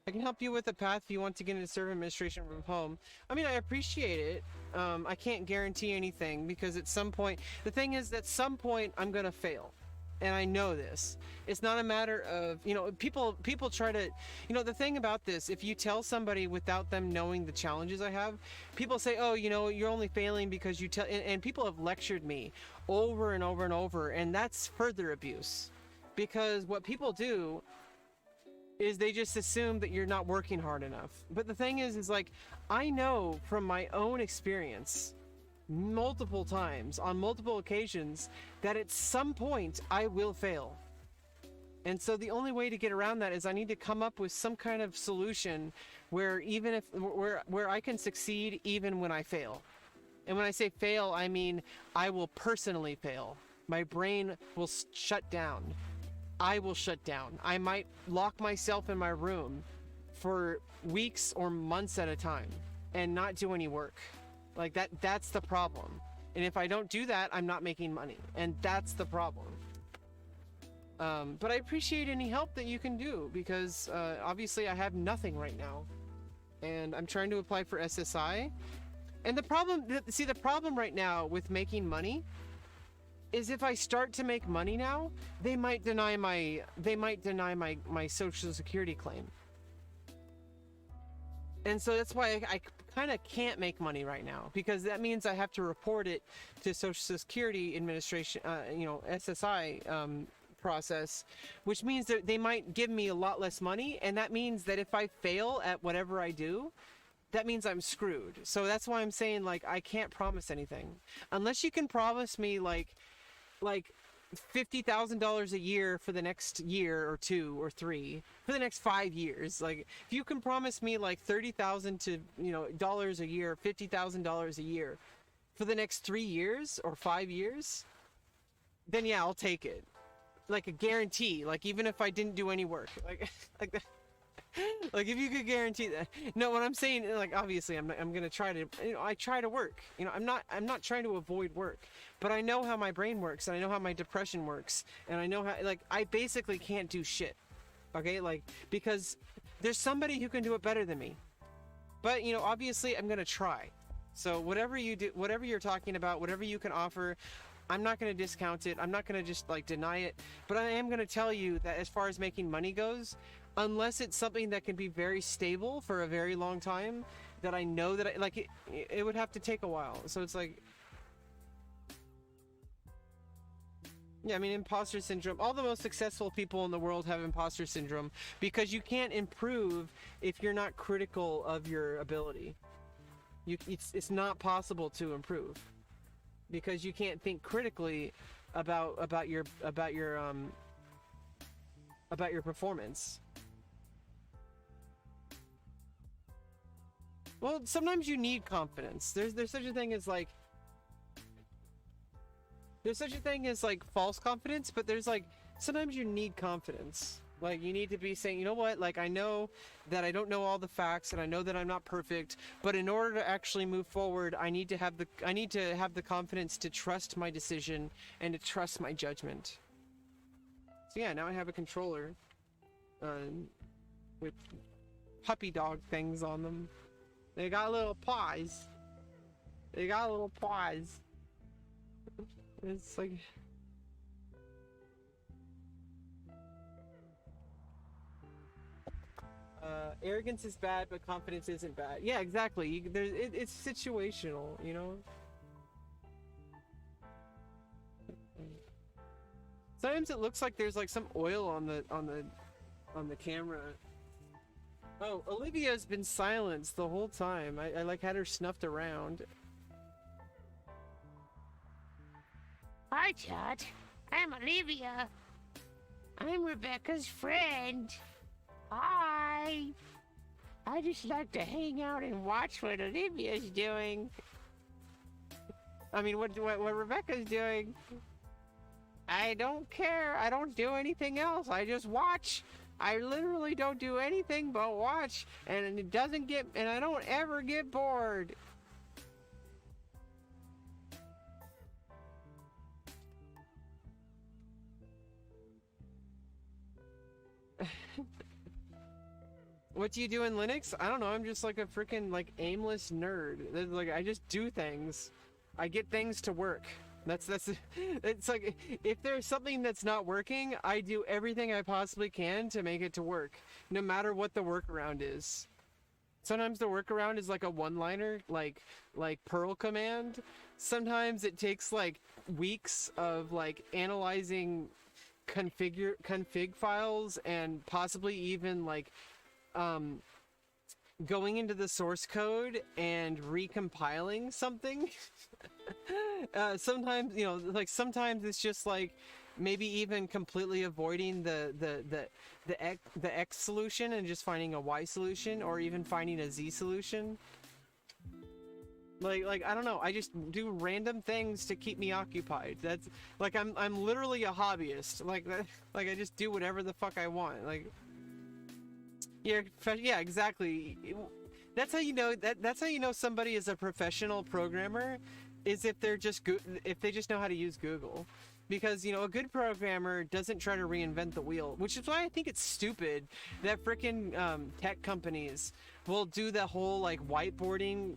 Speaker 1: I can help you with a path if you want to get into server administration from home. I mean, I appreciate it. I can't guarantee anything because at some point, the thing is that at some point I'm gonna fail. And I know this. It's not a matter of, you know, people try to, you know, the thing about this, if you tell somebody without them knowing the challenges I have, people say, oh, you know, you're only failing because you tell, and people have lectured me over and over and over, and that's further abuse. Because what people do is they just assume that you're not working hard enough. But the thing is like, I know from my own experience, multiple times on multiple occasions, that at some point I will fail. And so the only way to get around that is I need to come up with some kind of solution where even if where I can succeed even when I fail. And when I say fail, I mean I will personally fail. My brain will shut down. I will shut down. I might lock myself in my room for weeks or months at a time and not do any work. Like that's the problem. And if I don't do that, I'm not making money. And that's the problem. But I appreciate any help that you can do because obviously I have nothing right now. And I'm trying to apply for SSI. And the problem right now with making money is if I start to make money now, they might deny my Social Security claim. And so that's why I kind of can't make money right now, because that means I have to report it to Social Security Administration, you know, SSI process, which means that they might give me a lot less money. And that means that if I fail at whatever I do, that means I'm screwed. So that's why I'm saying, like, I can't promise anything unless you can promise me like $50,000 a year for the next year or 2 or 3 for the next 5 years. Like, if you can promise me like $30,000 to, you know, dollars a year, $50,000 a year for the next 3 years or 5 years, then yeah, I'll take it. Like a guarantee. Like, even if I didn't do any work, like that. Like, if you could guarantee that. No, what I'm saying, like, obviously I'm gonna try to, you know, I try to work, you know, I'm not trying to avoid work, but I know how my brain works, and I know how my depression works, and I know how, like, I basically can't do shit. Okay, like, because there's somebody who can do it better than me, but, you know, obviously I'm gonna try. So whatever you do, whatever you're talking about, whatever you can offer, I'm not going to discount it. I'm not going to just like deny it, but I am going to tell you that as far as making money goes, unless it's something that can be very stable for a very long time, that I know that it would have to take a while. So it's like, yeah, I mean, imposter syndrome. All the most successful people in the world have imposter syndrome because you can't improve if you're not critical of your ability. It's not possible to improve because you can't think critically about your performance. Well, sometimes you need confidence. There's such a thing as like, there's such a thing as like false confidence, but there's like, sometimes you need confidence. Like, you need to be saying, you know what, like, I know that I don't know all the facts and I know that I'm not perfect, but in order to actually move forward, I need to have the confidence to trust my decision and to trust my judgment. So yeah, now I have a controller with puppy dog things on them. They got little paws. They got little paws. It's like... arrogance is bad, but confidence isn't bad. Yeah, exactly. It's situational, you know. Sometimes it looks like there's like some oil on the camera. Oh, Olivia's been silenced the whole time. I like had her snuffed around.
Speaker 2: Hi, Chad. I'm Olivia. I'm Rebecca's friend. Hi. I just like to hang out and watch what Olivia's doing.
Speaker 1: I mean, what Rebecca's doing?
Speaker 2: I don't care. I don't do anything else. I just watch. I literally don't do anything but watch, and it doesn't get, and I don't ever get bored.
Speaker 1: What do you do in Linux? I don't know. I'm just like a freaking like aimless nerd. Like I just do things. I get things to work. That's it's like if there's something that's not working, I do everything I possibly can to make it to work, no matter what the workaround is. Sometimes the workaround is like a one-liner, like Perl command. Sometimes it takes like weeks of like analyzing config files and possibly even like going into the source code and recompiling something. Sometimes, you know, like sometimes it's just like maybe even completely avoiding the X solution and just finding a Y solution, or even finding a Z solution. Like I don't know, I just do random things to keep me occupied. That's like I'm literally a hobbyist. Like that, like I just do whatever the fuck I want. Like yeah, exactly. That's how you know that's how you know somebody is a professional programmer, is if they're just if they just know how to use Google. Because, you know, a good programmer doesn't try to reinvent the wheel, which is why I think it's stupid that frickin' tech companies will do the whole like whiteboarding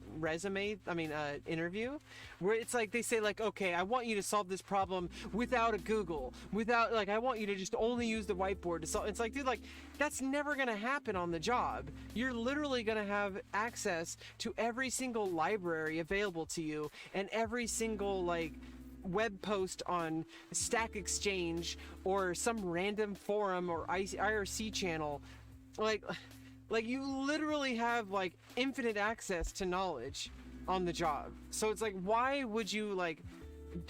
Speaker 1: interview, where it's like they say like, okay, I want you to solve this problem without a Google, without like, I want you to just only use the whiteboard to solve. It's like, dude, like that's never gonna happen on the job. You're literally gonna have access to every single library available to you and every single like web post on Stack Exchange or some random forum or IRC channel. Like you literally have like infinite access to knowledge on the job. So it's like, why would you like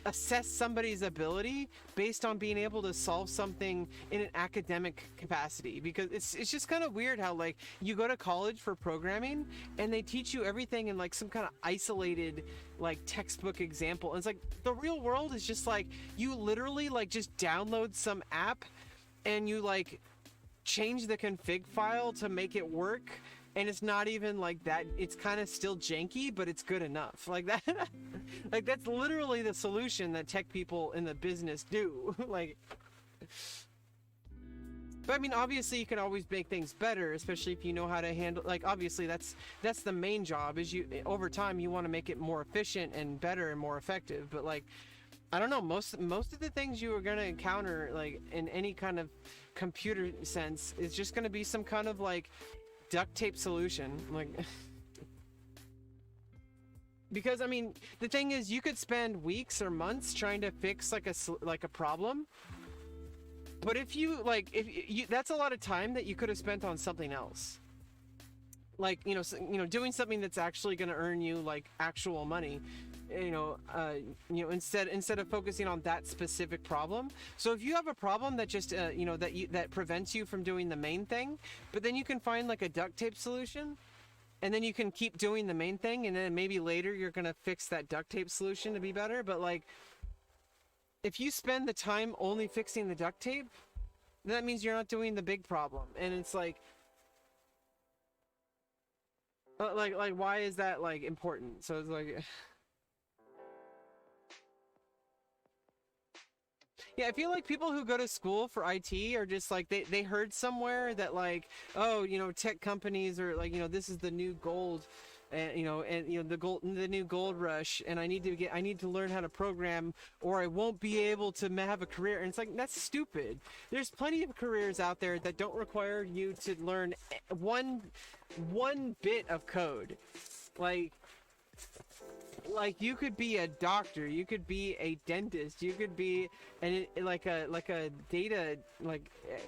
Speaker 1: assess somebody's ability based on being able to solve something in an academic capacity? Because it's just kind of weird how like you go to college for programming and they teach you everything in like some kind of isolated like textbook example, and it's like the real world is just like you literally like just download some app and you like change the config file to make it work, and it's not even like that, it's kind of still janky, but it's good enough. Like that like that's literally the solution that tech people in the business do. Like, but I mean, obviously you can always make things better, especially if you know how to handle, like obviously that's the main job, is you over time you want to make it more efficient and better and more effective. But like, I don't know, most of the things you are going to encounter like in any kind of computer sense is just going to be some kind of like duct tape solution. Like because I mean, the thing is, you could spend weeks or months trying to fix like a problem, but if you that's a lot of time that you could have spent on something else, like doing something that's actually going to earn you like actual money, instead of focusing on that specific problem. So if you have a problem that just that prevents you from doing the main thing, but then you can find like a duct tape solution, and then you can keep doing the main thing, and then maybe later you're going to fix that duct tape solution to be better. But like, if you spend the time only fixing the duct tape, that means you're not doing the big problem. And it's like why is that like important? So it's like yeah, I feel like people who go to school for IT are just like, they heard somewhere that like, oh, tech companies are like, this is the new gold, and the new gold rush, and I need to learn how to program, or I won't be able to have a career. And it's like, that's stupid. There's plenty of careers out there that don't require you to learn one bit of code. Like you could be a doctor, you could be a dentist, you could be like a data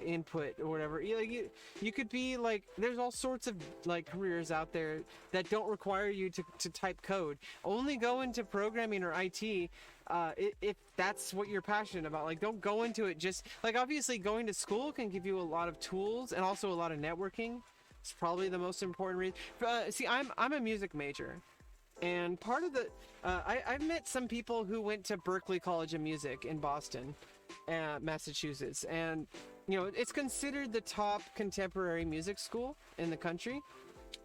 Speaker 1: input or whatever. You could be like, there's all sorts of like careers out there that don't require you to type code. Only go into programming or IT if that's what you're passionate about. Like, don't go into it just like, obviously going to school can give you a lot of tools and also a lot of networking. It's probably the most important reason. See, I'm a music major. And part of the, I've met some people who went to Berklee College of Music in Boston, Massachusetts. And, it's considered the top contemporary music school in the country,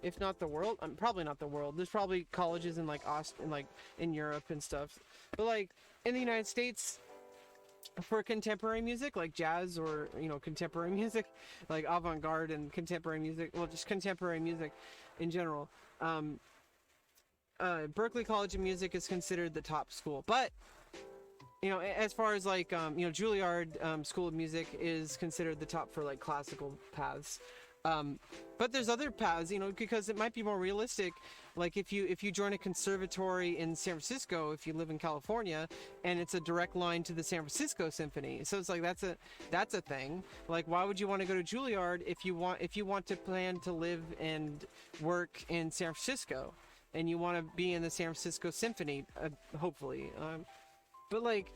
Speaker 1: if not the world. Probably not the world. There's probably colleges in like Austin, like in Europe and stuff. But like in the United States, for contemporary music, like jazz or, contemporary music, like avant-garde and contemporary music, well, just contemporary music in general, Berklee College of Music is considered the top school. But, as far as like, Juilliard School of Music is considered the top for like classical paths. But there's other paths, because it might be more realistic. Like if you join a conservatory in San Francisco, if you live in California, and it's a direct line to the San Francisco Symphony. So it's like, that's a thing. Like, why would you want to go to Juilliard if you want to plan to live and work in San Francisco? And you want to be in the San Francisco Symphony, hopefully. But like,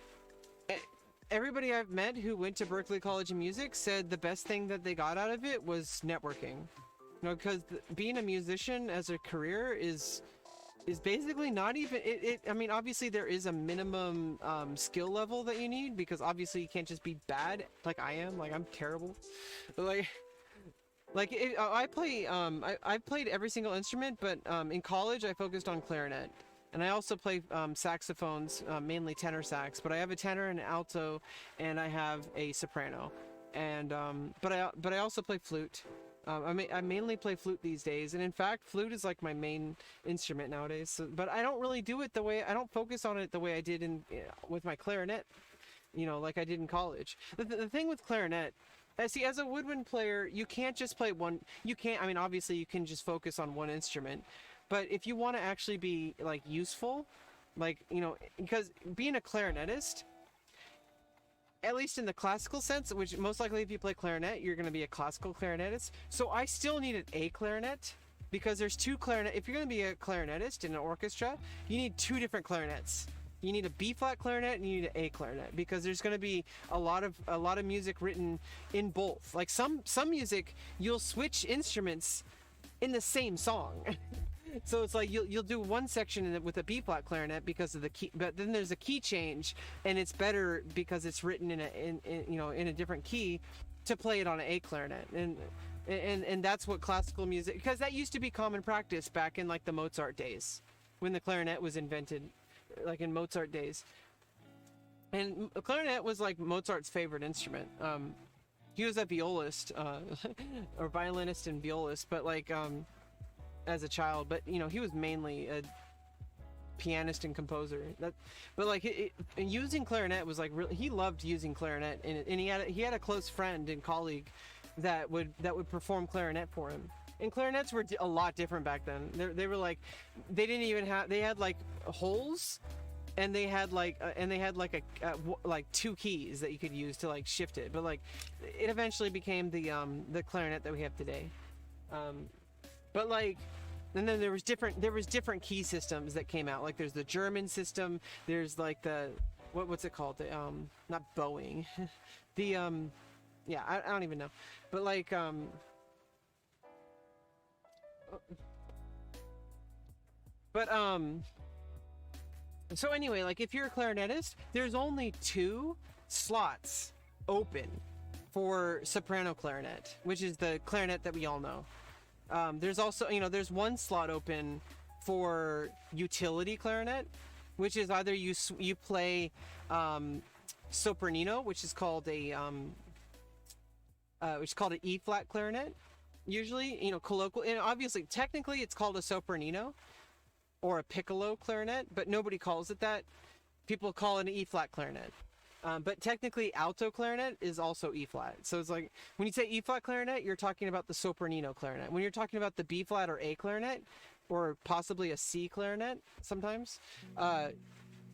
Speaker 1: everybody I've met who went to Berklee College of Music said the best thing that they got out of it was networking. Because being a musician as a career is basically not even it. I mean, obviously there is a minimum skill level that you need, because obviously you can't just be bad like I am. Like, I'm terrible. But I played every single instrument, but in college I focused on clarinet, and I also play saxophones, mainly tenor sax. But I have a tenor and an alto, and I have a soprano, and but I also play flute. I mainly play flute these days, and in fact, flute is like my main instrument nowadays. So, but I don't really do it I don't focus on it the way I did with my clarinet, like I did in college. The thing with clarinet. See, as a woodwind player, you can't just play one. I mean, obviously you can just focus on one instrument, but if you want to actually be like useful, like, because being a clarinetist, at least in the classical sense, which most likely if you play clarinet, you're going to be a classical clarinetist. So I still needed a clarinet, because there's two clarinet. If you're going to be a clarinetist in an orchestra, you need two different clarinets. You need a B-flat clarinet and you need an A clarinet, because there's going to be a lot of music written in both. Like some music, you'll switch instruments in the same song. So it's like you'll do one section with a B-flat clarinet because of the key, but then there's a key change, and it's better because it's written in a different key to play it on an A clarinet. And that's what classical music, because that used to be common practice back in like the Mozart days, when the clarinet was invented. Like in Mozart days, and clarinet was like Mozart's favorite instrument. He was a violist, or violinist and violist, but like as a child. But he was mainly a pianist and composer. But like using clarinet was like really, he loved using clarinet, and he had a close friend and colleague that would perform clarinet for him. And clarinets were a lot different back then. They were like, they didn't even have, they had like holes, and they had like like two keys that you could use to like shift it. But like, it eventually became the clarinet that we have today. But like, and then there was different key systems that came out. Like there's the German system. There's like the what's it called? The not bowing, the yeah, I don't even know. But like so anyway, like if you're a clarinetist, there's only 2 slots open for soprano clarinet, which is the clarinet that we all know. There's also, there's 1 slot open for utility clarinet, which is either you play sopranino, which is called an E flat clarinet, usually, colloquial, and obviously, technically, it's called a sopranino or a piccolo clarinet, but nobody calls it that. People call it an E flat clarinet. But technically, alto clarinet is also E flat. So it's like when you say E flat clarinet, you're talking about the sopranino clarinet. When you're talking about the B flat or A clarinet, or possibly a C clarinet, sometimes,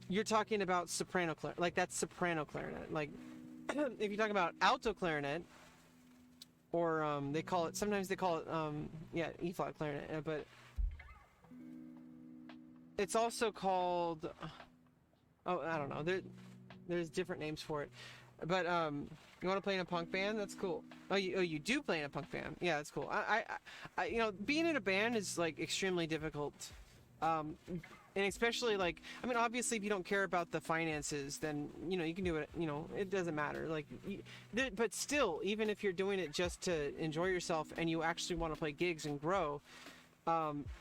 Speaker 1: you're talking about soprano clarinet. Like that's soprano clarinet. Like if you're talking about alto clarinet, or sometimes they call it E flat clarinet, but it's also called, I don't know. There's different names for it, but you want to play in a punk band? That's cool. You do play in a punk band? Yeah, that's cool. I being in a band is like extremely difficult, and especially like, I mean, obviously, if you don't care about the finances, then you can do it. It doesn't matter. Like, but still, even if you're doing it just to enjoy yourself and you actually want to play gigs and grow,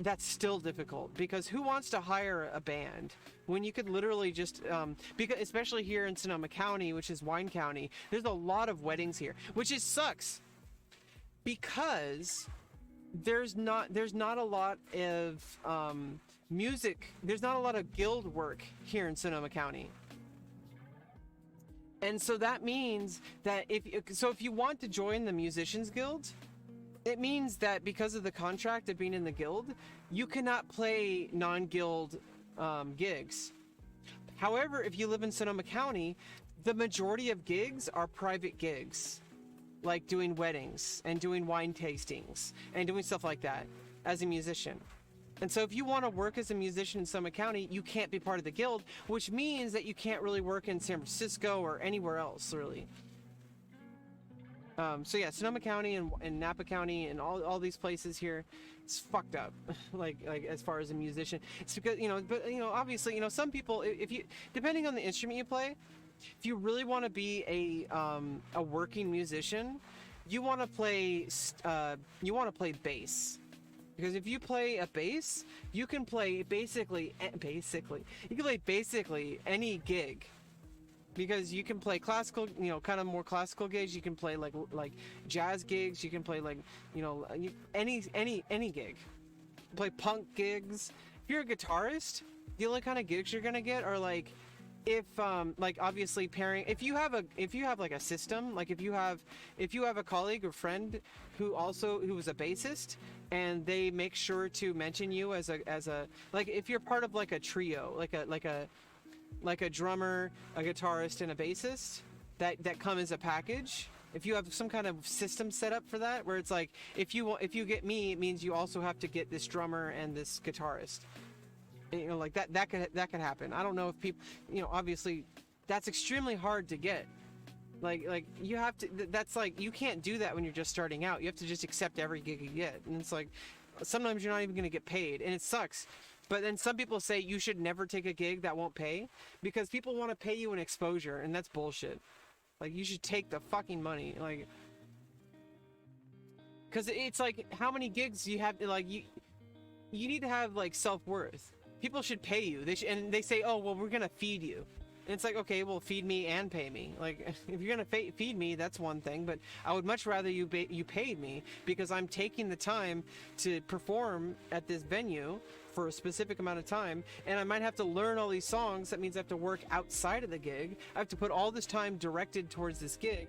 Speaker 1: that's still difficult, because who wants to hire a band when you could literally just because especially here in Sonoma County, which is wine county, there's a lot of weddings here, which sucks, because there's not a lot of music, there's not a lot of guild work here in Sonoma County. And so that means that if you want to join the Musicians Guild, it means that because of the contract of being in the guild, you cannot play non-guild gigs. However, if you live in Sonoma County, the majority of gigs are private gigs, like doing weddings and doing wine tastings and doing stuff like that as a musician. And so if you want to work as a musician in Sonoma County, you can't be part of the guild, which means that you can't really work in San Francisco or anywhere else, really. So yeah, Sonoma County and Napa County and all these places here, it's fucked up. like as far as a musician, it's because but obviously some people, if you, depending on the instrument you play, if you really want to be a working musician, you want to play bass. Because if you play a bass, you can play basically any gig. Because you can play classical, kind of more classical gigs. You can play like jazz gigs. You can play like, any gig. Play punk gigs. If you're a guitarist, the only kind of gigs you're gonna get are like, if obviously pairing. If you have like a system, like if you have a colleague or friend who was a bassist, and they make sure to mention you as a like, if you're part of like a trio, like a drummer, a guitarist, and a bassist that come as a package. If you have some kind of system set up for that, where it's like, if you get me, it means you also have to get this drummer and this guitarist. Like that could happen. I don't know if people, obviously, that's extremely hard to get. Like you have to. That's like, you can't do that when you're just starting out. You have to just accept every gig you get, and it's like, sometimes you're not even going to get paid, and it sucks. But then some people say you should never take a gig that won't pay, because people want to pay you an exposure, and that's bullshit. Like, you should take the fucking money, like, because it's like, how many gigs you have, like, you need to have like self-worth. People should pay you. And they say, oh well, we're gonna feed you. And it's like, okay, well, feed me and pay me. Like, if you're gonna feed me, that's one thing, but I would much rather you paid me, because I'm taking the time to perform at this venue for a specific amount of time, and I might have to learn all these songs. That means I have to work outside of the gig. I have to put all this time directed towards this gig,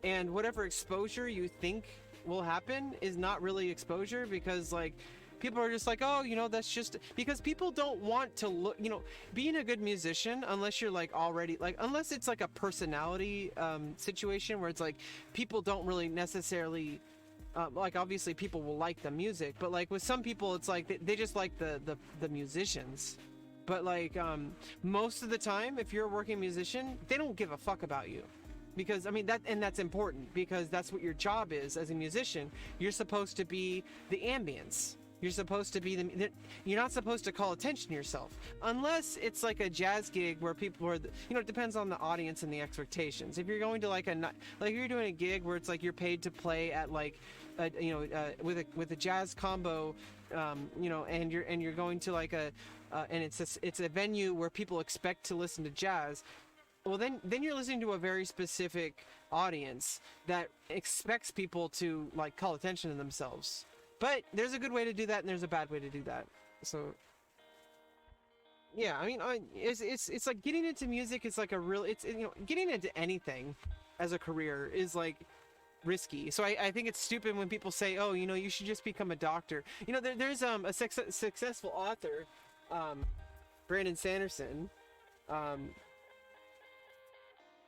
Speaker 1: and whatever exposure you think will happen is not really exposure, because like, people are just like, oh, that's just because people don't want to look, being a good musician, unless you're like already, like, unless it's like a personality situation where it's like, people don't really necessarily, like, obviously people will like the music, but like with some people, it's like they just like the musicians. But like, most of the time, if you're a working musician, they don't give a fuck about you. Because, I mean, that's important, because that's what your job is as a musician. You're supposed to be the ambience. You're supposed to be you're not supposed to call attention to yourself, unless it's like a jazz gig where people are, it depends on the audience and the expectations. If you're going to like you're doing a gig where it's like you're paid to play at like, with a jazz combo, and you're going to like and it's a venue where people expect to listen to jazz. well, then you're listening to a very specific audience that expects people to like call attention to themselves. But there's a good way to do that, and there's a bad way to do that. So yeah, I mean, it's like getting into music is like a real, it's, you know, getting into anything as a career is like risky. So I think it's stupid when people say, oh, you know, you should just become a doctor. You know, there's a successful author, Brandon Sanderson,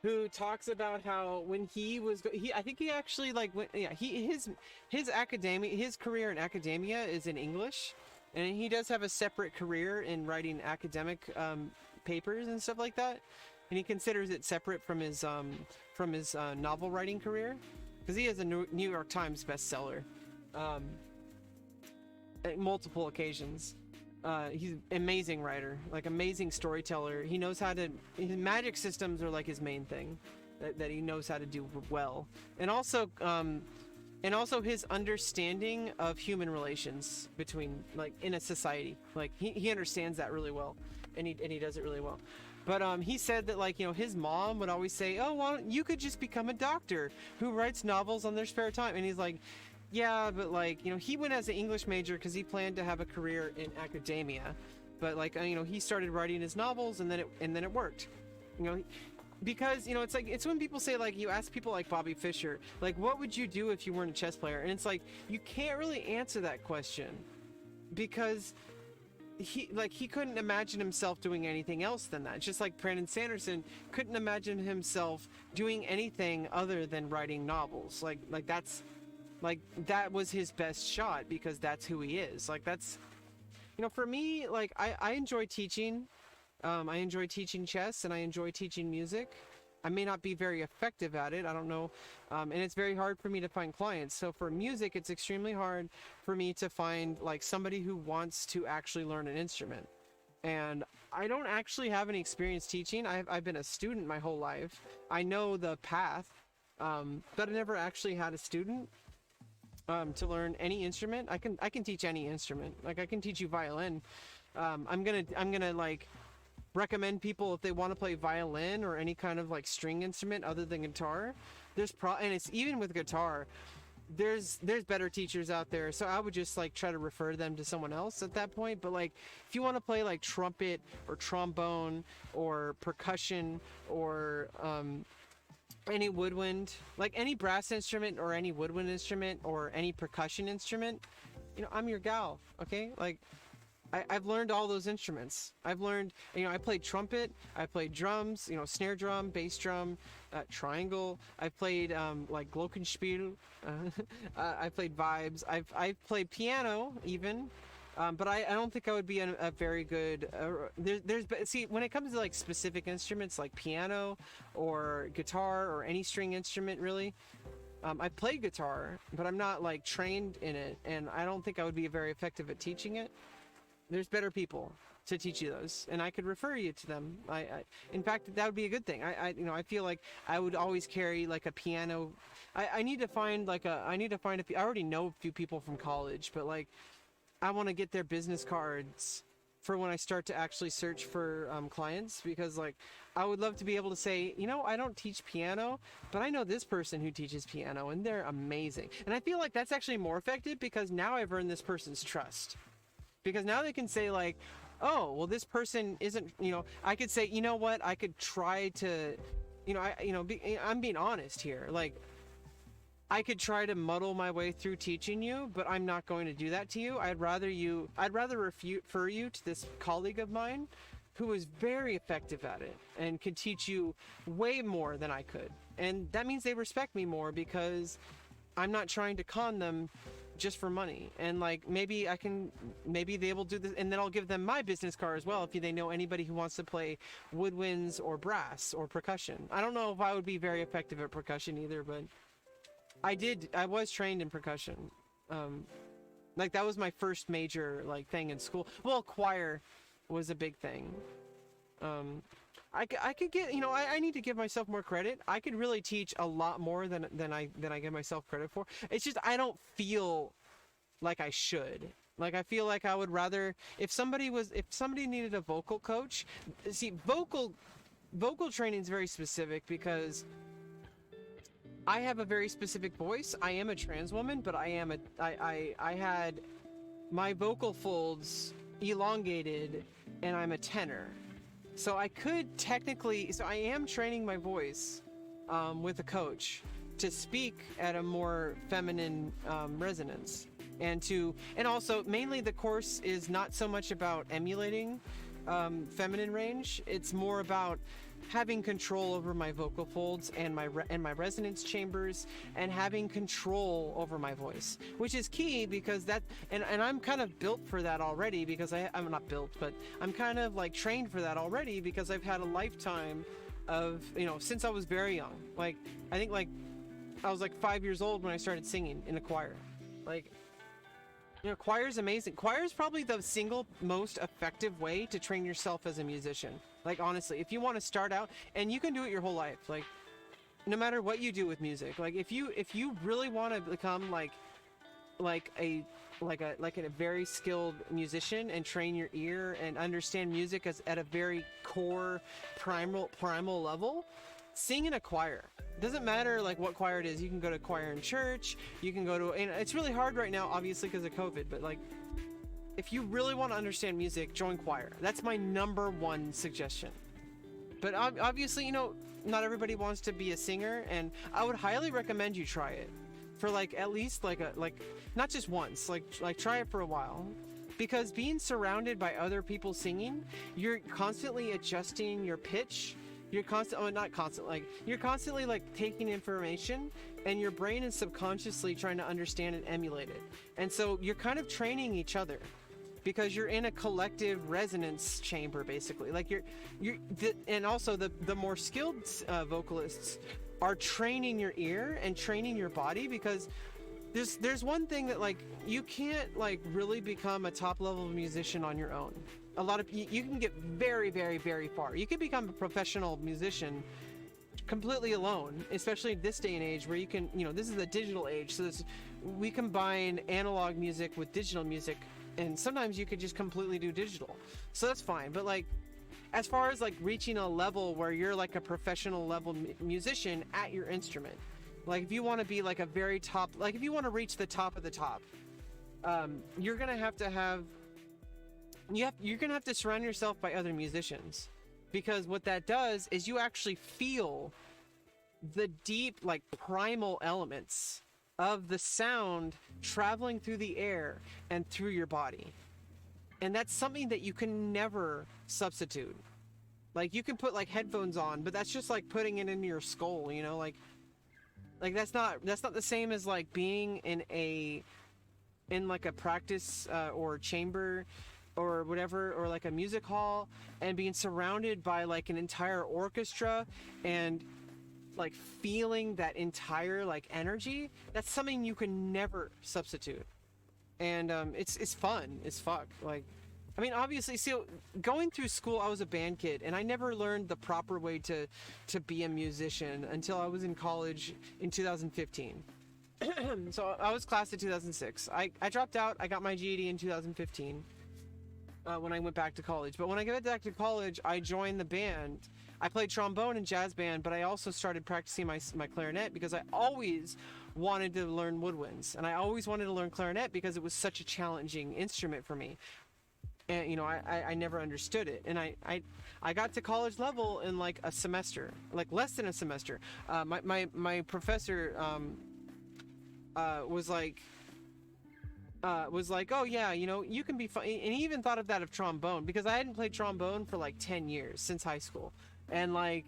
Speaker 1: who talks about how when he was I think he actually like went, yeah, his career in academia is in English, and he does have a separate career in writing academic papers and stuff like that, and he considers it separate from his novel writing career, because he has a New York Times bestseller at multiple occasions. He's an amazing writer, like amazing storyteller. He knows how to, his magic systems are like his main thing that he knows how to do well. And also his understanding of human relations between, like, in a society. Like he understands that really well, and he does it really well. But he said that, like, you know, his mom would always say, oh, well, you could just become a doctor who writes novels on their spare time. And he's like, yeah, but, like, you know, he went as an English major because he planned to have a career in academia, but, like, you know, he started writing his novels, and then it worked, you know, because, you know, it's like, it's when people say, like, you ask people like Bobby Fischer, like, what would you do if you weren't a chess player? And it's like, you can't really answer that question, because he couldn't imagine himself doing anything else than that. It's just like Brandon Sanderson couldn't imagine himself doing anything other than writing novels. Like that was his best shot, because that's who he is. Like, that's, you know, for me, like, I enjoy teaching. I enjoy teaching chess, and I enjoy teaching music. I may not be very effective at it, I don't know, and it's very hard for me to find clients. So for music, it's extremely hard for me to find, like, somebody who wants to actually learn an instrument. And I don't actually have any experience teaching. I've been a student my whole life. I know the path, but I never actually had a student to learn any instrument. I can teach any instrument. Like, I can teach you violin. I'm gonna like recommend people, if they want to play violin or any kind of like string instrument other than guitar, and it's even with guitar, there's better teachers out there. So I would just like try to refer them to someone else at that point. But like, if you want to play like trumpet or trombone or percussion or any woodwind, like any brass instrument or any woodwind instrument or any percussion instrument, you know, I'm your gal. Okay, like, I've learned all those instruments. I've learned, you know, I played trumpet, I played drums, you know, snare drum, bass drum, triangle. I've played like glockenspiel. I played vibes. I've played piano even, but I don't think I would be a very good. See, when it comes to like specific instruments like piano or guitar or any string instrument, really. I play guitar, but I'm not like trained in it, and I don't think I would be very effective at teaching it. There's better people to teach you those, and I could refer you to them. In fact, that would be a good thing. You know, I feel like I would always carry like a piano. I need to find I already know a few people from college, but like, I want to get their business cards for when I start to actually search for clients, because like, I would love to be able to say, you know, I don't teach piano, but I know this person who teaches piano, and they're amazing. And I feel like that's actually more effective, because now I've earned this person's trust. Because now they can say like, oh, well, this person isn't, you know, I could say, you know what, I could try to, you know, I'm being honest here. Like, I could try to muddle my way through teaching you, but I'm not going to do that to you. I'd rather refer you to this colleague of mine who is very effective at it and could teach you way more than I could. And that means they respect me more, because I'm not trying to con them just for money. And like, maybe they will do this, and then I'll give them my business card as well if they know anybody who wants to play woodwinds or brass or percussion. I don't know if I would be very effective at percussion either, but I was trained in percussion. Like, that was my first major like thing in school. Well, choir was a big thing. I could get, you know, I need to give myself more credit. I could really teach a lot more than I give myself credit for. It's just, I don't feel like I should. Like, I feel like I would rather, if somebody needed a vocal coach, see, vocal vocal training is very specific because I have a very specific voice. I am a trans woman, but I had my vocal folds elongated, and I'm a tenor. So I could technically, so I am training my voice with a coach to speak at a more feminine resonance, and also mainly the course is not so much about emulating feminine range. It's more about having control over my vocal folds and my resonance chambers, and having control over my voice, which is key because that, and I'm kind of built for that already, because I'm not built, but I'm kind of like trained for that already, because I've had a lifetime of, since I was very young. Like, I think like I was like 5 years old when I started singing in a choir. Like, choir is amazing. Choir is probably the single most effective way to train yourself as a musician. Like, honestly, if you want to start out, and you can do it your whole life, like, no matter what you do with music, like, if you really want to become like a very skilled musician and train your ear and understand music as at a very core primal level, sing in a choir. Doesn't matter like what choir it is. You can go to choir in church, you can go to, and it's really hard right now obviously because of COVID, but like, if you really want to understand music, join choir. That's my number one suggestion. But obviously, not everybody wants to be a singer, and I would highly recommend you try it for like at least like not just once, like try it for a while. Because being surrounded by other people singing, you're constantly adjusting your pitch. You're constantly like taking information, and your brain is subconsciously trying to understand and emulate it. And so you're kind of training each other, because you're in a collective resonance chamber, basically. Like and also the more skilled vocalists are training your ear and training your body, because there's one thing that, like, you can't like really become a top level musician on your own. A lot of you can get very, very, very far. You can become a professional musician completely alone, especially in this day and age where you can, this is the digital age, so we combine analog music with digital music, and sometimes you could just completely do digital, so that's fine. But like, as far as like reaching a level where you're like a professional level musician at your instrument, like if you want to be like a very top, like if you want to reach the top of the top, you're gonna have to surround yourself by other musicians, because what that does is you actually feel the deep, like, primal elements of the sound traveling through the air and through your body. And that's something that you can never substitute. Like, you can put like headphones on, but that's just like putting it in your skull, like that's not the same as like being in like a practice or chamber or whatever, or like a music hall, and being surrounded by like an entire orchestra and like feeling that entire like energy. That's something you can never substitute. And it's fun as fuck. Like, I mean, obviously, see, going through school, I was a band kid, and I never learned the proper way to be a musician until I was in college in 2015. So I was class of 2006. I dropped out. I got my GED in 2015 when I went back to college. But when I got back to college, I joined the band. I played trombone and jazz band, but I also started practicing my clarinet, because I always wanted to learn woodwinds, and I always wanted to learn clarinet because it was such a challenging instrument for me. And I never understood it, and I got to college level in like a semester, like less than a semester. My professor was like, oh yeah, you can be fun. And he even thought of that of trombone, because I hadn't played trombone for like 10 years since high school, and like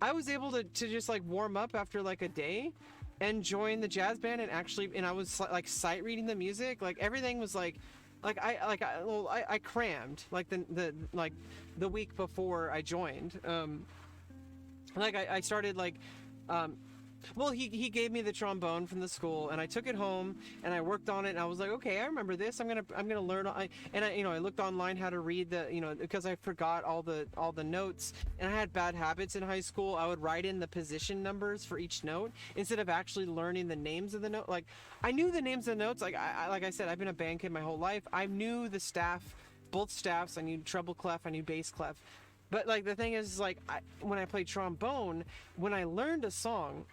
Speaker 1: I was able to just like warm up after like a day and join the jazz band, and I was like sight reading the music, like everything was like I crammed like the week before I joined. I started like well, he gave me the trombone from the school, and I took it home and I worked on it, and I was like, okay, I remember this. I'm gonna learn. I looked online how to read the, because I forgot all the notes, and I had bad habits in high school. I would write in the position numbers for each note instead of actually learning the names of the note. Like, I knew the names of the notes. Like I said, I've been a band kid my whole life. I knew the staff, both staffs. I knew treble clef, I knew bass clef. But like the thing is, like when I played trombone, when I learned a song,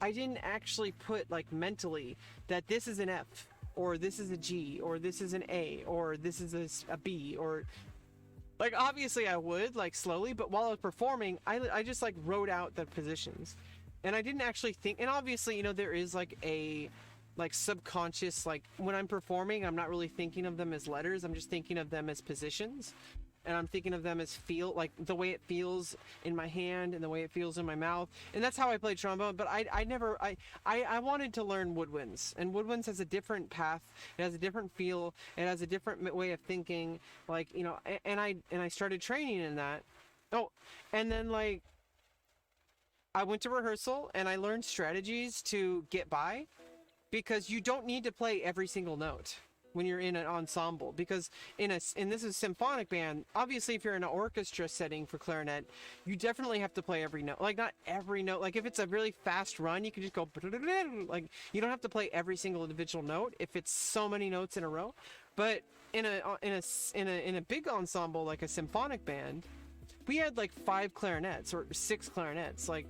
Speaker 1: I didn't actually put like mentally that this is an F or this is a G or this is an A or this is a B, or like obviously I would like slowly, but while I was performing, I just like wrote out the positions, and I didn't actually think. And obviously, you know, there is like a like subconscious, like when I'm performing, I'm not really thinking of them as letters. I'm just thinking of them as positions, and I'm thinking of them as feel, like the way it feels in my hand and the way it feels in my mouth. And that's how I play trombone. But I never, I wanted to learn woodwinds, and woodwinds has a different path. It has a different feel. It has a different way of thinking. Like, you know, and I started training in that. Oh, and then like I went to rehearsal and I learned strategies to get by, because you don't need to play every single note when you're in an ensemble, because and this is symphonic band, obviously if you're in an orchestra setting for clarinet, you definitely have to play every note. Like not every note, like if it's a really fast run, you can just go like, you don't have to play every single individual note if it's so many notes in a row. But in a big ensemble like a symphonic band, we had like 5 clarinets or 6 clarinets. Like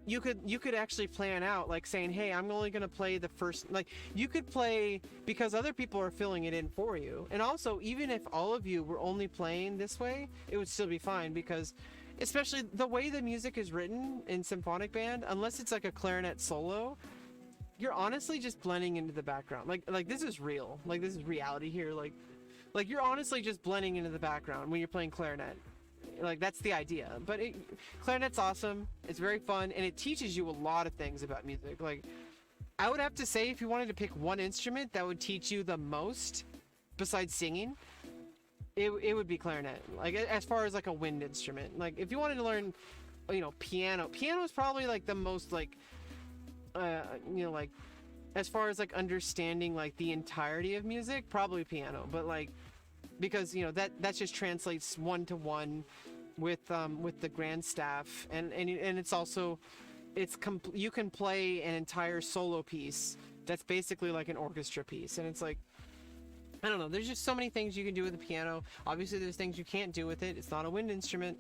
Speaker 1: you could actually plan out like saying, hey, I'm only going to play the first, like you could play because other people are filling it in for you. And also, even if all of you were only playing this way, it would still be fine, because especially the way the music is written in symphonic band, unless it's like a clarinet solo, you're honestly just blending into the background. Like this is real, like this is reality here. Like you're honestly just blending into the background when you're playing clarinet. Like that's the idea. But clarinet's awesome, it's very fun, and it teaches you a lot of things about music. Like I would have to say, if you wanted to pick one instrument that would teach you the most besides singing, it would be clarinet. Like as far as like a wind instrument, like if you wanted to learn, you know, piano is probably like the most like you know, like as far as like understanding like the entirety of music, probably piano. But like, because you know that just translates 1-to-1 with the grand staff, and it's also you can play an entire solo piece that's basically like an orchestra piece, and it's like, I don't know, there's just so many things you can do with the piano. Obviously there's things you can't do with it. It's not a wind instrument.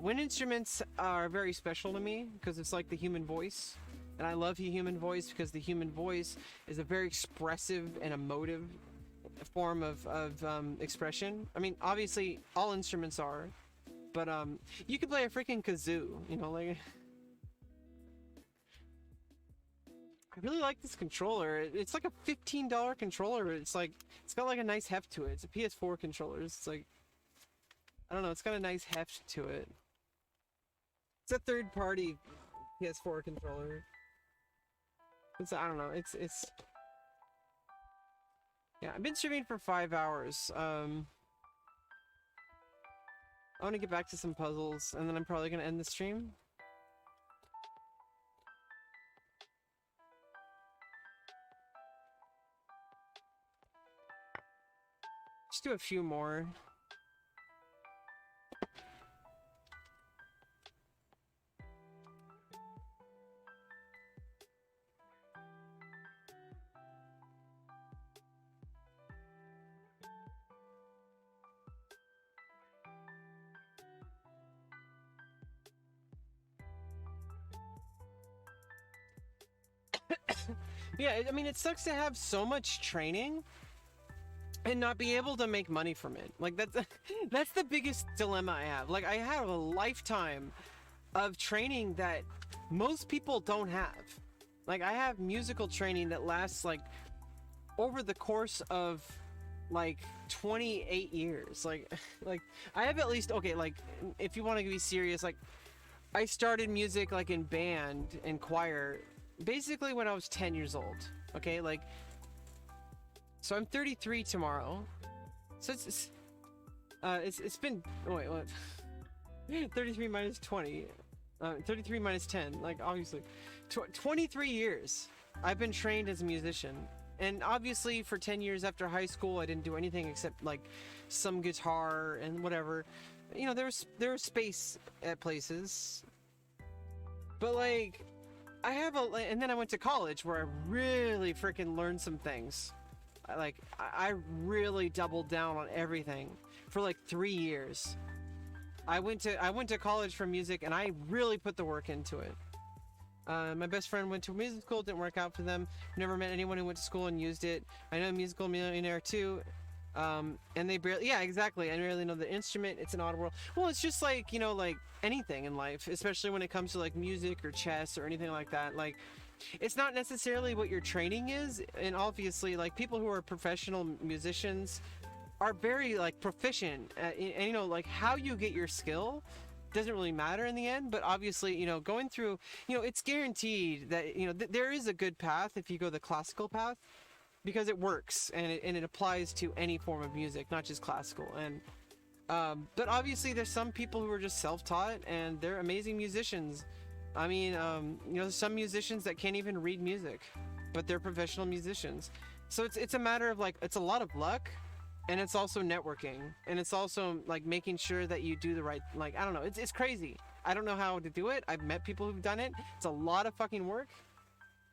Speaker 1: Wind instruments are very special to me because it's like the human voice, and I love the human voice because the human voice is a very expressive and emotive form of expression. I mean, obviously all instruments are, but you could play a freaking kazoo, you know, like I really like this controller. It's like a $15 controller. It's like, it's got like a nice heft to it. It's a PS4 controller. It's like, I don't know, it's got a nice heft to it. It's a third party PS4 controller. I don't know, it's yeah, I've been streaming for 5 hours. I want to get back to some puzzles, and then I'm probably going to end the stream. Just do a few more. Yeah, I mean, it sucks to have so much training and not be able to make money from it. Like that's the biggest dilemma I have. Like I have a lifetime of training that most people don't have. Like I have musical training that lasts like over the course of like 28 years. Like I have at least, okay, like if you want to be serious, like I started music like in band and choir basically when I was 10 years old. Okay, like, so I'm 33 tomorrow. So it's been, oh wait, what? 33 minus 20. 33 minus 10, like obviously 23 years I've been trained as a musician. And obviously for 10 years after high school I didn't do anything except like some guitar and whatever, you know. there was space at places, but like and then I went to college where I really freaking learned some things. I really doubled down on everything for like 3 years. I went to college for music, and I really put the work into it. My best friend went to music school, didn't work out for them. Never met anyone who went to school and used it. I know Musical Millionaire too. And they barely, yeah, exactly. I barely know the instrument. It's an odd world. Well, it's just like, you know, like anything in life, especially when it comes to like music or chess or anything like that. Like, it's not necessarily what your training is. And obviously, like people who are professional musicians are very like proficient at, and you know, like how you get your skill doesn't really matter in the end. But obviously, you know, going through, you know, it's guaranteed that, you know, there is a good path if you go the classical path, because it works and it applies to any form of music, not just classical. And but obviously there's some people who are just self-taught and they're amazing musicians. I mean, you know, some musicians that can't even read music, but they're professional musicians. So it's a matter of like, it's a lot of luck, and it's also networking, and it's also like making sure that you do the right, like, I don't know, it's crazy. I don't know how to do it. I've met people who've done it. It's a lot of fucking work,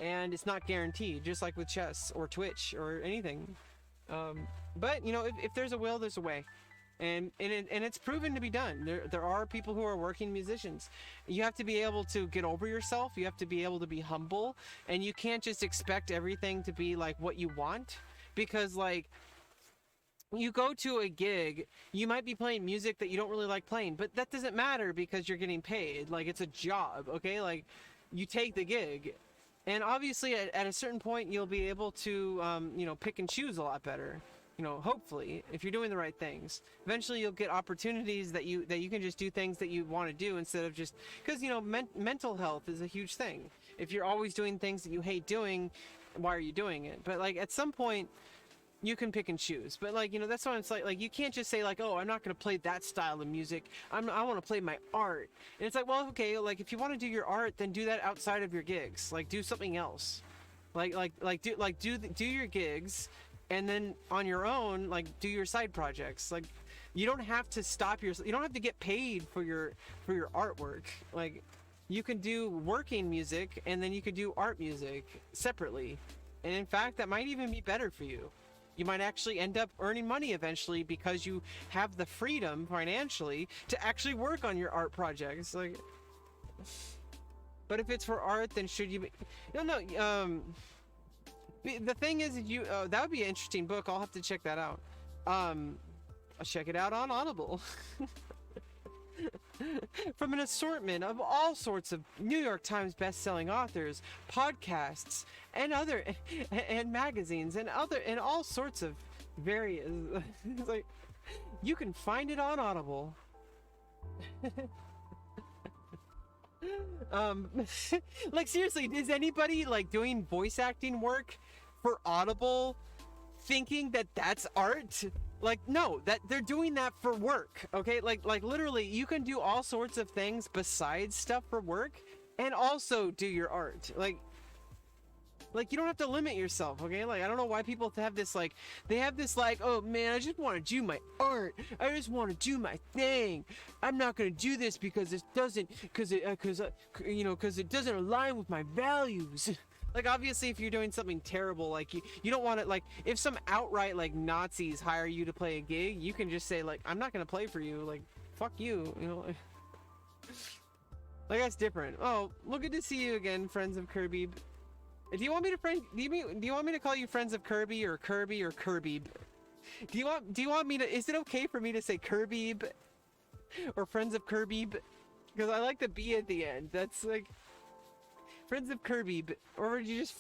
Speaker 1: and it's not guaranteed, just like with chess or Twitch or anything. But you know, if there's a will, there's a way. And it's proven to be done. There are people who are working musicians. You have to be able to get over yourself. You have to be able to be humble, and you can't just expect everything to be like what you want, because like, you go to a gig, you might be playing music that you don't really like playing, but that doesn't matter because you're getting paid. Like, it's a job, okay? Like, you take the gig, and obviously at a certain point you'll be able to you know, pick and choose a lot better, you know, hopefully, if you're doing the right things. Eventually you'll get opportunities that you can just do things that you want to do, instead of just, because you know, mental health is a huge thing. If you're always doing things that you hate doing, why are you doing it? But like, at some point you can pick and choose. But like, you know, that's why it's like you can't just say like, oh, I'm not going to play that style of music. I want to play my art. And it's like, well, okay, like if you want to do your art, then do that outside of your gigs. Like, do something else. Do your gigs, and then on your own, like, do your side projects. Like, you don't have to you don't have to get paid for your artwork. Like, you can do working music, and then you could do art music separately. And in fact, that might even be better for you. You might actually end up earning money eventually, because you have the freedom financially to actually work on your art projects. Like, but if it's for art, then should you be? No. The thing is, that would be an interesting book. I'll have to check that out. I'll check it out on Audible. From an assortment of all sorts of New York Times best-selling authors, podcasts, and magazines, and all sorts of various. It's like, you can find it on Audible. Like, seriously, is anybody like doing voice acting work for Audible thinking that that's art? Like, no, that they're doing that for work, okay? Like literally, you can do all sorts of things besides stuff for work, and also do your art. Like you don't have to limit yourself, okay? Like, I don't know why people have this like, oh man, I just want to do my art. I just want to do my thing. I'm not gonna do this because it doesn't, because it doesn't align with my values. Like, obviously, if you're doing something terrible, like, you don't want to, like, if some outright, like, Nazis hire you to play a gig, you can just say, like, I'm not going to play for you. Like, fuck you, you know? Like, that's different. Oh, well, good to see you again, friends of Kirby. Do you want me to call you friends of Kirby or Kirby or Kirby? Do you want me to, is it okay for me to say Kirby or friends of Kirby? Because I like the B at the end. That's like, friends of Kirby, or would you just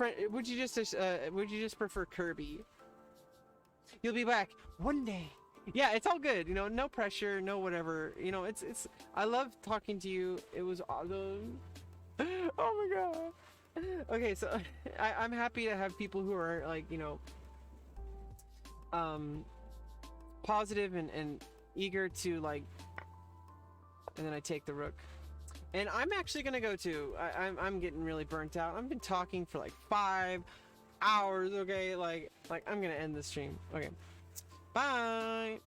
Speaker 1: prefer Kirby? You'll be back one day. Yeah, it's all good. You know, no pressure, no whatever. You know, it's. I love talking to you. It was awesome. Oh my god. Okay, so I'm happy to have people who are like, you know, positive and eager to like. And then I take the rook. And I'm actually gonna go too. I'm getting really burnt out. I've been talking for like 5 hours. Okay, like I'm gonna end the stream. Okay, bye.